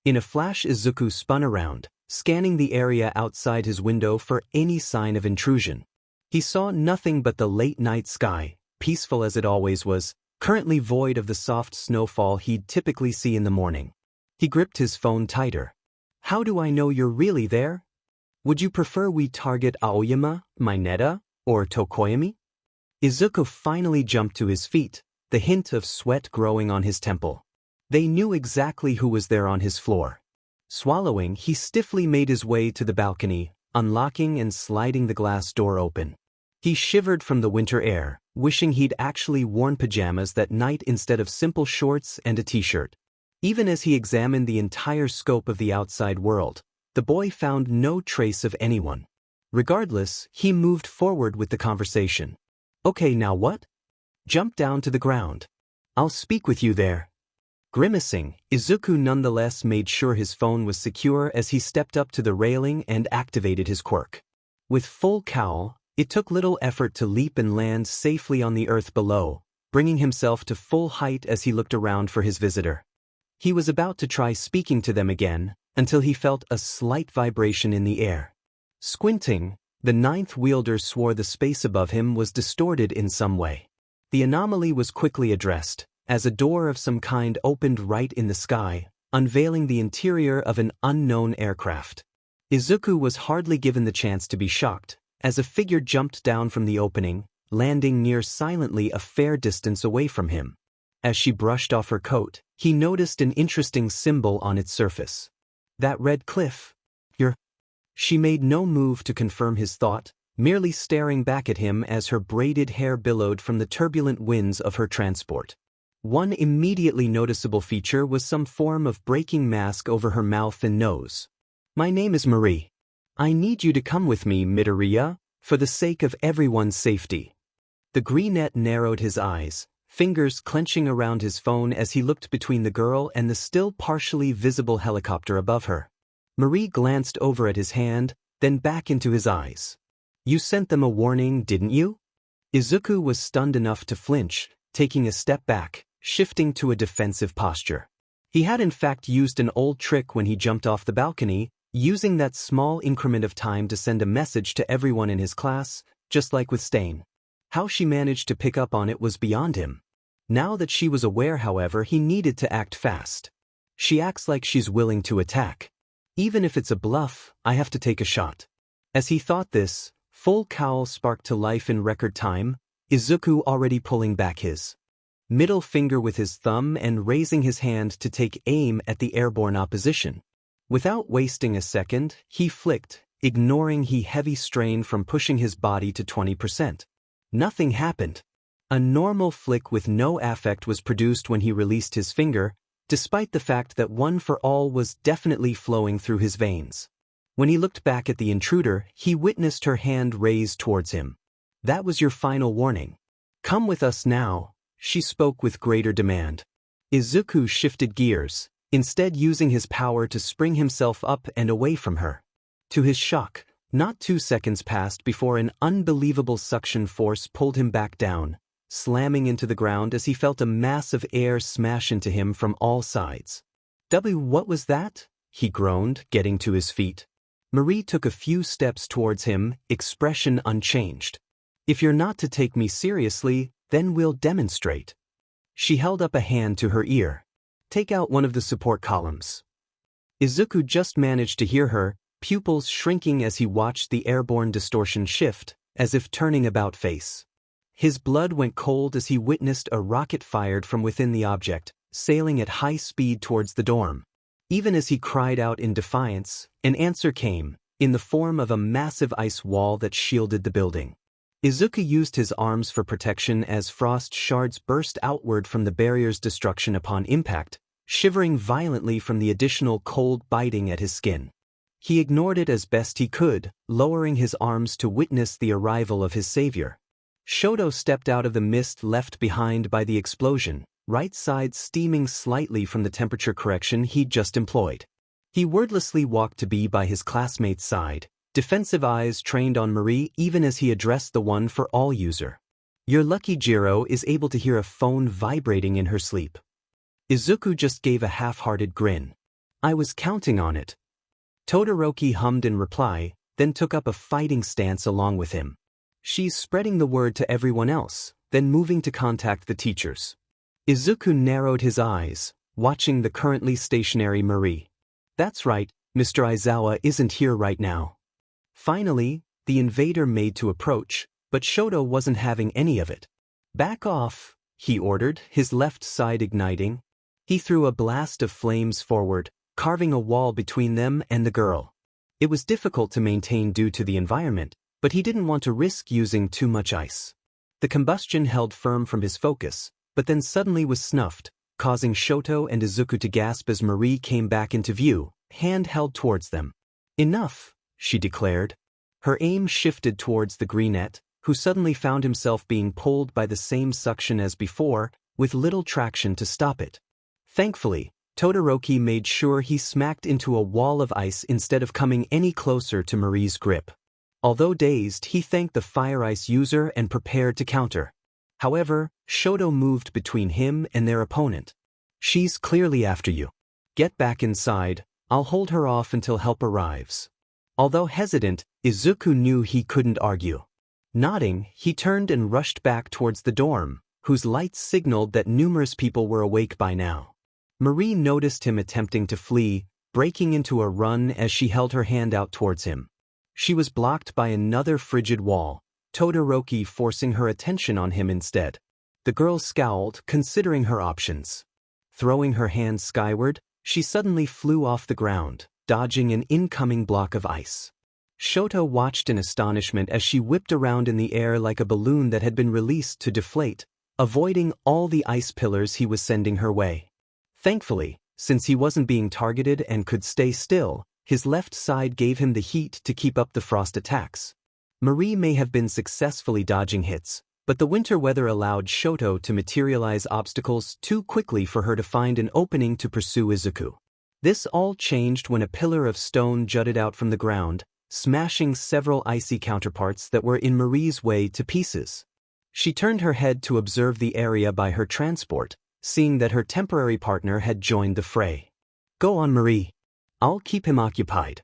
In a flash, Izuku spun around, scanning the area outside his window for any sign of intrusion. He saw nothing but the late-night sky, peaceful as it always was, currently void of the soft snowfall he'd typically see in the morning. He gripped his phone tighter. "How do I know you're really there? Would you prefer we target Aoyama, Mineta, or Tokoyami?" Izuku finally jumped to his feet, the hint of sweat growing on his temple. They knew exactly who was there on his floor. Swallowing, he stiffly made his way to the balcony, unlocking and sliding the glass door open. He shivered from the winter air, wishing he'd actually worn pajamas that night instead of simple shorts and a t-shirt. Even as he examined the entire scope of the outside world, the boy found no trace of anyone. Regardless, he moved forward with the conversation. "Okay, now what?" "Jump down to the ground. I'll speak with you there." Grimacing, Izuku nonetheless made sure his phone was secure as he stepped up to the railing and activated his quirk. With full cowl, it took little effort to leap and land safely on the earth below, bringing himself to full height as he looked around for his visitor. He was about to try speaking to them again, until he felt a slight vibration in the air. Squinting, the ninth wielder swore the space above him was distorted in some way. The anomaly was quickly addressed, as a door of some kind opened right in the sky, unveiling the interior of an unknown aircraft. Izuku was hardly given the chance to be shocked, as a figure jumped down from the opening, landing near silently a fair distance away from him. As she brushed off her coat, he noticed an interesting symbol on its surface. "That red cliff. She made no move to confirm his thought, merely staring back at him as her braided hair billowed from the turbulent winds of her transport. One immediately noticeable feature was some form of breaking mask over her mouth and nose. "My name is Marie. I need you to come with me, Midoriya, for the sake of everyone's safety." The greenette narrowed his eyes, fingers clenching around his phone as he looked between the girl and the still partially visible helicopter above her. Marie glanced over at his hand, then back into his eyes. "You sent them a warning, didn't you?" Izuku was stunned enough to flinch, taking a step back, shifting to a defensive posture. He had in fact used an old trick when he jumped off the balcony, using that small increment of time to send a message to everyone in his class, just like with Stain. How she managed to pick up on it was beyond him. Now that she was aware, however, he needed to act fast. "She acts like she's willing to attack. Even if it's a bluff, I have to take a shot." As he thought this, full cowl sparked to life in record time, Izuku already pulling back his middle finger with his thumb and raising his hand to take aim at the airborne opposition. Without wasting a second, he flicked, ignoring the heavy strain from pushing his body to 20%. Nothing happened. A normal flick with no affect was produced when he released his finger, despite the fact that One for All was definitely flowing through his veins. When he looked back at the intruder, he witnessed her hand raised towards him. "That was your final warning. Come with us now," she spoke with greater demand. Izuku shifted gears, instead using his power to spring himself up and away from her. To his shock, not 2 seconds passed before an unbelievable suction force pulled him back down, slamming into the ground as he felt a mass of air smash into him from all sides. What was that?" he groaned, getting to his feet. Marie took a few steps towards him, expression unchanged. "If you're not to take me seriously, then we'll demonstrate." She held up a hand to her ear. "Take out one of the support columns." Izuku just managed to hear her, pupils shrinking as he watched the airborne distortion shift, as if turning about face. His blood went cold as he witnessed a rocket fired from within the object, sailing at high speed towards the dorm. Even as he cried out in defiance, an answer came, in the form of a massive ice wall that shielded the building. Izuku used his arms for protection as frost shards burst outward from the barrier's destruction upon impact, shivering violently from the additional cold biting at his skin. He ignored it as best he could, lowering his arms to witness the arrival of his savior. Shoto stepped out of the mist left behind by the explosion, right side steaming slightly from the temperature correction he'd just employed. He wordlessly walked to be by his classmate's side, defensive eyes trained on Marie even as he addressed the one for all user. You're lucky Jiro is able to hear a phone vibrating in her sleep. Izuku just gave a half-hearted grin. I was counting on it. Todoroki hummed in reply, then took up a fighting stance along with him. She's spreading the word to everyone else, then moving to contact the teachers. Izuku narrowed his eyes, watching the currently stationary Marie. That's right, Mr. Aizawa isn't here right now. Finally, the invader made to approach, but Shoto wasn't having any of it. Back off, he ordered, his left side igniting. He threw a blast of flames forward, carving a wall between them and the girl. It was difficult to maintain due to the environment, but he didn't want to risk using too much ice. The combustion held firm from his focus, but then suddenly was snuffed, causing Shoto and Izuku to gasp as Marie came back into view, hand held towards them. Enough, she declared. Her aim shifted towards the greenette, who suddenly found himself being pulled by the same suction as before, with little traction to stop it. Thankfully, Todoroki made sure he smacked into a wall of ice instead of coming any closer to Marie's grip. Although dazed, he thanked the fire ice user and prepared to counter. However, Shoto moved between him and their opponent. She's clearly after you. Get back inside, I'll hold her off until help arrives. Although hesitant, Izuku knew he couldn't argue. Nodding, he turned and rushed back towards the dorm, whose lights signaled that numerous people were awake by now. Marie noticed him attempting to flee, breaking into a run as she held her hand out towards him. She was blocked by another frigid wall, Todoroki forcing her attention on him instead. The girl scowled, considering her options. Throwing her hand skyward, she suddenly flew off the ground, dodging an incoming block of ice. Shoto watched in astonishment as she whipped around in the air like a balloon that had been released to deflate, avoiding all the ice pillars he was sending her way. Thankfully, since he wasn't being targeted and could stay still, his left side gave him the heat to keep up the frost attacks. Marie may have been successfully dodging hits, but the winter weather allowed Shoto to materialize obstacles too quickly for her to find an opening to pursue Izuku. This all changed when a pillar of stone jutted out from the ground, smashing several icy counterparts that were in Marie's way to pieces. She turned her head to observe the area by her transport, seeing that her temporary partner had joined the fray. Go on, Marie. I'll keep him occupied.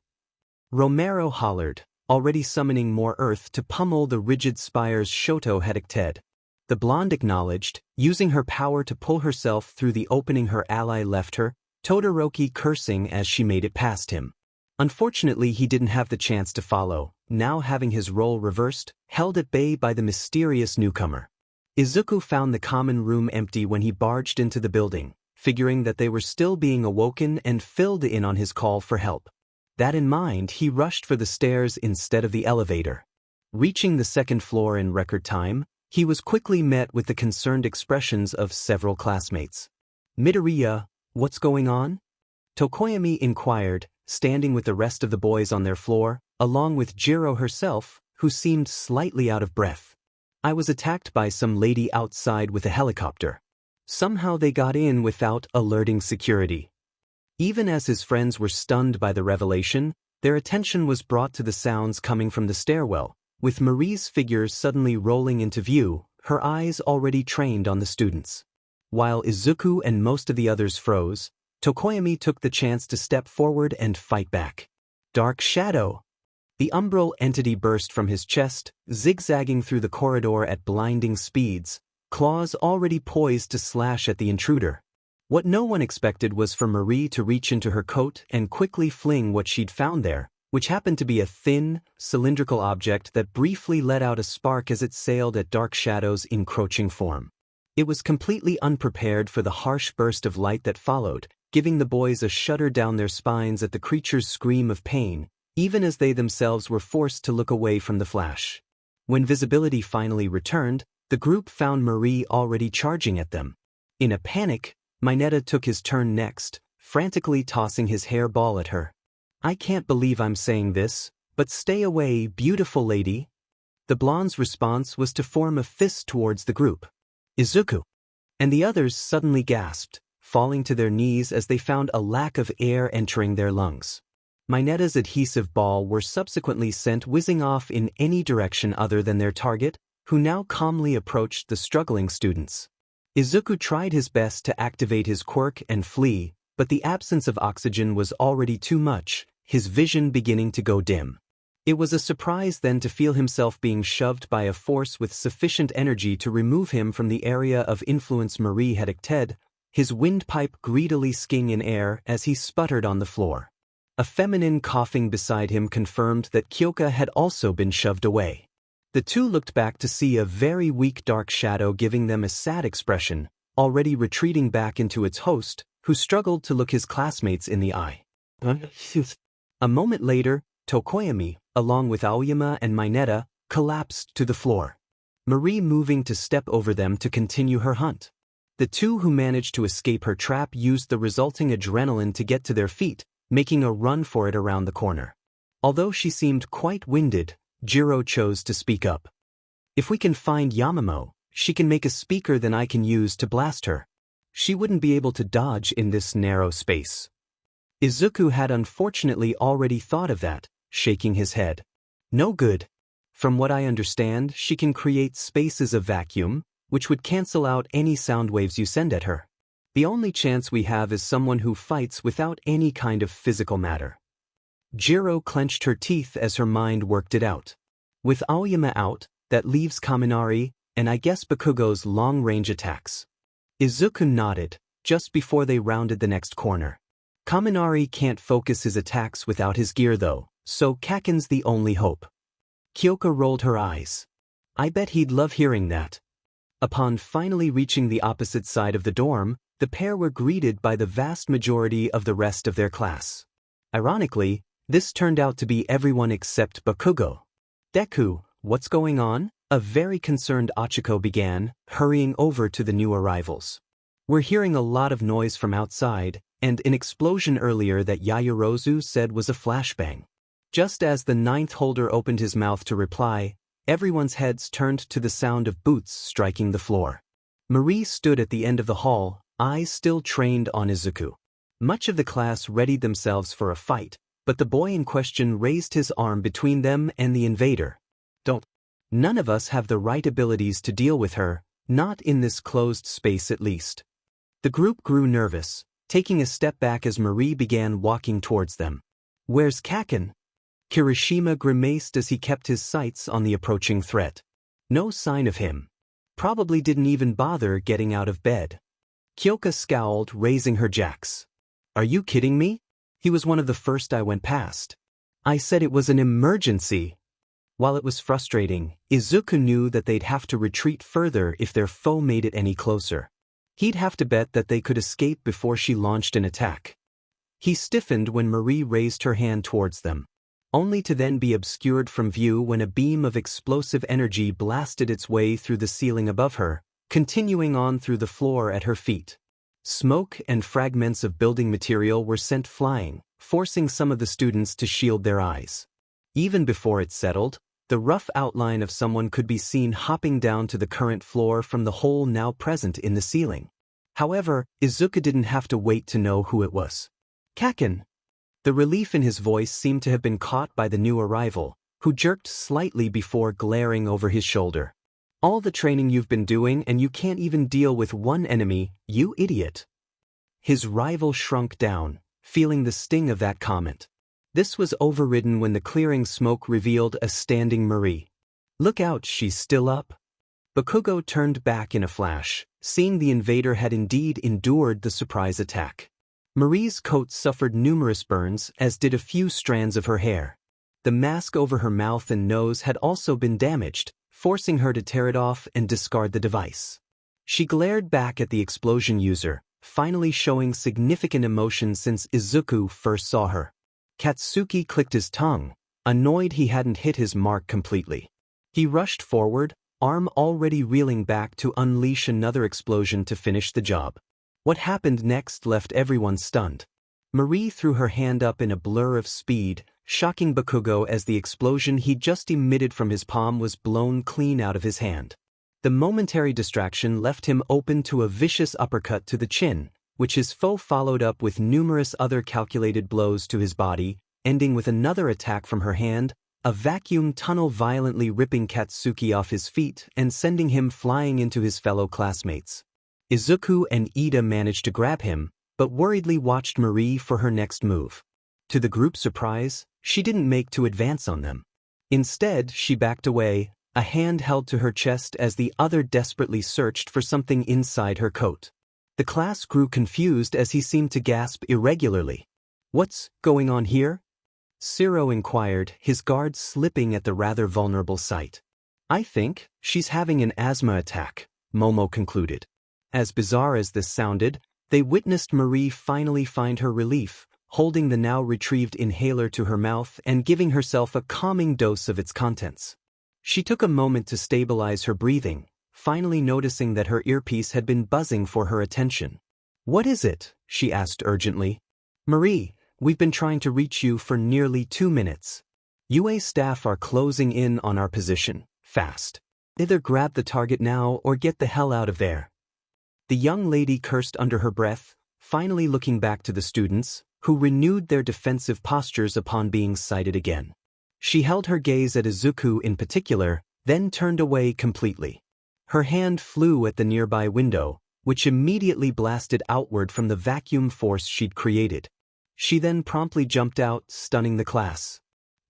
Romero hollered, already summoning more earth to pummel the rigid spires Shoto had acted. The blonde acknowledged, using her power to pull herself through the opening her ally left her, Todoroki cursing as she made it past him. Unfortunately, he didn't have the chance to follow, now having his role reversed, held at bay by the mysterious newcomer. Izuku found the common room empty when he barged into the building, figuring that they were still being awoken and filled in on his call for help. That in mind, he rushed for the stairs instead of the elevator. Reaching the second floor in record time, he was quickly met with the concerned expressions of several classmates. Midoriya, what's going on? Tokoyami inquired, standing with the rest of the boys on their floor, along with Jiro herself, who seemed slightly out of breath. I was attacked by some lady outside with a helicopter. Somehow they got in without alerting security. Even as his friends were stunned by the revelation, their attention was brought to the sounds coming from the stairwell, with Marie's figure suddenly rolling into view, her eyes already trained on the students. While Izuku and most of the others froze, Tokoyami took the chance to step forward and fight back. Dark Shadow! The umbral entity burst from his chest, zigzagging through the corridor at blinding speeds, claws already poised to slash at the intruder. What no one expected was for Marie to reach into her coat and quickly fling what she'd found there, which happened to be a thin, cylindrical object that briefly let out a spark as it sailed at Dark Shadow's encroaching form. It was completely unprepared for the harsh burst of light that followed, giving the boys a shudder down their spines at the creature's scream of pain, even as they themselves were forced to look away from the flash. When visibility finally returned, the group found Marie already charging at them. In a panic, Mineta took his turn next, frantically tossing his hair ball at her. I can't believe I'm saying this, but stay away, beautiful lady. The blonde's response was to form a fist towards the group. Izuku! And the others suddenly gasped, falling to their knees as they found a lack of air entering their lungs. Minetta's adhesive ball were subsequently sent whizzing off in any direction other than their target, who now calmly approached the struggling students. Izuku tried his best to activate his quirk and flee, but the absence of oxygen was already too much, his vision beginning to go dim. It was a surprise then to feel himself being shoved by a force with sufficient energy to remove him from the area of influence Marie had acted, his windpipe greedily skiing in air as he sputtered on the floor. A feminine coughing beside him confirmed that Kyoka had also been shoved away. The two looked back to see a very weak dark shadow giving them a sad expression, already retreating back into its host, who struggled to look his classmates in the eye. A moment later, Tokoyami, along with Aoyama and Minetta, collapsed to the floor. Marie moving to step over them to continue her hunt. The two who managed to escape her trap used the resulting adrenaline to get to their feet, making a run for it around the corner. Although she seemed quite winded, Jiro chose to speak up. "If we can find Yamamo, she can make a speaker that I can use to blast her. She wouldn't be able to dodge in this narrow space." Izuku had unfortunately already thought of that, shaking his head. "No good. From what I understand, she can create spaces of vacuum, which would cancel out any sound waves you send at her. The only chance we have is someone who fights without any kind of physical matter." Jiro clenched her teeth as her mind worked it out. With Aoyama out, that leaves Kaminari, and I guess Bakugo's long-range attacks. Izuku nodded, just before they rounded the next corner. Kaminari can't focus his attacks without his gear though, so Kaken's the only hope. Kyoka rolled her eyes. I bet he'd love hearing that. Upon finally reaching the opposite side of the dorm, the pair were greeted by the vast majority of the rest of their class. Ironically, this turned out to be everyone except Bakugo. "Deku, what's going on?" a very concerned Ochiko began, hurrying over to the new arrivals. "We're hearing a lot of noise from outside, and an explosion earlier that Yayorozu said was a flashbang." Just as the ninth holder opened his mouth to reply, everyone's heads turned to the sound of boots striking the floor. Marie stood at the end of the hall, eyes still trained on Izuku. Much of the class readied themselves for a fight, but the boy in question raised his arm between them and the invader. "Don't. None of us have the right abilities to deal with her, not in this closed space at least." The group grew nervous, taking a step back as Marie began walking towards them. "Where's Kaken?" Kirishima grimaced as he kept his sights on the approaching threat. No sign of him. Probably didn't even bother getting out of bed. Kyoka scowled, raising her jacks. "Are you kidding me? He was one of the first I went past. I said it was an emergency." While it was frustrating, Izuku knew that they'd have to retreat further if their foe made it any closer. He'd have to bet that they could escape before she launched an attack. He stiffened when Marie raised her hand towards them, only to then be obscured from view when a beam of explosive energy blasted its way through the ceiling above her, continuing on through the floor at her feet. Smoke and fragments of building material were sent flying, forcing some of the students to shield their eyes. Even before it settled, the rough outline of someone could be seen hopping down to the current floor from the hole now present in the ceiling. However, Izuku didn't have to wait to know who it was. "Kaken!" The relief in his voice seemed to have been caught by the new arrival, who jerked slightly before glaring over his shoulder. "All the training you've been doing and you can't even deal with one enemy, you idiot." His rival shrunk down, feeling the sting of that comment. This was overridden when the clearing smoke revealed a standing Marie. "Look out, she's still up." Bakugo turned back in a flash, seeing the invader had indeed endured the surprise attack. Marie's coat suffered numerous burns, as did a few strands of her hair. The mask over her mouth and nose had also been damaged, forcing her to tear it off and discard the device. She glared back at the explosion user, finally showing significant emotion since Izuku first saw her. Katsuki clicked his tongue, annoyed he hadn't hit his mark completely. He rushed forward, arm already reeling back to unleash another explosion to finish the job. What happened next left everyone stunned. Marie threw her hand up in a blur of speed, shocking Bakugo as the explosion he'd just emitted from his palm was blown clean out of his hand. The momentary distraction left him open to a vicious uppercut to the chin, which his foe followed up with numerous other calculated blows to his body, ending with another attack from her hand, a vacuum tunnel violently ripping Katsuki off his feet and sending him flying into his fellow classmates. Izuku and Ida managed to grab him, but worriedly watched Marie for her next move. To the group's surprise, she didn't make to advance on them. Instead, she backed away, a hand held to her chest as the other desperately searched for something inside her coat. The class grew confused as he seemed to gasp irregularly. "What's going on here?" Ciro inquired, his guard slipping at the rather vulnerable sight. "I think she's having an asthma attack," Momo concluded. As bizarre as this sounded, they witnessed Marie finally find her relief, holding the now retrieved inhaler to her mouth and giving herself a calming dose of its contents. She took a moment to stabilize her breathing, finally noticing that her earpiece had been buzzing for her attention. "What is it?" she asked urgently. "Marie, we've been trying to reach you for nearly 2 minutes. UA staff are closing in on our position, fast. Either grab the target now or get the hell out of there." The young lady cursed under her breath, finally looking back to the students, who renewed their defensive postures upon being sighted again. She held her gaze at Izuku in particular, then turned away completely. Her hand flew at the nearby window, which immediately blasted outward from the vacuum force she'd created. She then promptly jumped out, stunning the class.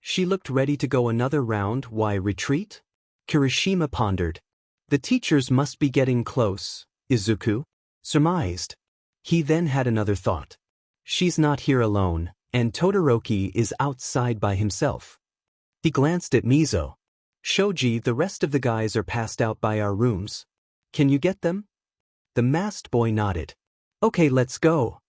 She looked ready to go another round. Why retreat? Kirishima pondered. The teachers must be getting close, Izuku surmised. He then had another thought. She's not here alone, and Todoroki is outside by himself. He glanced at Mizo. "Shoji, the rest of the guys are passed out by our rooms. Can you get them?" The masked boy nodded. "Okay, let's go."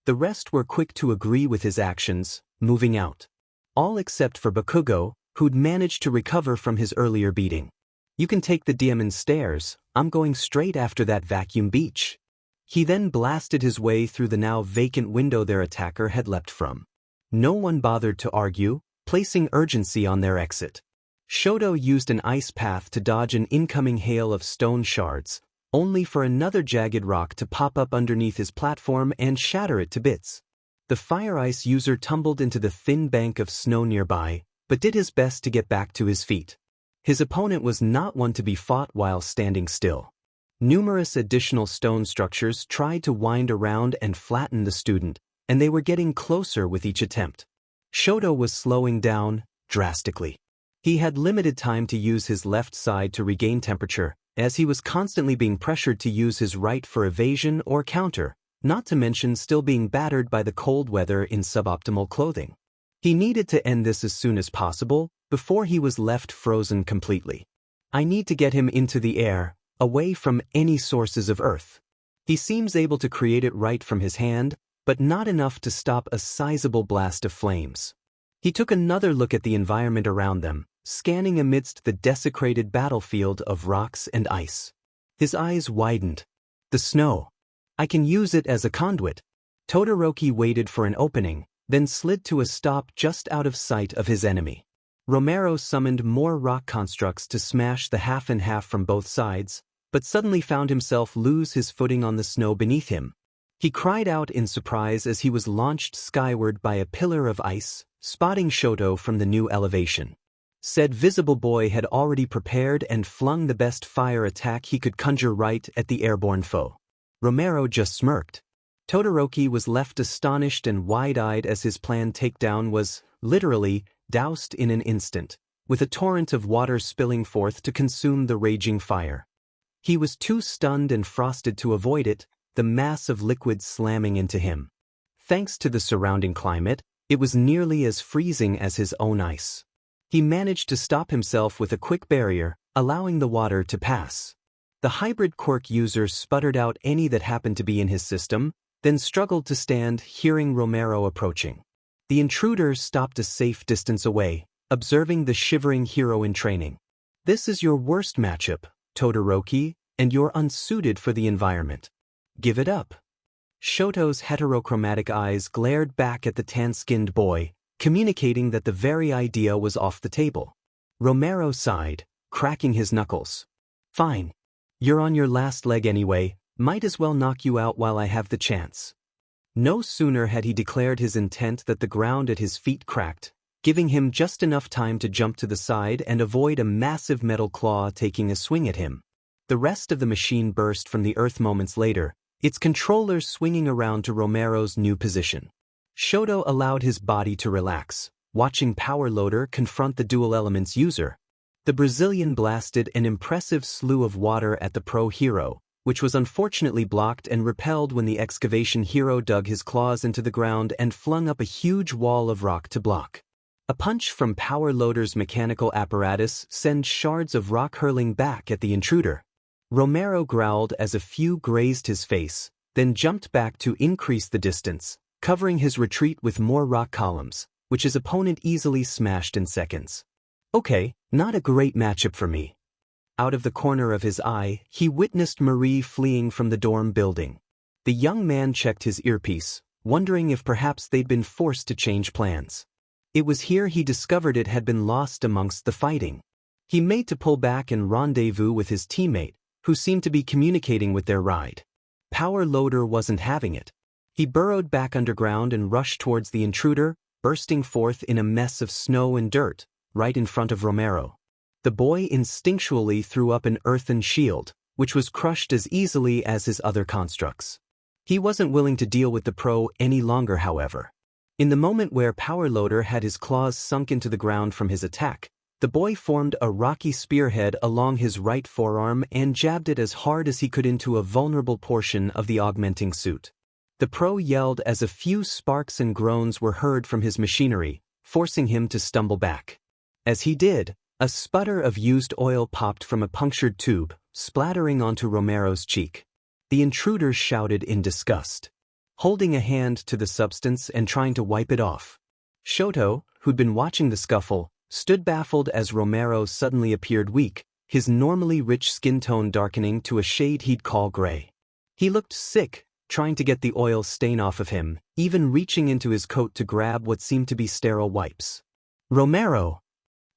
The rest were quick to agree with his actions, moving out. All except for Bakugo, who'd managed to recover from his earlier beating. "You can take the diamond stairs, I'm going straight after that vacuum beach." He then blasted his way through the now vacant window their attacker had leapt from. No one bothered to argue, placing urgency on their exit. Shoto used an ice path to dodge an incoming hail of stone shards, only for another jagged rock to pop up underneath his platform and shatter it to bits. The fire ice user tumbled into the thin bank of snow nearby, but did his best to get back to his feet. His opponent was not one to be fought while standing still. Numerous additional stone structures tried to wind around and flatten the student, and they were getting closer with each attempt. Shoto was slowing down drastically. He had limited time to use his left side to regain temperature, as he was constantly being pressured to use his right for evasion or counter, not to mention still being battered by the cold weather in suboptimal clothing. He needed to end this as soon as possible, before he was left frozen completely. "I need to get him into the air, away from any sources of earth. He seems able to create it right from his hand, but not enough to stop a sizable blast of flames." He took another look at the environment around them, scanning amidst the desecrated battlefield of rocks and ice. His eyes widened. "The snow. I can use it as a conduit." Todoroki waited for an opening, then slid to a stop just out of sight of his enemy. Romero summoned more rock constructs to smash the half and half from both sides, but suddenly found himself lose his footing on the snow beneath him. He cried out in surprise as he was launched skyward by a pillar of ice, spotting Shoto from the new elevation. Said visible boy had already prepared and flung the best fire attack he could conjure right at the airborne foe. Romero just smirked. Todoroki was left astonished and wide-eyed as his planned takedown was, literally, doused in an instant, with a torrent of water spilling forth to consume the raging fire. He was too stunned and frosted to avoid it, the mass of liquid slamming into him. Thanks to the surrounding climate, it was nearly as freezing as his own ice. He managed to stop himself with a quick barrier, allowing the water to pass. The hybrid quirk user sputtered out any that happened to be in his system, then struggled to stand, hearing Romero approaching. The intruder stopped a safe distance away, observing the shivering hero in training. "This is your worst matchup, Todoroki, and you're unsuited for the environment. Give it up." Shoto's heterochromatic eyes glared back at the tan-skinned boy, communicating that the very idea was off the table. Romero sighed, cracking his knuckles. "Fine. You're on your last leg anyway, Might as well knock you out while I have the chance. No sooner had he declared his intent that the ground at his feet cracked, giving him just enough time to jump to the side and avoid a massive metal claw taking a swing at him. The rest of the machine burst from the earth moments later, its controllers swinging around to Romero's new position. Shoto allowed his body to relax, watching Power Loader confront the dual elements user. The Brazilian blasted an impressive slew of water at the pro hero, which was unfortunately blocked and repelled when the excavation hero dug his claws into the ground and flung up a huge wall of rock to block. A punch from Power Loader's mechanical apparatus sent shards of rock hurling back at the intruder. Romero growled as a few grazed his face, then jumped back to increase the distance, covering his retreat with more rock columns, which his opponent easily smashed in seconds. Okay, not a great matchup for me. Out of the corner of his eye, he witnessed Marie fleeing from the dorm building. The young man checked his earpiece, wondering if perhaps they'd been forced to change plans. It was here he discovered it had been lost amongst the fighting. He made to pull back and rendezvous with his teammate, who seemed to be communicating with their ride. Power Loader wasn't having it. He burrowed back underground and rushed towards the intruder, bursting forth in a mess of snow and dirt, right in front of Romero. The boy instinctually threw up an earthen shield, which was crushed as easily as his other constructs. He wasn't willing to deal with the pro any longer, however. In the moment where Power Loader had his claws sunk into the ground from his attack, the boy formed a rocky spearhead along his right forearm and jabbed it as hard as he could into a vulnerable portion of the augmenting suit. The pro yelled as a few sparks and groans were heard from his machinery, forcing him to stumble back. As he did, a sputter of used oil popped from a punctured tube, splattering onto Romero's cheek. The intruder shouted in disgust, holding a hand to the substance and trying to wipe it off. Shoto, who'd been watching the scuffle, stood baffled as Romero suddenly appeared weak, his normally rich skin tone darkening to a shade he'd call gray. He looked sick, trying to get the oil stain off of him, even reaching into his coat to grab what seemed to be sterile wipes. Romero!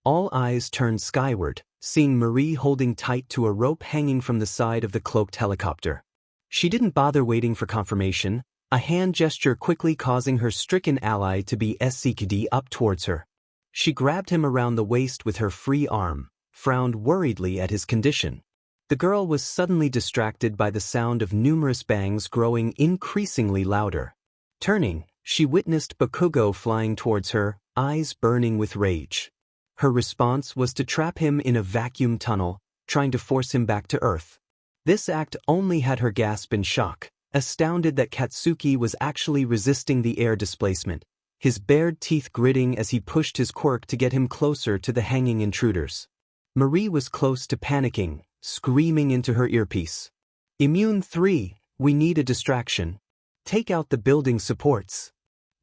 All eyes turned skyward, seeing Marie holding tight to a rope hanging from the side of the cloaked helicopter. She didn't bother waiting for confirmation, a hand gesture quickly causing her stricken ally to be SCKD up towards her. She grabbed him around the waist with her free arm, frowned worriedly at his condition. The girl was suddenly distracted by the sound of numerous bangs growing increasingly louder. Turning, she witnessed Bakugo flying towards her, eyes burning with rage. Her response was to trap him in a vacuum tunnel, trying to force him back to Earth. This act only had her gasp in shock, astounded that Katsuki was actually resisting the air displacement, his bared teeth gritting as he pushed his quirk to get him closer to the hanging intruders. Marie was close to panicking, screaming into her earpiece. Immune 3, we need a distraction. Take out the building supports.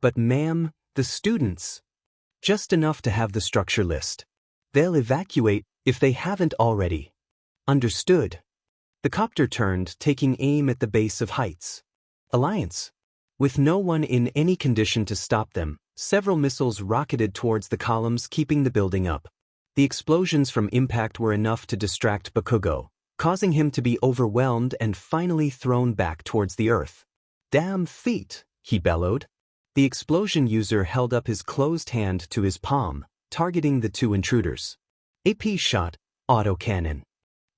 But ma'am, the students. Just enough to have the structure list. They'll evacuate if they haven't already. Understood. The copter turned, taking aim at the base of heights. Alliance. With no one in any condition to stop them, several missiles rocketed towards the columns keeping the building up. The explosions from impact were enough to distract Bakugo, causing him to be overwhelmed and finally thrown back towards the earth. Damn feet, he bellowed. The explosion user held up his closed hand to his palm, targeting the two intruders. AP shot, autocannon.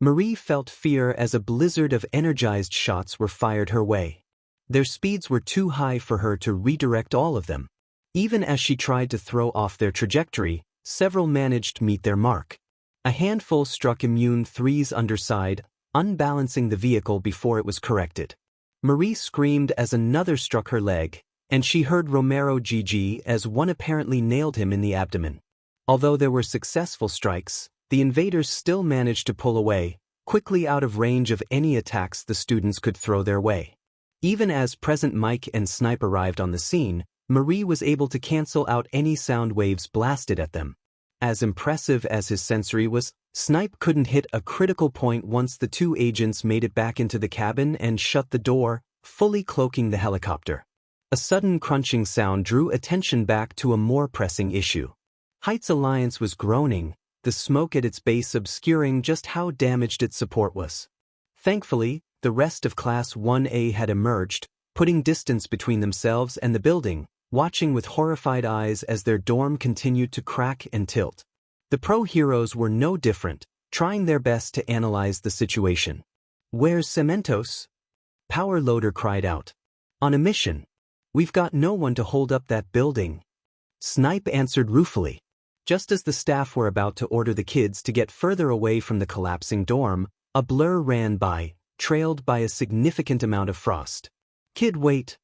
Marie felt fear as a blizzard of energized shots were fired her way. Their speeds were too high for her to redirect all of them. Even as she tried to throw off their trajectory, several managed to meet their mark. A handful struck Immune 3's underside, unbalancing the vehicle before it was corrected. Marie screamed as another struck her leg, and she heard Romero GG as one apparently nailed him in the abdomen. Although there were successful strikes, the invaders still managed to pull away, quickly out of range of any attacks the students could throw their way. Even as Present Mike and Snipe arrived on the scene, Marie was able to cancel out any sound waves blasted at them. As impressive as his sensory was, Snipe couldn't hit a critical point once the two agents made it back into the cabin and shut the door, fully cloaking the helicopter. A sudden crunching sound drew attention back to a more pressing issue. Heights Alliance was groaning, the smoke at its base obscuring just how damaged its support was. Thankfully, the rest of Class 1A had emerged, putting distance between themselves and the building, watching with horrified eyes as their dorm continued to crack and tilt. The pro-heroes were no different, trying their best to analyze the situation. "Where's Cementos?" Power Loader cried out. "On a mission. We've got no one to hold up that building." Snipe answered ruefully. Just as the staff were about to order the kids to get further away from the collapsing dorm, a blur ran by, trailed by a significant amount of frost. "Kid, wait."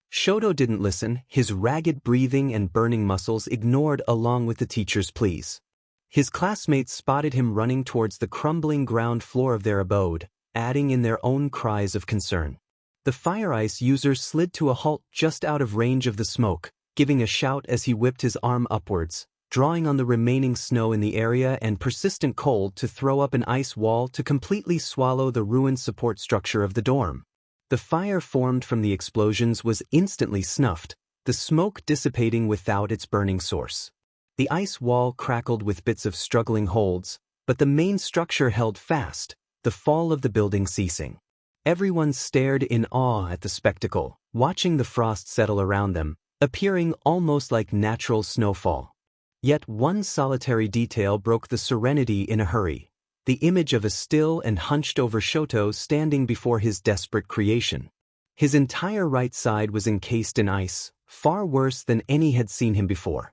Shoto didn't listen, his ragged breathing and burning muscles ignored along with the teacher's pleas. His classmates spotted him running towards the crumbling ground floor of their abode, adding in their own cries of concern. The fire ice user slid to a halt just out of range of the smoke, giving a shout as he whipped his arm upwards, drawing on the remaining snow in the area and persistent cold to throw up an ice wall to completely swallow the ruined support structure of the dorm. The fire formed from the explosions was instantly snuffed, the smoke dissipating without its burning source. The ice wall crackled with bits of struggling holds, but the main structure held fast, the fall of the building ceasing. Everyone stared in awe at the spectacle, watching the frost settle around them, appearing almost like natural snowfall. Yet one solitary detail broke the serenity in a hurry: the image of a still and hunched-over Shoto standing before his desperate creation. His entire right side was encased in ice, far worse than any had seen him before.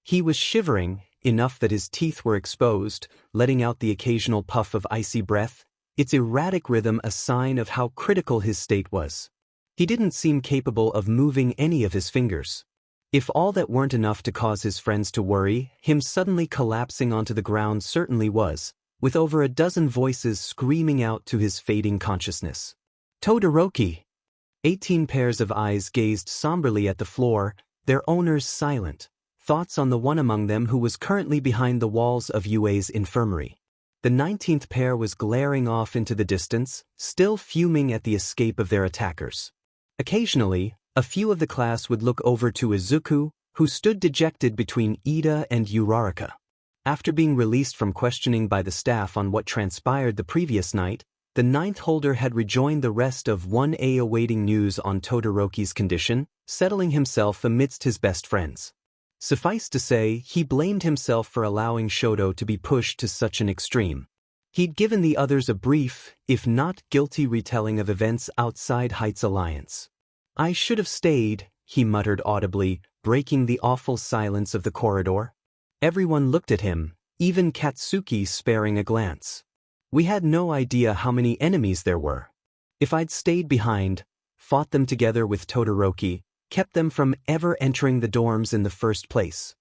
He was shivering, enough that his teeth were exposed, letting out the occasional puff of icy breath, its erratic rhythm a sign of how critical his state was. He didn't seem capable of moving any of his fingers. If all that weren't enough to cause his friends to worry, him suddenly collapsing onto the ground certainly was, with over a dozen voices screaming out to his fading consciousness. "Todoroki!" 18 pairs of eyes gazed somberly at the floor, their owners silent, thoughts on the one among them who was currently behind the walls of UA's infirmary. The 19th pair was glaring off into the distance, still fuming at the escape of their attackers. Occasionally, a few of the class would look over to Izuku, who stood dejected between Ida and Uraraka. After being released from questioning by the staff on what transpired the previous night, the 9th holder had rejoined the rest of 1A awaiting news on Todoroki's condition, settling himself amidst his best friends. Suffice to say, he blamed himself for allowing Shoto to be pushed to such an extreme. He'd given the others a brief, if not guilty retelling of events outside Heights Alliance. "I should have stayed," he muttered audibly, breaking the awful silence of the corridor. Everyone looked at him, even Katsuki sparing a glance. "We had no idea how many enemies there were. If I'd stayed behind, fought them together with Todoroki, kept them from ever entering the dorms in the first place."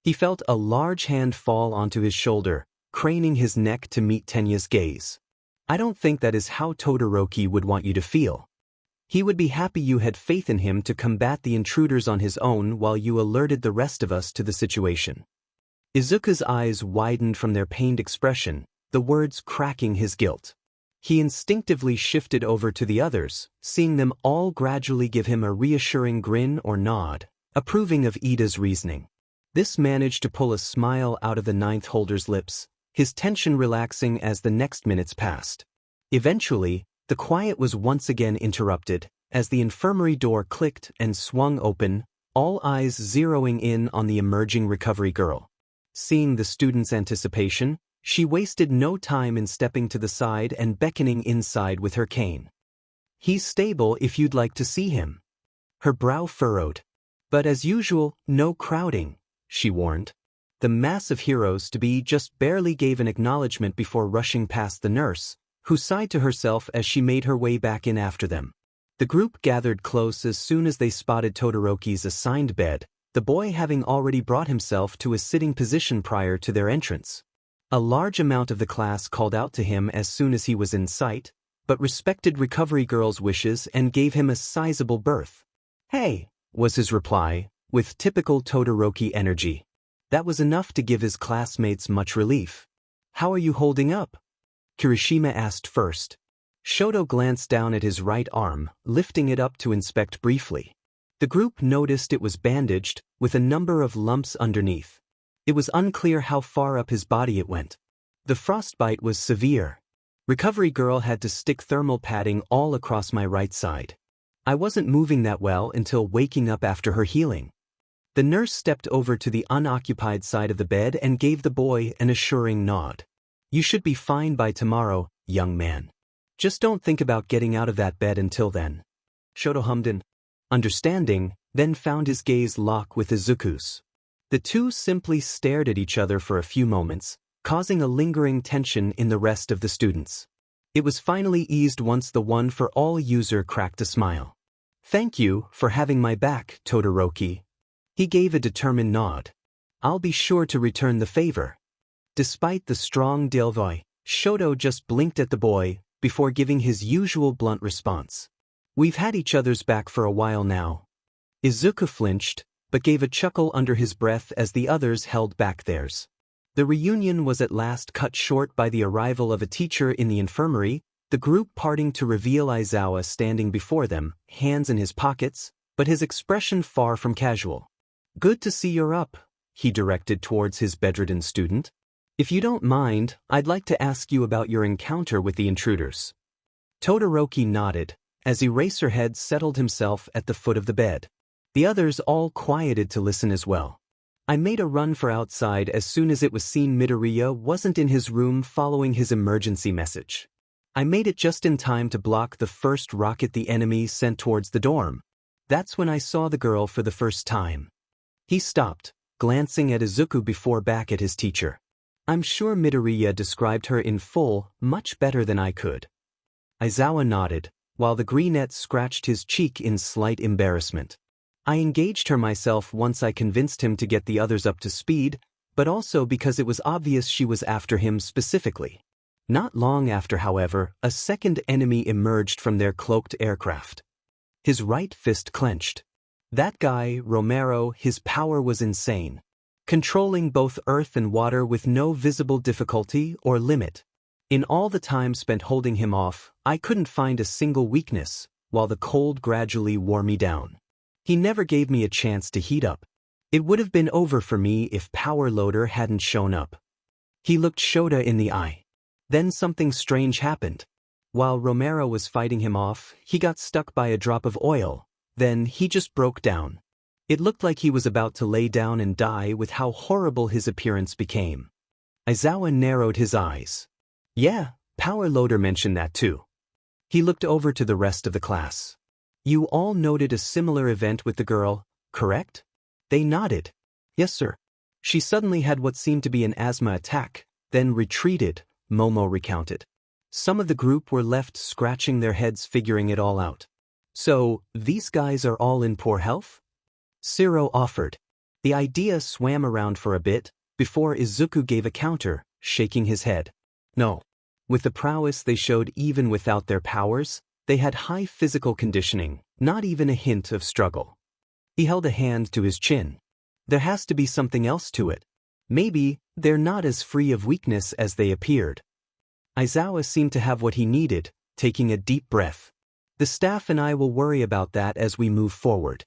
He felt a large hand fall onto his shoulder, craning his neck to meet Tenya's gaze. "I don't think that is how Todoroki would want you to feel. He would be happy you had faith in him to combat the intruders on his own while you alerted the rest of us to the situation." Izuku's eyes widened from their pained expression, the words cracking his guilt. He instinctively shifted over to the others, seeing them all gradually give him a reassuring grin or nod, approving of Ida's reasoning. This managed to pull a smile out of the 9th holder's lips, his tension relaxing as the next minutes passed. Eventually, the quiet was once again interrupted, as the infirmary door clicked and swung open, all eyes zeroing in on the emerging recovery girl. Seeing the students' anticipation, she wasted no time in stepping to the side and beckoning inside with her cane. "He's stable if you'd like to see him." Her brow furrowed. "But as usual, no crowding," she warned. The mass of heroes-to-be just barely gave an acknowledgement before rushing past the nurse, who sighed to herself as she made her way back in after them. The group gathered close as soon as they spotted Todoroki's assigned bed, the boy having already brought himself to a sitting position prior to their entrance. A large amount of the class called out to him as soon as he was in sight, but respected recovery girl's wishes and gave him a sizable berth. "Hey," was his reply, with typical Todoroki energy. That was enough to give his classmates much relief. "How are you holding up?" Kirishima asked first. Shoto glanced down at his right arm, lifting it up to inspect briefly. The group noticed it was bandaged, with a number of lumps underneath. It was unclear how far up his body it went. The frostbite was severe. Recovery girl had to stick thermal padding all across my right side. I wasn't moving that well until waking up after her healing. The nurse stepped over to the unoccupied side of the bed and gave the boy an assuring nod. You should be fine by tomorrow, young man. Just don't think about getting out of that bed until then. Shoto hummed in, understanding, then found his gaze lock with Izuku's. The two simply stared at each other for a few moments, causing a lingering tension in the rest of the students. It was finally eased once the one-for-all user cracked a smile. Thank you for having my back, Todoroki. He gave a determined nod. I'll be sure to return the favor. Despite the strong Delvoy, Shoto just blinked at the boy before giving his usual blunt response. We've had each other's back for a while now. Izuku flinched, but gave a chuckle under his breath as the others held back theirs. The reunion was at last cut short by the arrival of a teacher in the infirmary, the group parting to reveal Aizawa standing before them, hands in his pockets, but his expression far from casual. Good to see you're up, he directed towards his bedridden student. If you don't mind, I'd like to ask you about your encounter with the intruders. Todoroki nodded, as Eraserhead settled himself at the foot of the bed. The others all quieted to listen as well. I made a run for outside as soon as it was seen Midoriya wasn't in his room following his emergency message. I made it just in time to block the first rocket the enemy sent towards the dorm. That's when I saw the girl for the first time. He stopped, glancing at Izuku before back at his teacher. I'm sure Midoriya described her in full, much better than I could. Aizawa nodded, while the greenette scratched his cheek in slight embarrassment. I engaged her myself once I convinced him to get the others up to speed, but also because it was obvious she was after him specifically. Not long after, however, a second enemy emerged from their cloaked aircraft. His right fist clenched. That guy, Romero, his power was insane. Controlling both earth and water with no visible difficulty or limit. In all the time spent holding him off, I couldn't find a single weakness, while the cold gradually wore me down. He never gave me a chance to heat up. It would have been over for me if Power Loader hadn't shown up. He looked Shota in the eye. Then something strange happened. While Romero was fighting him off, he got stuck by a drop of oil. Then he just broke down. It looked like he was about to lay down and die with how horrible his appearance became. Aizawa narrowed his eyes. Yeah, Power Loader mentioned that too. He looked over to the rest of the class. You all noted a similar event with the girl, correct? They nodded. Yes, sir. She suddenly had what seemed to be an asthma attack, then retreated, Momo recounted. Some of the group were left scratching their heads figuring it all out. So, these guys are all in poor health? Siro offered. The idea swam around for a bit, before Izuku gave a counter, shaking his head. No. With the prowess they showed even without their powers, they had high physical conditioning, not even a hint of struggle. He held a hand to his chin. There has to be something else to it. Maybe they're not as free of weakness as they appeared. Aizawa seemed to have what he needed, taking a deep breath. The staff and I will worry about that as we move forward.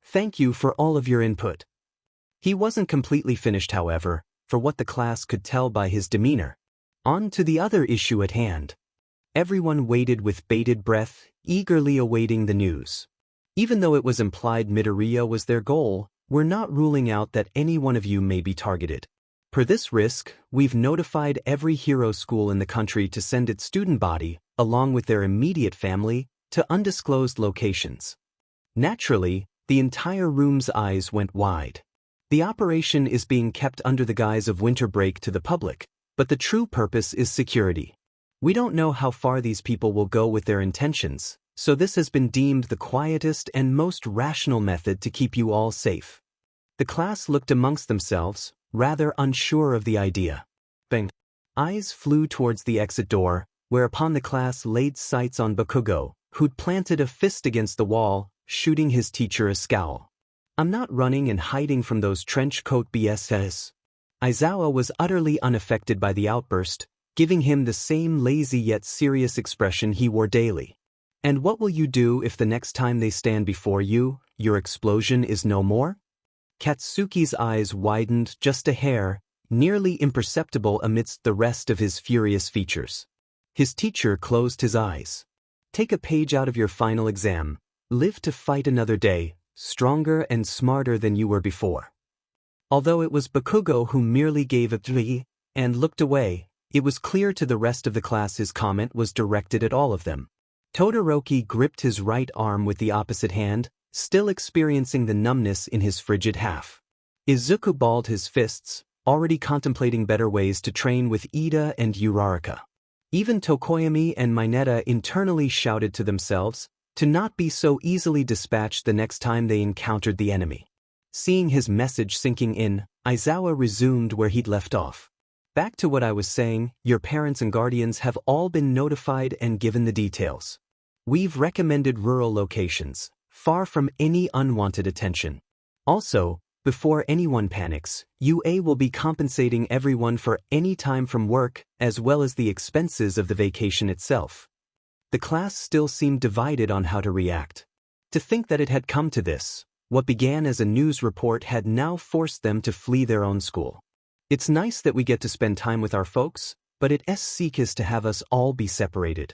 Thank you for all of your input. He wasn't completely finished, however, for what the class could tell by his demeanor. On to the other issue at hand. Everyone waited with bated breath, eagerly awaiting the news. Even though it was implied Midoriya was their goal, we're not ruling out that any one of you may be targeted. Per this risk, we've notified every hero school in the country to send its student body, along with their immediate family, to undisclosed locations. Naturally, the entire room's eyes went wide. The operation is being kept under the guise of winter break to the public, but the true purpose is security. We don't know how far these people will go with their intentions, so this has been deemed the quietest and most rational method to keep you all safe. The class looked amongst themselves, rather unsure of the idea. Bang! Eyes flew towards the exit door, whereupon the class laid sights on Bakugo, who'd planted a fist against the wall, shooting his teacher a scowl. I'm not running and hiding from those trench coat BSs. Aizawa was utterly unaffected by the outburst, giving him the same lazy yet serious expression he wore daily. And what will you do if the next time they stand before you, your explosion is no more? Katsuki's eyes widened just a hair, nearly imperceptible amidst the rest of his furious features. His teacher closed his eyes. Take a page out of your final exam. Live to fight another day, stronger and smarter than you were before. Although it was Bakugo who merely gave a three and looked away, it was clear to the rest of the class his comment was directed at all of them. Todoroki gripped his right arm with the opposite hand, still experiencing the numbness in his frigid half. Izuku balled his fists, already contemplating better ways to train with Ida and Uraraka. Even Tokoyami and Mineta internally shouted to themselves to not be so easily dispatched the next time they encountered the enemy. Seeing his message sinking in, Aizawa resumed where he'd left off. Back to what I was saying, your parents and guardians have all been notified and given the details. We've recommended rural locations, far from any unwanted attention. Also, before anyone panics, UA will be compensating everyone for any time from work, as well as the expenses of the vacation itself. The class still seemed divided on how to react. To think that it had come to this, what began as a news report had now forced them to flee their own school. It's nice that we get to spend time with our folks, but it's seek to have us all be separated.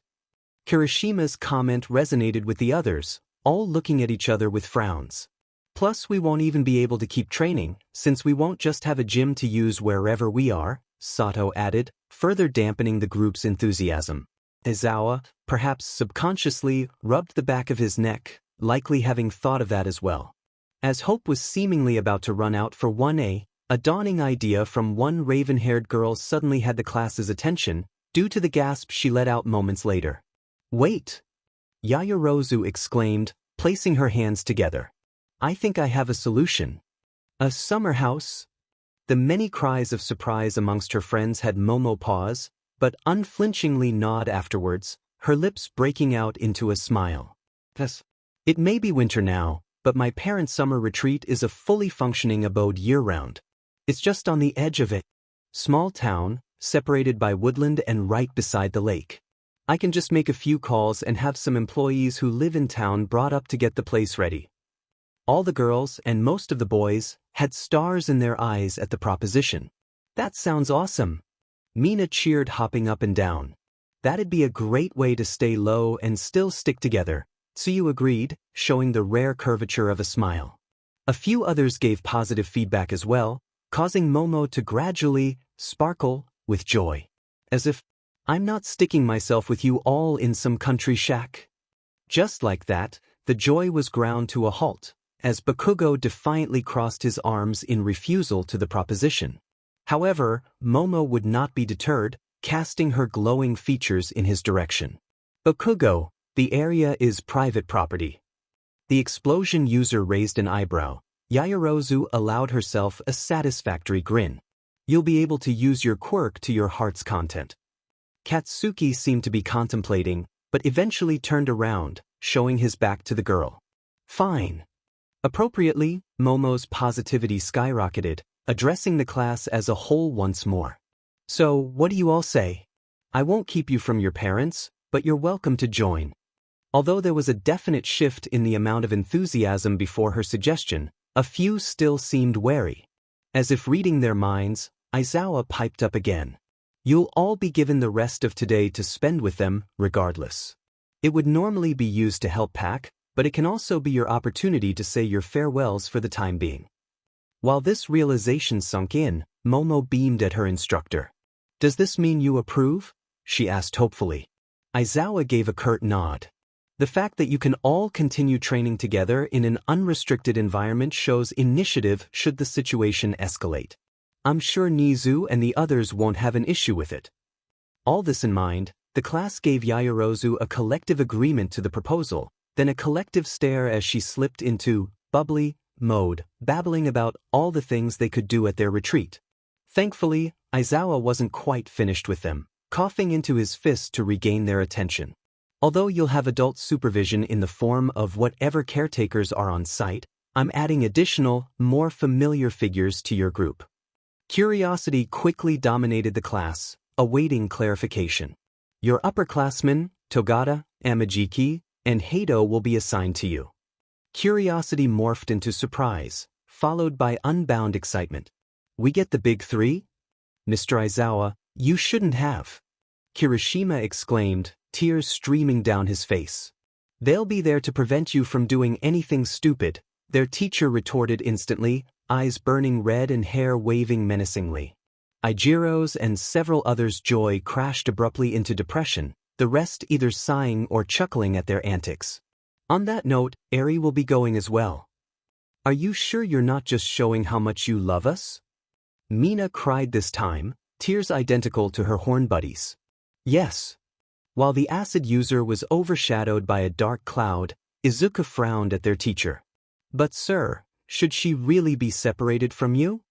Kirishima's comment resonated with the others, all looking at each other with frowns. Plus we won't even be able to keep training, since we won't just have a gym to use wherever we are, Sato added, further dampening the group's enthusiasm. Aizawa, perhaps subconsciously, rubbed the back of his neck, likely having thought of that as well. As hope was seemingly about to run out for 1A, a dawning idea from one raven-haired girl suddenly had the class's attention, due to the gasp she let out moments later. Wait! Yaoyorozu exclaimed, placing her hands together. I think I have a solution. A summer house? The many cries of surprise amongst her friends had Momo pause, but unflinchingly nod afterwards, her lips breaking out into a smile. Yes. It may be winter now, but my parents' summer retreat is a fully functioning abode year-round. It's just on the edge of it. Small town, separated by woodland and right beside the lake. I can just make a few calls and have some employees who live in town brought up to get the place ready. All the girls, and most of the boys, had stars in their eyes at the proposition. That sounds awesome. Mina cheered, hopping up and down. That'd be a great way to stay low and still stick together. Tsuyu agreed, showing the rare curvature of a smile. A few others gave positive feedback as well, causing Momo to gradually sparkle with joy. As if, I'm not sticking myself with you all in some country shack. Just like that, the joy was ground to a halt, as Bakugo defiantly crossed his arms in refusal to the proposition. However, Momo would not be deterred, casting her glowing features in his direction. Bakugo, the area is private property. The explosion user raised an eyebrow. Yaoyorozu allowed herself a satisfactory grin. You'll be able to use your quirk to your heart's content. Katsuki seemed to be contemplating, but eventually turned around, showing his back to the girl. Fine. Appropriately, Momo's positivity skyrocketed, addressing the class as a whole once more. So, what do you all say? I won't keep you from your parents, but you're welcome to join. Although there was a definite shift in the amount of enthusiasm before her suggestion, a few still seemed wary. As if reading their minds, Aizawa piped up again. You'll all be given the rest of today to spend with them, regardless. It would normally be used to help pack, but it can also be your opportunity to say your farewells for the time being. While this realization sunk in, Momo beamed at her instructor. Does this mean you approve? She asked hopefully. Aizawa gave a curt nod. The fact that you can all continue training together in an unrestricted environment shows initiative should the situation escalate. I'm sure Nizu and the others won't have an issue with it. All this in mind, the class gave Yaoyorozu a collective agreement to the proposal, then a collective stare as she slipped into bubbly mode, babbling about all the things they could do at their retreat. Thankfully, Aizawa wasn't quite finished with them, coughing into his fist to regain their attention. Although you'll have adult supervision in the form of whatever caretakers are on site, I'm adding additional, more familiar figures to your group. Curiosity quickly dominated the class, awaiting clarification. Your upperclassmen, Togata, Amajiki, and Hado will be assigned to you. Curiosity morphed into surprise, followed by unbound excitement. We get the big three? Mr. Aizawa, you shouldn't have. Kirishima exclaimed, tears streaming down his face. They'll be there to prevent you from doing anything stupid, their teacher retorted instantly, eyes burning red and hair waving menacingly. Ijiro's and several others' joy crashed abruptly into depression, the rest either sighing or chuckling at their antics. On that note, Eri will be going as well. Are you sure you're not just showing how much you love us? Mina cried this time, tears identical to her horn buddies. Yes. While the acid user was overshadowed by a dark cloud, Izuku frowned at their teacher. But sir, should she really be separated from you?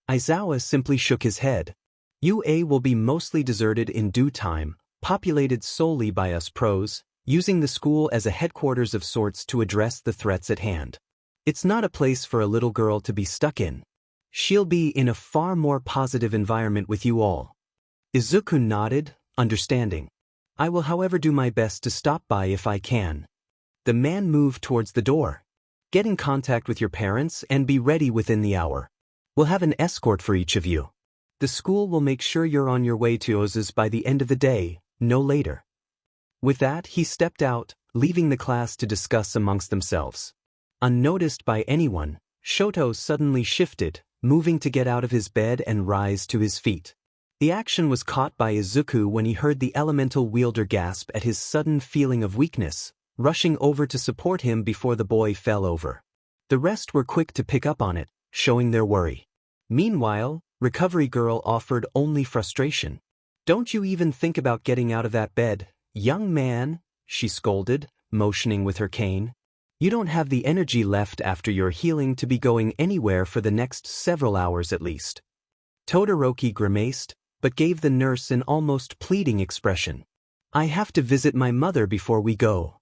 Aizawa simply shook his head. UA will be mostly deserted in due time, populated solely by us pros, using the school as a headquarters of sorts to address the threats at hand. It's not a place for a little girl to be stuck in. She'll be in a far more positive environment with you all. Izuku nodded, understanding. I will however do my best to stop by if I can. The man moved towards the door. Get in contact with your parents and be ready within the hour. We'll have an escort for each of you. The school will make sure you're on your way to Oza's by the end of the day, no later. With that, he stepped out, leaving the class to discuss amongst themselves. Unnoticed by anyone, Shoto suddenly shifted, moving to get out of his bed and rise to his feet. The action was caught by Izuku when he heard the elemental wielder gasp at his sudden feeling of weakness, rushing over to support him before the boy fell over. The rest were quick to pick up on it, showing their worry. Meanwhile, Recovery Girl offered only frustration. Don't you even think about getting out of that bed, young man, she scolded, motioning with her cane. You don't have the energy left after your healing to be going anywhere for the next several hours at least. Todoroki grimaced, but gave the nurse an almost pleading expression. I have to visit my mother before we go.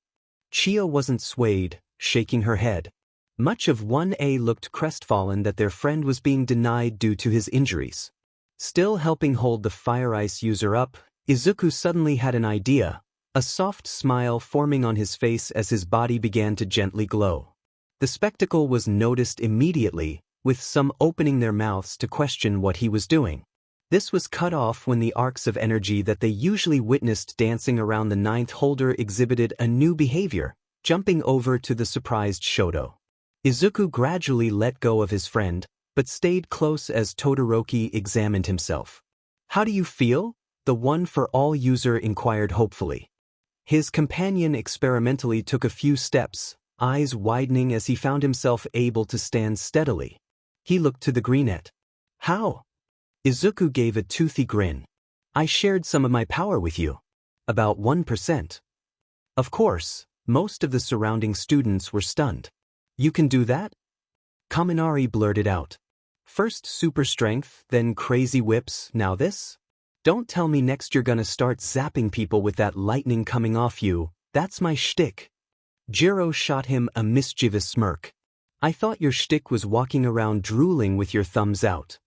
Chio wasn't swayed, shaking her head. Much of 1A looked crestfallen that their friend was being denied due to his injuries. Still helping hold the fire ice user up, Izuku suddenly had an idea, a soft smile forming on his face as his body began to gently glow. The spectacle was noticed immediately, with some opening their mouths to question what he was doing. This was cut off when the arcs of energy that they usually witnessed dancing around the ninth holder exhibited a new behavior, jumping over to the surprised Shoto. Izuku gradually let go of his friend, but stayed close as Todoroki examined himself. How do you feel? The one-for-all user inquired hopefully. His companion experimentally took a few steps, eyes widening as he found himself able to stand steadily. He looked to the greenette. How? Izuku gave a toothy grin. I shared some of my power with you. About 1%. Of course, most of the surrounding students were stunned. You can do that? Kaminari blurted out. First super strength, then crazy whips, now this? Don't tell me next you're gonna start zapping people with that lightning coming off you, that's my shtick. Jiro shot him a mischievous smirk. I thought your shtick was walking around drooling with your thumbs out.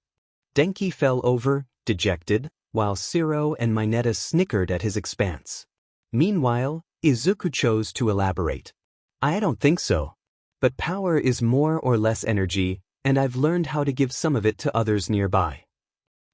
Denki fell over, dejected, while Siro and Mineta snickered at his expanse. Meanwhile, Izuku chose to elaborate. I don't think so. But power is more or less energy, and I've learned how to give some of it to others nearby.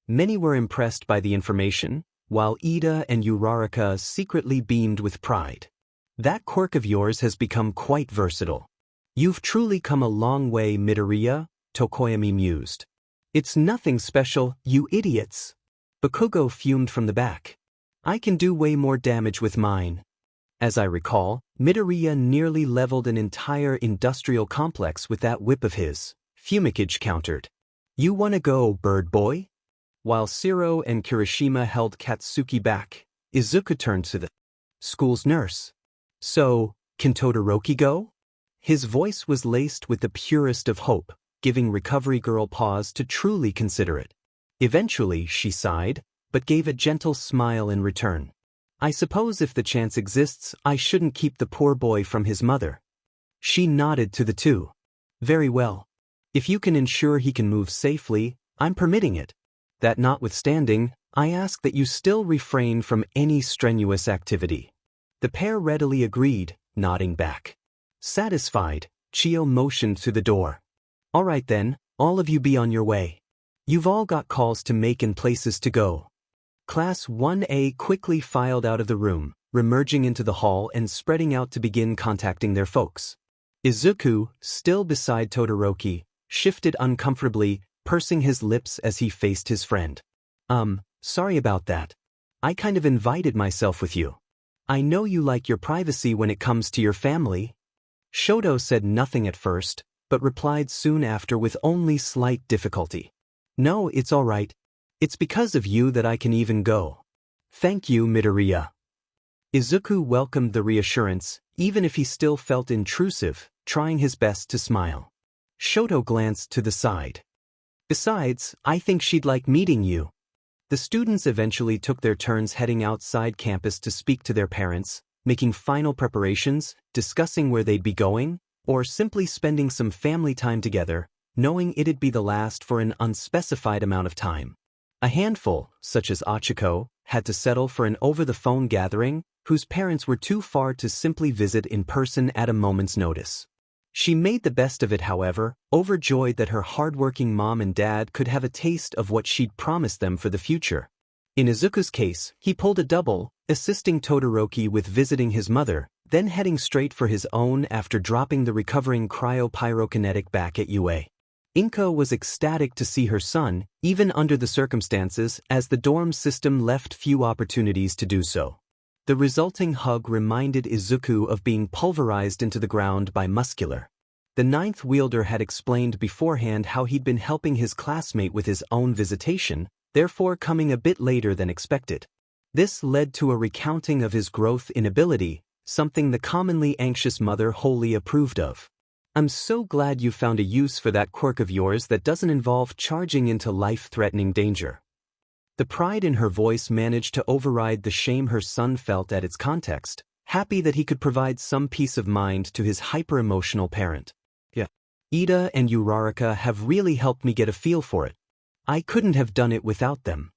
Many were impressed by the information, while Ida and Uraraka secretly beamed with pride. That quirk of yours has become quite versatile. You've truly come a long way, Midoriya, Tokoyami mused. It's nothing special, you idiots. Bakugo fumed from the back. I can do way more damage with mine. As I recall, Midoriya nearly leveled an entire industrial complex with that whip of his, Fumikage countered. You wanna go, bird boy? While Siro and Kirishima held Katsuki back, Izuku turned to the school's nurse. So, can Todoroki go? His voice was laced with the purest of hope, giving Recovery Girl pause to truly consider it. Eventually, she sighed, but gave a gentle smile in return. I suppose if the chance exists, I shouldn't keep the poor boy from his mother. She nodded to the two. Very well. If you can ensure he can move safely, I'm permitting it. That notwithstanding, I ask that you still refrain from any strenuous activity. The pair readily agreed, nodding back. Satisfied, Chio motioned to the door. All right then, all of you be on your way. You've all got calls to make and places to go. Class 1A quickly filed out of the room, remerging into the hall and spreading out to begin contacting their folks. Izuku, still beside Todoroki, shifted uncomfortably, pursing his lips as he faced his friend. Sorry about that. I kind of invited myself with you. I know you like your privacy when it comes to your family. Shoto said nothing at first, but replied soon after with only slight difficulty. No, it's all right. It's because of you that I can even go. Thank you, Midoriya. Izuku welcomed the reassurance, even if he still felt intrusive, trying his best to smile. Shoto glanced to the side. Besides, I think she'd like meeting you. The students eventually took their turns heading outside campus to speak to their parents, making final preparations, discussing where they'd be going, or simply spending some family time together, knowing it'd be the last for an unspecified amount of time. A handful, such as Achiko, had to settle for an over-the-phone gathering, whose parents were too far to simply visit in person at a moment's notice. She made the best of it, however, overjoyed that her hardworking mom and dad could have a taste of what she'd promised them for the future. In Izuku's case, he pulled a double, assisting Todoroki with visiting his mother, then heading straight for his own after dropping the recovering cryo-pyrokinetic back at UA. Inko was ecstatic to see her son, even under the circumstances, as the dorm system left few opportunities to do so. The resulting hug reminded Izuku of being pulverized into the ground by Muscular. The ninth wielder had explained beforehand how he'd been helping his classmate with his own visitation, therefore coming a bit later than expected. This led to a recounting of his growth in ability, something the commonly anxious mother wholly approved of. I'm so glad you found a use for that quirk of yours that doesn't involve charging into life-threatening danger. The pride in her voice managed to override the shame her son felt at its context, happy that he could provide some peace of mind to his hyper-emotional parent. Yeah. Ida and Uraraka have really helped me get a feel for it. I couldn't have done it without them.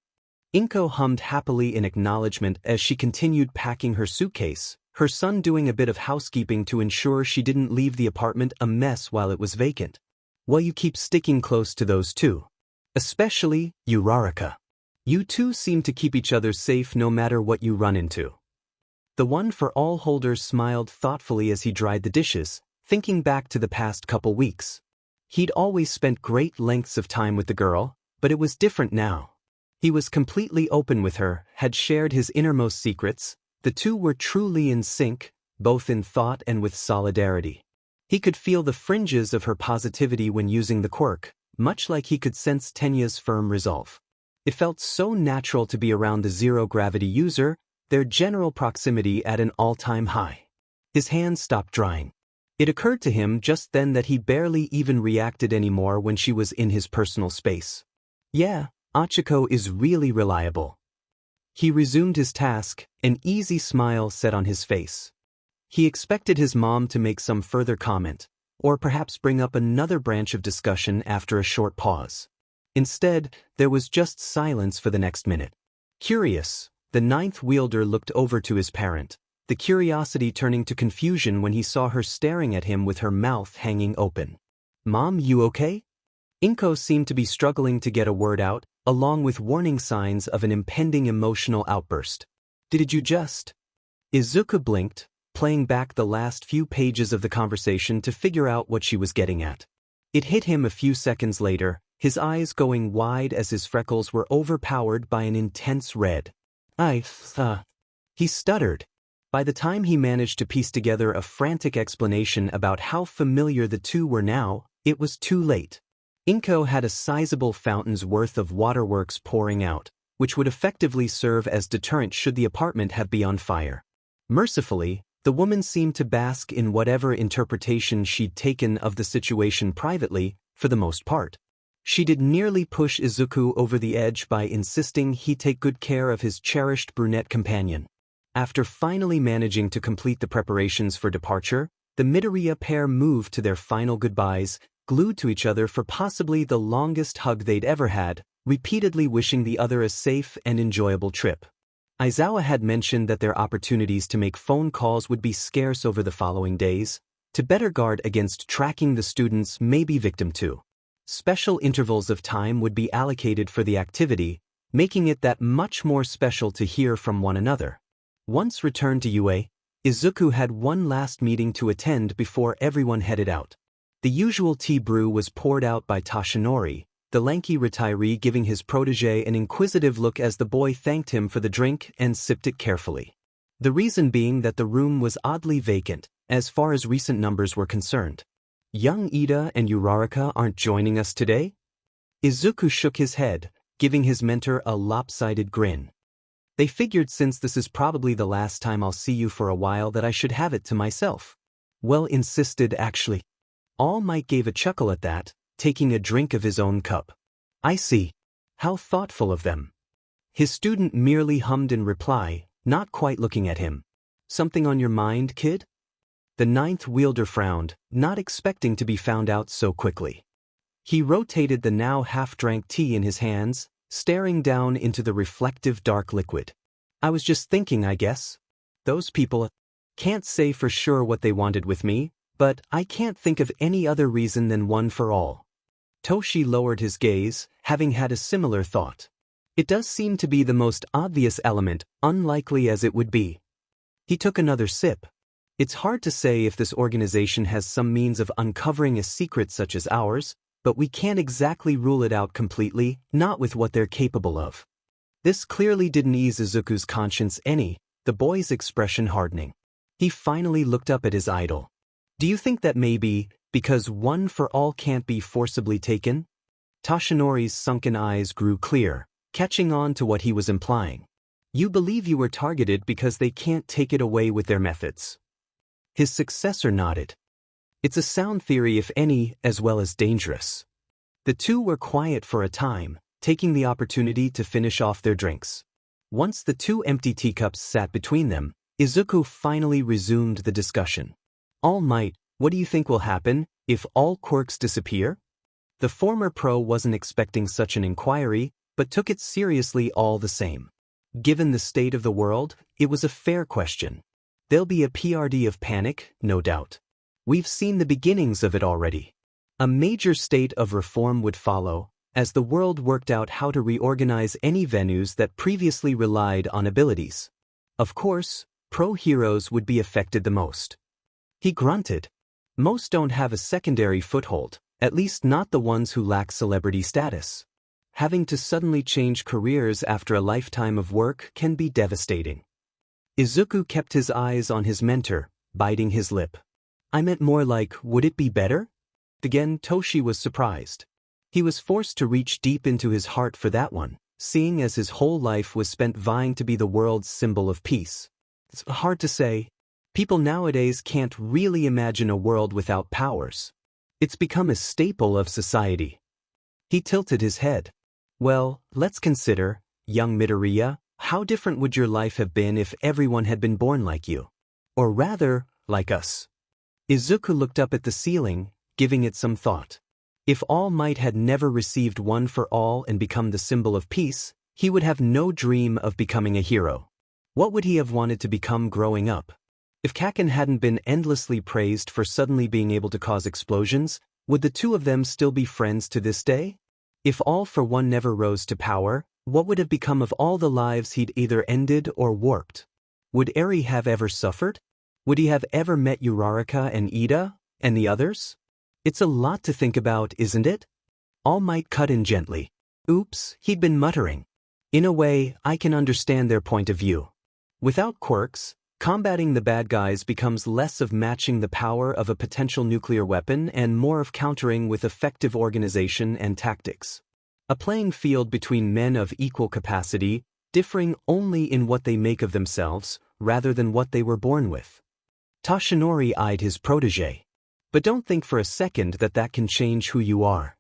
Inko hummed happily in acknowledgement as she continued packing her suitcase, her son doing a bit of housekeeping to ensure she didn't leave the apartment a mess while it was vacant. Well, you keep sticking close to those two. Especially Uraraka. You two seem to keep each other safe no matter what you run into. The one for all holder smiled thoughtfully as he dried the dishes, thinking back to the past couple weeks. He'd always spent great lengths of time with the girl, but it was different now. He was completely open with her, had shared his innermost secrets. The two were truly in sync, both in thought and with solidarity. He could feel the fringes of her positivity when using the quirk, much like he could sense Tenya's firm resolve. It felt so natural to be around the zero-gravity user, their general proximity at an all-time high. His hands stopped drying. It occurred to him just then that he barely even reacted anymore when she was in his personal space. Yeah, Achiko is really reliable. He resumed his task, an easy smile set on his face. He expected his mom to make some further comment, or perhaps bring up another branch of discussion after a short pause. Instead, there was just silence for the next minute. Curious, the ninth wielder looked over to his parent, the curiosity turning to confusion when he saw her staring at him with her mouth hanging open. Mom, you okay? Inko seemed to be struggling to get a word out, along with warning signs of an impending emotional outburst. Did you just? Izuku blinked, playing back the last few pages of the conversation to figure out what she was getting at. It hit him a few seconds later, his eyes going wide as his freckles were overpowered by an intense red. He stuttered. By the time he managed to piece together a frantic explanation about how familiar the two were now, it was too late. Inko had a sizable fountain's worth of waterworks pouring out, which would effectively serve as deterrent should the apartment have been on fire. Mercifully, the woman seemed to bask in whatever interpretation she'd taken of the situation privately, for the most part. She did nearly push Izuku over the edge by insisting he take good care of his cherished brunette companion. After finally managing to complete the preparations for departure, the Midoriya pair moved to their final goodbyes, glued to each other for possibly the longest hug they'd ever had, repeatedly wishing the other a safe and enjoyable trip. Aizawa had mentioned that their opportunities to make phone calls would be scarce over the following days, to better guard against tracking the students may be victim to. Special intervals of time would be allocated for the activity, making it that much more special to hear from one another. Once returned to UA, Izuku had one last meeting to attend before everyone headed out. The usual tea brew was poured out by Toshinori, the lanky retiree giving his protege an inquisitive look as the boy thanked him for the drink and sipped it carefully. The reason being that the room was oddly vacant, as far as recent numbers were concerned. Young Ida and Uraraka aren't joining us today? Izuku shook his head, giving his mentor a lopsided grin. They figured since this is probably the last time I'll see you for a while that I should have it to myself. Well insisted actually. All Might gave a chuckle at that, taking a drink of his own cup. I see. How thoughtful of them. His student merely hummed in reply, not quite looking at him. Something on your mind, kid? The ninth wielder frowned, not expecting to be found out so quickly. He rotated the now half-drank tea in his hands, staring down into the reflective dark liquid. I was just thinking, I guess. Those people can't say for sure what they wanted with me, but I can't think of any other reason than one for all. Toshi lowered his gaze, having had a similar thought. It does seem to be the most obvious element, unlikely as it would be. He took another sip. It's hard to say if this organization has some means of uncovering a secret such as ours, but we can't exactly rule it out completely, not with what they're capable of. This clearly didn't ease Izuku's conscience any, the boy's expression hardening. He finally looked up at his idol. Do you think that maybe, because one for all can't be forcibly taken? Toshinori's sunken eyes grew clear, catching on to what he was implying. You believe you were targeted because they can't take it away with their methods. His successor nodded. It's a sound theory if any, as well as dangerous. The two were quiet for a time, taking the opportunity to finish off their drinks. Once the two empty teacups sat between them, Izuku finally resumed the discussion. All Might, what do you think will happen if all quirks disappear? The former pro wasn't expecting such an inquiry, but took it seriously all the same. Given the state of the world, it was a fair question. There'll be a PRD of panic, no doubt. We've seen the beginnings of it already. A major state of reform would follow, as the world worked out how to reorganize any venues that previously relied on abilities. Of course, pro-heroes would be affected the most. He grunted. Most don't have a secondary foothold, at least not the ones who lack celebrity status. Having to suddenly change careers after a lifetime of work can be devastating. Izuku kept his eyes on his mentor, biting his lip. I meant more like, would it be better? Again, Toshi was surprised. He was forced to reach deep into his heart for that one, seeing as his whole life was spent vying to be the world's symbol of peace. It's hard to say. People nowadays can't really imagine a world without powers. It's become a staple of society. He tilted his head. Well, let's consider, young Midoriya, how different would your life have been if everyone had been born like you? Or rather, like us. Izuku looked up at the ceiling, giving it some thought. If All Might had never received one for all and become the symbol of peace, he would have no dream of becoming a hero. What would he have wanted to become growing up? If Kaken hadn't been endlessly praised for suddenly being able to cause explosions, would the two of them still be friends to this day? If All for One never rose to power, what would have become of all the lives he'd either ended or warped? Would Eri have ever suffered? Would he have ever met Uraraka and Ida, and the others? It's a lot to think about, isn't it? All Might cut in gently. Oops, he'd been muttering. In a way, I can understand their point of view. Without quirks, combating the bad guys becomes less of matching the power of a potential nuclear weapon and more of countering with effective organization and tactics. A playing field between men of equal capacity, differing only in what they make of themselves, rather than what they were born with. Toshinori eyed his protege. But don't think for a second that that can change who you are.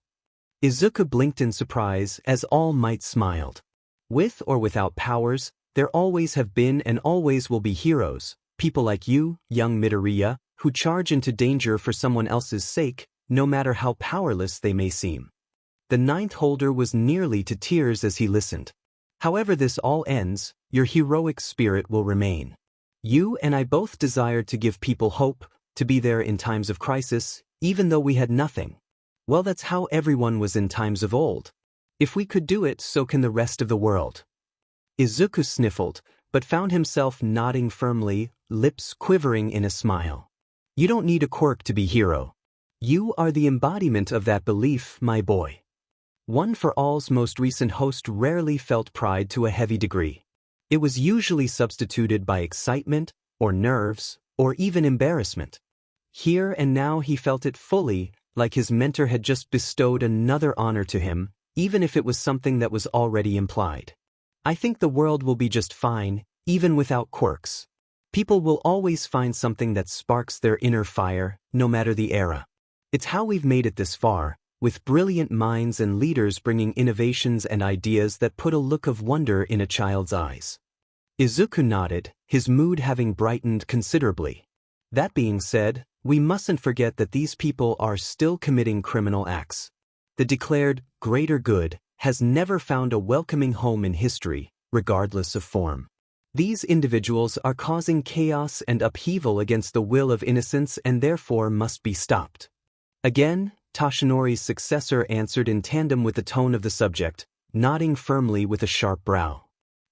Izuku blinked in surprise as All Might smiled. With or without powers, there always have been and always will be heroes, people like you, young Midoriya, who charge into danger for someone else's sake, no matter how powerless they may seem. The ninth holder was nearly to tears as he listened. However this all ends, your heroic spirit will remain. You and I both desired to give people hope, to be there in times of crisis, even though we had nothing. Well, that's how everyone was in times of old. If we could do it, so can the rest of the world. Izuku sniffled, but found himself nodding firmly, lips quivering in a smile. You don't need a quirk to be hero. You are the embodiment of that belief, my boy. One for All's most recent host rarely felt pride to a heavy degree. It was usually substituted by excitement, or nerves, or even embarrassment. Here and now he felt it fully, like his mentor had just bestowed another honor to him, even if it was something that was already implied. I think the world will be just fine, even without quirks. People will always find something that sparks their inner fire, no matter the era. It's how we've made it this far, with brilliant minds and leaders bringing innovations and ideas that put a look of wonder in a child's eyes. Izuku nodded, his mood having brightened considerably. That being said, we mustn't forget that these people are still committing criminal acts. The declared greater good has never found a welcoming home in history, regardless of form. These individuals are causing chaos and upheaval against the will of innocence and therefore must be stopped. Again, Toshinori's successor answered in tandem with the tone of the subject, nodding firmly with a sharp brow.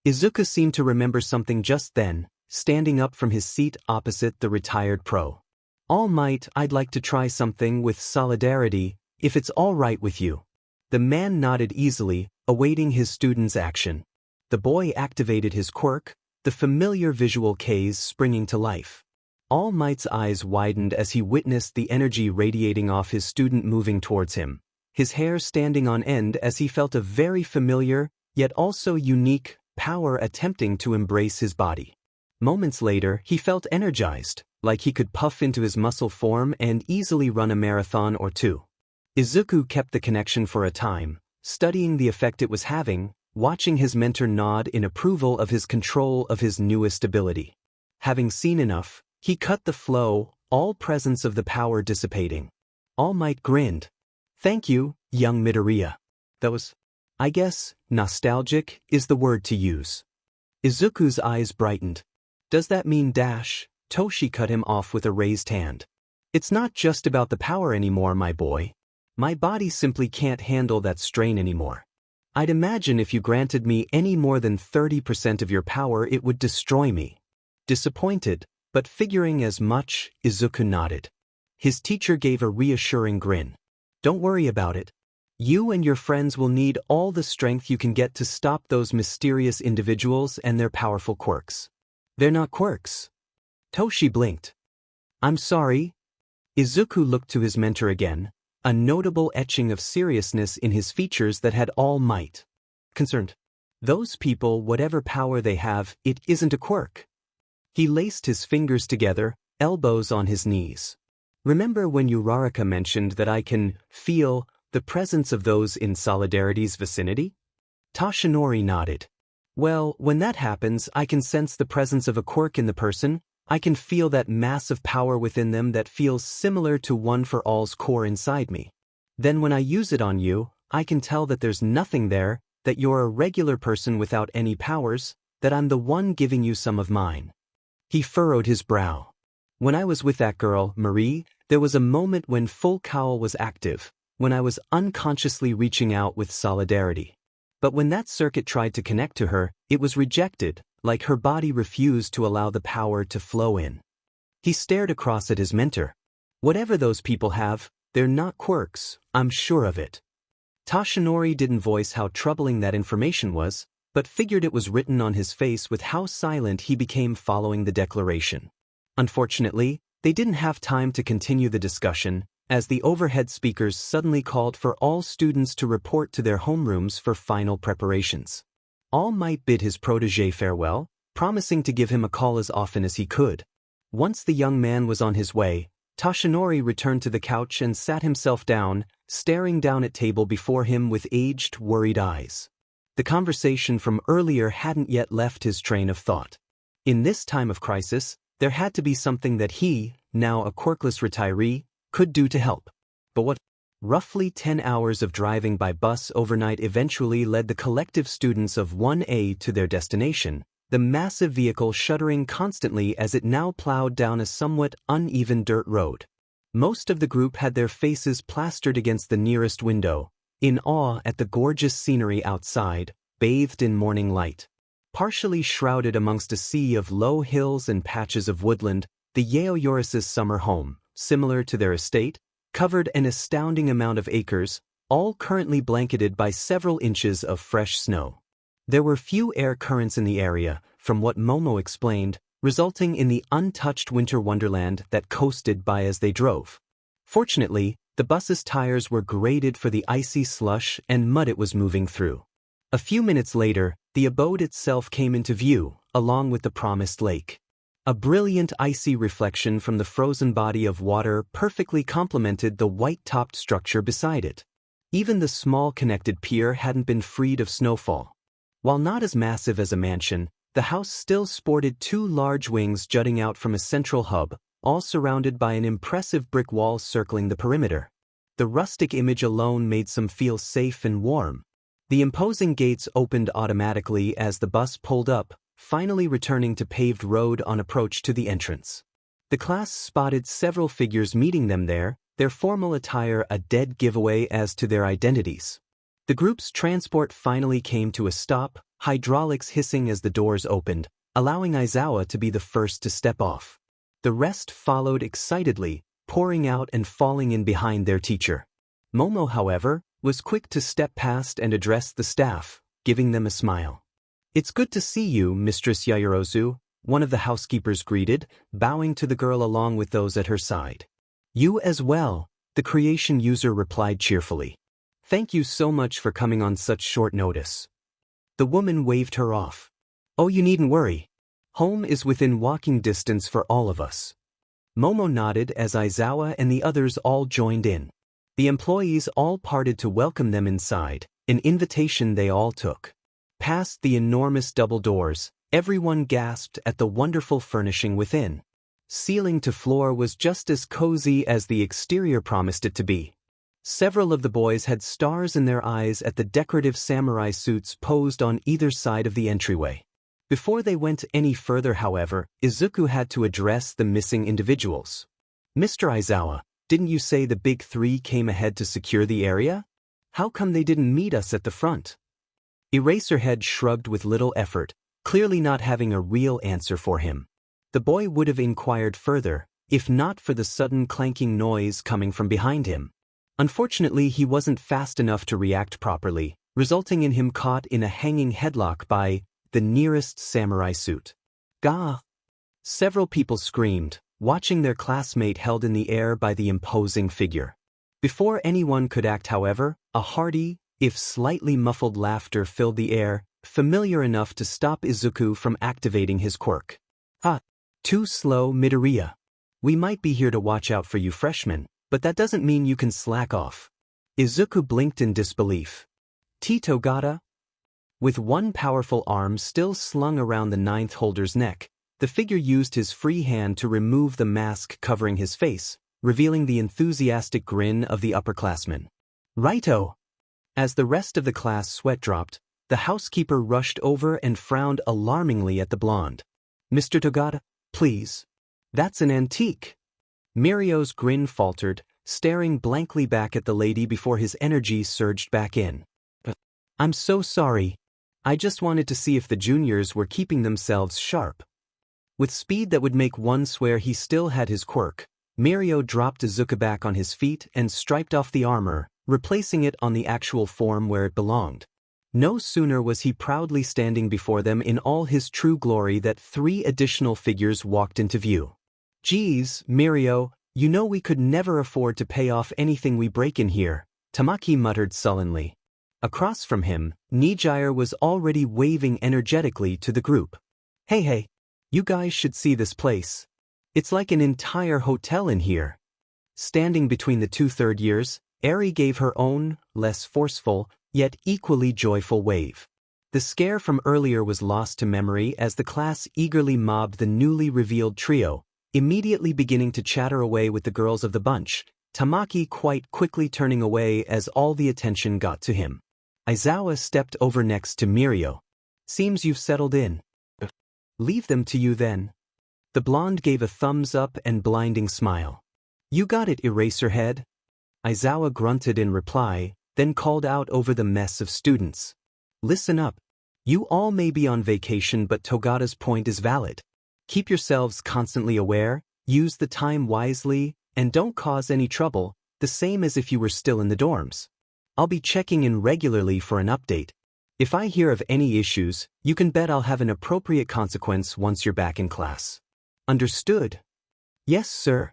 Izuku seemed to remember something just then, standing up from his seat opposite the retired pro. All Might, I'd like to try something with solidarity, if it's all right with you. The man nodded easily, awaiting his student's action. The boy activated his quirk, the familiar visual K's springing to life. All Might's eyes widened as he witnessed the energy radiating off his student moving towards him, his hair standing on end as he felt a very familiar, yet also unique, power attempting to embrace his body. Moments later, he felt energized, like he could puff into his muscle form and easily run a marathon or two. Izuku kept the connection for a time, studying the effect it was having, watching his mentor nod in approval of his control of his newest ability. Having seen enough, he cut the flow, all presence of the power dissipating. All Might grinned. Thank you, young Midoriya. That was, I guess, nostalgic is the word to use. Izuku's eyes brightened. Does that mean dash? Toshi cut him off with a raised hand. It's not just about the power anymore, my boy. My body simply can't handle that strain anymore. I'd imagine if you granted me any more than 30% of your power, it would destroy me. Disappointed, but figuring as much, Izuku nodded. His teacher gave a reassuring grin. Don't worry about it. You and your friends will need all the strength you can get to stop those mysterious individuals and their powerful quirks. They're not quirks. Toshi blinked. I'm sorry. Izuku looked to his mentor again, a notable etching of seriousness in his features that had All Might concerned. Those people, whatever power they have, it isn't a quirk. He laced his fingers together, elbows on his knees. Remember when Uraraka mentioned that I can feel the presence of those in Solidarity's vicinity? Toshinori nodded. Well, when that happens, I can sense the presence of a quirk in the person. I can feel that massive power within them that feels similar to One for All's core inside me. Then when I use it on you, I can tell that there's nothing there, that you're a regular person without any powers, that I'm the one giving you some of mine. He furrowed his brow. When I was with that girl, Marie, there was a moment when full cowl was active, when I was unconsciously reaching out with solidarity. But when that circuit tried to connect to her, it was rejected, like her body refused to allow the power to flow in. He stared across at his mentor. Whatever those people have, they're not quirks, I'm sure of it. Toshinori didn't voice how troubling that information was, but figured it was written on his face with how silent he became following the declaration. Unfortunately, they didn't have time to continue the discussion, as the overhead speakers suddenly called for all students to report to their homerooms for final preparations. All Might bid his protégé farewell, promising to give him a call as often as he could. Once the young man was on his way, Toshinori returned to the couch and sat himself down, staring down at table before him with aged, worried eyes. The conversation from earlier hadn't yet left his train of thought. In this time of crisis, there had to be something that he, now a quirkless retiree, could do to help. But what? Roughly 10 hours of driving by bus overnight eventually led the collective students of 1A to their destination, the massive vehicle shuddering constantly as it now plowed down a somewhat uneven dirt road. Most of the group had their faces plastered against the nearest window, in awe at the gorgeous scenery outside, bathed in morning light. Partially shrouded amongst a sea of low hills and patches of woodland, the Yaoyorosis summer home, similar to their estate, covered an astounding amount of acres, all currently blanketed by several inches of fresh snow. There were few air currents in the area, from what Momo explained, resulting in the untouched winter wonderland that coasted by as they drove. Fortunately, the bus's tires were graded for the icy slush and mud it was moving through. A few minutes later, the abode itself came into view, along with the promised lake. A brilliant icy reflection from the frozen body of water perfectly complemented the white-topped structure beside it. Even the small connected pier hadn't been freed of snowfall. While not as massive as a mansion, the house still sported two large wings jutting out from a central hub, all surrounded by an impressive brick wall circling the perimeter. The rustic image alone made some feel safe and warm. The imposing gates opened automatically as the bus pulled up, finally returning to paved road on approach to the entrance. The class spotted several figures meeting them there, their formal attire a dead giveaway as to their identities. The group's transport finally came to a stop, hydraulics hissing as the doors opened, allowing Aizawa to be the first to step off. The rest followed excitedly, pouring out and falling in behind their teacher. Momo, however, was quick to step past and address the staff, giving them a smile. "It's good to see you, Mistress Yaoyorozu," one of the housekeepers greeted, bowing to the girl along with those at her side. "You as well," the creation user replied cheerfully. "Thank you so much for coming on such short notice." The woman waved her off. "Oh, you needn't worry. Home is within walking distance for all of us." Momo nodded as Aizawa and the others all joined in. The employees all parted to welcome them inside, an invitation they all took. Past the enormous double doors, everyone gasped at the wonderful furnishing within. Ceiling to floor was just as cozy as the exterior promised it to be. Several of the boys had stars in their eyes at the decorative samurai suits posed on either side of the entryway. Before they went any further, however, Izuku had to address the missing individuals. "Mr. Aizawa, didn't you say the big three came ahead to secure the area? How come they didn't meet us at the front?" Eraserhead shrugged with little effort, clearly not having a real answer for him. The boy would have inquired further, if not for the sudden clanking noise coming from behind him. Unfortunately, he wasn't fast enough to react properly, resulting in him caught in a hanging headlock by the nearest samurai suit. "Gah!" Several people screamed, watching their classmate held in the air by the imposing figure. Before anyone could act, however, a hearty, if slightly muffled laughter filled the air, familiar enough to stop Izuku from activating his quirk. "Ha! Too slow, Midoriya. We might be here to watch out for you freshmen, but that doesn't mean you can slack off." Izuku blinked in disbelief. "Tito Gata?" With one powerful arm still slung around the ninth holder's neck, the figure used his free hand to remove the mask covering his face, revealing the enthusiastic grin of the upperclassman. "Righto!" As the rest of the class sweat dropped, the housekeeper rushed over and frowned alarmingly at the blonde. "Mr. Togata, please. That's an antique." Mirio's grin faltered, staring blankly back at the lady before his energy surged back in. "I'm so sorry. I just wanted to see if the juniors were keeping themselves sharp." With speed that would make one swear he still had his quirk, Mirio dropped Izuku back on his feet and striped off the armor, replacing it on the actual form where it belonged. No sooner was he proudly standing before them in all his true glory that three additional figures walked into view. "Geez, Mirio, you know we could never afford to pay off anything we break in here," Tamaki muttered sullenly. Across from him, Nijire was already waving energetically to the group. Hey, you guys should see this place. It's like an entire hotel in here." Standing between the two third years, Eri gave her own, less forceful, yet equally joyful wave. The scare from earlier was lost to memory as the class eagerly mobbed the newly revealed trio, immediately beginning to chatter away with the girls of the bunch, Tamaki quite quickly turning away as all the attention got to him. Aizawa stepped over next to Mirio. "Seems you've settled in. Leave them to you then." The blonde gave a thumbs up and blinding smile. "You got it, Eraserhead." Aizawa grunted in reply, then called out over the mess of students. Listen up. You all may be on vacation, but Togata's point is valid. Keep yourselves constantly aware, use the time wisely, and don't cause any trouble, the same as if you were still in the dorms. I'll be checking in regularly for an update. If I hear of any issues, you can bet I'll have an appropriate consequence once you're back in class. Understood? Yes, sir.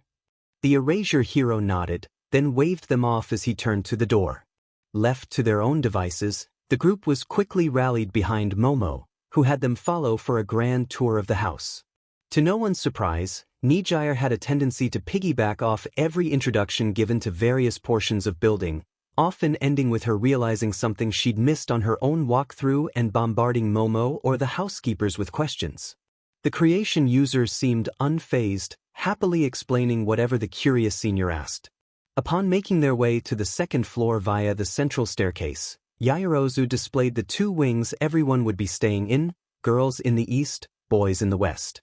The erasure hero nodded, then waved them off as he turned to the door. Left to their own devices, the group was quickly rallied behind Momo, who had them follow for a grand tour of the house. To no one's surprise, Nijire had a tendency to piggyback off every introduction given to various portions of building, often ending with her realizing something she'd missed on her own walkthrough and bombarding Momo or the housekeepers with questions. The creation users seemed unfazed, happily explaining whatever the curious senior asked. Upon making their way to the second floor via the central staircase, Yaoyorozu displayed the two wings everyone would be staying in, girls in the east, boys in the west.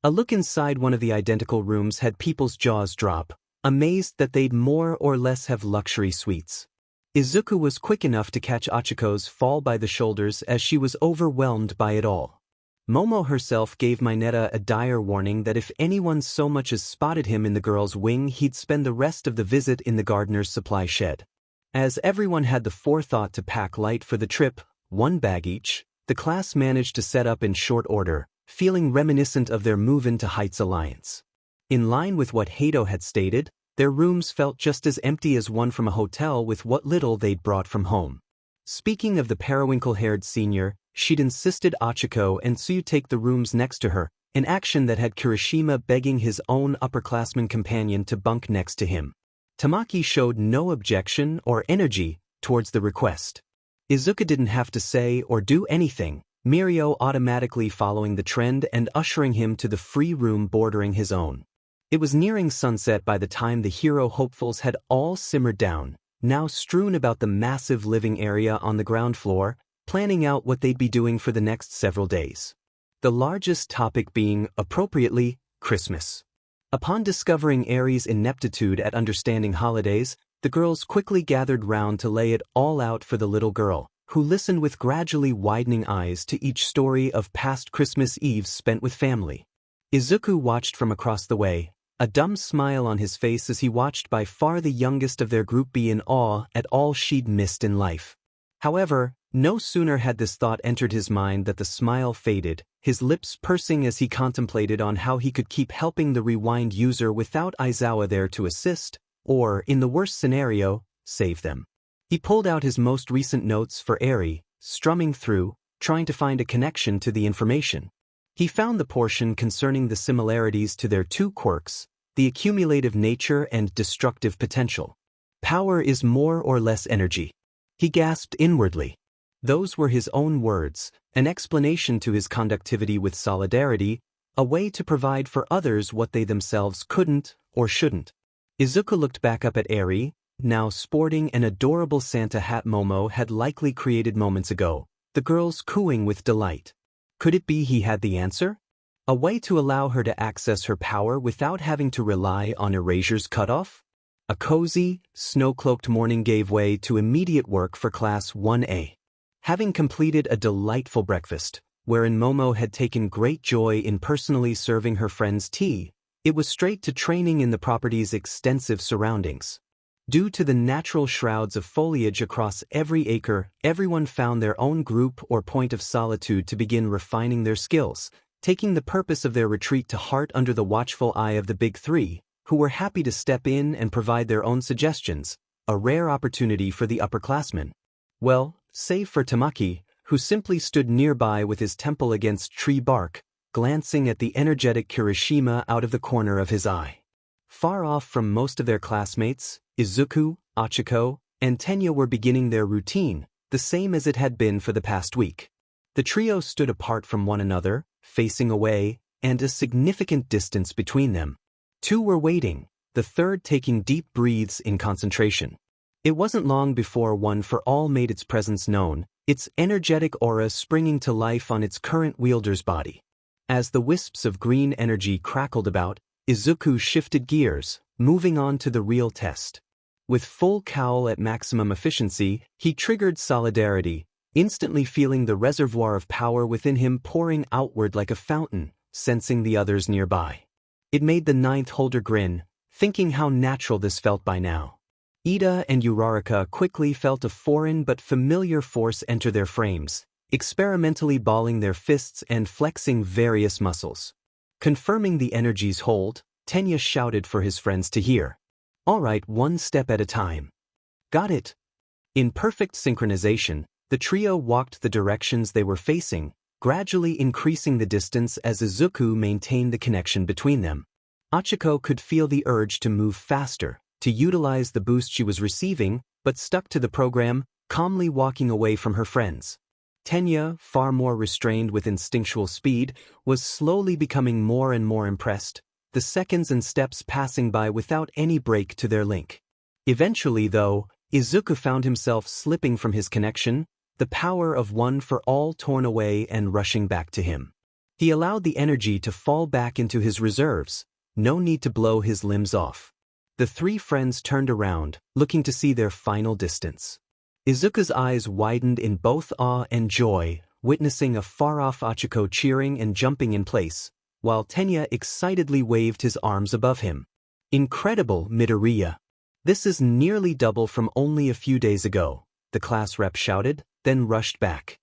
A look inside one of the identical rooms had people's jaws drop, amazed that they'd more or less have luxury suites. Izuku was quick enough to catch Achiko's fall by the shoulders as she was overwhelmed by it all. Momo herself gave Mineta a dire warning that if anyone so much as spotted him in the girls' wing, he'd spend the rest of the visit in the gardener's supply shed. As everyone had the forethought to pack light for the trip, one bag each, the class managed to set up in short order, feeling reminiscent of their move into Heights alliance. In line with what Hato had stated, their rooms felt just as empty as one from a hotel with what little they'd brought from home. Speaking of the periwinkle-haired senior, she'd insisted Achiko and Tsuyu take the rooms next to her, an action that had Kirishima begging his own upperclassman companion to bunk next to him. Tamaki showed no objection or energy towards the request. Izuku didn't have to say or do anything, Mirio automatically following the trend and ushering him to the free room bordering his own. It was nearing sunset by the time the hero hopefuls had all simmered down, now strewn about the massive living area on the ground floor, planning out what they'd be doing for the next several days. The largest topic being, appropriately, Christmas. Upon discovering Aries' ineptitude at understanding holidays, the girls quickly gathered round to lay it all out for the little girl, who listened with gradually widening eyes to each story of past Christmas Eves spent with family. Izuku watched from across the way, a dumb smile on his face as he watched by far the youngest of their group be in awe at all she'd missed in life. However, no sooner had this thought entered his mind that the smile faded, his lips pursing as he contemplated on how he could keep helping the rewind user without Aizawa there to assist, or, in the worst scenario, save them. He pulled out his most recent notes for Eri, strumming through, trying to find a connection to the information. He found the portion concerning the similarities to their two quirks, the accumulative nature and destructive potential. Power is more or less energy. He gasped inwardly. Those were his own words, an explanation to his conductivity with solidarity, a way to provide for others what they themselves couldn't or shouldn't. Izuku looked back up at Eri, now sporting an adorable Santa hat Momo had likely created moments ago, the girls cooing with delight. Could it be he had the answer? A way to allow her to access her power without having to rely on Erasure's cutoff? A cozy, snow-cloaked morning gave way to immediate work for Class 1A. Having completed a delightful breakfast, wherein Momo had taken great joy in personally serving her friends tea, it was straight to training in the property's extensive surroundings. Due to the natural shrouds of foliage across every acre, everyone found their own group or point of solitude to begin refining their skills, taking the purpose of their retreat to heart under the watchful eye of the Big Three, who were happy to step in and provide their own suggestions, a rare opportunity for the upperclassmen. Well, save for Tamaki, who simply stood nearby with his temple against tree bark, glancing at the energetic Kirishima out of the corner of his eye. Far off from most of their classmates, Izuku, Achiko, and Tenya were beginning their routine, the same as it had been for the past week. The trio stood apart from one another, facing away, and a significant distance between them. Two were waiting, the third taking deep breaths in concentration. It wasn't long before One for All made its presence known, its energetic aura springing to life on its current wielder's body. As the wisps of green energy crackled about, Izuku shifted gears, moving on to the real test. With full cowl at maximum efficiency, he triggered solidarity, instantly feeling the reservoir of power within him pouring outward like a fountain, sensing the others nearby. It made the ninth holder grin, thinking how natural this felt by now. Ida and Uraraka quickly felt a foreign but familiar force enter their frames, experimentally balling their fists and flexing various muscles. Confirming the energy's hold, Tenya shouted for his friends to hear. "All right, one step at a time." "Got it." In perfect synchronization, the trio walked the directions they were facing, gradually increasing the distance as Izuku maintained the connection between them. Achiko could feel the urge to move faster, to utilize the boost she was receiving, but stuck to the program, calmly walking away from her friends. Tenya, far more restrained with instinctual speed, was slowly becoming more and more impressed, the seconds and steps passing by without any break to their link. Eventually, though, Izuku found himself slipping from his connection, the power of one for all torn away and rushing back to him. He allowed the energy to fall back into his reserves, no need to blow his limbs off. The three friends turned around, looking to see their final distance. Izuku's eyes widened in both awe and joy, witnessing a far-off Achiko cheering and jumping in place, while Tenya excitedly waved his arms above him. "Incredible, Midoriya. This is nearly double from only a few days ago," the class rep shouted, then rushed back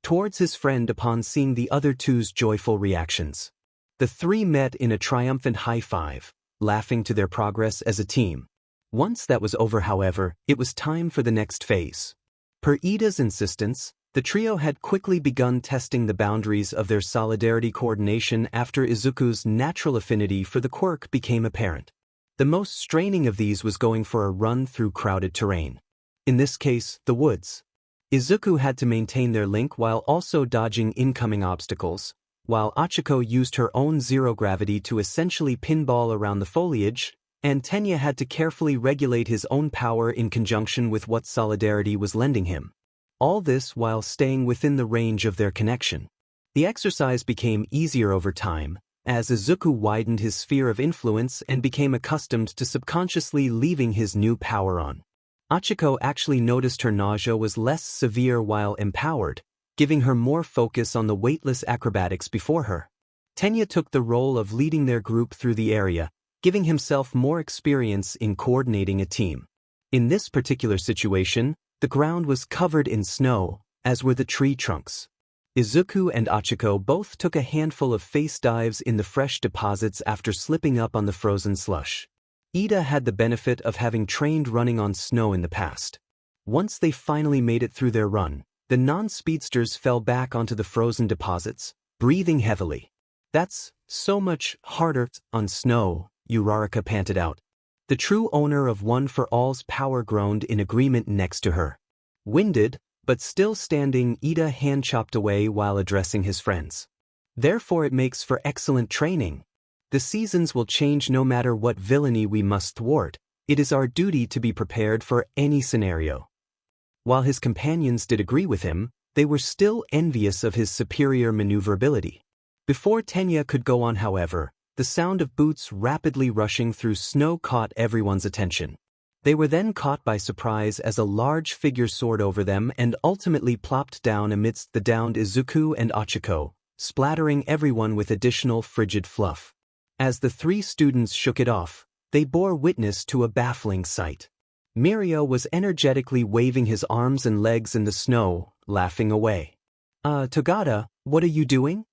towards his friend upon seeing the other two's joyful reactions. The three met in a triumphant high-five, laughing to their progress as a team. Once that was over, however, it was time for the next phase. Per Ida's insistence, the trio had quickly begun testing the boundaries of their solidarity coordination after Izuku's natural affinity for the quirk became apparent. The most straining of these was going for a run through crowded terrain. In this case, the woods. Izuku had to maintain their link while also dodging incoming obstacles, while Achiko used her own zero-gravity to essentially pinball around the foliage, and Tenya had to carefully regulate his own power in conjunction with what solidarity was lending him. All this while staying within the range of their connection. The exercise became easier over time, as Izuku widened his sphere of influence and became accustomed to subconsciously leaving his new power on. Achiko actually noticed her nausea was less severe while empowered, giving her more focus on the weightless acrobatics before her. Tenya took the role of leading their group through the area, giving himself more experience in coordinating a team. In this particular situation, the ground was covered in snow, as were the tree trunks. Izuku and Achiko both took a handful of face dives in the fresh deposits after slipping up on the frozen slush. Ida had the benefit of having trained running on snow in the past. Once they finally made it through their run, the non-speedsters fell back onto the frozen deposits, breathing heavily. "That's so much harder on snow," Uraraka panted out. The true owner of One for All's power groaned in agreement next to her. Winded, but still standing, Ida hand-chopped away while addressing his friends. "Therefore it makes for excellent training. The seasons will change no matter what villainy we must thwart. It is our duty to be prepared for any scenario." While his companions did agree with him, they were still envious of his superior maneuverability. Before Tenya could go on, however, the sound of boots rapidly rushing through snow caught everyone's attention. They were then caught by surprise as a large figure soared over them and ultimately plopped down amidst the downed Izuku and Achiko, splattering everyone with additional frigid fluff. As the three students shook it off, they bore witness to a baffling sight. Mirio was energetically waving his arms and legs in the snow, laughing away. Togata, what are you doing?"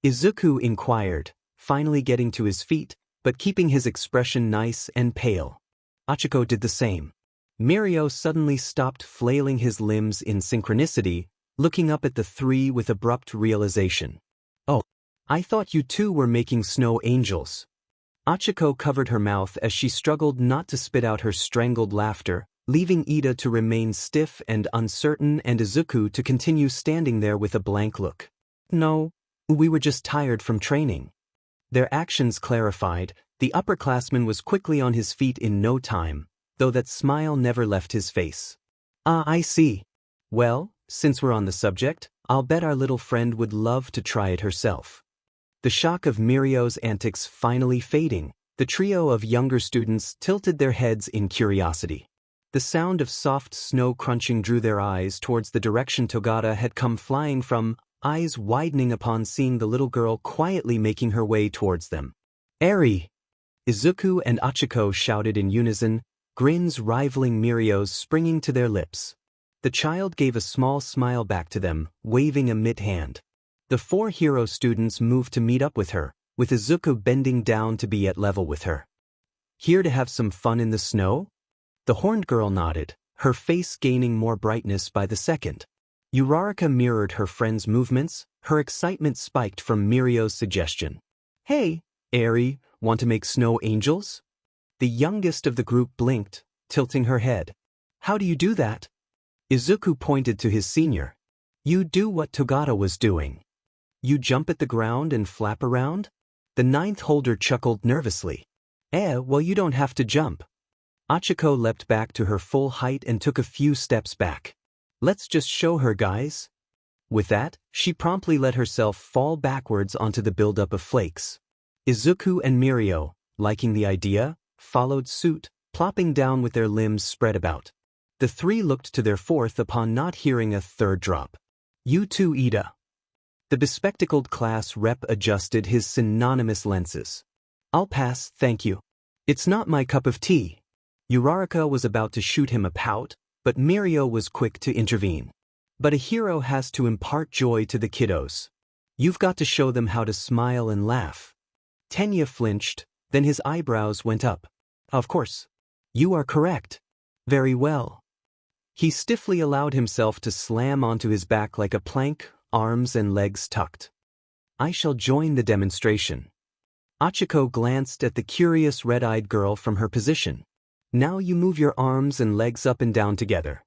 Izuku inquired, finally getting to his feet, but keeping his expression nice and pale. Achiko did the same. Mirio suddenly stopped flailing his limbs in synchronicity, looking up at the three with abrupt realization. "Oh, I thought you two were making snow angels." Achiko covered her mouth as she struggled not to spit out her strangled laughter, leaving Ida to remain stiff and uncertain and Izuku to continue standing there with a blank look. "No, we were just tired from training." Their actions clarified, the upperclassman was quickly on his feet in no time, though that smile never left his face. "Ah, I see. Well, since we're on the subject, I'll bet our little friend would love to try it herself." The shock of Mirio's antics finally fading, the trio of younger students tilted their heads in curiosity. The sound of soft snow crunching drew their eyes towards the direction Togata had come flying from, eyes widening upon seeing the little girl quietly making her way towards them. "Eri!" Izuku and Achiko shouted in unison, grins rivaling Mirio's springing to their lips. The child gave a small smile back to them, waving a mid-hand. The 4 hero students moved to meet up with her, with Izuku bending down to be at level with her. "Here to have some fun in the snow?" The horned girl nodded, her face gaining more brightness by the second. Uraraka mirrored her friend's movements, her excitement spiked from Mirio's suggestion. "Hey, Eri, want to make snow angels?" The youngest of the group blinked, tilting her head. "How do you do that?" Izuku pointed to his senior. "You do what Togata was doing. You jump at the ground and flap around?" The 9th holder chuckled nervously. Well, you don't have to jump." Achiko leapt back to her full height and took a few steps back. "Let's just show her, guys." With that, she promptly let herself fall backwards onto the buildup of flakes. Izuku and Mirio, liking the idea, followed suit, plopping down with their limbs spread about. The 3 looked to their 4th upon not hearing a third drop. "You too, Ida." The bespectacled class rep adjusted his synonymous lenses. "I'll pass, thank you. It's not my cup of tea." Uraraka was about to shoot him a pout, but Mirio was quick to intervene. "But a hero has to impart joy to the kiddos. You've got to show them how to smile and laugh." Tenya flinched, then his eyebrows went up. "Of course. You are correct. Very well." He stiffly allowed himself to slam onto his back like a plank, arms and legs tucked. "I shall join the demonstration." Achiko glanced at the curious red-eyed girl from her position. "Now you move your arms and legs up and down together."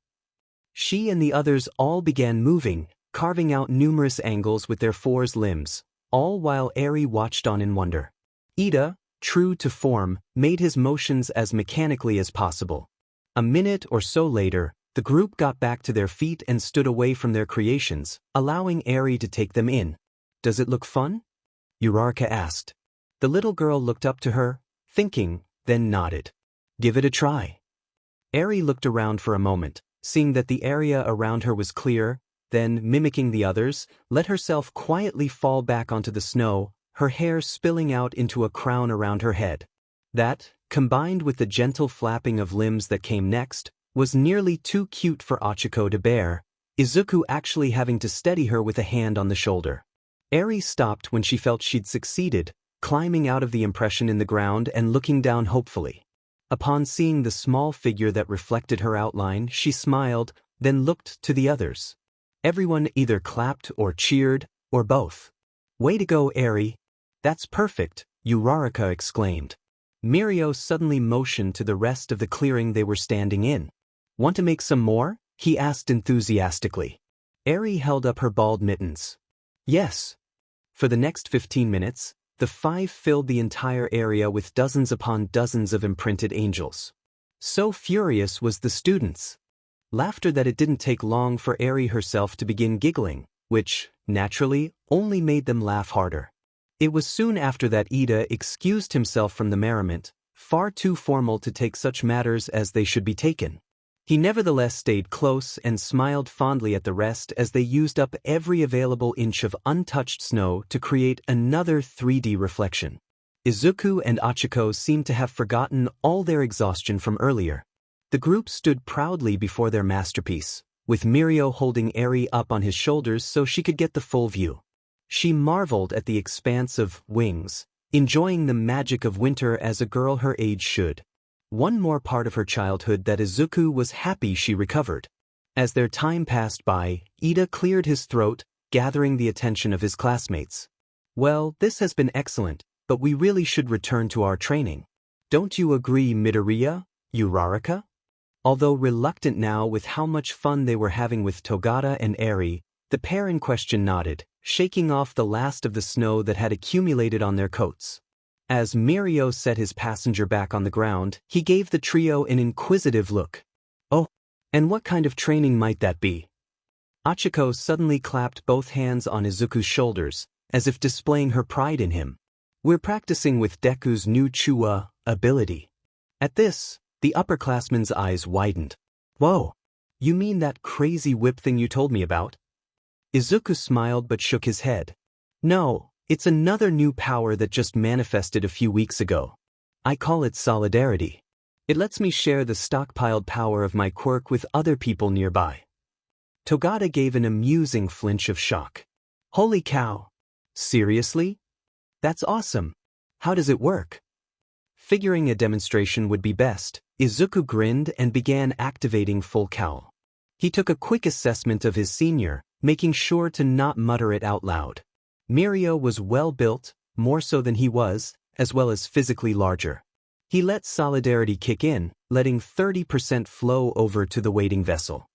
She and the others all began moving, carving out numerous angles with their 4's limbs, all while Eri watched on in wonder. Ida, true to form, made his motions as mechanically as possible. A minute or so later, the group got back to their feet and stood away from their creations, allowing Eri to take them in. "Does it look fun?" Uraraka asked. The little girl looked up to her, thinking, then nodded. "Give it a try." Eri looked around for a moment, seeing that the area around her was clear, then, mimicking the others, let herself quietly fall back onto the snow, her hair spilling out into a crown around her head. That, combined with the gentle flapping of limbs that came next, was nearly too cute for Achiko to bear, Izuku actually having to steady her with a hand on the shoulder. Eri stopped when she felt she'd succeeded, climbing out of the impression in the ground and looking down hopefully. Upon seeing the small figure that reflected her outline, she smiled, then looked to the others. Everyone either clapped or cheered, or both. "Way to go, Eri. That's perfect," Uraraka exclaimed. Mirio suddenly motioned to the rest of the clearing they were standing in. "Want to make some more?" he asked enthusiastically. Eri held up her bald mittens. "Yes." For the next 15 minutes, the 5 filled the entire area with dozens upon dozens of imprinted angels. So furious was the students' laughter that it didn't take long for Eri herself to begin giggling, which, naturally, only made them laugh harder. It was soon after that Ida excused himself from the merriment, far too formal to take such matters as they should be taken. He nevertheless stayed close and smiled fondly at the rest as they used up every available inch of untouched snow to create another 3D reflection. Izuku and Achiko seemed to have forgotten all their exhaustion from earlier. The group stood proudly before their masterpiece, with Mirio holding Eri up on his shoulders so she could get the full view. She marveled at the expanse of wings, enjoying the magic of winter as a girl her age should. One more part of her childhood that Izuku was happy she recovered. As their time passed by, Ida cleared his throat, gathering the attention of his classmates. "Well, this has been excellent, but we really should return to our training. Don't you agree, Midoriya, Uraraka?" Although reluctant now with how much fun they were having with Togata and Eri, the pair in question nodded, shaking off the last of the snow that had accumulated on their coats. As Mirio set his passenger back on the ground, he gave the trio an inquisitive look. "Oh, and what kind of training might that be?" Achiko suddenly clapped both hands on Izuku's shoulders, as if displaying her pride in him. "We're practicing with Deku's new Chua ability." At this, The upperclassman's eyes widened. Whoa! You mean that crazy whip thing you told me about? Izuku smiled but shook his head. No, it's another new power that just manifested a few weeks ago. I call it solidarity. It lets me share the stockpiled power of my quirk with other people nearby. Togata gave an amusing flinch of shock. Holy cow! Seriously? That's awesome. How does it work? Figuring a demonstration would be best, Izuku grinned and began activating full cowl. He took a quick assessment of his senior, making sure to not mutter it out loud. Mirio was well built, more so than he was, as well as physically larger. He let solidarity kick in, letting 30% flow over to the waiting vessel.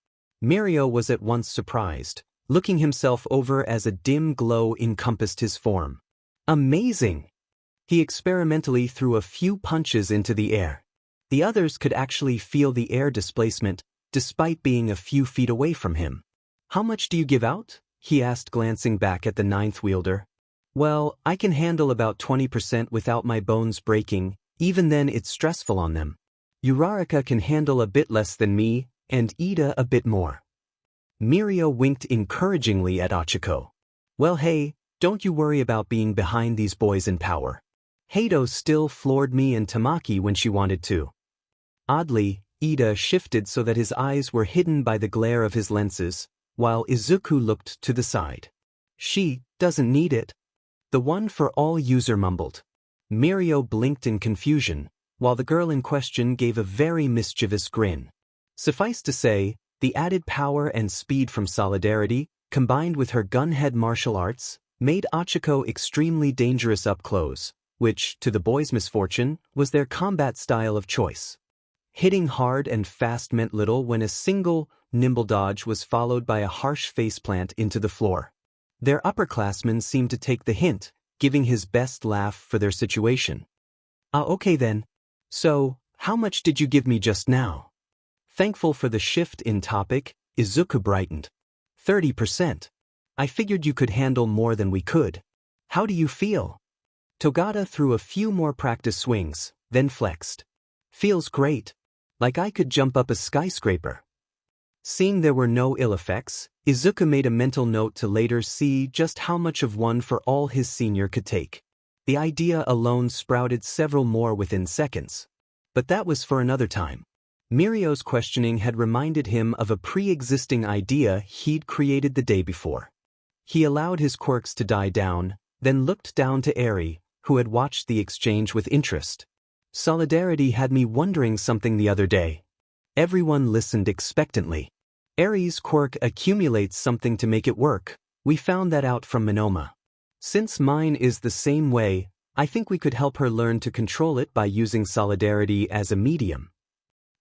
Mirio was at once surprised, looking himself over as a dim glow encompassed his form. Amazing! He experimentally threw a few punches into the air. The others could actually feel the air displacement, despite being a few feet away from him. How much do you give out? He asked, glancing back at the ninth wielder. Well, I can handle about 20% without my bones breaking, even then it's stressful on them. Uraraka can handle a bit less than me, and Ida a bit more. Mirio winked encouragingly at Ochako. Well hey, don't you worry about being behind these boys in power. Hato still floored me and Tamaki when she wanted to. Oddly, Ida shifted so that his eyes were hidden by the glare of his lenses, while Izuku looked to the side. She doesn't need it. The one for all user mumbled. Mirio blinked in confusion, while the girl in question gave a very mischievous grin. Suffice to say, the added power and speed from solidarity, combined with her gunhead martial arts, made Ochako extremely dangerous up close, which, to the boys' misfortune, was their combat style of choice. Hitting hard and fast meant little when a single, nimble dodge was followed by a harsh faceplant into the floor. Their upperclassman seemed to take the hint, giving his best laugh for their situation. Okay then. So, how much did you give me just now? Thankful for the shift in topic, Izuku brightened. 30%. I figured you could handle more than we could. How do you feel? Togata threw a few more practice swings, then flexed. Feels great. Like I could jump up a skyscraper. Seeing there were no ill effects, Izuku made a mental note to later see just how much of one for all his senior could take. The idea alone sprouted several more within seconds. But that was for another time. Mirio's questioning had reminded him of a pre-existing idea he'd created the day before. He allowed his quirks to die down, then looked down to Eri, who had watched the exchange with interest. Solidarity had me wondering something the other day. Everyone listened expectantly. Eri's quirk accumulates something to make it work. We found that out from Monoma. Since mine is the same way, I think we could help her learn to control it by using solidarity as a medium.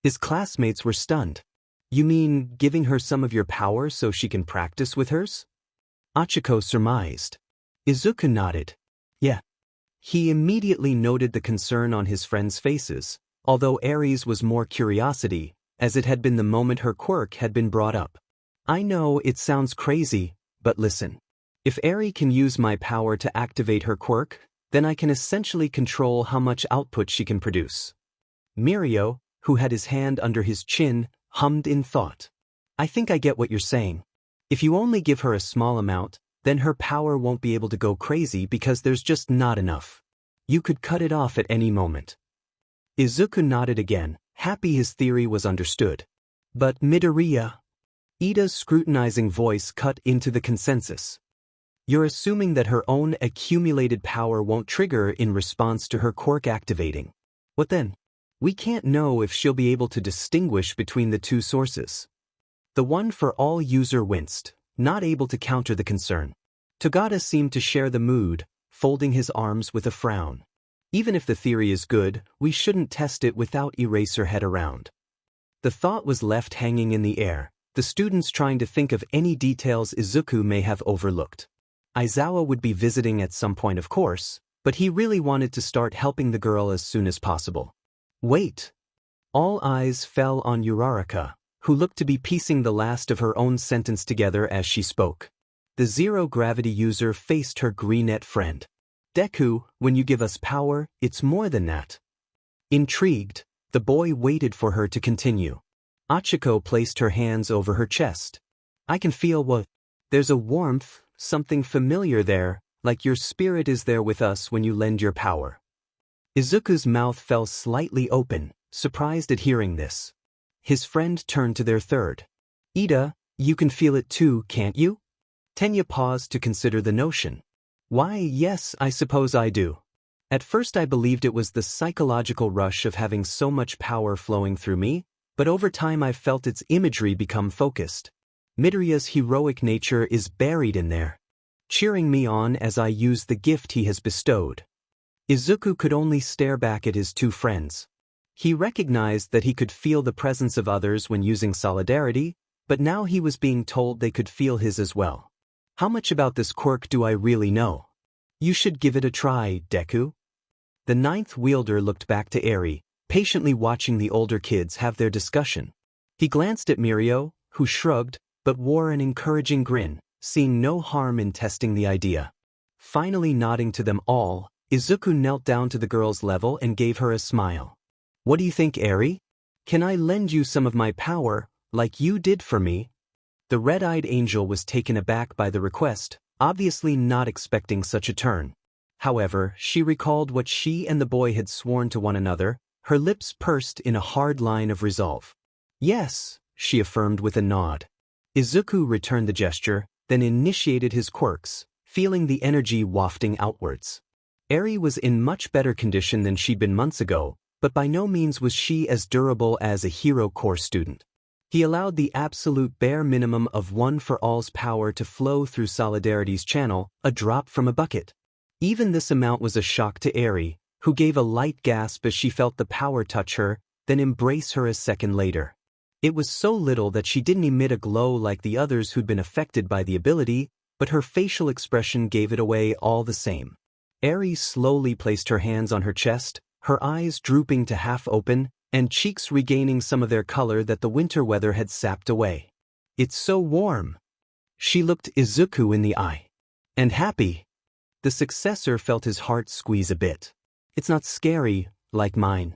His classmates were stunned. You mean giving her some of your power so she can practice with hers? Ochako surmised. Izuku nodded. Yeah. He immediately noted the concern on his friends' faces, although Eri's was more curiosity, as it had been the moment her quirk had been brought up. I know it sounds crazy, but listen. If Eri can use my power to activate her quirk, then I can essentially control how much output she can produce. Mirio, who had his hand under his chin, hummed in thought. I think I get what you're saying. If you only give her a small amount, then her power won't be able to go crazy because there's just not enough. You could cut it off at any moment. Izuku nodded again, happy his theory was understood. But Midoriya? Ida's scrutinizing voice cut into the consensus. You're assuming that her own accumulated power won't trigger in response to her quirk activating. What then? We can't know if she'll be able to distinguish between the two sources. The one for all user winced, not able to counter the concern. Togata seemed to share the mood, folding his arms with a frown. Even if the theory is good, we shouldn't test it without Eraserhead around. The thought was left hanging in the air, the students trying to think of any details Izuku may have overlooked. Aizawa would be visiting at some point, of course, but he really wanted to start helping the girl as soon as possible. Wait! All eyes fell on Uraraka, who looked to be piecing the last of her own sentence together as she spoke. The zero-gravity user faced her greenette friend. Deku, when you give us power, it's more than that. Intrigued, The boy waited for her to continue. Achiko placed her hands over her chest. I can feel what? There's a warmth, something familiar there, like your spirit is there with us when you lend your power. Izuku's mouth fell slightly open, surprised at hearing this. His friend turned to their third. Ida, you can feel it too, can't you? Tenya paused to consider the notion. Why, yes, I suppose I do. At first I believed it was the psychological rush of having so much power flowing through me, but over time I've felt its imagery become focused. Midoriya's heroic nature is buried in there, cheering me on as I use the gift he has bestowed. Izuku could only stare back at his two friends. He recognized that he could feel the presence of others when using solidarity, but now he was being told they could feel his as well. How much about this quirk do I really know? You should give it a try, Deku. The ninth wielder looked back to Eri, patiently watching the older kids have their discussion. He glanced at Mirio, who shrugged, but wore an encouraging grin, seeing no harm in testing the idea. Finally nodding to them all, Izuku knelt down to the girl's level and gave her a smile. What do you think, Eri? Can I lend you some of my power, like you did for me? The red-eyed angel was taken aback by the request, obviously not expecting such a turn. However, she recalled what she and the boy had sworn to one another, her lips pursed in a hard line of resolve. Yes, she affirmed with a nod. Izuku returned the gesture, then initiated his quirks, feeling the energy wafting outwards. Eri was in much better condition than she'd been months ago, but by no means was she as durable as a Hero Corps student. He allowed the absolute bare minimum of One for All's power to flow through Solidarity's channel, a drop from a bucket. Even this amount was a shock to Eri, who gave a light gasp as she felt the power touch her, then embrace her a second later. It was so little that she didn't emit a glow like the others who'd been affected by the ability, but her facial expression gave it away all the same. Eri slowly placed her hands on her chest, her eyes drooping to half open, and cheeks regaining some of their color that the winter weather had sapped away. It's so warm. She looked Izuku in the eye. And happy. The successor felt his heart squeeze a bit. It's not scary, like mine.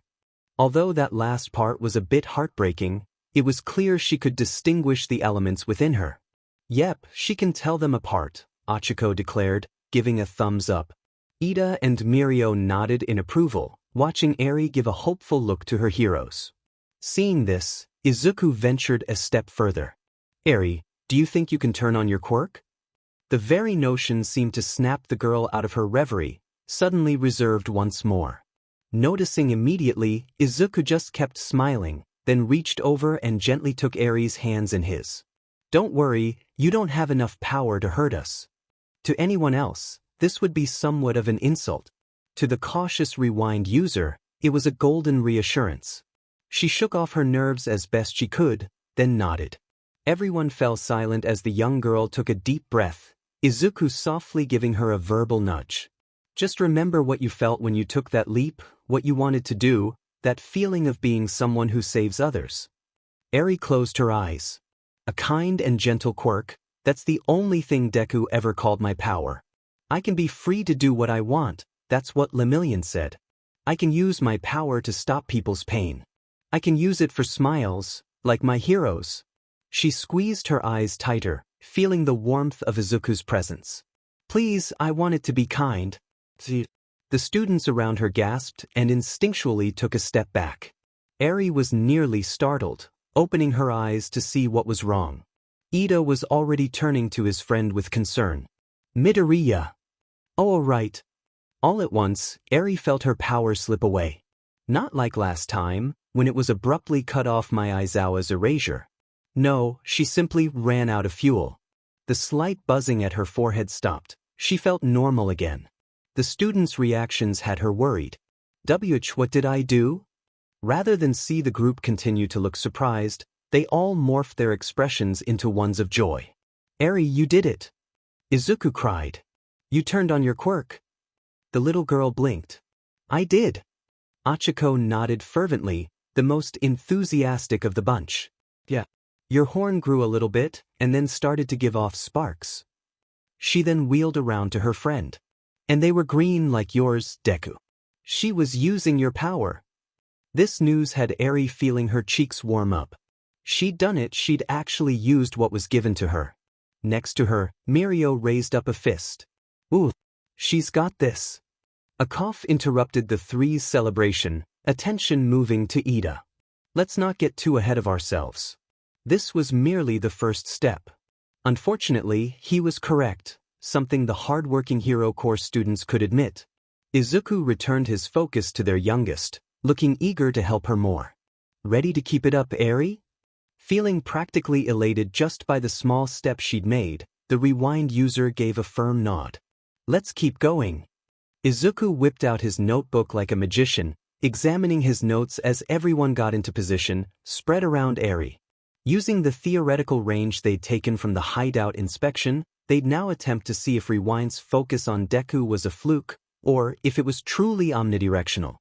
Although that last part was a bit heartbreaking, it was clear she could distinguish the elements within her. Yep, she can tell them apart, Achiko declared, giving a thumbs up. Ida and Mirio nodded in approval, watching Eri give a hopeful look to her heroes. Seeing this, Izuku ventured a step further. Eri, do you think you can turn on your quirk? The very notion seemed to snap the girl out of her reverie, suddenly reserved once more. Noticing immediately, Izuku just kept smiling, then reached over and gently took Eri's hands in his. Don't worry, you don't have enough power to hurt us. To anyone else, this would be somewhat of an insult. To the cautious rewind user, it was a golden reassurance. She shook off her nerves as best she could, then nodded. Everyone fell silent as the young girl took a deep breath, Izuku softly giving her a verbal nudge. Just remember what you felt when you took that leap, what you wanted to do, that feeling of being someone who saves others. Eri closed her eyes. A kind and gentle quirk, that's the only thing Deku ever called my power. I can be free to do what I want, that's what Lemillion said. I can use my power to stop people's pain. I can use it for smiles, like my heroes. She squeezed her eyes tighter, feeling the warmth of Izuku's presence. Please, I want it to be kind. The students around her gasped and instinctually took a step back. Eri was nearly startled, opening her eyes to see what was wrong. Ida was already turning to his friend with concern. Midoriya. Oh, all right. All at once, Eri felt her power slip away. Not like last time, when it was abruptly cut off my Aizawa's erasure. No, she simply ran out of fuel. The slight buzzing at her forehead stopped. She felt normal again. The students' reactions had her worried. What did I do? Rather than see the group continue to look surprised, they all morphed their expressions into ones of joy. Eri, you did it! Izuku cried. You turned on your quirk. The little girl blinked. I did. Achiko nodded fervently, the most enthusiastic of the bunch. Yeah. Your horn grew a little bit, and then started to give off sparks. She then wheeled around to her friend. And they were green like yours, Deku. She was using your power. This news had Eri feeling her cheeks warm up. She'd done it, she'd actually used what was given to her. Next to her, Mirio raised up a fist. Ooh, she's got this. A cough interrupted the three's celebration, attention moving to Ida. Let's not get too ahead of ourselves. This was merely the first step. Unfortunately, he was correct, something the hard-working Hero Course students could admit. Izuku returned his focus to their youngest, looking eager to help her more. Ready to keep it up, Eri? Feeling practically elated just by the small step she'd made, the rewind user gave a firm nod. Let's keep going. Izuku whipped out his notebook like a magician, examining his notes as everyone got into position, spread around Eri. Using the theoretical range they'd taken from the hideout inspection, they'd now attempt to see if Rewind's focus on Deku was a fluke, or if it was truly omnidirectional.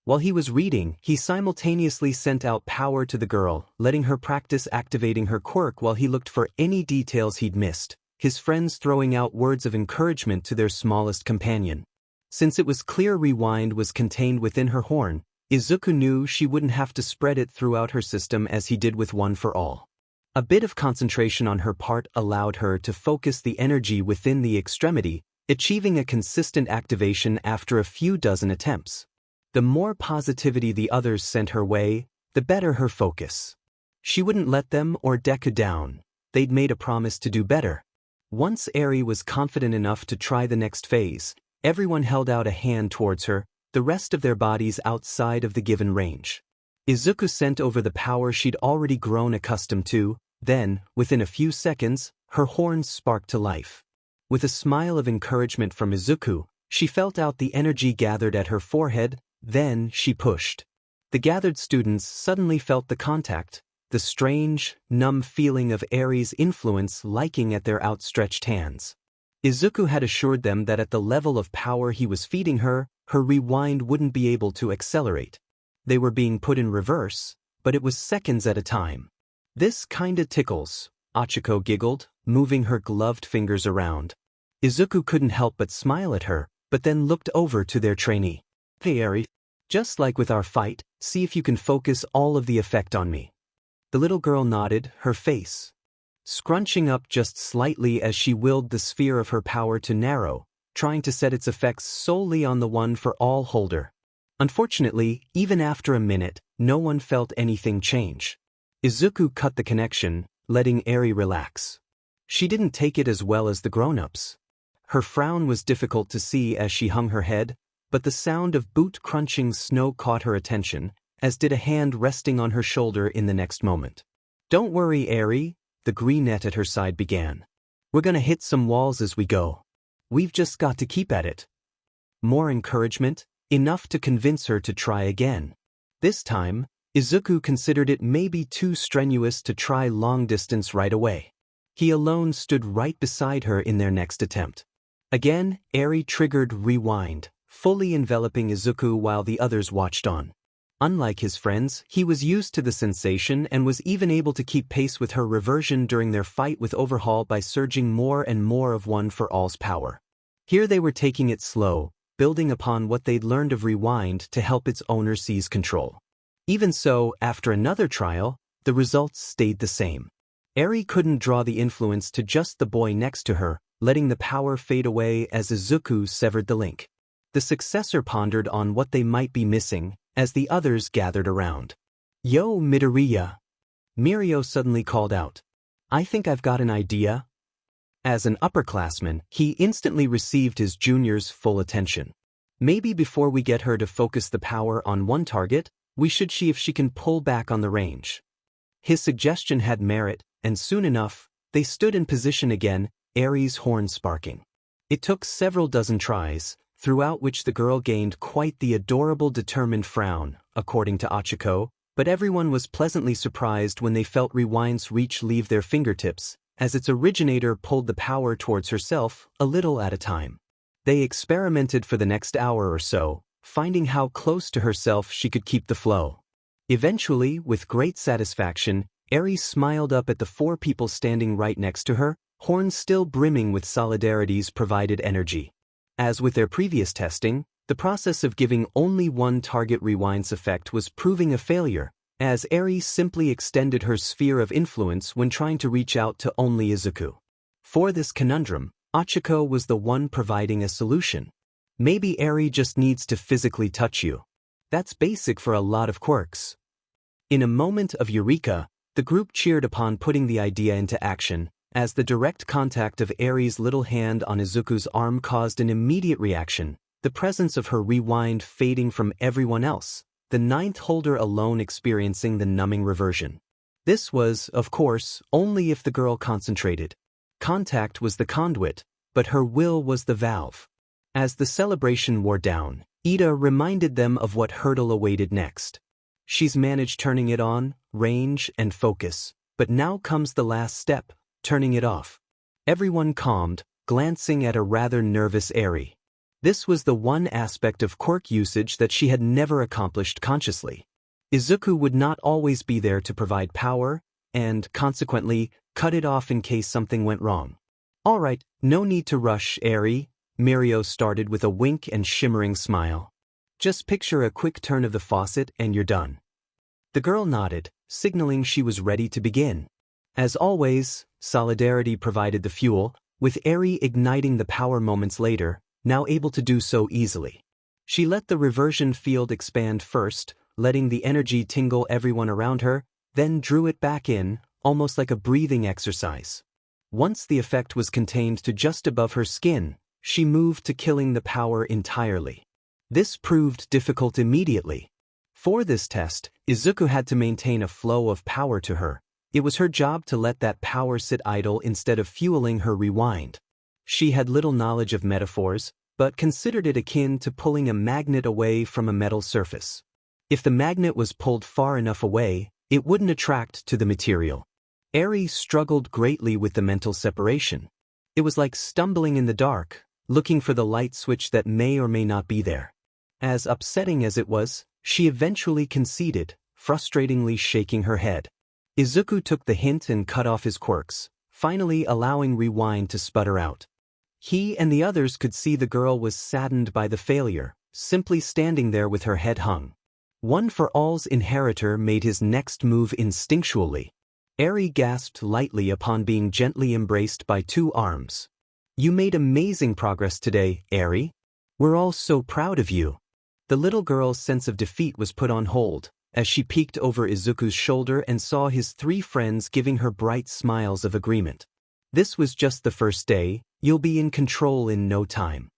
While he was reading, he simultaneously sent out power to the girl, letting her practice activating her quirk while he looked for any details he'd missed, his friends throwing out words of encouragement to their smallest companion. Since it was clear Rewind was contained within her horn, Izuku knew she wouldn't have to spread it throughout her system as he did with One for All. A bit of concentration on her part allowed her to focus the energy within the extremity, achieving a consistent activation after a few dozen attempts. The more positivity the others sent her way, the better her focus. She wouldn't let them or Deku down. They'd made a promise to do better. Once Eri was confident enough to try the next phase, everyone held out a hand towards her, the rest of their bodies outside of the given range. Izuku sent over the power she'd already grown accustomed to, then, within a few seconds, her horns sparked to life. With a smile of encouragement from Izuku, she felt out the energy gathered at her forehead, then she pushed. The gathered students suddenly felt the contact, the strange, numb feeling of Eri's influence liking at their outstretched hands. Izuku had assured them that at the level of power he was feeding her, her rewind wouldn't be able to accelerate. They were being put in reverse, but it was seconds at a time. This kinda tickles, Achiko giggled, moving her gloved fingers around. Izuku couldn't help but smile at her, but then looked over to their trainee. Hey Eri, just like with our fight, see if you can focus all of the effect on me. The little girl nodded, her face scrunching up just slightly as she willed the sphere of her power to narrow, trying to set its effects solely on the One for All holder. Unfortunately, even after a minute, no one felt anything change. Izuku cut the connection, letting Eri relax. She didn't take it as well as the grown-ups. Her frown was difficult to see as she hung her head, but the sound of boot-crunching snow caught her attention, as did a hand resting on her shoulder in the next moment. Don't worry, Eri, the greenette at her side began. We're gonna hit some walls as we go. We've just got to keep at it. More encouragement, enough to convince her to try again. This time, Izuku considered it maybe too strenuous to try long distance right away. He alone stood right beside her in their next attempt. Again, Eri triggered Rewind, fully enveloping Izuku while the others watched on. Unlike his friends, he was used to the sensation and was even able to keep pace with her reversion during their fight with Overhaul by surging more and more of One for All's power. Here they were taking it slow, building upon what they'd learned of Rewind to help its owner seize control. Even so, after another trial, the results stayed the same. Eri couldn't draw the influence to just the boy next to her, letting the power fade away as Izuku severed the link. The successor pondered on what they might be missing, as the others gathered around. Yo, Midoriya! Mirio suddenly called out. I think I've got an idea. As an upperclassman, he instantly received his junior's full attention. Maybe before we get her to focus the power on one target, we should see if she can pull back on the range. His suggestion had merit, and soon enough, they stood in position again, Eri's horn sparking. It took several dozen tries, throughout which the girl gained quite the adorable determined frown, according to Achiko, but everyone was pleasantly surprised when they felt Rewind's reach leave their fingertips, as its originator pulled the power towards herself, a little at a time. They experimented for the next hour or so, finding how close to herself she could keep the flow. Eventually, with great satisfaction, Eri smiled up at the four people standing right next to her, horns still brimming with Solidarity's provided energy. As with their previous testing, The process of giving only one target rewinds effect was proving a failure, as Eri simply extended her sphere of influence when trying to reach out to only Izuku. For this conundrum, Ochako was the one providing a solution. Maybe Eri just needs to physically touch you. That's basic for a lot of quirks. In a moment of eureka, the group cheered upon putting the idea into action, as the direct contact of Eri's little hand on Izuku's arm caused an immediate reaction, the presence of her rewind fading from everyone else, the ninth holder alone experiencing the numbing reversion. This was, of course, only if the girl concentrated. Contact was the conduit, but her will was the valve. As the celebration wore down, Ida reminded them of what hurdle awaited next. She's managed turning it on, range, and focus, but now comes the last step, turning it off. Everyone calmed, glancing at a rather nervous Eri. This was the one aspect of quirk usage that she had never accomplished consciously. Izuku would not always be there to provide power, and, consequently, cut it off in case something went wrong. Alright, no need to rush, Eri, Mirio started with a wink and shimmering smile. Just picture a quick turn of the faucet and you're done. The girl nodded, signaling she was ready to begin. As always, solidarity provided the fuel, with Eri igniting the power moments later, now able to do so easily. She let the reversion field expand first, letting the energy tingle everyone around her, then drew it back in, almost like a breathing exercise. Once the effect was contained to just above her skin, she moved to killing the power entirely. This proved difficult immediately. For this test, Izuku had to maintain a flow of power to her. It was her job to let that power sit idle instead of fueling her rewind. She had little knowledge of metaphors, but considered it akin to pulling a magnet away from a metal surface. If the magnet was pulled far enough away, it wouldn't attract to the material. Eri struggled greatly with the mental separation. It was like stumbling in the dark, looking for the light switch that may or may not be there. As upsetting as it was, she eventually conceded, frustratingly shaking her head. Izuku took the hint and cut off his quirks, finally allowing rewind to sputter out. He and the others could see the girl was saddened by the failure, simply standing there with her head hung. One for All's inheritor made his next move instinctually. Eri gasped lightly upon being gently embraced by two arms. You made amazing progress today, Eri. We're all so proud of you. The little girl's sense of defeat was put on hold, as she peeked over Izuku's shoulder and saw his three friends giving her bright smiles of agreement. This was just the first day, you'll be in control in no time.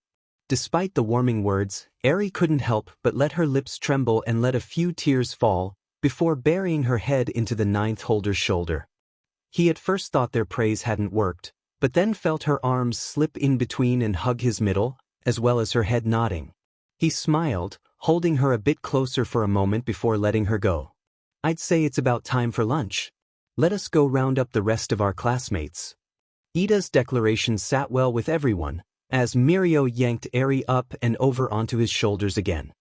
Despite the warming words, Eri couldn't help but let her lips tremble and let a few tears fall, before burying her head into the ninth holder's shoulder. He at first thought their praise hadn't worked, but then felt her arms slip in between and hug his middle, as well as her head nodding. He smiled, holding her a bit closer for a moment before letting her go. I'd say it's about time for lunch. Let us go round up the rest of our classmates. Ida's declaration sat well with everyone, as Mirio yanked Eri up and over onto his shoulders again.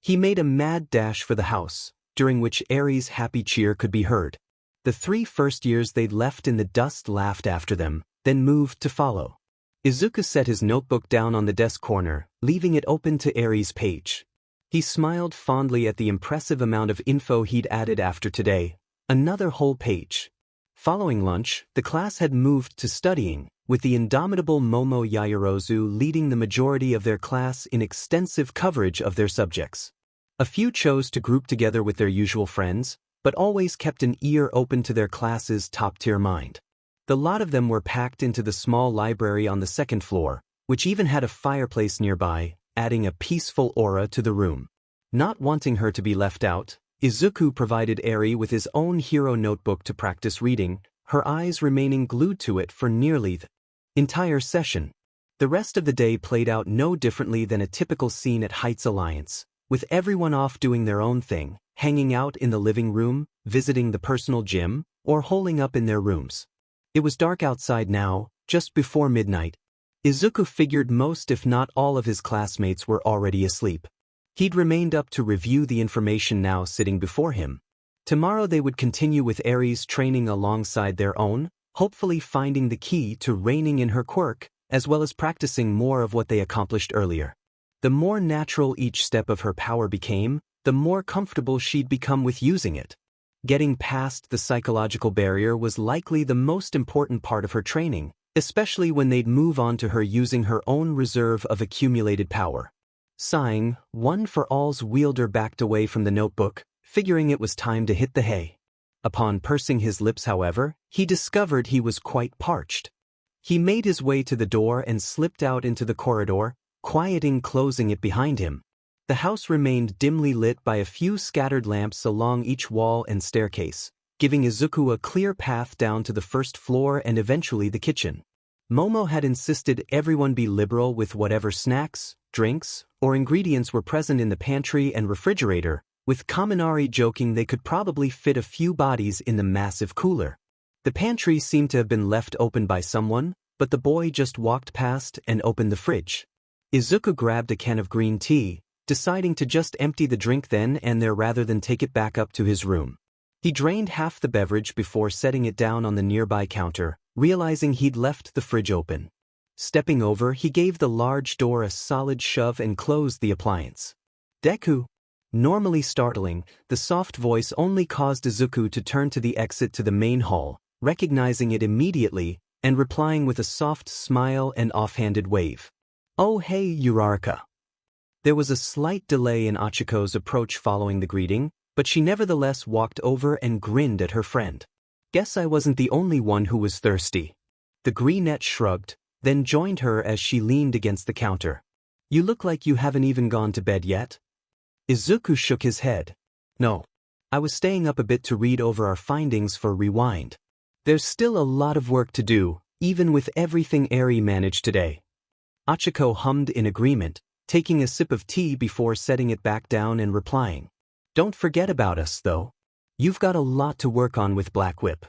He made a mad dash for the house, during which Eri's happy cheer could be heard. The 3 first years they'd left in the dust laughed after them, then moved to follow. Izuku set his notebook down on the desk corner, leaving it open to Eri's page. He smiled fondly at the impressive amount of info he'd added after today, another whole page. Following lunch, the class had moved to studying, with the indomitable Momo Yaoyorozu leading the majority of their class in extensive coverage of their subjects. A few chose to group together with their usual friends, but always kept an ear open to their class's top-tier mind. The lot of them were packed into the small library on the 2nd floor, which even had a fireplace nearby, adding a peaceful aura to the room. Not wanting her to be left out, Izuku provided Eri with his own hero notebook to practice reading, her eyes remaining glued to it for nearly the entire session. The rest of the day played out no differently than a typical scene at Heights Alliance, with everyone off doing their own thing, hanging out in the living room, visiting the personal gym, or holing up in their rooms. It was dark outside now, just before midnight. Izuku figured most if not all of his classmates were already asleep. He'd remained up to review the information now sitting before him. Tomorrow they would continue with Eri's training alongside their own, hopefully finding the key to reining in her quirk, as well as practicing more of what they accomplished earlier. The more natural each step of her power became, the more comfortable she'd become with using it. Getting past the psychological barrier was likely the most important part of her training, especially when they'd move on to her using her own reserve of accumulated power. Sighing, One for All's wielder backed away from the notebook, figuring it was time to hit the hay. Upon pursing his lips, however, he discovered he was quite parched. He made his way to the door and slipped out into the corridor, closing it behind him. The house remained dimly lit by a few scattered lamps along each wall and staircase, giving Izuku a clear path down to the first floor and eventually the kitchen. Momo had insisted everyone be liberal with whatever snacks, drinks, or ingredients were present in the pantry and refrigerator, with Kaminari joking they could probably fit a few bodies in the massive cooler. The pantry seemed to have been left open by someone, but the boy just walked past and opened the fridge. Izuku grabbed a can of green tea, deciding to just empty the drink then and there rather than take it back up to his room. He drained half the beverage before setting it down on the nearby counter, realizing he'd left the fridge open. Stepping over, he gave the large door a solid shove and closed the appliance. Deku. Normally startling, the soft voice only caused Izuku to turn to the exit to the main hall, recognizing it immediately, and replying with a soft smile and offhanded wave. "Oh hey, Uraraka." There was a slight delay in Achiko's approach following the greeting, but she nevertheless walked over and grinned at her friend. "Guess I wasn't the only one who was thirsty." The greenette shrugged, then joined her as she leaned against the counter. "You look like you haven't even gone to bed yet." Izuku shook his head. "No. I was staying up a bit to read over our findings for Rewind. There's still a lot of work to do, even with everything Eri managed today." Achiko hummed in agreement, taking a sip of tea before setting it back down and replying. "Don't forget about us, though. You've got a lot to work on with Black Whip."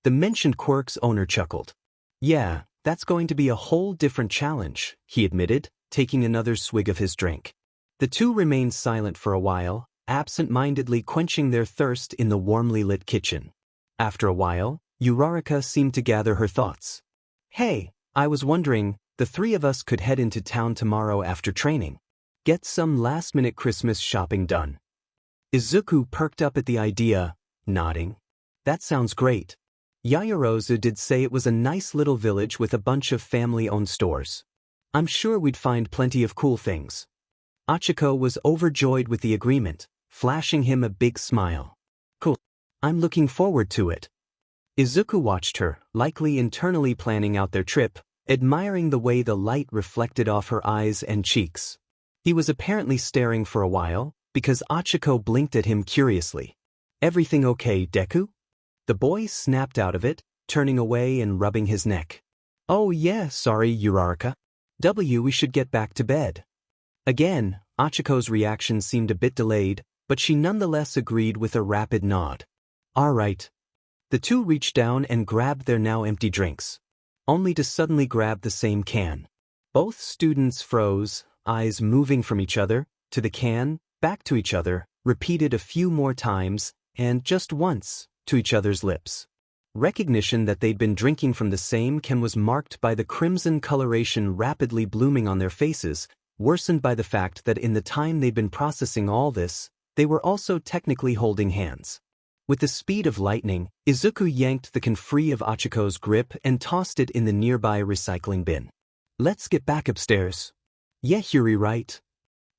The mentioned Quirks owner chuckled. "Yeah, that's going to be a whole different challenge," he admitted, taking another swig of his drink. The two remained silent for a while, absent-mindedly quenching their thirst in the warmly lit kitchen. After a while, Uraraka seemed to gather her thoughts. "Hey, I was wondering, the three of us could head into town tomorrow after training. Get some last-minute Christmas shopping done." Izuku perked up at the idea, nodding. "That sounds great. Yayarozu did say it was a nice little village with a bunch of family-owned stores. I'm sure we'd find plenty of cool things." Achiko was overjoyed with the agreement, flashing him a big smile. "Cool. I'm looking forward to it." Izuku watched her, likely internally planning out their trip, admiring the way the light reflected off her eyes and cheeks. He was apparently staring for a while, because Achiko blinked at him curiously. "Everything okay, Deku?" The boy snapped out of it, turning away and rubbing his neck. "Oh yeah, sorry, Uraraka. We should get back to bed." Again, Achiko's reaction seemed a bit delayed, but she nonetheless agreed with a rapid nod. "All right." The two reached down and grabbed their now empty drinks, only to suddenly grab the same can. Both students froze, eyes moving from each other, to the can, back to each other, repeated a few more times, and just once, to each other's lips. Recognition that they'd been drinking from the same can was marked by the crimson coloration rapidly blooming on their faces, worsened by the fact that in the time they'd been processing all this, they were also technically holding hands. With the speed of lightning, Izuku yanked the can free of Achiko's grip and tossed it in the nearby recycling bin. "Let's get back upstairs." "Yeah, Yuri, right."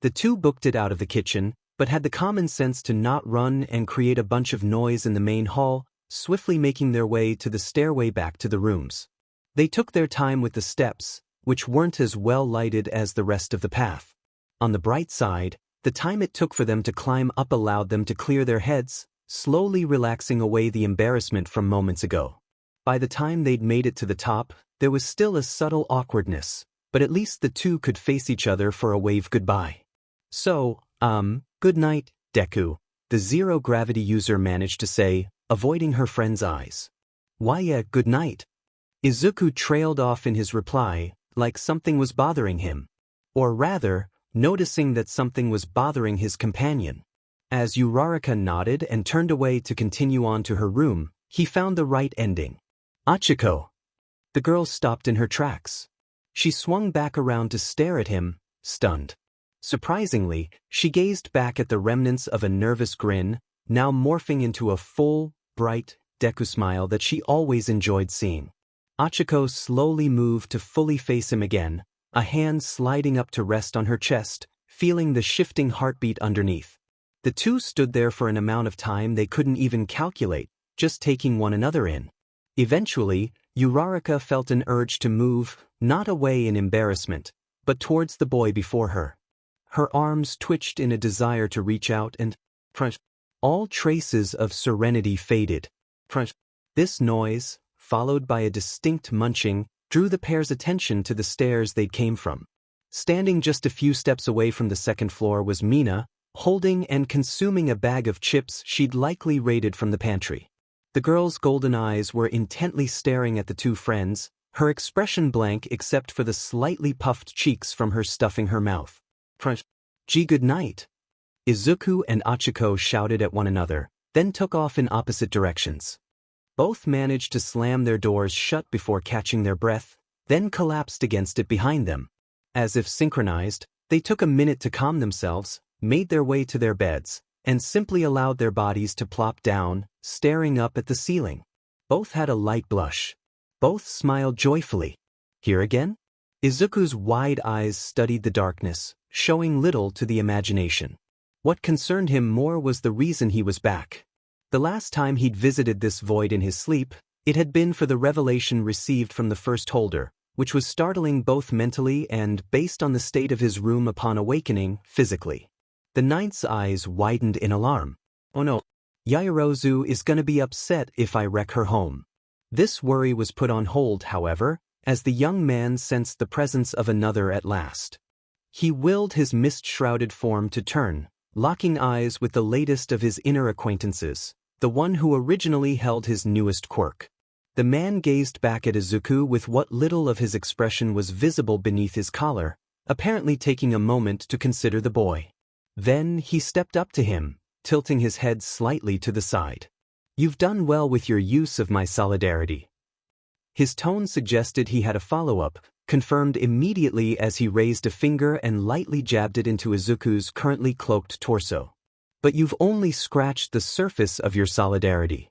The two booked it out of the kitchen, but had the common sense to not run and create a bunch of noise in the main hall, swiftly making their way to the stairway back to the rooms. They took their time with the steps, which weren't as well lighted as the rest of the path. On the bright side, the time it took for them to climb up allowed them to clear their heads, slowly relaxing away the embarrassment from moments ago. By the time they'd made it to the top, there was still a subtle awkwardness, but at least the two could face each other for a wave goodbye. "So, good night, Deku," the zero-gravity user managed to say, avoiding her friend's eyes. "Why yeah, good night." Izuku trailed off in his reply, like something was bothering him. Or rather, noticing that something was bothering his companion. As Uraraka nodded and turned away to continue on to her room, he found the right ending. "Achiko." The girl stopped in her tracks. She swung back around to stare at him, stunned. Surprisingly, she gazed back at the remnants of a nervous grin, now morphing into a full, bright, Deku smile that she always enjoyed seeing. Achiko slowly moved to fully face him again, a hand sliding up to rest on her chest, feeling the shifting heartbeat underneath. The two stood there for an amount of time they couldn't even calculate, just taking one another in. Eventually, Uraraka felt an urge to move, not away in embarrassment, but towards the boy before her. Her arms twitched in a desire to reach out and crunch. All traces of serenity faded. Crunch. This noise, followed by a distinct munching, drew the pair's attention to the stairs they came from. Standing just a few steps away from the second floor was Mina, holding and consuming a bag of chips she'd likely raided from the pantry. The girl's golden eyes were intently staring at the two friends, her expression blank except for the slightly puffed cheeks from her stuffing her mouth. Crunch. Gee, good night. Izuku and Achiko shouted at one another, then took off in opposite directions. Both managed to slam their doors shut before catching their breath, then collapsed against it behind them. As if synchronized, they took a minute to calm themselves, made their way to their beds, and simply allowed their bodies to plop down, staring up at the ceiling. Both had a light blush. Both smiled joyfully. Here again? Izuku's wide eyes studied the darkness, showing little to the imagination. What concerned him more was the reason he was back. The last time he'd visited this void in his sleep, it had been for the revelation received from the first holder, which was startling both mentally and, based on the state of his room upon awakening, physically. The ninth's eyes widened in alarm. Oh no, Yaoyorozu is gonna be upset if I wreck her home. This worry was put on hold, however, as the young man sensed the presence of another at last. He willed his mist-shrouded form to turn, locking eyes with the latest of his inner acquaintances, the one who originally held his newest quirk. The man gazed back at Izuku with what little of his expression was visible beneath his collar, apparently taking a moment to consider the boy. Then he stepped up to him, tilting his head slightly to the side. You've done well with your use of my solidarity. His tone suggested he had a follow-up, confirmed immediately as he raised a finger and lightly jabbed it into Izuku's currently cloaked torso. But you've only scratched the surface of your solidarity.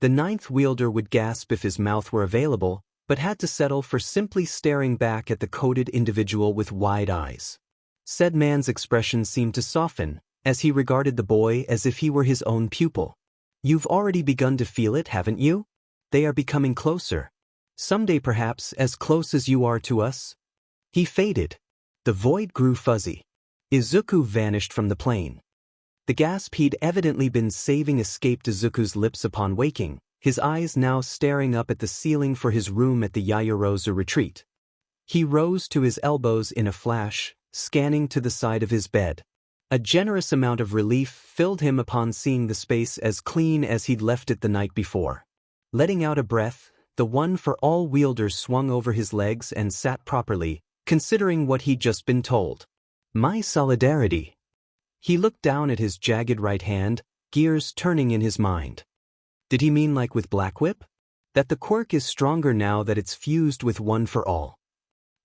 The ninth wielder would gasp if his mouth were available, but had to settle for simply staring back at the coated individual with wide eyes. Said man's expression seemed to soften, as he regarded the boy as if he were his own pupil. You've already begun to feel it, haven't you? They are becoming closer. Someday perhaps as close as you are to us. He faded. The void grew fuzzy. Izuku vanished from the plane. The gasp he'd evidently been saving escaped Izuku's lips upon waking, his eyes now staring up at the ceiling for his room at the Yaoyorozu retreat. He rose to his elbows in a flash, scanning to the side of his bed. A generous amount of relief filled him upon seeing the space as clean as he'd left it the night before. Letting out a breath, the one for all wielder swung over his legs and sat properly, considering what he'd just been told. My solidarity. He looked down at his jagged right hand, gears turning in his mind. Did he mean like with Black Whip? That the quirk is stronger now that it's fused with one for all.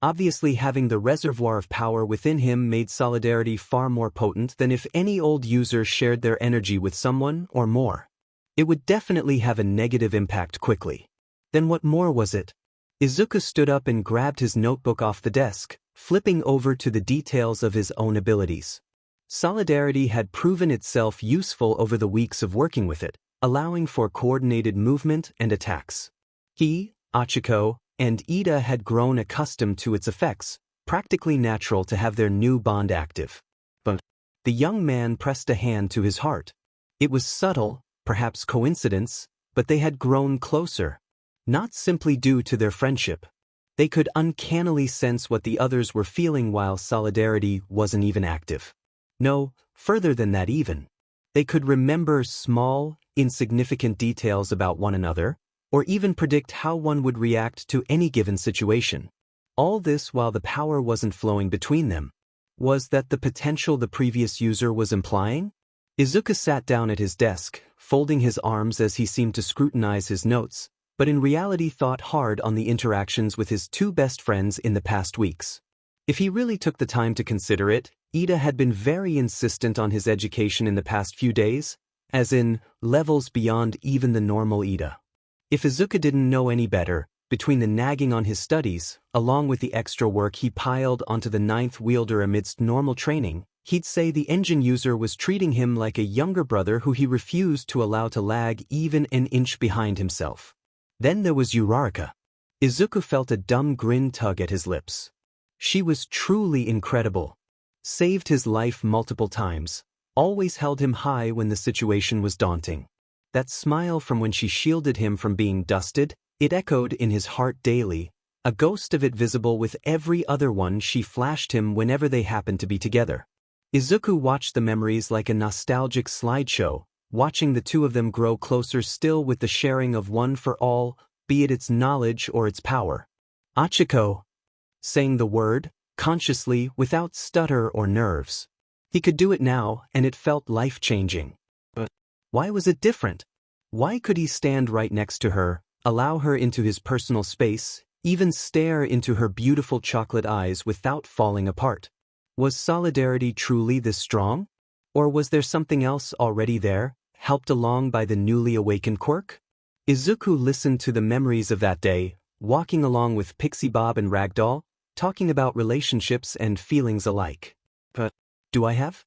Obviously having the reservoir of power within him made solidarity far more potent than if any old user shared their energy with someone or more. It would definitely have a negative impact quickly. Then what more was it? Izuku stood up and grabbed his notebook off the desk, flipping over to the details of his own abilities. Solidarity had proven itself useful over the weeks of working with it, allowing for coordinated movement and attacks. He, Achiko, and Ida had grown accustomed to its effects, practically natural to have their new bond active. But the young man pressed a hand to his heart. It was subtle, perhaps coincidence, but they had grown closer. Not simply due to their friendship. They could uncannily sense what the others were feeling while solidarity wasn't even active. No, further than that even. They could remember small, insignificant details about one another, or even predict how one would react to any given situation. All this while the power wasn't flowing between them. Was that the potential the previous user was implying? Izuku sat down at his desk, folding his arms as he seemed to scrutinize his notes, but in reality thought hard on the interactions with his two best friends in the past weeks. If he really took the time to consider it, Ida had been very insistent on his education in the past few days, as in, levels beyond even the normal Ida. If Izuku didn't know any better, between the nagging on his studies, along with the extra work he piled onto the ninth wielder amidst normal training, he'd say the engine user was treating him like a younger brother who he refused to allow to lag even an inch behind himself. Then there was Uraraka. Izuku felt a dumb grin tug at his lips. She was truly incredible. Saved his life multiple times, always held him high when the situation was daunting. That smile from when she shielded him from being dusted, it echoed in his heart daily, a ghost of it visible with every other one she flashed him whenever they happened to be together. Izuku watched the memories like a nostalgic slideshow, watching the two of them grow closer still with the sharing of one for all, be it its knowledge or its power. Achiko, saying the word, consciously, without stutter or nerves. He could do it now, and it felt life-changing. But why was it different? Why could he stand right next to her, allow her into his personal space, even stare into her beautiful chocolate eyes without falling apart? Was solidarity truly this strong? Or was there something else already there, helped along by the newly awakened quirk? Izuku listened to the memories of that day, walking along with Pixie Bob and Ragdoll, talking about relationships and feelings alike. But do I have?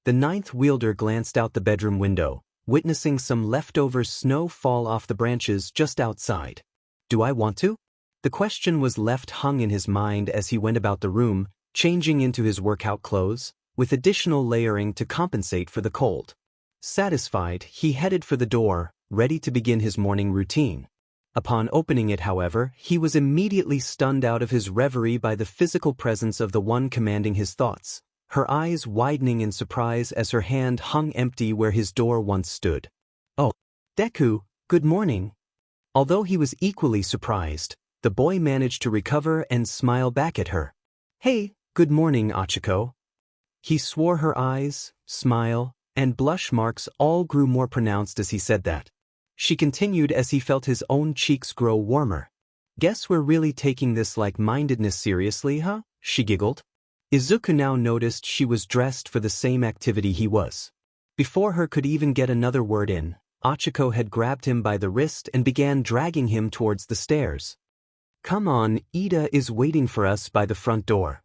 The ninth wielder glanced out the bedroom window, witnessing some leftover snow fall off the branches just outside. Do I want to? The question was left hung in his mind as he went about the room, changing into his workout clothes, with additional layering to compensate for the cold. Satisfied, he headed for the door, ready to begin his morning routine. Upon opening it, however, he was immediately stunned out of his reverie by the physical presence of the one commanding his thoughts, her eyes widening in surprise as her hand hung empty where his door once stood. "Oh, Deku, good morning." Although he was equally surprised, the boy managed to recover and smile back at her. "Hey, good morning, Achiko." He swore her eyes, smile, and blush marks all grew more pronounced as he said that. She continued as he felt his own cheeks grow warmer. "Guess we're really taking this like-mindedness seriously, huh?" she giggled. Izuku now noticed she was dressed for the same activity he was. Before her could even get another word in, Achiko had grabbed him by the wrist and began dragging him towards the stairs. "Come on, Ida is waiting for us by the front door."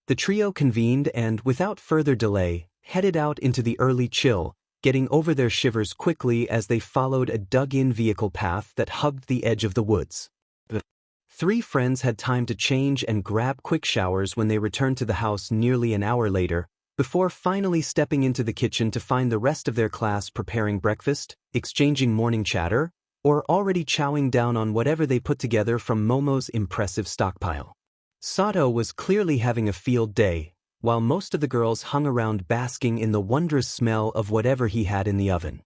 The trio convened and, without further delay, headed out into the early chill, getting over their shivers quickly as they followed a dug-in vehicle path that hugged the edge of the woods. The three friends had time to change and grab quick showers when they returned to the house nearly an hour later, before finally stepping into the kitchen to find the rest of their class preparing breakfast, exchanging morning chatter, or already chowing down on whatever they put together from Momo's impressive stockpile. Sato was clearly having a field day, while most of the girls hung around basking in the wondrous smell of whatever he had in the oven.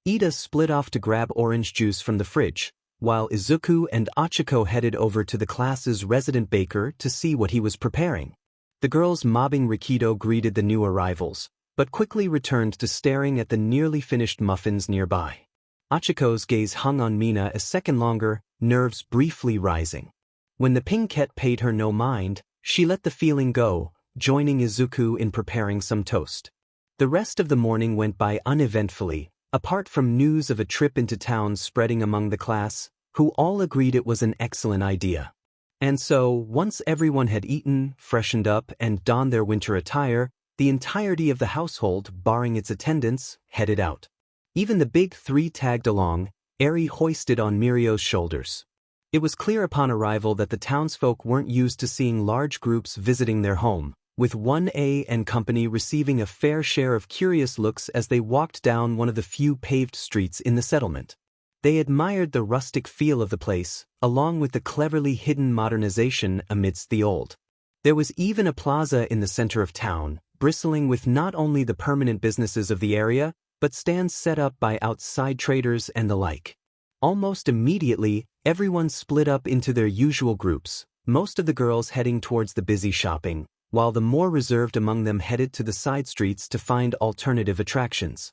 Ida split off to grab orange juice from the fridge, while Izuku and Achiko headed over to the class's resident baker to see what he was preparing. The girls mobbing Rikido greeted the new arrivals, but quickly returned to staring at the nearly finished muffins nearby. Achiko's gaze hung on Mina a second longer, nerves briefly rising. When the Pinkette paid her no mind, she let the feeling go, joining Izuku in preparing some toast. The rest of the morning went by uneventfully, apart from news of a trip into town spreading among the class, who all agreed it was an excellent idea. And so, once everyone had eaten, freshened up, and donned their winter attire, the entirety of the household, barring its attendants, headed out. Even the big three tagged along, Eri hoisted on Mirio's shoulders. It was clear upon arrival that the townsfolk weren't used to seeing large groups visiting their home, with 1A and company receiving a fair share of curious looks as they walked down one of the few paved streets in the settlement. They admired the rustic feel of the place, along with the cleverly hidden modernization amidst the old. There was even a plaza in the center of town, bristling with not only the permanent businesses of the area, but stands set up by outside traders and the like. Almost immediately, everyone split up into their usual groups, most of the girls heading towards the busy shopping, while the more reserved among them headed to the side streets to find alternative attractions.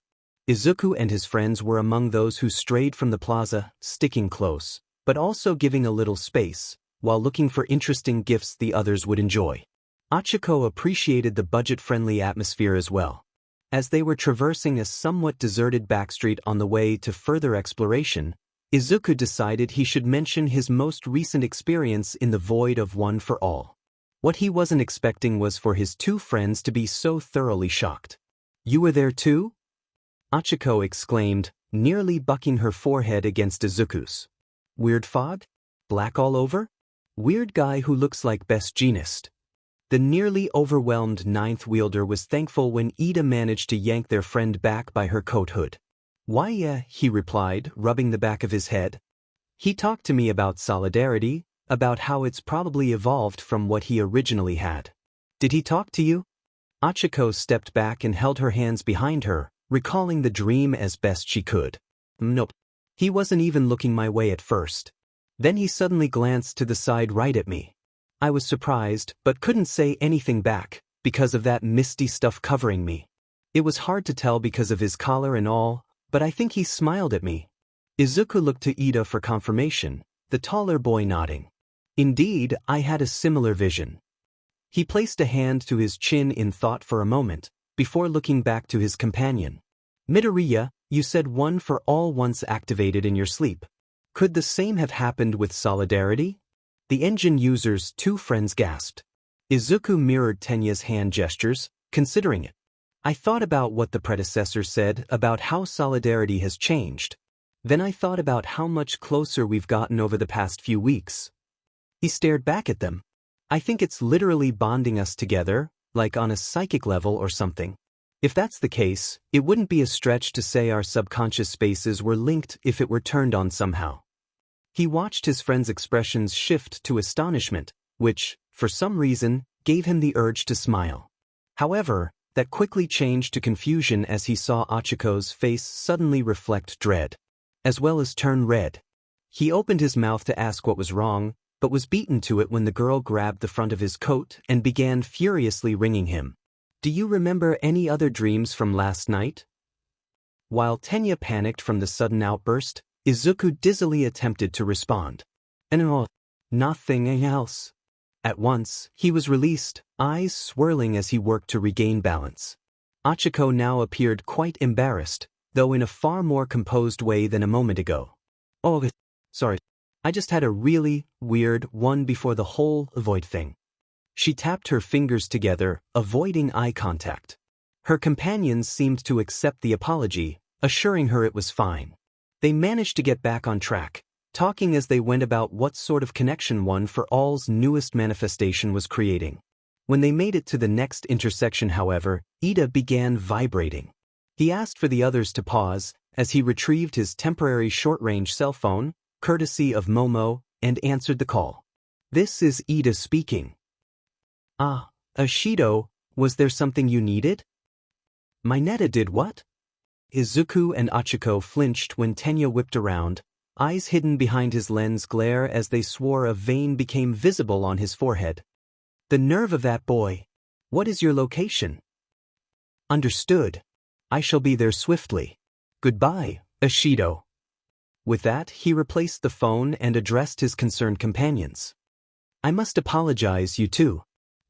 Izuku and his friends were among those who strayed from the plaza, sticking close, but also giving a little space, while looking for interesting gifts the others would enjoy. Achiko appreciated the budget-friendly atmosphere as well. As they were traversing a somewhat deserted backstreet on the way to further exploration, Izuku decided he should mention his most recent experience in the void of One for All. What he wasn't expecting was for his two friends to be so thoroughly shocked. "You were there too?" Achiko exclaimed, nearly bucking her forehead against Izuku's. "Weird fog? Black all over? Weird guy who looks like best jeanist." The nearly overwhelmed ninth wielder was thankful when Ida managed to yank their friend back by her coat hood. "Why, yeah," he replied, rubbing the back of his head. "He talked to me about solidarity, about how it's probably evolved from what he originally had." "Did he talk to you?" Achiko stepped back and held her hands behind her, recalling the dream as best she could. "Nope. He wasn't even looking my way at first. Then he suddenly glanced to the side right at me. I was surprised, but couldn't say anything back, because of that misty stuff covering me. It was hard to tell because of his collar and all, but I think he smiled at me." Izuku looked to Ida for confirmation, the taller boy nodding. "Indeed, I had a similar vision." He placed a hand to his chin in thought for a moment, before looking back to his companion. "Midoriya, you said One for All once activated in your sleep. Could the same have happened with Solidarity?" The engine user's two friends gasped. Izuku mirrored Tenya's hand gestures, considering it. "I thought about what the predecessor said about how Solidarity has changed. Then I thought about how much closer we've gotten over the past few weeks." He stared back at them. "I think it's literally bonding us together, like on a psychic level or something. If that's the case, it wouldn't be a stretch to say our subconscious spaces were linked if it were turned on somehow." He watched his friend's expressions shift to astonishment, which, for some reason, gave him the urge to smile. However, that quickly changed to confusion as he saw Achiko's face suddenly reflect dread, as well as turn red. He opened his mouth to ask what was wrong, but was beaten to it when the girl grabbed the front of his coat and began furiously wringing him. "Do you remember any other dreams from last night?" While Tenya panicked from the sudden outburst, Izuku dizzily attempted to respond. "No, nothing else." At once, he was released, eyes swirling as he worked to regain balance. Achiko now appeared quite embarrassed, though in a far more composed way than a moment ago. "Oh, sorry. I just had a really weird one before the whole void thing." She tapped her fingers together, avoiding eye contact. Her companions seemed to accept the apology, assuring her it was fine. They managed to get back on track, talking as they went about what sort of connection One for All's newest manifestation was creating. When they made it to the next intersection, however, Ida began vibrating. He asked for the others to pause, as he retrieved his temporary short-range cell phone, courtesy of Momo, and answered the call. "This is Ida speaking." "Ah, Ashido, was there something you needed?" "Mineta did what?" Izuku and Achiko flinched when Tenya whipped around, eyes hidden behind his lens glare as they swore a vein became visible on his forehead. "The nerve of that boy. What is your location?" "Understood. I shall be there swiftly. Goodbye, Ashido." With that, he replaced the phone and addressed his concerned companions. "I must apologize, you two.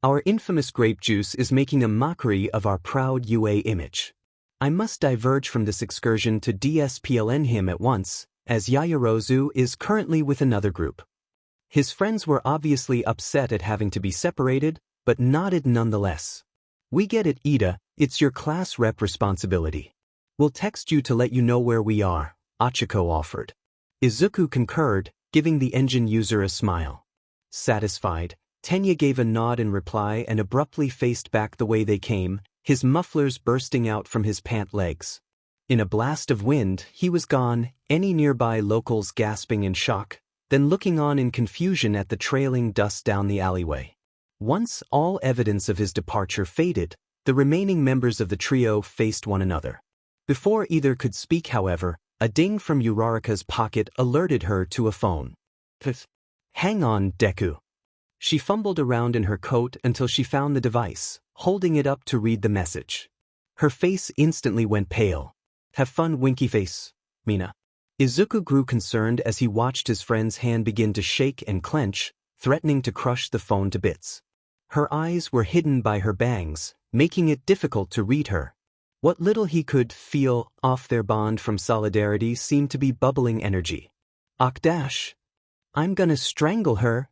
Our infamous grape juice is making a mockery of our proud UA image. I must diverge from this excursion to DSPLN him at once, as Yayarozu is currently with another group." His friends were obviously upset at having to be separated, but nodded nonetheless. "We get it, Ida, it's your class rep responsibility. We'll text you to let you know where we are," Achiko offered. Izuku concurred, giving the engine user a smile. Satisfied, Tenya gave a nod in reply and abruptly faced back the way they came, his mufflers bursting out from his pant legs. In a blast of wind, he was gone, any nearby locals gasping in shock, then looking on in confusion at the trailing dust down the alleyway. Once all evidence of his departure faded, the remaining members of the trio faced one another. Before either could speak, however, a ding from Uraraka's pocket alerted her to a phone. "Hang on, Deku." She fumbled around in her coat until she found the device, holding it up to read the message. Her face instantly went pale. "Have fun, winky face, Mina." Izuku grew concerned as he watched his friend's hand begin to shake and clench, threatening to crush the phone to bits. Her eyes were hidden by her bangs, making it difficult to read her. What little he could feel off their bond from solidarity seemed to be bubbling energy. Akdash. I'm gonna strangle her.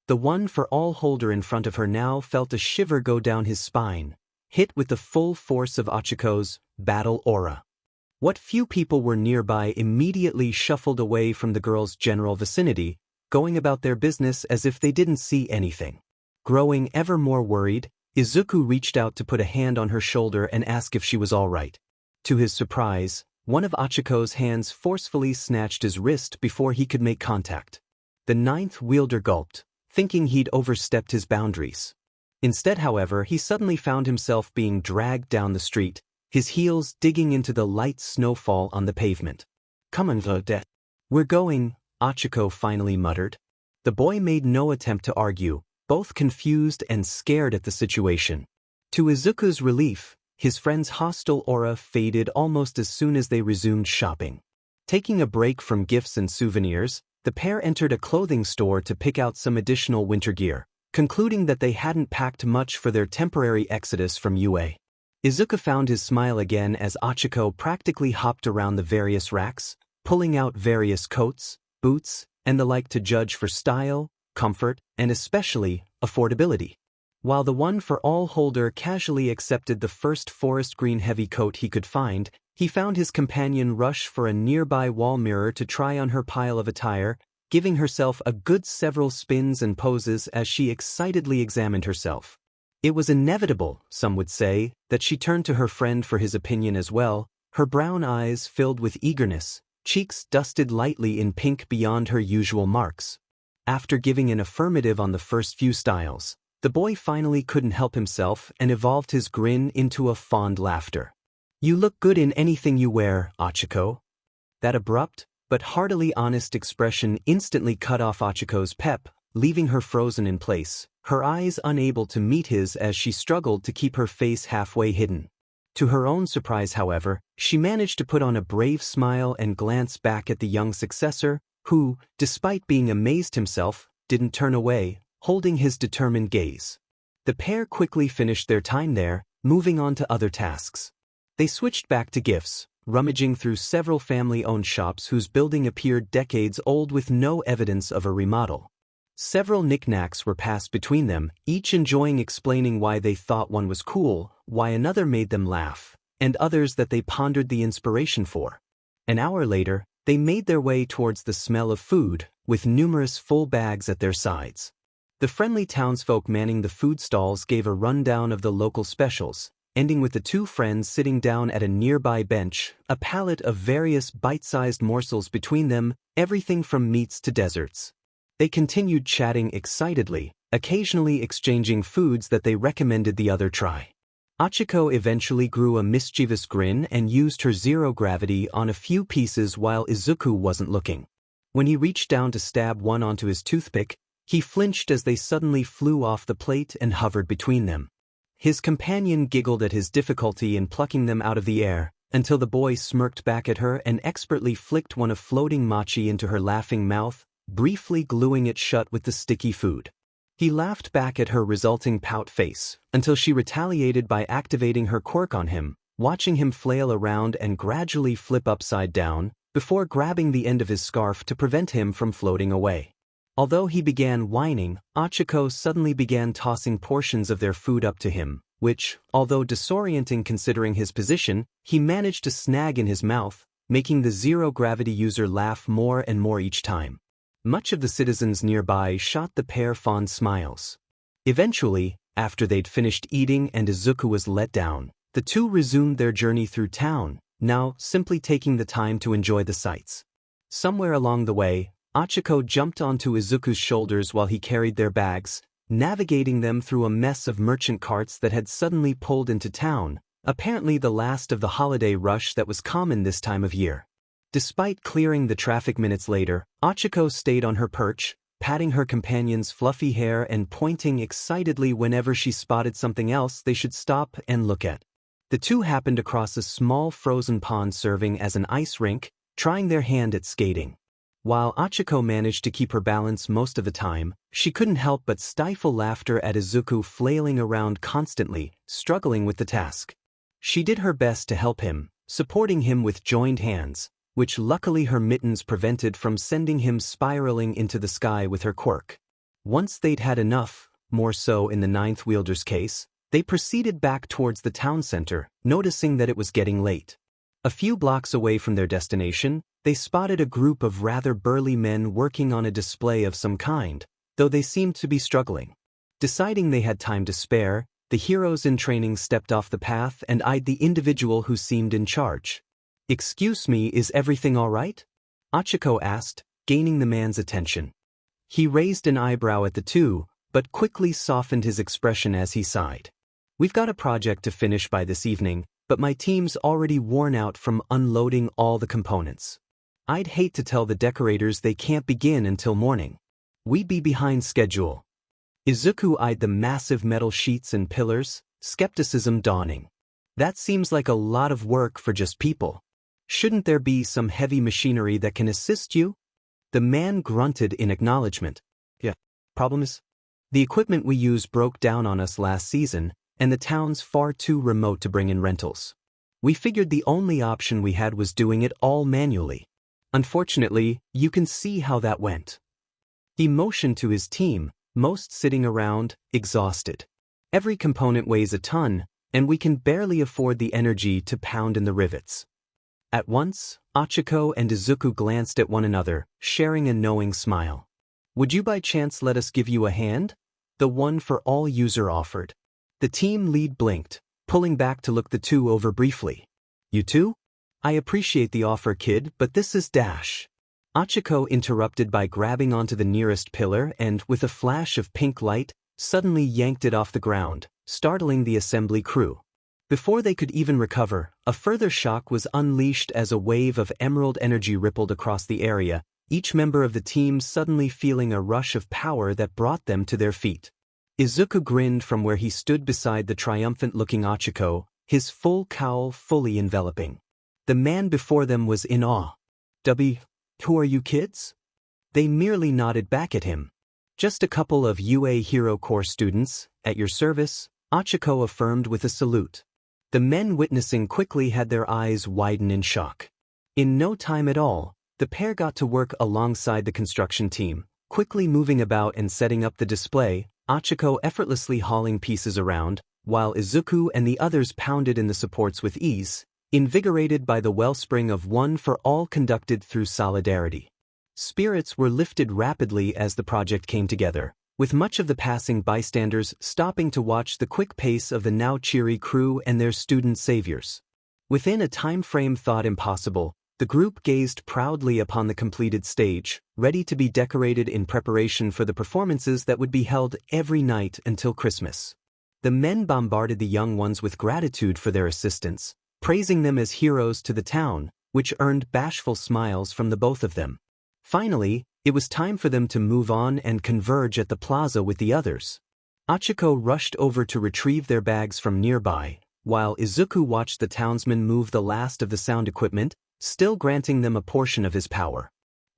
The one-for-all holder in front of her now felt a shiver go down his spine, hit with the full force of Ochiko's battle aura. What few people were nearby immediately shuffled away from the girl's general vicinity, going about their business as if they didn't see anything. Growing ever more worried, Izuku reached out to put a hand on her shoulder and ask if she was all right. To his surprise, one of Ochiko's hands forcefully snatched his wrist before he could make contact. The ninth wielder gulped, thinking he'd overstepped his boundaries. Instead, however, he suddenly found himself being dragged down the street, his heels digging into the light snowfall on the pavement. Come on, Vode. We're going, Ochiko finally muttered. The boy made no attempt to argue, both confused and scared at the situation. To Izuku's relief, his friend's hostile aura faded almost as soon as they resumed shopping. Taking a break from gifts and souvenirs, the pair entered a clothing store to pick out some additional winter gear, concluding that they hadn't packed much for their temporary exodus from UA. Izuku found his smile again as Ochiko practically hopped around the various racks, pulling out various coats, boots, and the like to judge for style, comfort, and especially affordability. While the one-for-all holder casually accepted the first forest green heavy coat he could find, he found his companion rush for a nearby wall mirror to try on her pile of attire, giving herself a good several spins and poses as she excitedly examined herself. It was inevitable, some would say, that she turned to her friend for his opinion as well, her brown eyes filled with eagerness, cheeks dusted lightly in pink beyond her usual marks. After giving an affirmative on the first few styles, the boy finally couldn't help himself and evolved his grin into a fond laughter. You look good in anything you wear, Ochiko. That abrupt, but heartily honest expression instantly cut off Ochiko's pep, leaving her frozen in place, her eyes unable to meet his as she struggled to keep her face halfway hidden. To her own surprise, however, she managed to put on a brave smile and glance back at the young successor, who, despite being amazed himself, didn't turn away, holding his determined gaze. The pair quickly finished their time there, moving on to other tasks. They switched back to gifts, rummaging through several family-owned shops whose building appeared decades old with no evidence of a remodel. Several knickknacks were passed between them, each enjoying explaining why they thought one was cool, why another made them laugh, and others that they pondered the inspiration for. An hour later, they made their way towards the smell of food, with numerous full bags at their sides. The friendly townsfolk manning the food stalls gave a rundown of the local specials, ending with the two friends sitting down at a nearby bench, a palette of various bite-sized morsels between them, everything from meats to desserts. They continued chatting excitedly, occasionally exchanging foods that they recommended the other try. Ochiko eventually grew a mischievous grin and used her zero-gravity on a few pieces while Izuku wasn't looking. When he reached down to stab one onto his toothpick, he flinched as they suddenly flew off the plate and hovered between them. His companion giggled at his difficulty in plucking them out of the air, until the boy smirked back at her and expertly flicked one of floating mochi into her laughing mouth, briefly gluing it shut with the sticky food. He laughed back at her resulting pout face, until she retaliated by activating her quirk on him, watching him flail around and gradually flip upside down, before grabbing the end of his scarf to prevent him from floating away. Although he began whining, Ochiko suddenly began tossing portions of their food up to him, which, although disorienting considering his position, he managed to snag in his mouth, making the zero-gravity user laugh more and more each time. Much of the citizens nearby shot the pair fond smiles. Eventually, after they'd finished eating and Izuku was let down, the two resumed their journey through town, now simply taking the time to enjoy the sights. Somewhere along the way, Ochiko jumped onto Izuku's shoulders while he carried their bags, navigating them through a mess of merchant carts that had suddenly pulled into town, apparently the last of the holiday rush that was common this time of year. Despite clearing the traffic minutes later, Ochiko stayed on her perch, patting her companion's fluffy hair and pointing excitedly whenever she spotted something else they should stop and look at. The two happened across a small frozen pond serving as an ice rink, trying their hand at skating. While Achiko managed to keep her balance most of the time, she couldn't help but stifle laughter at Izuku flailing around constantly, struggling with the task. She did her best to help him, supporting him with joined hands, which luckily her mittens prevented from sending him spiraling into the sky with her quirk. Once they'd had enough, more so in the ninth wielder's case, they proceeded back towards the town center, noticing that it was getting late. A few blocks away from their destination, they spotted a group of rather burly men working on a display of some kind, though they seemed to be struggling. Deciding they had time to spare, the heroes in training stepped off the path and eyed the individual who seemed in charge. "Excuse me, is everything all right?" Achiko asked, gaining the man's attention. He raised an eyebrow at the two, but quickly softened his expression as he sighed. "We've got a project to finish by this evening, but my team's already worn out from unloading all the components. I'd hate to tell the decorators they can't begin until morning. We'd be behind schedule." Izuku eyed the massive metal sheets and pillars, skepticism dawning. "That seems like a lot of work for just people. Shouldn't there be some heavy machinery that can assist you?" The man grunted in acknowledgement. "Yeah, problem is, the equipment we use broke down on us last season, and the town's far too remote to bring in rentals. We figured the only option we had was doing it all manually. Unfortunately, you can see how that went." He motioned to his team, most sitting around, exhausted. "Every component weighs a ton, and we can barely afford the energy to pound in the rivets." At once, Achiko and Izuku glanced at one another, sharing a knowing smile. "Would you by chance let us give you a hand?" the one for all user offered. The team lead blinked, pulling back to look the two over briefly. "You too? I appreciate the offer, kid, but this is dash." Achiko interrupted by grabbing onto the nearest pillar and, with a flash of pink light, suddenly yanked it off the ground, startling the assembly crew. Before they could even recover, a further shock was unleashed as a wave of emerald energy rippled across the area, each member of the team suddenly feeling a rush of power that brought them to their feet. Izuku grinned from where he stood beside the triumphant-looking Achiko, his full cowl fully enveloping. The man before them was in awe. "Who are you kids?" They merely nodded back at him. "Just a couple of UA Hero Corps students, at your service," Achiko affirmed with a salute. The men witnessing quickly had their eyes widen in shock. In no time at all, the pair got to work alongside the construction team, quickly moving about and setting up the display, Achiko effortlessly hauling pieces around, while Izuku and the others pounded in the supports with ease, invigorated by the wellspring of one for all conducted through solidarity. Spirits were lifted rapidly as the project came together, with much of the passing bystanders stopping to watch the quick pace of the now cheery crew and their student saviors. Within a time frame thought impossible, the group gazed proudly upon the completed stage, ready to be decorated in preparation for the performances that would be held every night until Christmas. The men bombarded the young ones with gratitude for their assistance, praising them as heroes to the town, which earned bashful smiles from the both of them. Finally, it was time for them to move on and converge at the plaza with the others. Achiko rushed over to retrieve their bags from nearby, while Izuku watched the townsmen move the last of the sound equipment, still granting them a portion of his power.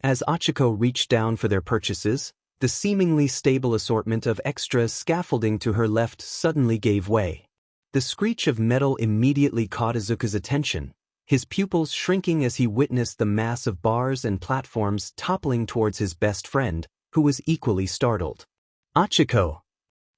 As Achiko reached down for their purchases, the seemingly stable assortment of extra scaffolding to her left suddenly gave way. The screech of metal immediately caught Izuku's attention, his pupils shrinking as he witnessed the mass of bars and platforms toppling towards his best friend, who was equally startled. "Achiko!"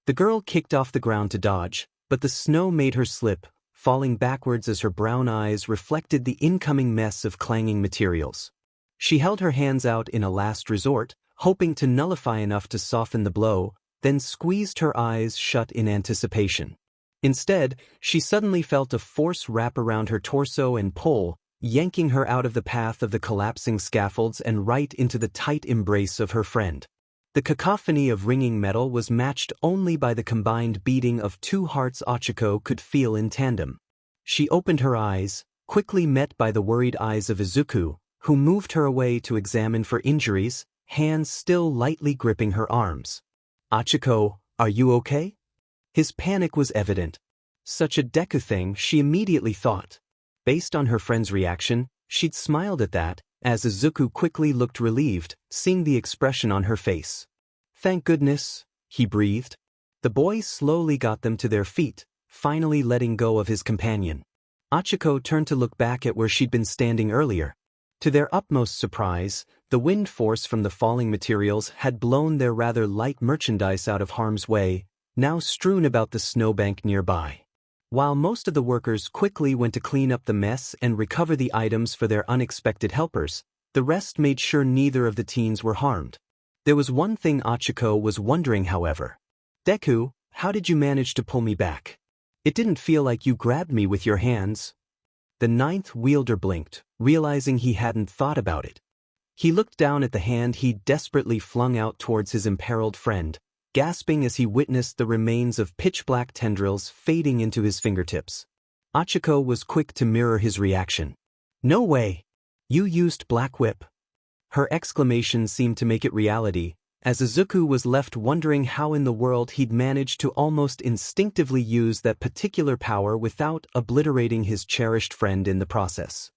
The girl kicked off the ground to dodge, but the snow made her slip, falling backwards as her brown eyes reflected the incoming mess of clanging materials. She held her hands out in a last resort, hoping to nullify enough to soften the blow, then squeezed her eyes shut in anticipation. Instead, she suddenly felt a force wrap around her torso and pull, yanking her out of the path of the collapsing scaffolds and right into the tight embrace of her friend. The cacophony of ringing metal was matched only by the combined beating of two hearts Achiko could feel in tandem. She opened her eyes, quickly met by the worried eyes of Izuku, who moved her away to examine for injuries, hands still lightly gripping her arms. "Achiko, are you okay?" His panic was evident. Such a Deku thing, she immediately thought. Based on her friend's reaction, she'd smiled at that, as Izuku quickly looked relieved, seeing the expression on her face. "Thank goodness," he breathed. The boy slowly got them to their feet, finally letting go of his companion. Achiko turned to look back at where she'd been standing earlier. To their utmost surprise, the wind force from the falling materials had blown their rather light merchandise out of harm's way, now strewn about the snowbank nearby. While most of the workers quickly went to clean up the mess and recover the items for their unexpected helpers, the rest made sure neither of the teens were harmed. There was one thing Achiko was wondering, however. "Deku, how did you manage to pull me back? It didn't feel like you grabbed me with your hands." The ninth wielder blinked, realizing he hadn't thought about it. He looked down at the hand he'd desperately flung out towards his imperiled friend, gasping as he witnessed the remains of pitch-black tendrils fading into his fingertips. Achiko was quick to mirror his reaction. "No way! You used Black Whip!" Her exclamation seemed to make it reality, as Izuku was left wondering how in the world he'd managed to almost instinctively use that particular power without obliterating his cherished friend in the process.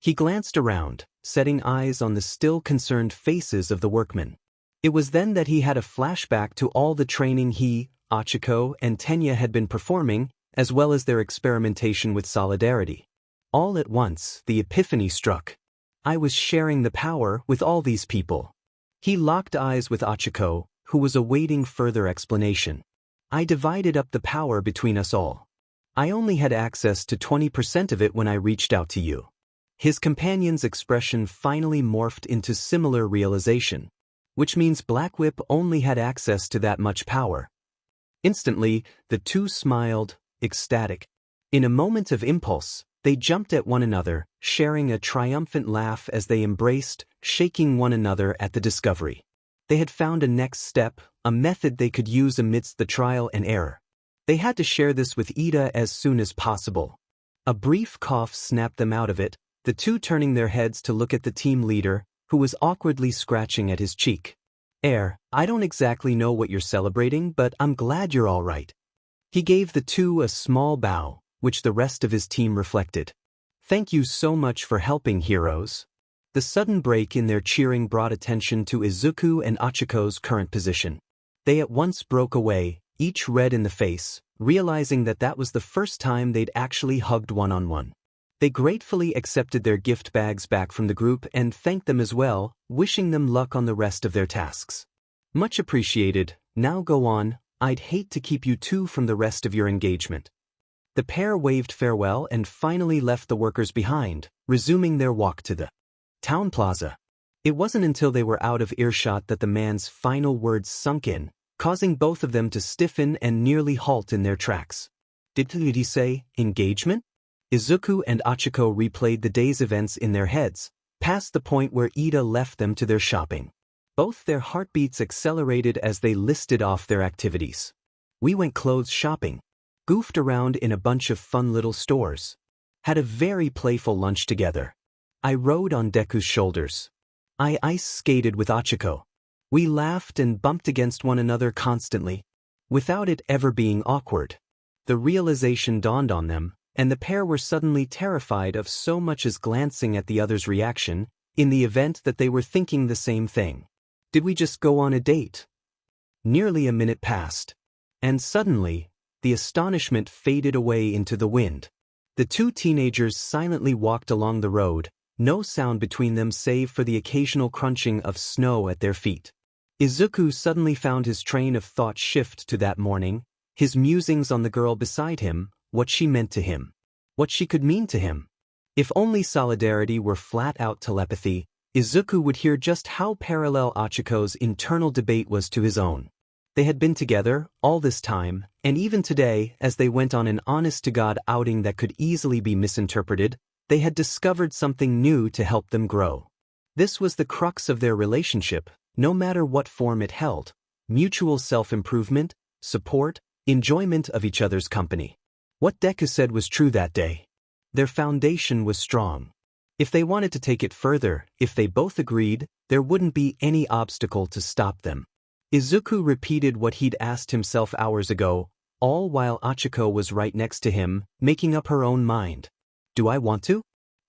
He glanced around, setting eyes on the still concerned faces of the workmen. It was then that he had a flashback to all the training he, Achiko, and Tenya had been performing, as well as their experimentation with solidarity. All at once, the epiphany struck. I was sharing the power with all these people. He locked eyes with Achiko, who was awaiting further explanation. I divided up the power between us all. I only had access to 20% of it when I reached out to you. His companion's expression finally morphed into similar realization. Which means Black Whip only had access to that much power. Instantly, the two smiled, ecstatic. In a moment of impulse, they jumped at one another, sharing a triumphant laugh as they embraced, shaking one another at the discovery. They had found a next step, a method they could use amidst the trial and error. They had to share this with Ida as soon as possible. A brief cough snapped them out of it, the two turning their heads to look at the team leader, who was awkwardly scratching at his cheek. I don't exactly know what you're celebrating, but I'm glad you're all right." He gave the two a small bow, which the rest of his team reflected. "Thank you so much for helping, heroes." The sudden break in their cheering brought attention to Izuku and Achiko's current position. They at once broke away, each red in the face, realizing that that was the first time they'd actually hugged one-on-one. They gratefully accepted their gift bags back from the group and thanked them as well, wishing them luck on the rest of their tasks. "Much appreciated, now go on, I'd hate to keep you two from the rest of your engagement." The pair waved farewell and finally left the workers behind, resuming their walk to the town plaza. It wasn't until they were out of earshot that the man's final words sunk in, causing both of them to stiffen and nearly halt in their tracks. Did he say, engagement? Izuku and Achiko replayed the day's events in their heads, past the point where Ida left them to their shopping. Both their heartbeats accelerated as they listed off their activities. "We went clothes shopping, goofed around in a bunch of fun little stores, had a very playful lunch together. I rode on Deku's shoulders. I ice skated with Achiko. We laughed and bumped against one another constantly, without it ever being awkward." The realization dawned on them, and the pair were suddenly terrified of so much as glancing at the other's reaction, in the event that they were thinking the same thing. Did we just go on a date? Nearly a minute passed. And suddenly, the astonishment faded away into the wind. The two teenagers silently walked along the road, no sound between them save for the occasional crunching of snow at their feet. Izuku suddenly found his train of thought shift to that morning, his musings on the girl beside him, what she meant to him, what she could mean to him. If only solidarity were flat-out telepathy, Izuku would hear just how parallel Achiko's internal debate was to his own. They had been together all this time, and even today, as they went on an honest-to-God outing that could easily be misinterpreted, they had discovered something new to help them grow. This was the crux of their relationship, no matter what form it held: mutual self-improvement, support, enjoyment of each other's company. What Deku said was true that day. Their foundation was strong. If they wanted to take it further, if they both agreed, there wouldn't be any obstacle to stop them. Izuku repeated what he'd asked himself hours ago, all while Achiko was right next to him, making up her own mind. "Do I want to?"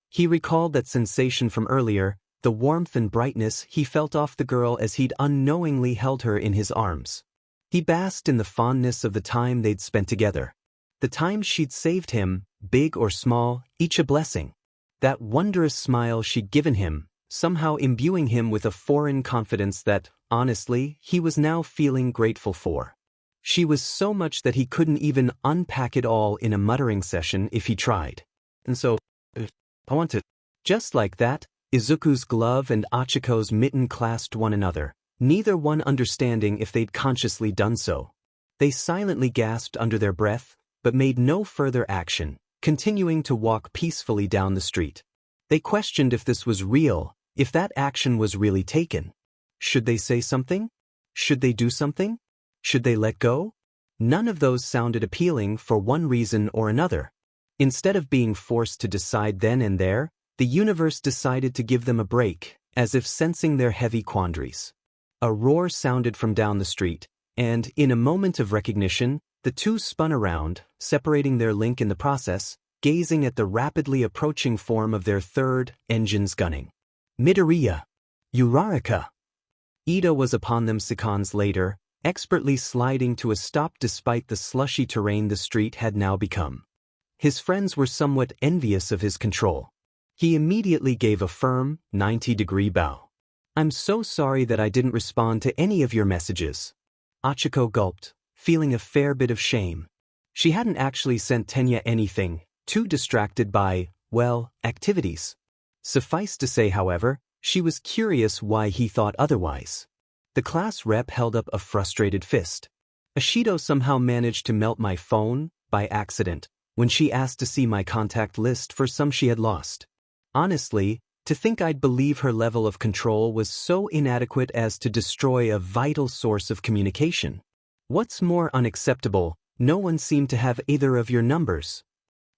He recalled that sensation from earlier, the warmth and brightness he felt off the girl as he'd unknowingly held her in his arms. He basked in the fondness of the time they'd spent together. The times she'd saved him, big or small, each a blessing. That wondrous smile she'd given him, somehow imbuing him with a foreign confidence that, honestly, he was now feeling grateful for. She was so much that he couldn't even unpack it all in a muttering session if he tried. And so, I want to. Just like that, Izuku's glove and Achiko's mitten clasped one another, neither one understanding if they'd consciously done so. They silently gasped under their breath, but made no further action, continuing to walk peacefully down the street. They questioned if this was real, if that action was really taken. Should they say something? Should they do something? Should they let go? None of those sounded appealing for one reason or another. Instead of being forced to decide then and there, the universe decided to give them a break, as if sensing their heavy quandaries. A roar sounded from down the street, and, in a moment of recognition, the two spun around, separating their link in the process, gazing at the rapidly approaching form of their third, engines gunning. Midoriya. Uraraka. Ida was upon them seconds later, expertly sliding to a stop despite the slushy terrain the street had now become. His friends were somewhat envious of his control. He immediately gave a firm, 90-degree bow. "I'm so sorry that I didn't respond to any of your messages." Achiko gulped, feeling a fair bit of shame. She hadn't actually sent Tenya anything, too distracted by, well, activities. Suffice to say, however, she was curious why he thought otherwise. The class rep held up a frustrated fist. "Ashido somehow managed to melt my phone, by accident, when she asked to see my contact list for some she had lost. Honestly, to think I'd believe her level of control was so inadequate as to destroy a vital source of communication. What's more unacceptable, no one seemed to have either of your numbers."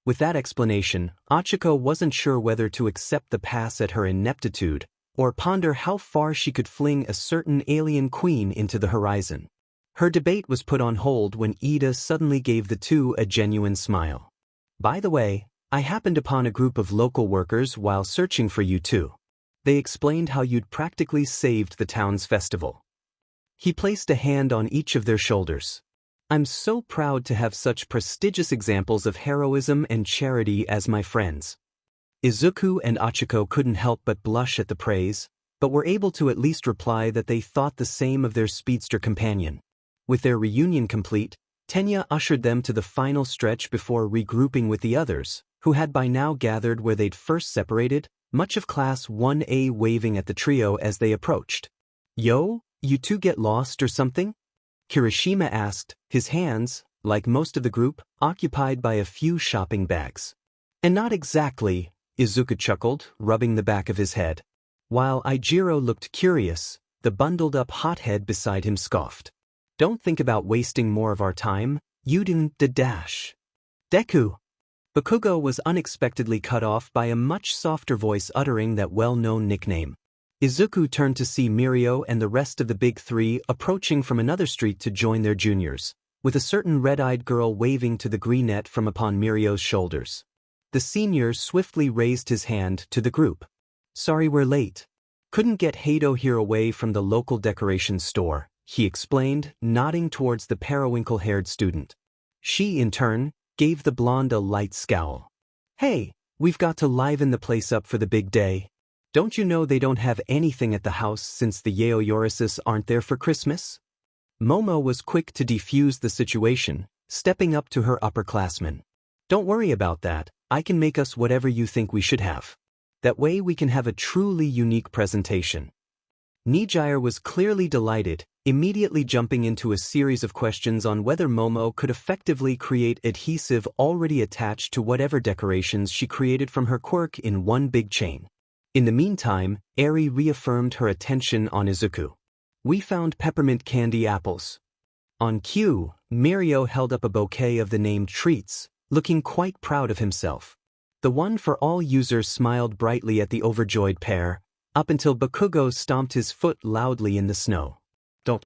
With that explanation, Achiko wasn't sure whether to accept the pass at her ineptitude, or ponder how far she could fling a certain alien queen into the horizon. Her debate was put on hold when Ida suddenly gave the two a genuine smile. "By the way, I happened upon a group of local workers while searching for you too. They explained how you'd practically saved the town's festival." He placed a hand on each of their shoulders. "I'm so proud to have such prestigious examples of heroism and charity as my friends." Izuku and Achiko couldn't help but blush at the praise, but were able to at least reply that they thought the same of their speedster companion. With their reunion complete, Tenya ushered them to the final stretch before regrouping with the others, who had by now gathered where they'd first separated, much of Class 1A waving at the trio as they approached. "Yo, you two get lost or something?" Kirishima asked, his hands, like most of the group, occupied by a few shopping bags. "And not exactly," Izuku chuckled, rubbing the back of his head. While Ijiro looked curious, the bundled-up hothead beside him scoffed. "Don't think about wasting more of our time, you dash. Deku." Bakugo was unexpectedly cut off by a much softer voice uttering that well-known nickname. Izuku turned to see Mirio and the rest of the big three approaching from another street to join their juniors, with a certain red-eyed girl waving to the greenette from upon Mirio's shoulders. The senior swiftly raised his hand to the group. "Sorry we're late. Couldn't get Hado here away from the local decoration store," he explained, nodding towards the periwinkle-haired student. She, in turn, gave the blonde a light scowl. "Hey, we've got to liven the place up for the big day. Don't you know they don't have anything at the house since the Yaoyorises aren't there for Christmas?" Momo was quick to defuse the situation, stepping up to her upperclassmen. "Don't worry about that, I can make us whatever you think we should have. That way we can have a truly unique presentation." Nijire was clearly delighted, immediately jumping into a series of questions on whether Momo could effectively create adhesive already attached to whatever decorations she created from her quirk in one big chain. In the meantime, Eri reaffirmed her attention on Izuku. "We found peppermint candy apples." On cue, Mirio held up a bouquet of the named treats, looking quite proud of himself. The One for All user smiled brightly at the overjoyed pair, up until Bakugo stomped his foot loudly in the snow. "Don't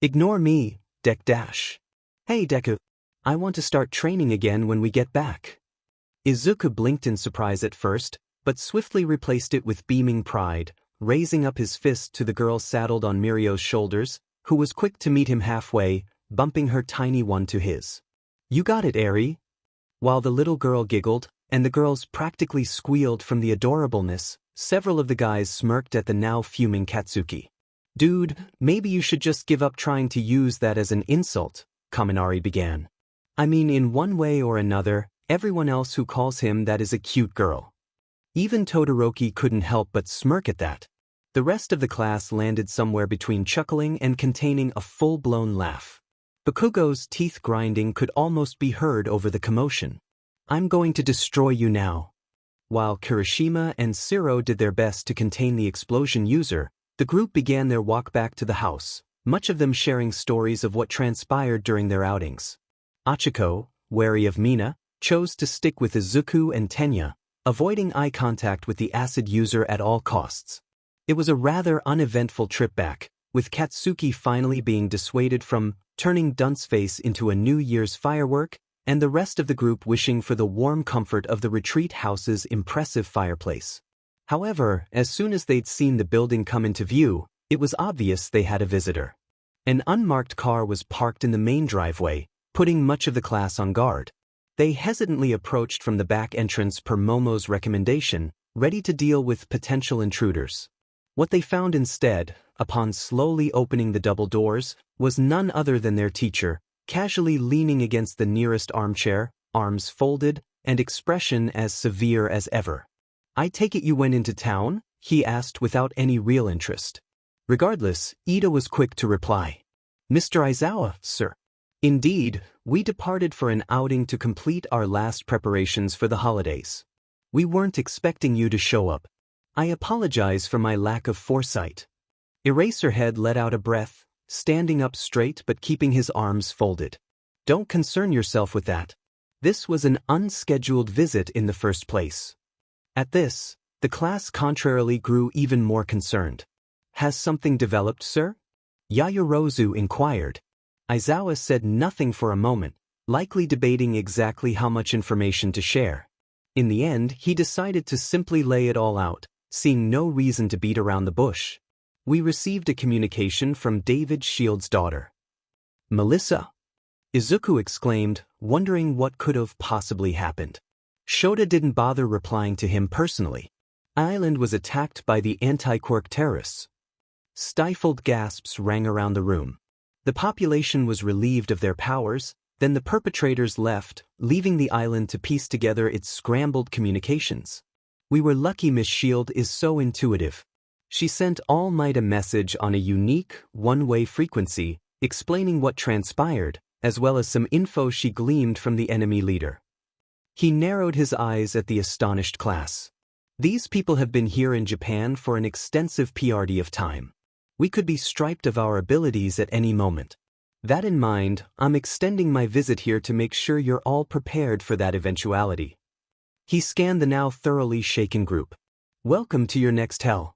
ignore me, Dash. Hey Deku, I want to start training again when we get back." Izuku blinked in surprise at first, but swiftly replaced it with beaming pride. raising up his fist to the girl saddled on Mirio's shoulders, who was quick to meet him halfway, bumping her tiny one to his. "You got it, Eri." While the little girl giggled, and the girls practically squealed from the adorableness, several of the guys smirked at the now fuming Katsuki. "Dude, maybe you should just give up trying to use that as an insult," Kaminari began. "I mean, in one way or another, everyone else who calls him that is a cute girl." Even Todoroki couldn't help but smirk at that. The rest of the class landed somewhere between chuckling and containing a full-blown laugh. Bakugo's teeth grinding could almost be heard over the commotion. "I'm going to destroy you now." While Kirishima and Siro did their best to contain the explosion user, the group began their walk back to the house, much of them sharing stories of what transpired during their outings. Achiko, wary of Mina, chose to stick with Izuku and Tenya, avoiding eye contact with the acid user at all costs. It was a rather uneventful trip back, with Katsuki finally being dissuaded from turning Dunceface into a New Year's firework, and the rest of the group wishing for the warm comfort of the retreat house's impressive fireplace. However, as soon as they'd seen the building come into view, it was obvious they had a visitor. An unmarked car was parked in the main driveway, putting much of the class on guard. They hesitantly approached from the back entrance per Momo's recommendation, ready to deal with potential intruders. What they found instead, upon slowly opening the double doors, was none other than their teacher, casually leaning against the nearest armchair, arms folded, and expression as severe as ever. "I take it you went into town?" he asked without any real interest. Regardless, Ida was quick to reply. "Mr. Aizawa, sir." "Indeed, we departed for an outing to complete our last preparations for the holidays. We weren't expecting you to show up. I apologize for my lack of foresight." Eraserhead let out a breath, standing up straight but keeping his arms folded. "Don't concern yourself with that. This was an unscheduled visit in the first place." At this, the class contrarily grew even more concerned. "Has something developed, sir?" Yayorozu inquired. Aizawa said nothing for a moment, likely debating exactly how much information to share. In the end, he decided to simply lay it all out, seeing no reason to beat around the bush. "We received a communication from David Shield's daughter." "Melissa?" Izuku exclaimed, wondering what could have possibly happened. Shota didn't bother replying to him personally. Island was attacked by the anti-Quirk terrorists. Stifled gasps rang around the room. The population was relieved of their powers, then the perpetrators left, leaving the island to piece together its scrambled communications. "We were lucky Miss Shield is so intuitive. She sent All Might a message on a unique, one-way frequency, explaining what transpired, as well as some info she gleaned from the enemy leader." He narrowed his eyes at the astonished class. "These people have been here in Japan for an extensive period of time. We could be stripped of our abilities at any moment. That in mind, I'm extending my visit here to make sure you're all prepared for that eventuality." He scanned the now thoroughly shaken group. "Welcome to your next hell.